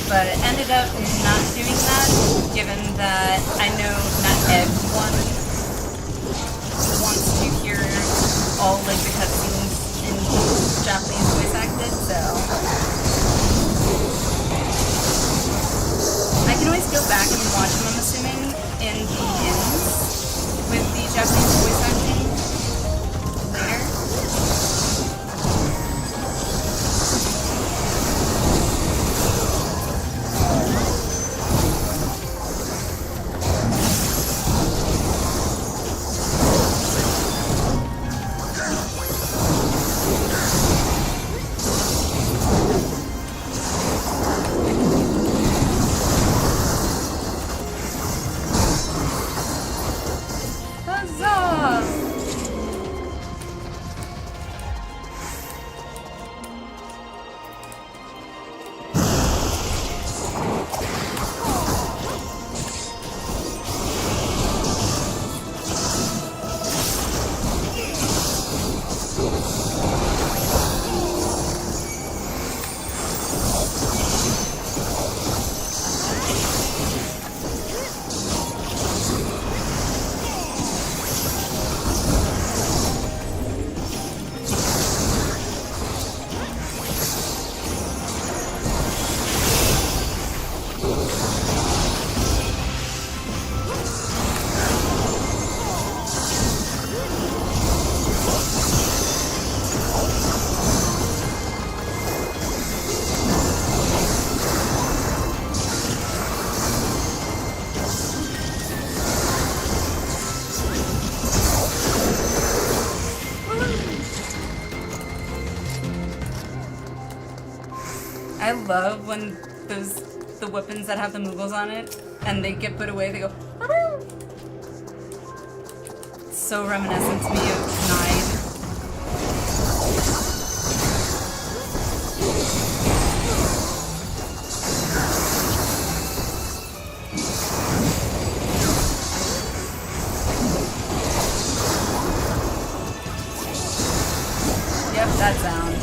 S1: But it ended up not doing that, given that I know not everyone wants to hear all like the cutscenes in Japanese voice acted, so I can always go back and watch them, I'm assuming, in the ends with the Japanese voice acting later. I love when the weapons that have the Moogles on it and they get put away, they go "Arr!" It's so reminiscent to me of Nine. Yep, that sound.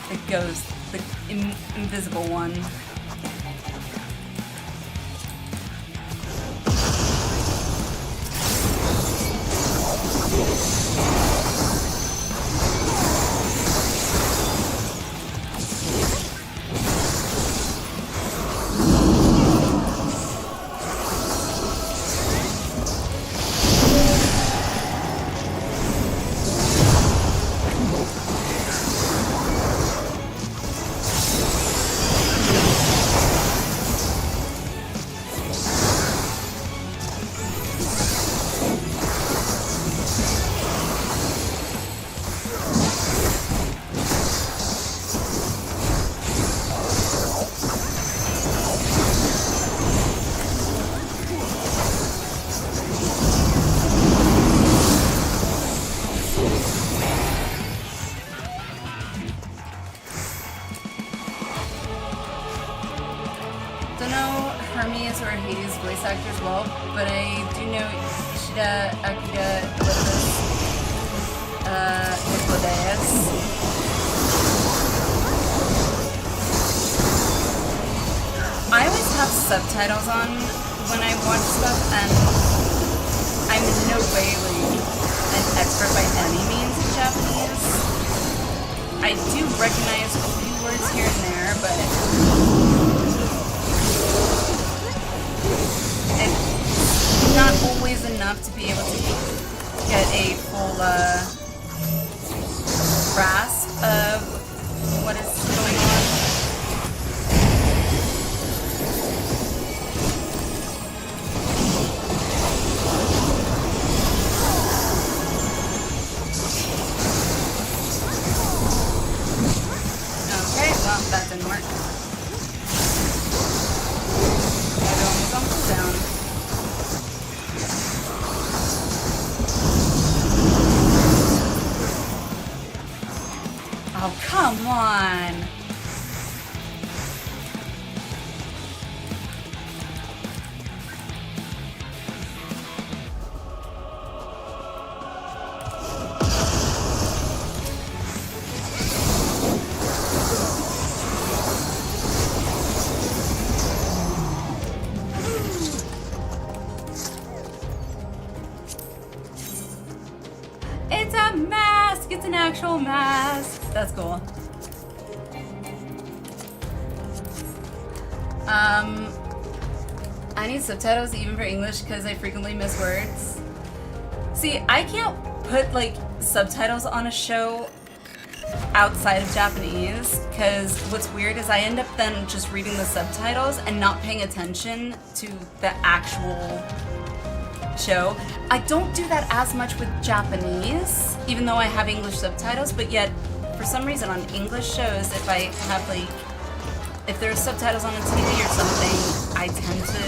S1: The ghost, the invisible one. Or Hades voice actors well, but I do know Ishida, Akira, Elizabeth, Nicodeus. I always have subtitles on when I watch stuff, and I'm in no way like an expert by any means in Japanese. I do recognize a few words here and there, but it's not always enough to be able to get a full grasp of what is going on. Okay, well, that didn't work. Everyone's almost down. Oh, come on! actual mask. That's cool. I need subtitles even for English because I frequently miss words. See, I can't put like subtitles on a show outside of Japanese because what's weird is I end up then just reading the subtitles and not paying attention to the actual show. I don't do that as much with Japanese, even though I have English subtitles, but yet for some reason on English shows, if I have like, if there's subtitles on a TV or something, I tend to,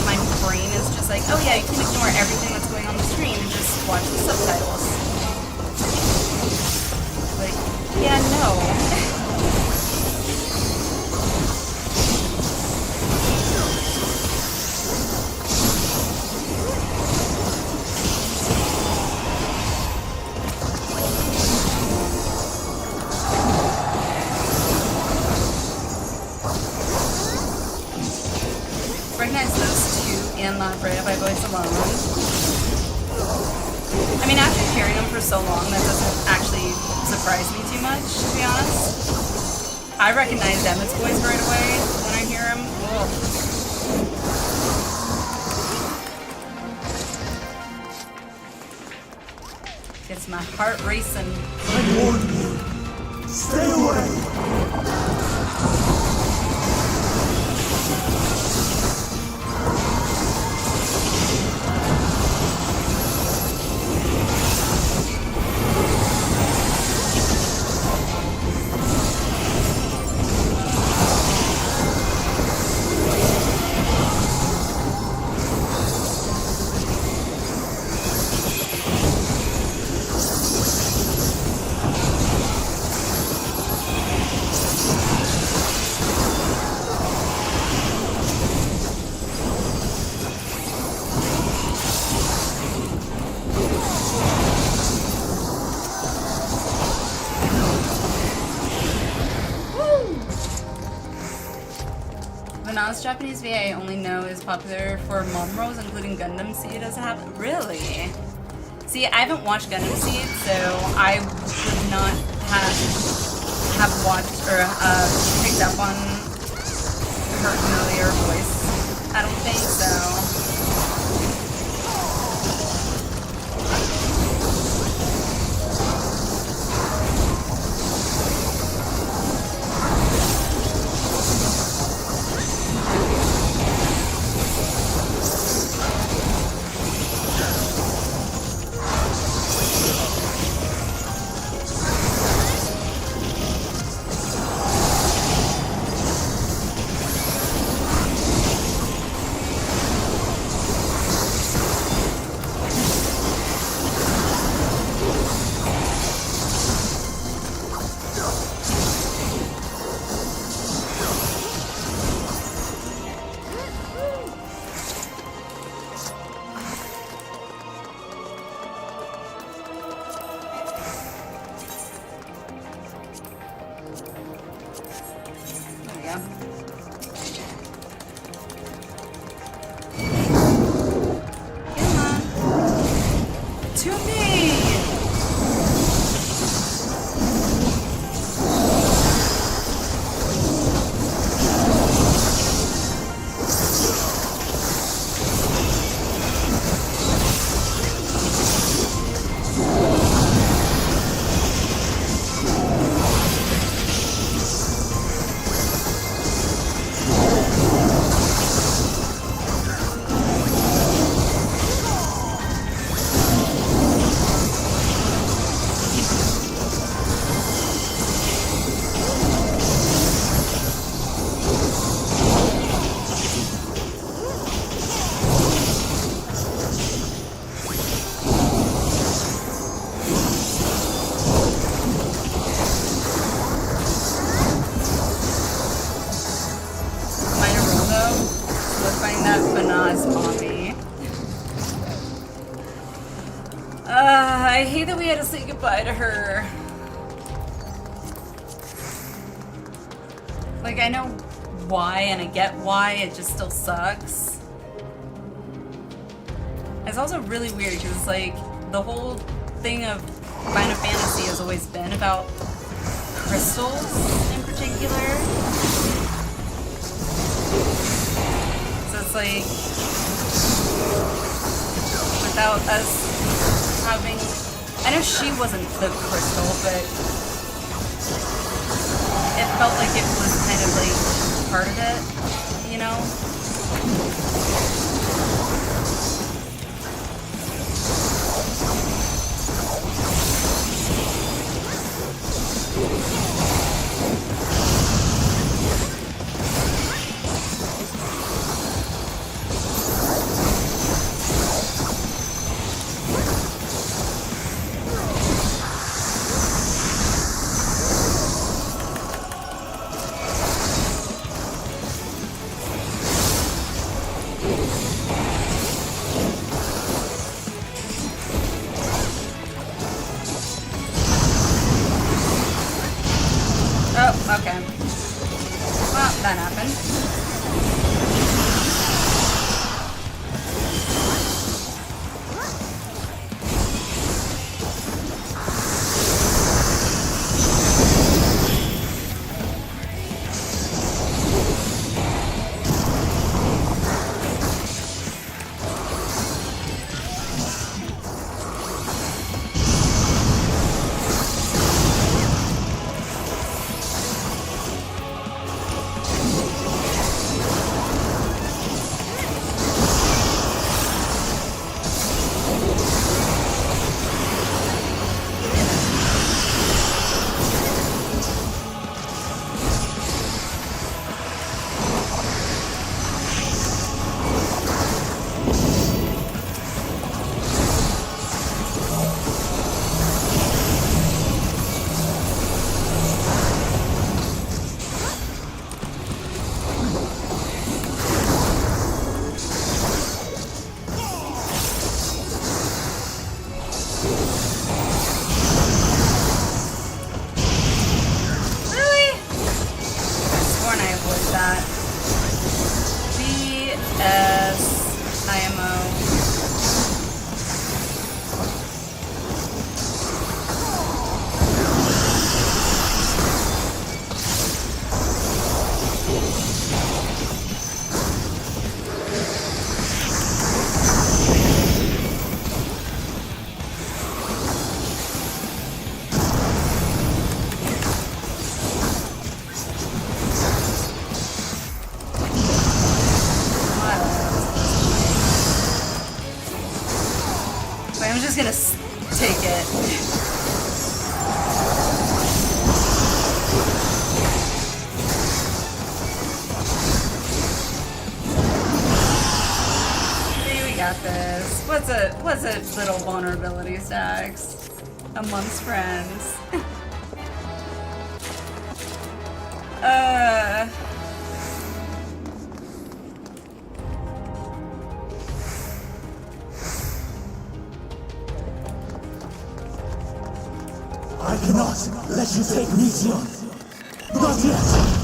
S1: my brain is just like, oh yeah, you can ignore everything that's going on the screen and just watch the subtitles. Like, yeah, no. Recognize those two and La Brea by voice alone. I mean, after hearing them for so long, that doesn't actually surprise me too much, to be honest. I recognize Emmett's voice right away when I hear him. Whoa. Gets my heart racing.
S5: I warned you. Stay away.
S1: Japanese VA I only know is popular for mom roles, including Gundam Seed. Does it have really? See, I haven't watched Gundam Seed, so I would not have watched or picked up on her familiar voice. I don't think so. I hate that we had to say goodbye to her. Like, I know why, and I get why, it just still sucks. It's also really weird, because, like, the whole thing of Final Fantasy has always been about crystals in particular. So it's like, without us having, I know she wasn't the crystal, but it felt like it was kind of like part of it, you know? Oh, okay. Well, that happened. What's a little vulnerability stacks amongst friends?
S5: I cannot let you take me, Sion. Not yet.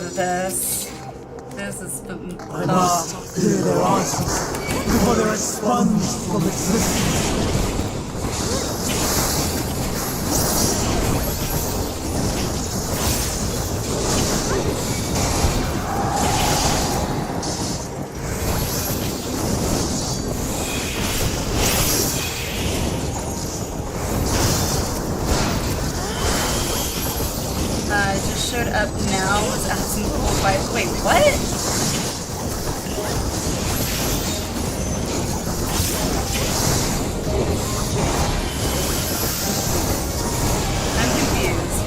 S1: of this. This is
S5: I must hear their answers before they're expunged from existence.
S1: Just showed up now. Was asking cool vibes. Wait, what? I'm confused.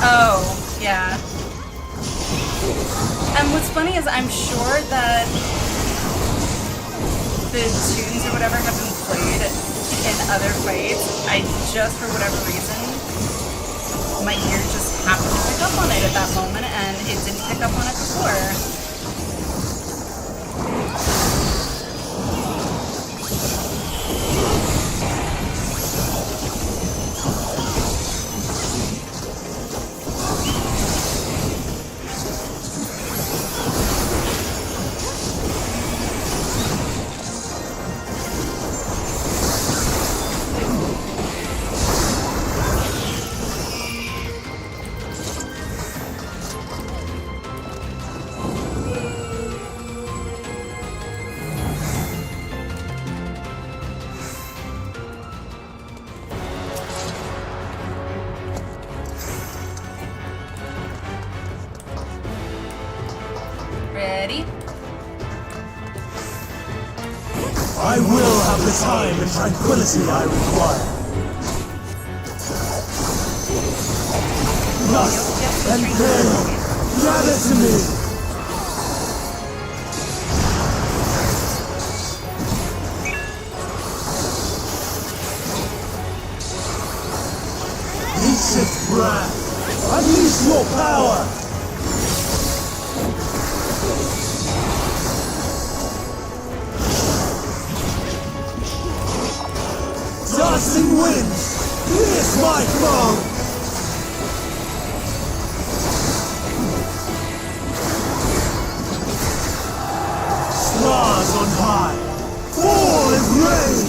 S1: Oh, yeah. And what's funny is I'm sure that the tunes or whatever have been played in other fights. I just, for whatever reason, my ear just happened to pick up on it at that moment, and it didn't pick up on it before. Ready?
S5: I will have the time and tranquility I require. Lust and pain, gather to me. Hildibrand, unleash your power. Dancing winds, pierce my foe! Stars on high, fall in rain!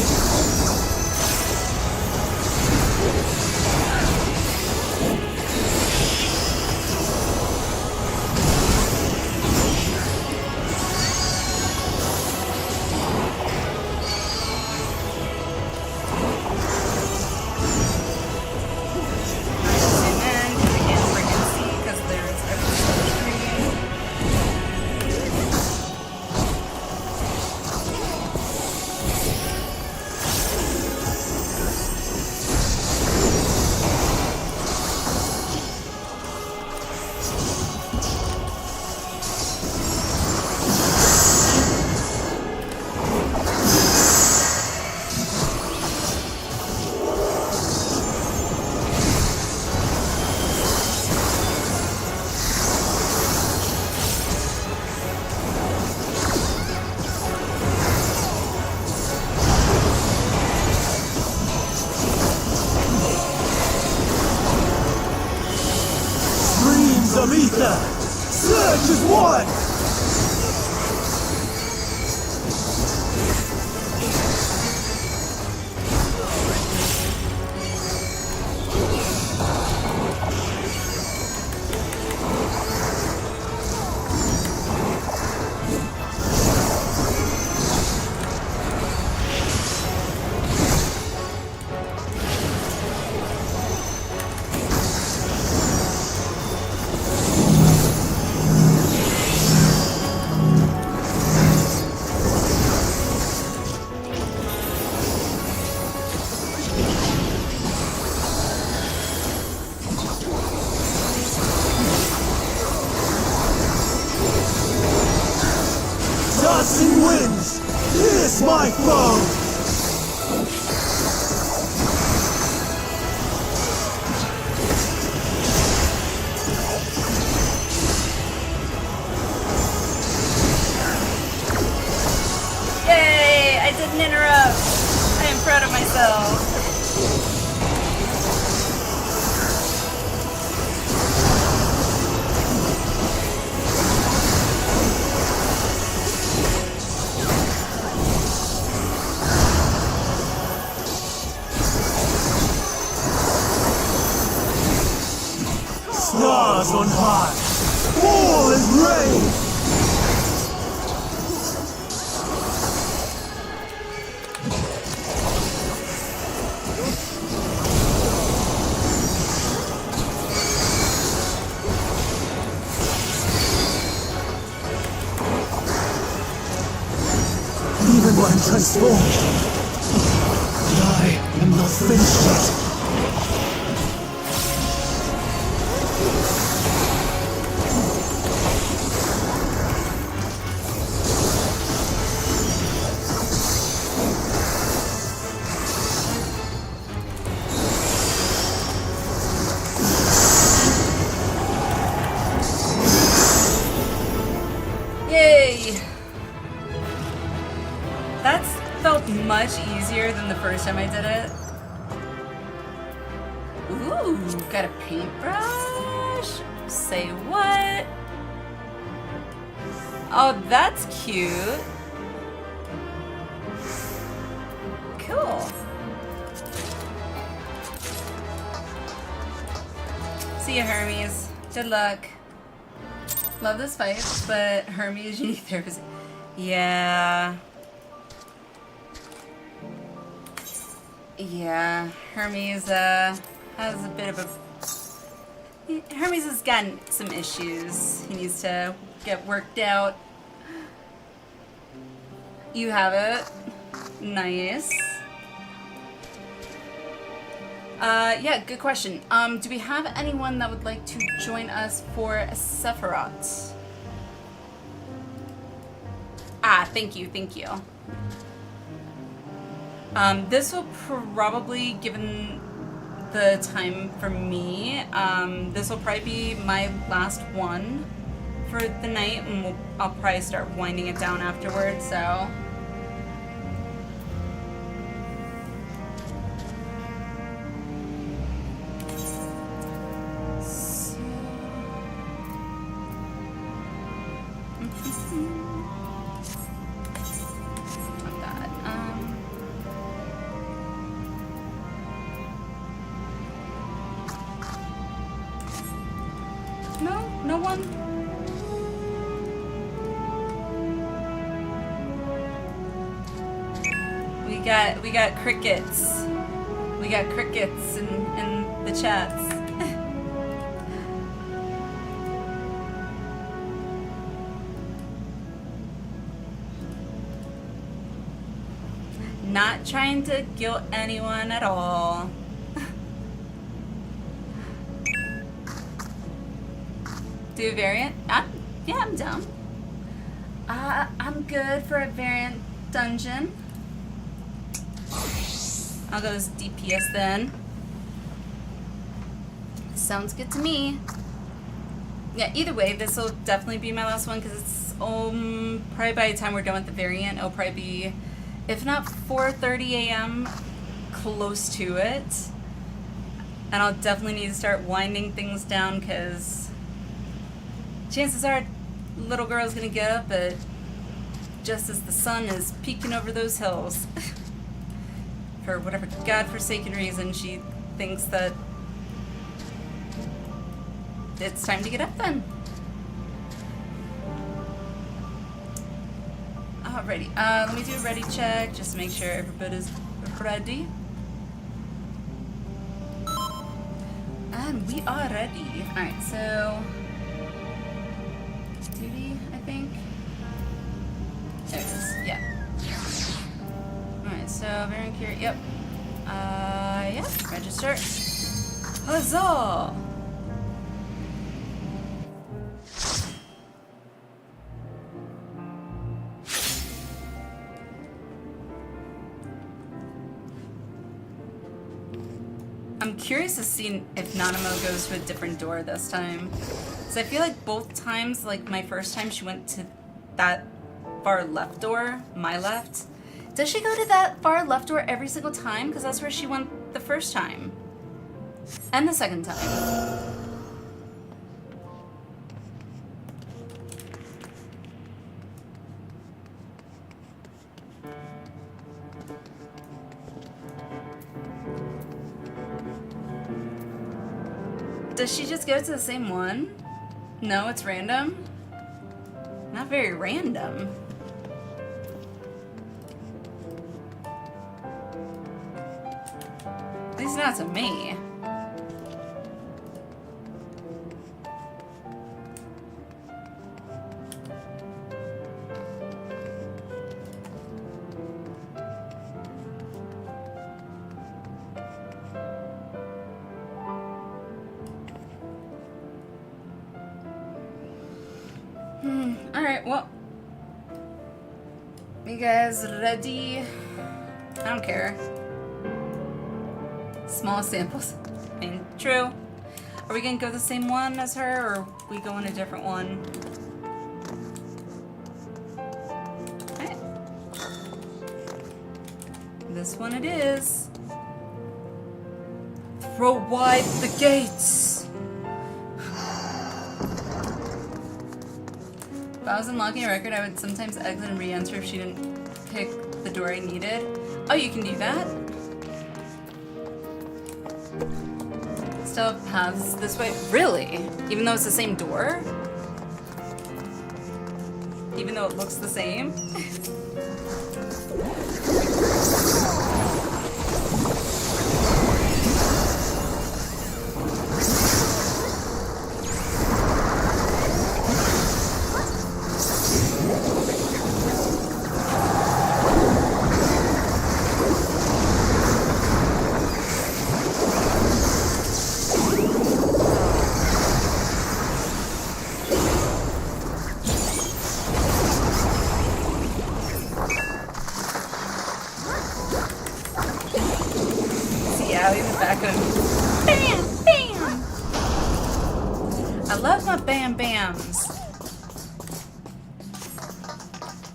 S5: Of ether! Surge as one! Dancing winds, pierce my foe!
S1: spell.
S5: Stars on high, all is rain. Even when transformed, I am not finished yet.
S1: Yay! That's felt much easier than the first time I did it. Ooh, got a paintbrush? Say what? Oh, that's cute. Cool. See ya, Hermes. Good luck. Love this fight, but Hermes, you need therapy. Yeah. Yeah, Hermes has a bit of a... Hermes has gotten some issues. He needs to get worked out. You have it. Nice. Yeah, good question. Do we have anyone that would like to join us for Sephiroth? Ah, thank you, thank you. This will probably, given the time for me, this will probably be my last one for the night, and I'll probably start winding it down afterwards, so... No one? We got crickets. We got crickets in the chats. Not trying to guilt anyone at all. Do a variant? Yeah, I'm down. I'm good for a variant dungeon. I'll go as DPS then. Sounds good to me. Yeah, either way, this will definitely be my last one because it's probably by the time we're done with the variant, it'll probably be, if not 4:30 a.m., close to it. And I'll definitely need to start winding things down because chances are little girl's gonna get up at just as the sun is peeking over those hills. For whatever godforsaken reason, she thinks that it's time to get up then. Alrighty, let me do a ready check just to make sure everybody's ready. And we are ready. Alright, so... duty, I think. There it is, yeah. Alright, so variant cure, yep. Yeah, register. Huzzah! I'm curious to see if Nanamo goes to a different door this time. Because I feel like both times, like my first time, she went to that far left door, my left. Does she go to that far left door every single time? Because that's where she went the first time. And the second time. Does she just go to the same one? No, it's random? Not very random. At least not to me. Alright, well. You guys ready? I don't care. Small samples. I mean, true. Are we gonna go the same one as her, or are we going a different one? Alright. This one it is. Throw wide the gates! If I was unlocking a record, I would sometimes exit and re-enter if she didn't pick the door I needed. Oh, you can do that? Still have paths this way? Really? Even though it's the same door? Even though it looks the same?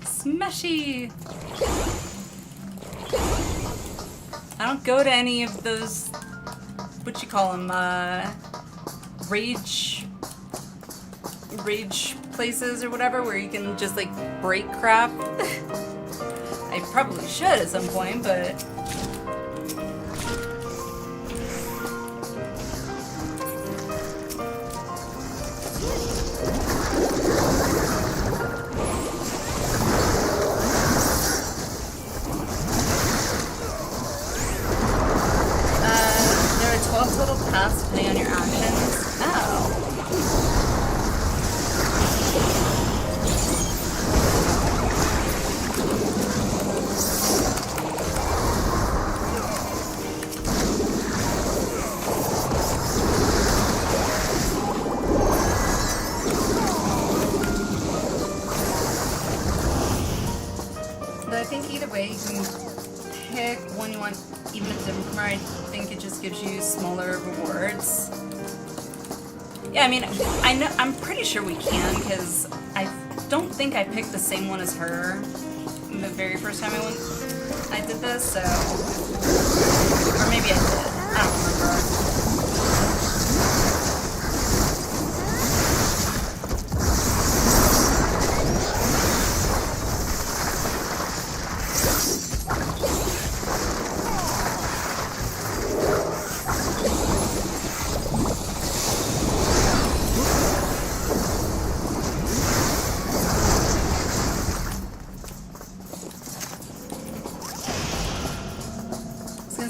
S1: Smashy! I don't go to any of those, what you call them, rage places or whatever, where you can just like break crap. I probably should at some point, but depending on your actions. Oh. But I think either way you can pick one you want, even if it doesn't come right. I think it just gives you smaller rewards. Yeah, I mean, I'm pretty sure we can, because I don't think I picked the same one as her the very first time I did this, so... Or maybe I did. I don't remember.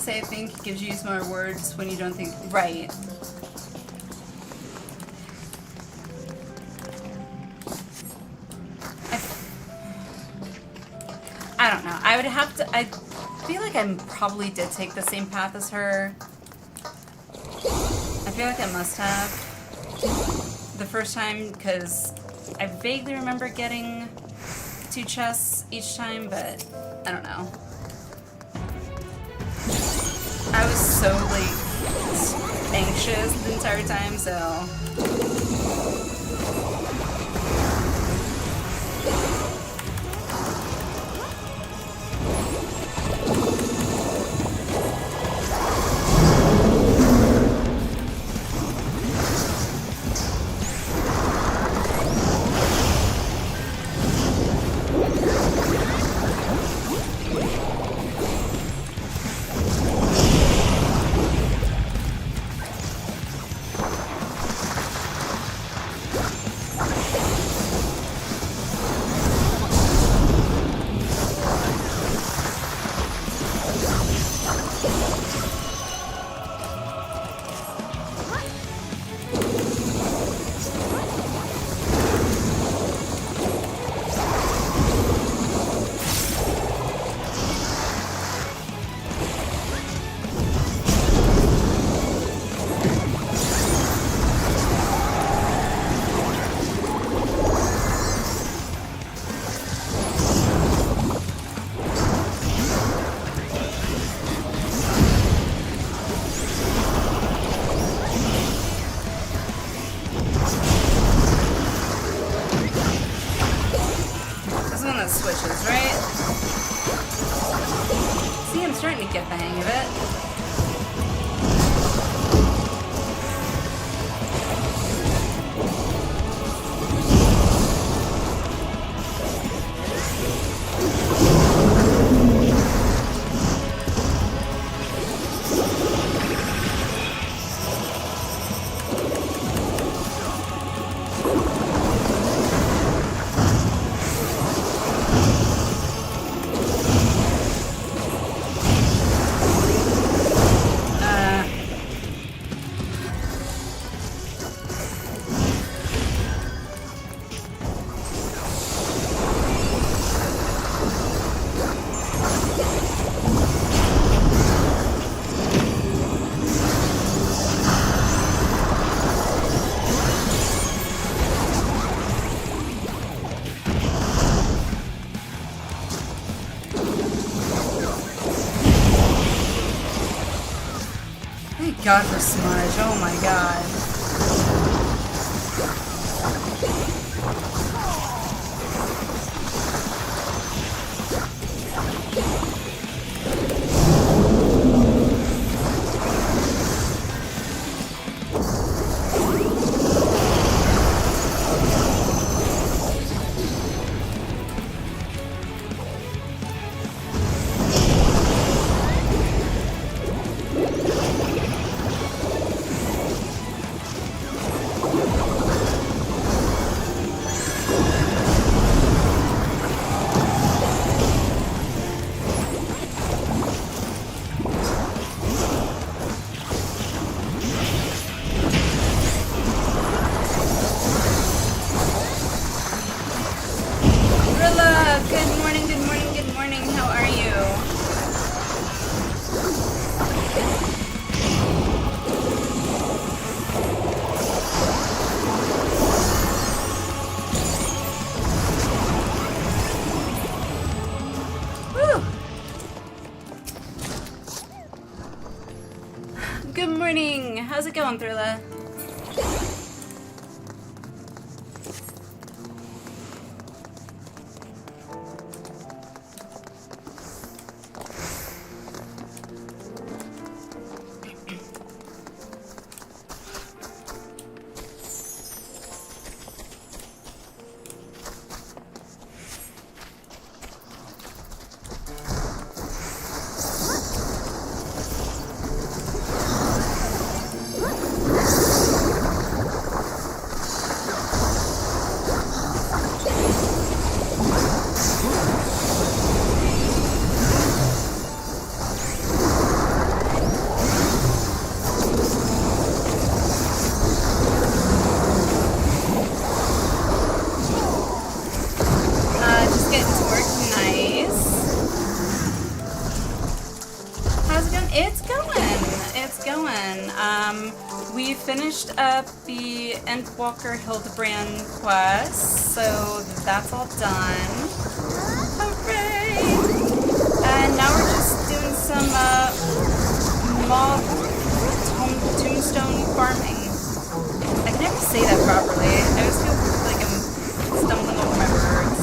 S1: I think it gives you some more words when you don't think right. I don't know. I would have to. I feel like I probably did take the same path as her. I feel like I must have the first time, because I vaguely remember getting 2 chests each time, but I don't know. I was so, like, anxious the entire time, so... switches, right? See, I'm starting to get the hang of it. Thank God for Smudge, oh my god. Good morning. How's it going, Thrilla? We finished up the Endwalker Hildibrand quest, so that's all done. Hooray! And now we're just doing some mob tombstone farming. I can never say that properly. I always feel like I'm stumbling over my words.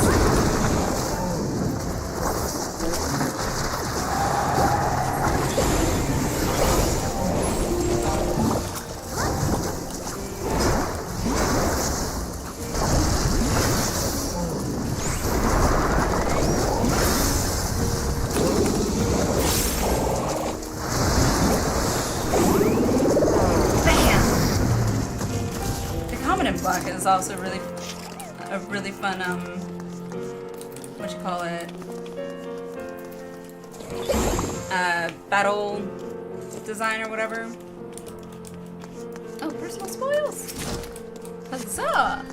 S1: Is also a really fun what you call it, battle design or whatever. Oh, personal spoils. Huzzah!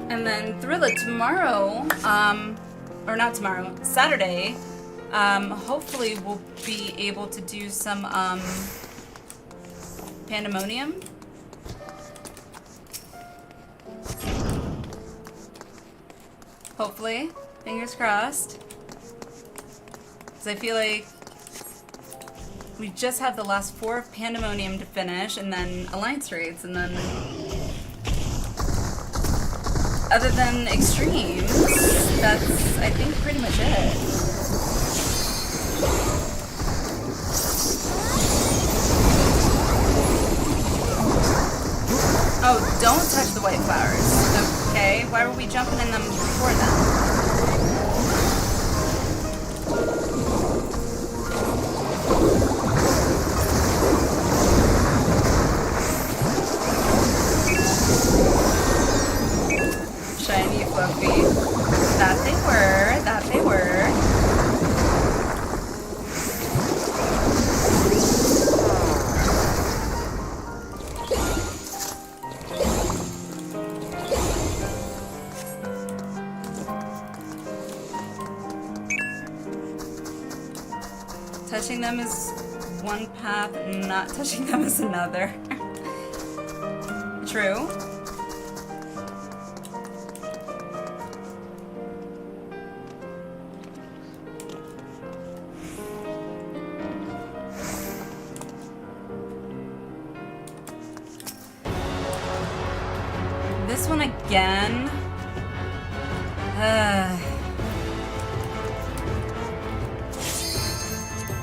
S1: And then Thrilla tomorrow, or not tomorrow, Saturday, hopefully we'll be able to do some Pandemonium. Hopefully. Fingers crossed. Because I feel like we just have the last 4 of Pandemonium to finish, and then Alliance raids, and then other than extremes, that's, I think, pretty much it. Oh, don't touch the white flowers. Okay, why were we jumping in them before then? Shiny, fluffy. That they were. That they were. Touching them is one path, not touching them is another. True. This one again.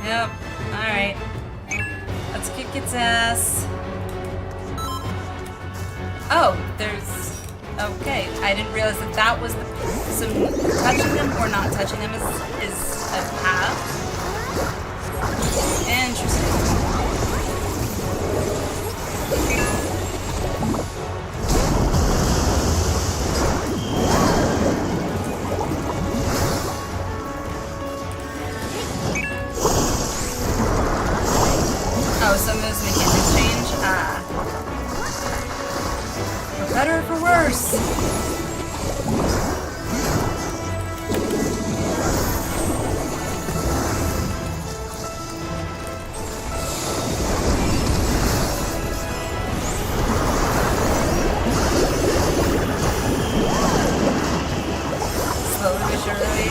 S1: Yep. Alright. Let's kick its ass. Oh, there's... Okay. I didn't realize that that was the... So touching them or not touching them is a path. Interesting. Oh, some of those mechanics change? Ah. For better or for worse? Slowly but surely.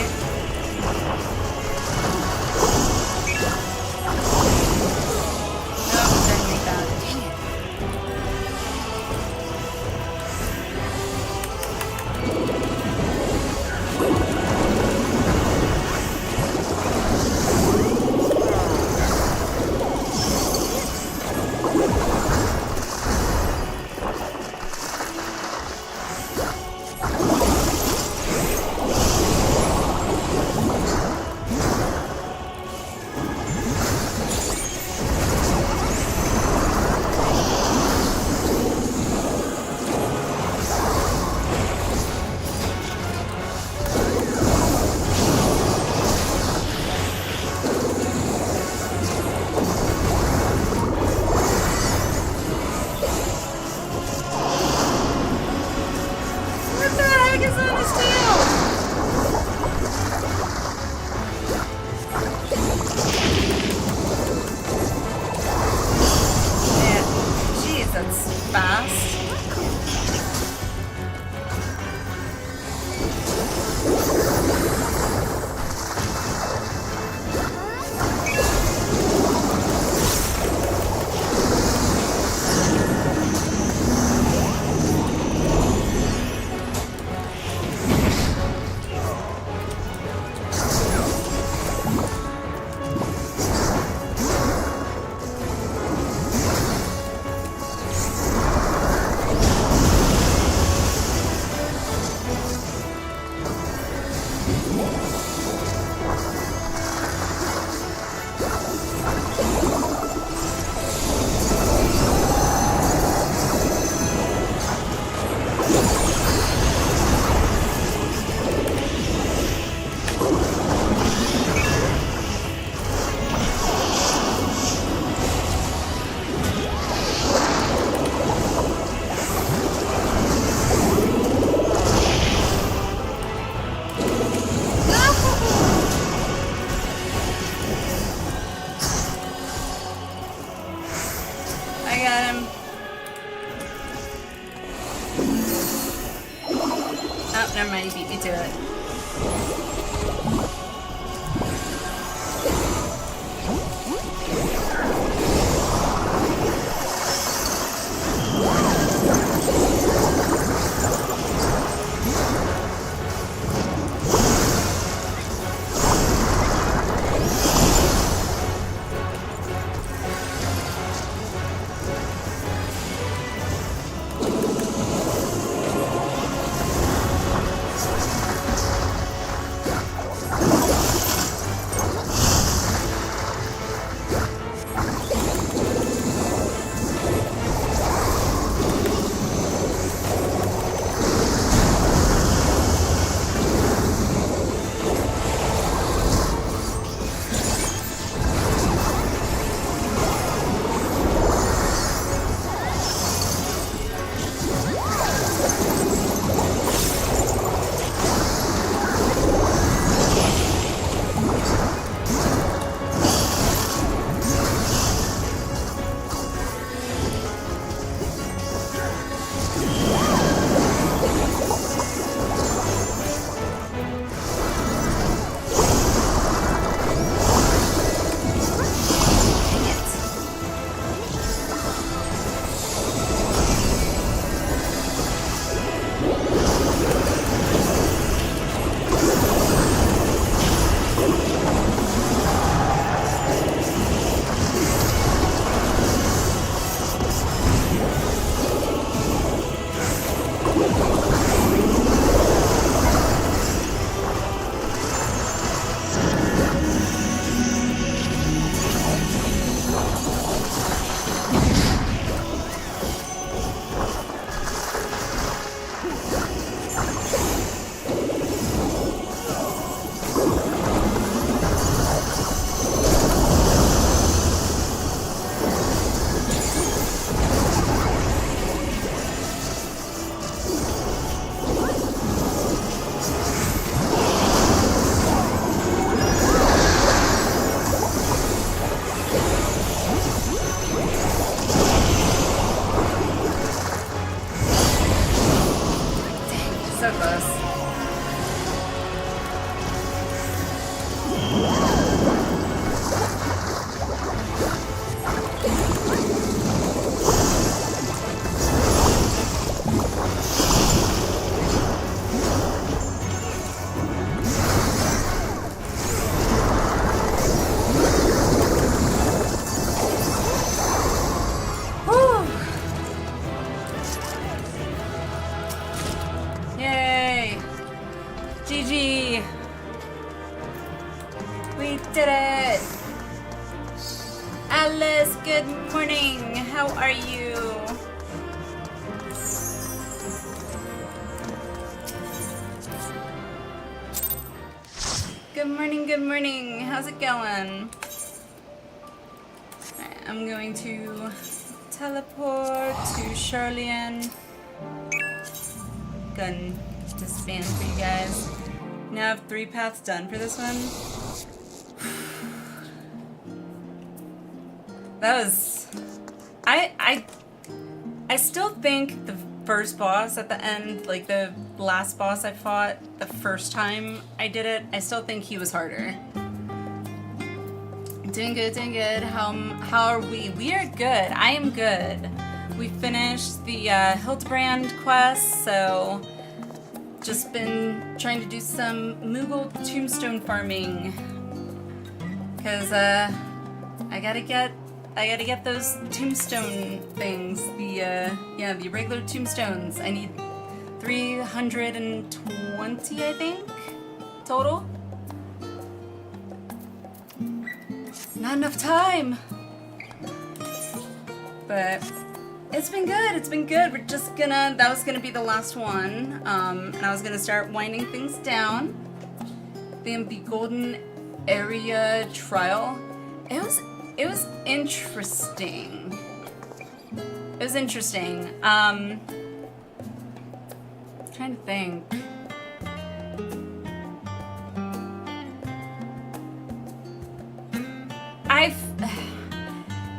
S1: Never mind, you beat me to it. So close. Yay! GG! We did it! Alice, good morning! How are you? Good morning, good morning. How's it going? Alright, I'm going to teleport to Charlian. Gun disband for you guys. Now I have 3 paths done for this one. That was... I still think the first boss at the end, like the last boss I fought the first time I did it, I still think he was harder. Doing good, doing good. How are we? We are good. I am good. We finished the Hildibrand quest, so just been trying to do some Moogle tombstone farming. Cause I gotta get those tombstone things. The regular tombstones. I need 320, I think, total. Not enough time. But it's been good. It's been good. We're just gonna. That was gonna be the last one, and I was gonna start winding things down. Then the golden area trial. It was interesting. It was interesting. Trying to think.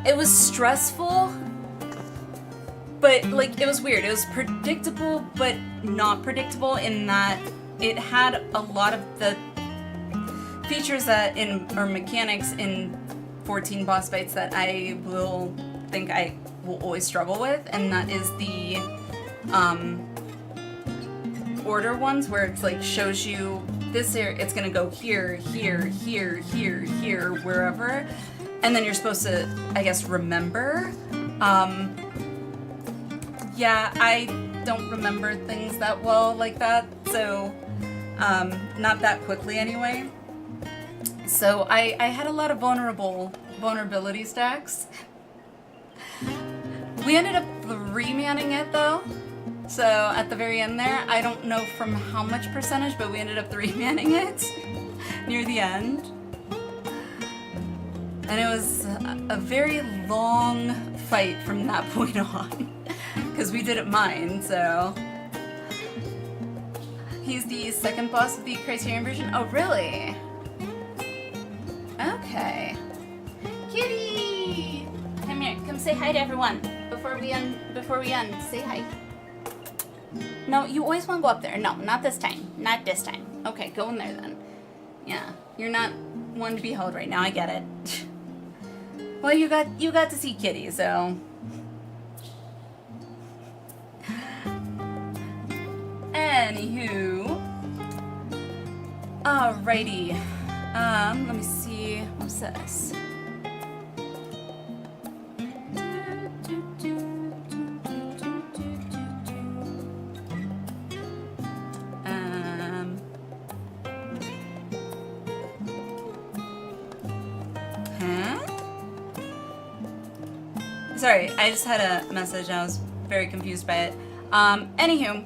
S1: It was stressful, but like it was weird. It was predictable, but not predictable in that it had a lot of the features that or mechanics in 14 boss fights that I will always struggle with, and that is the order ones where it's like shows you this area, it's gonna go here, here, here, here, here, wherever, and then you're supposed to, I guess, remember. Yeah, I don't remember things that well like that, so not that quickly anyway. So I had a lot of vulnerability stacks. We ended up 3-manning it though. So at the very end there, I don't know from how much percentage, but we ended up 3-manning it near the end. And it was a very long fight from that point on, because we did it mine, so. He's the second boss of the Criterion version. Oh, really? Okay. Kitty! Come here, come say hi to everyone. Before we end, say hi. No, you always want to go up there. No, not this time. Not this time. Okay, go in there then. Yeah, you're not one to be held right now, I get it. Well, you got to see Kitty, so. Anywho. Alrighty. Let me see. What's this? Sorry, I just had a message and I was very confused by it. Anywho,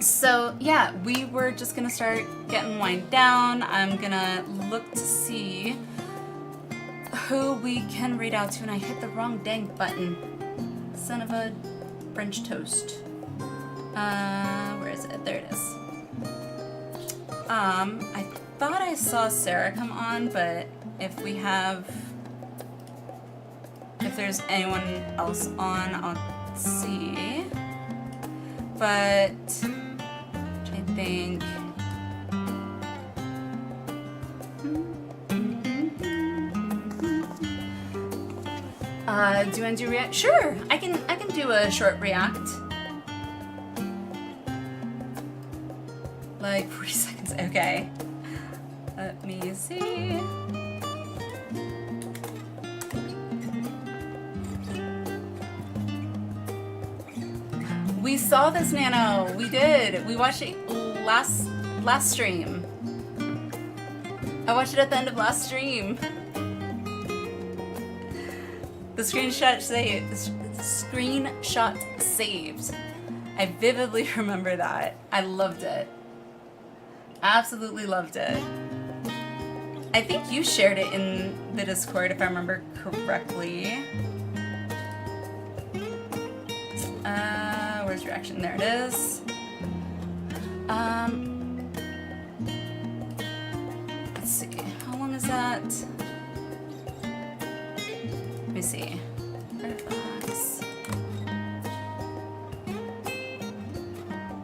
S1: so yeah, we were just gonna start getting wind down. I'm gonna look to see who we can raid out to, and I hit the wrong dang button. Son of a French toast. Where is it? There it is. I thought I saw Sarah come on, but if there's anyone else on, I'll see. But think. Do you want to do react? Sure, I can do a short react. Like 40 seconds. Okay. Let me see. We saw this, Nano. We did. We watched it last stream. I watched it at the end of last stream. The screenshot saved. I vividly remember that. I loved it. Absolutely loved it. I think you shared it in the Discord if I remember correctly. Where's your action? There it is. Let's see. How long is that? Let me see. Firefox.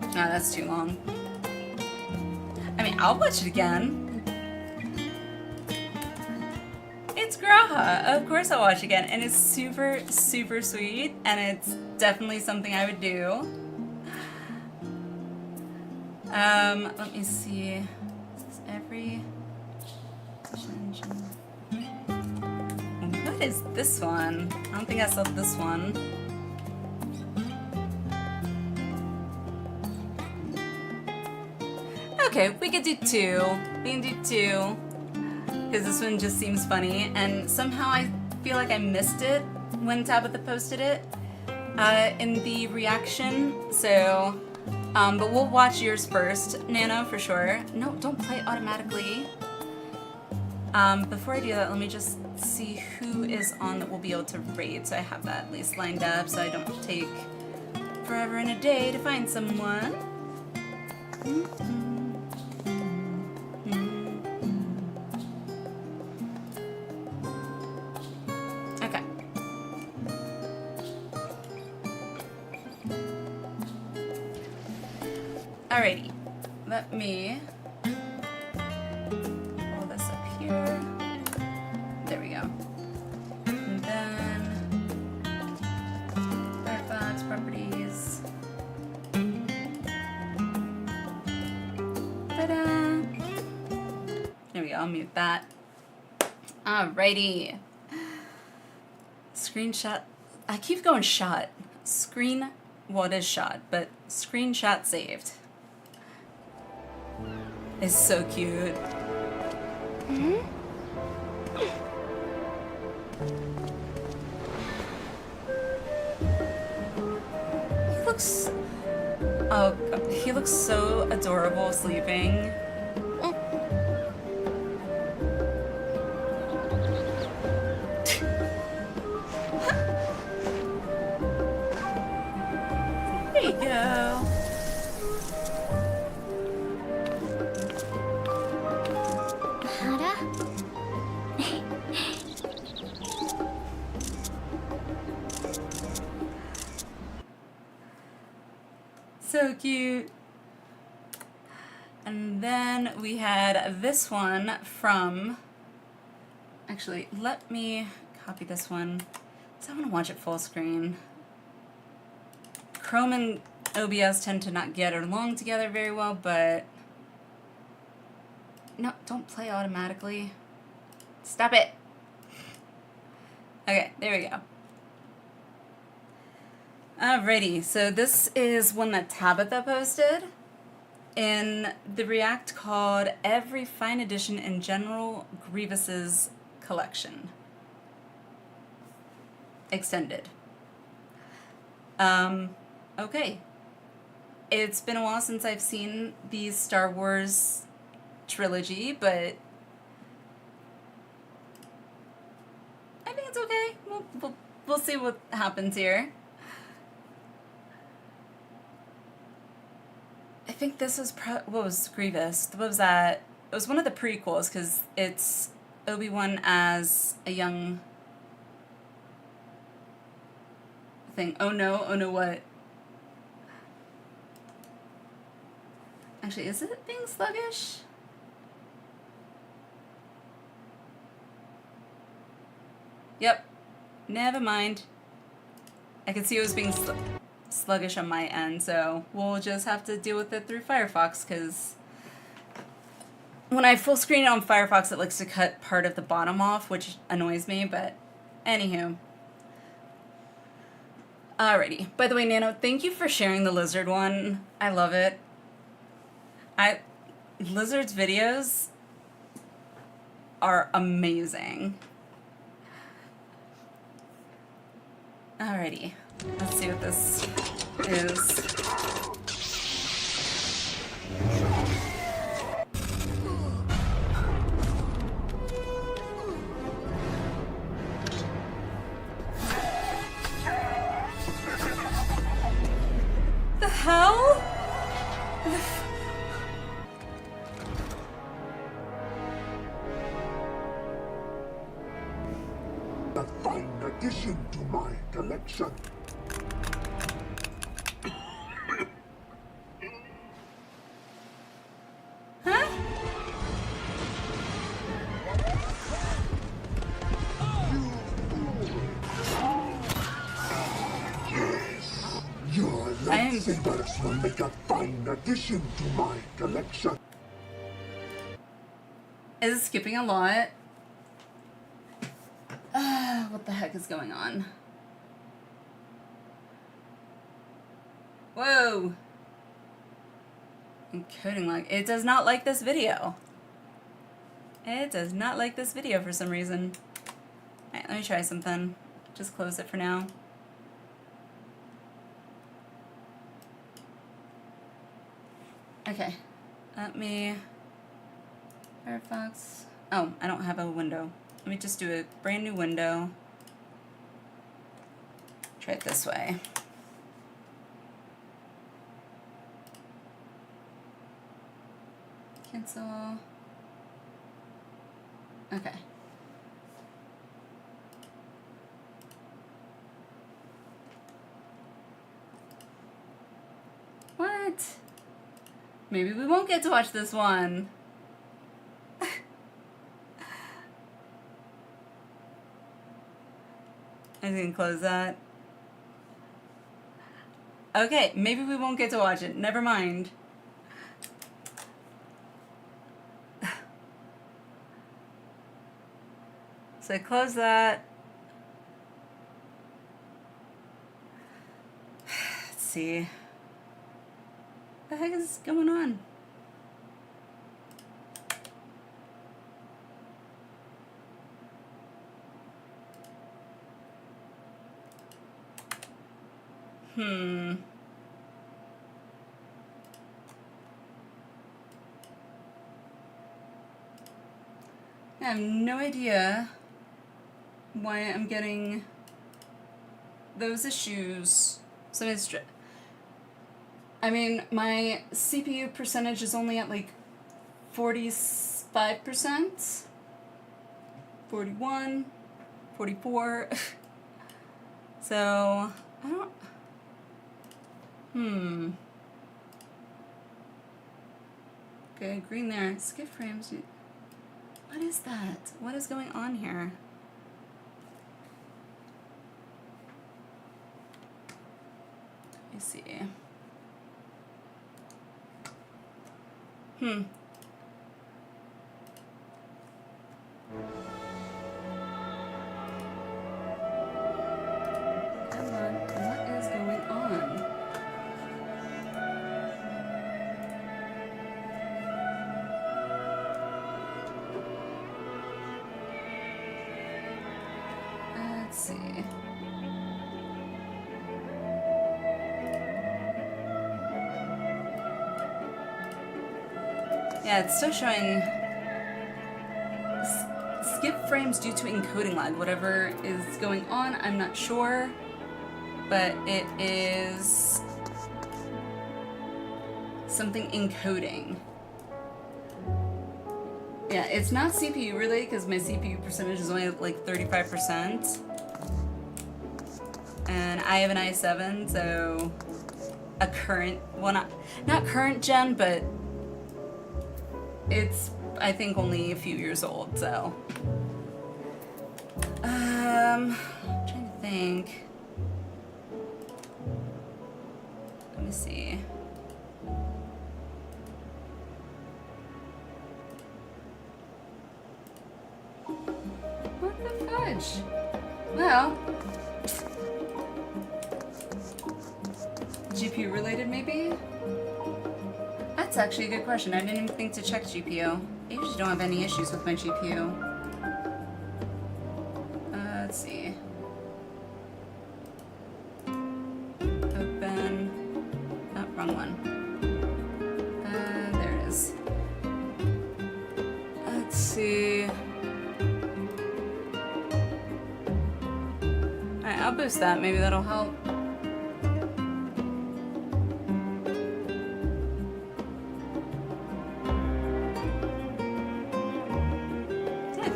S1: No, that's too long. I mean, I'll watch it again. It's Graha. Of course I'll watch again. And it's super, super sweet. And it's definitely something I would do. Let me see. Is this every... What is this one? I don't think I saw this one. Okay, we could do two. We can do two. Because this one just seems funny. And somehow I feel like I missed it when Tabitha posted it in the reaction. So, but we'll watch yours first, Nano, for sure. No, don't play it automatically. Before I do that, let me just see who is on that we'll be able to raid. So I have that at least lined up so I don't take forever and a day to find someone. Okay. Alrighty. Let me pull this up here. There we go. And then Firefox properties. Ta-da! There we go. I'll mute that. Alrighty. Screenshot. I keep going shot. Screen. Well, it is shot, but screenshot saved. It's so cute. He looks so adorable sleeping. There you go. So cute. And then we had this one from, actually, let me copy this one, because I want to watch it full screen. Chrome and OBS tend to not get along together very well, but no, don't play automatically. Stop it. Okay, there we go. Alrighty, so this is one that Tabitha posted in the React called Every Fine Edition in General Grievous's Collection. Extended. Okay. It's been a while since I've seen the Star Wars trilogy, but I think it's okay. We'll see what happens here. I think this was what was Grievous? What was that? It was one of the prequels because it's Obi-Wan as a young thing. Oh no what? Actually, is it being sluggish? Yep. Never mind. I could see it was being sluggish on my end, so we'll just have to deal with it through Firefox, because when I full screen it on Firefox, it likes to cut part of the bottom off, which annoys me, but anywho. Alrighty. By the way, Nano, thank you for sharing the lizard one. I love it. Lizard's videos are amazing. Alrighty. Let's see what this is. The hell?
S5: A fine addition to my collection.
S1: Huh?
S5: Yes, your lightsabers will make a fine addition to my collection.
S1: Is it skipping a lot? What the heck is going on? Whoa! Encoding lag. It does not like this video. It does not like this video for some reason. Alright, let me try something. Just close it for now. Okay. Let me... Firefox... Oh, I don't have a window. Let me just do a brand new window. Try it this way. Cancel. Okay. What? Maybe we won't get to watch this one. I can close that. Okay, maybe we won't get to watch it. Never mind. So I close that. Let's see. What the heck is going on? I have no idea why I'm getting those issues. I mean, my CPU percentage is only at like 45%, 41, 44. So, I don't... Okay, green there. Skip frames. What is that? What is going on here? Let me see. Come on, what is going on? Let's see. Yeah, it's still showing skip frames due to encoding lag. Whatever is going on, I'm not sure, but it is something encoding. Yeah, it's not CPU related because my CPU percentage is only like 35%. And I have an i7, so a current, well not current gen, but it's, I think, only a few years old, so. I'm trying to think. Let me see. What the fudge? Well, GPU related maybe? That's actually a good question. I didn't even think to check GPU. I usually don't have any issues with my GPU. Let's see. Open. Oh, wrong one. There it is. Let's see. Alright, I'll boost that. Maybe that'll help.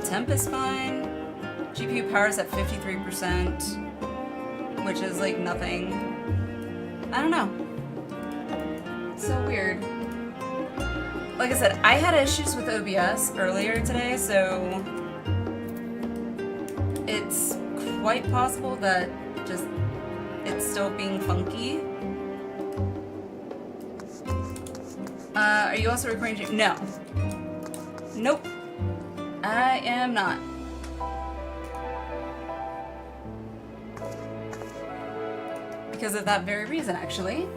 S1: Temp is fine. GPU power is at 53%, which is like nothing. I don't know. It's so weird. Like I said, I had issues with OBS earlier today, so it's quite possible that just it's still being funky. Are you also recording? No. Nope. I am not. Because of that very reason, actually.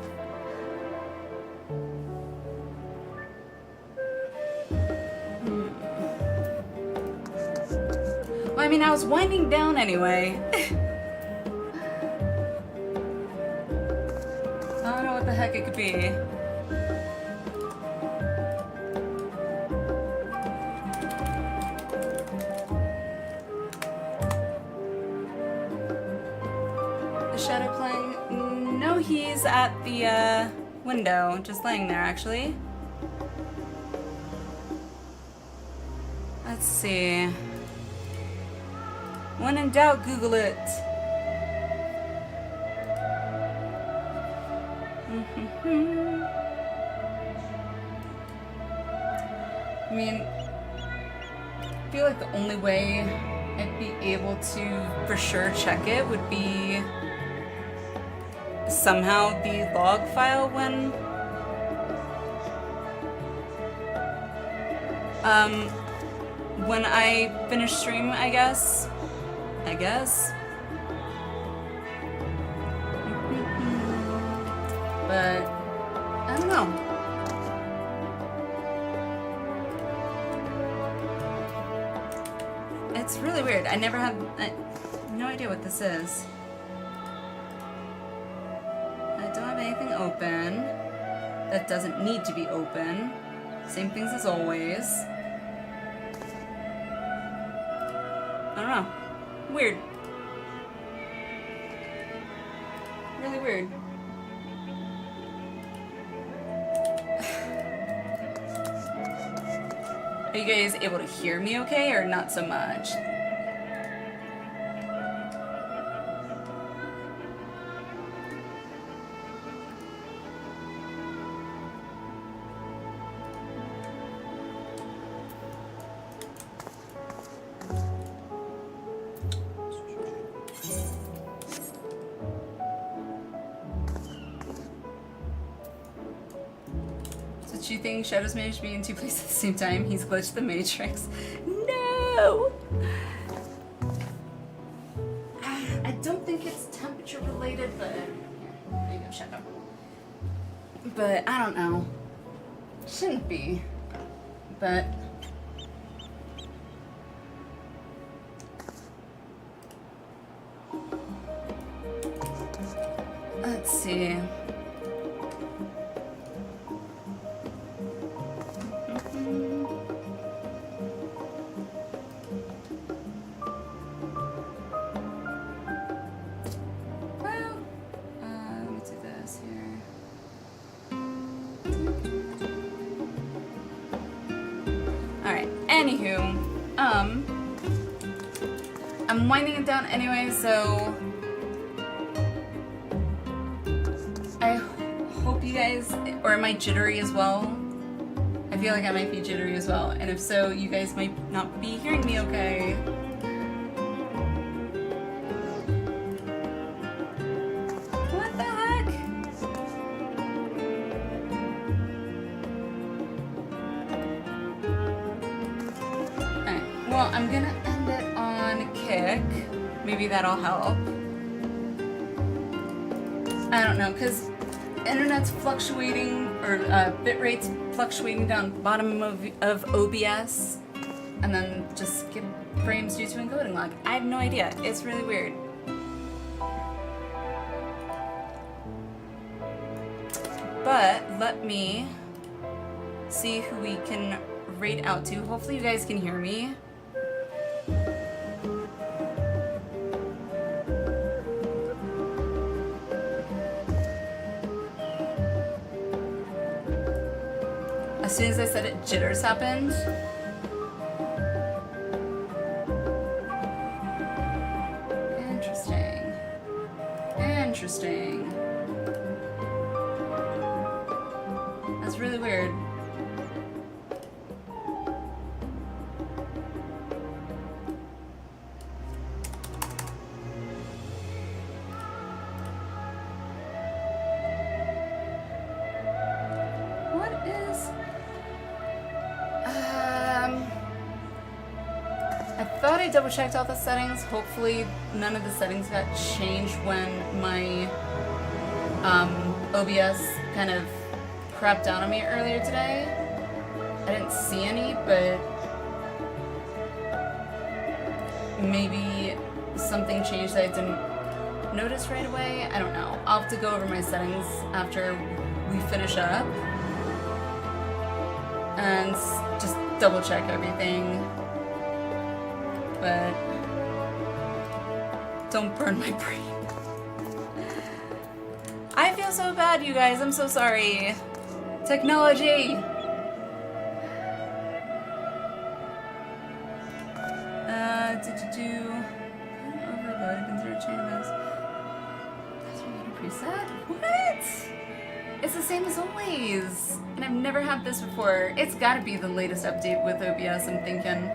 S1: Well, I mean, I was winding down anyway. I don't know what the heck it could be. Shadow playing? No, he's at the window, just laying there actually. Let's see. When in doubt, Google it. I mean, I feel like the only way I'd be able to for sure check it would be somehow the log file when I finish stream, I guess. But I don't know. It's really weird. I no idea what this is. Don't have anything open that doesn't need to be open. Same things as always. I don't know. Weird. Really weird. Are you guys able to hear me okay or not so much? You think Shadow's managed to be in two places at the same time? He's glitched the Matrix. No! I don't think it's temperature related, but here, there you go, Shadow. But I don't know. Shouldn't be. But let's see. Anywho, I'm winding it down anyway, so I hope you guys, or am I jittery as well? I feel like I might be jittery as well, and if so, you guys might not be hearing me okay. What the heck? Alright, well, I'm gonna end it on kick. Maybe that'll help. I don't know, because internet's fluctuating, or bitrate's fluctuating down the bottom of OBS, and then just skip frames due to encoding lag. I have no idea. It's really weird. But let me see who we can raid out to. Hopefully you guys can hear me. As soon as I said it, jitters happened. Interesting. Interesting. That's really weird. What is... I thought I double checked all the settings. Hopefully none of the settings got changed when my OBS kind of crapped down on me earlier today. I didn't see any, but maybe something changed that I didn't notice right away. I don't know. I'll have to go over my settings after we finish up and just double check everything. But don't burn my brain. I feel so bad, you guys. I'm so sorry. Technology. Overload. Consider changing those. That's really preset. What? It's the same as always, and I've never had this before. It's got to be the latest update with OBS. I'm thinking.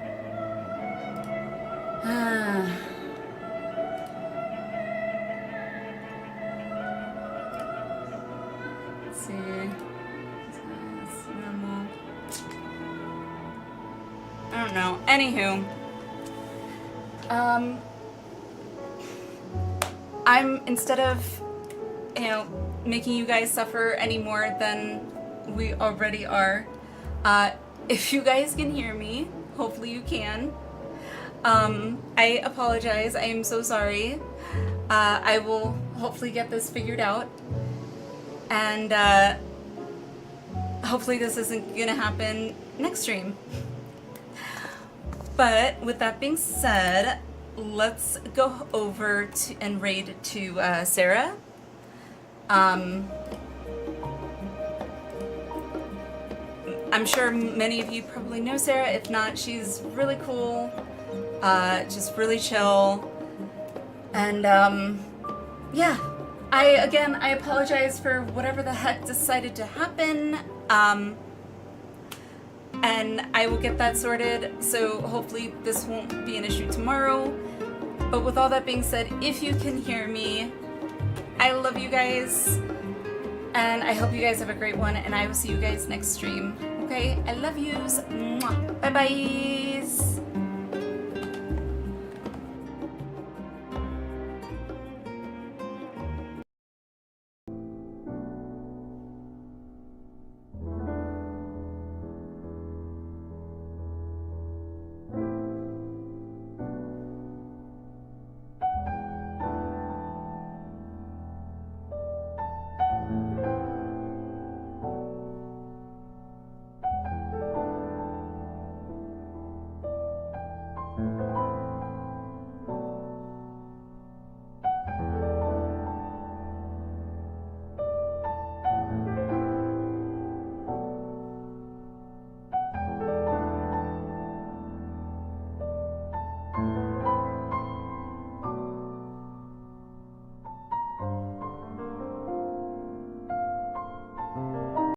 S1: Let's see. It's normal. I don't know. Anywho, I'm, instead of, making you guys suffer any more than we already are, if you guys can hear me, hopefully you can. I apologize. I am so sorry. I will hopefully get this figured out. And hopefully this isn't gonna happen next stream. But with that being said, let's go over to and raid to Sarah. I'm sure many of you probably know Sarah. If not, she's really cool. Just really chill. And yeah. I apologize for whatever the heck decided to happen. And I will get that sorted, so hopefully this won't be an issue tomorrow. But with all that being said, if you can hear me, I love you guys, and I hope you guys have a great one, and I will see you guys next stream. Okay? I love yous. Mwah. Bye-bye.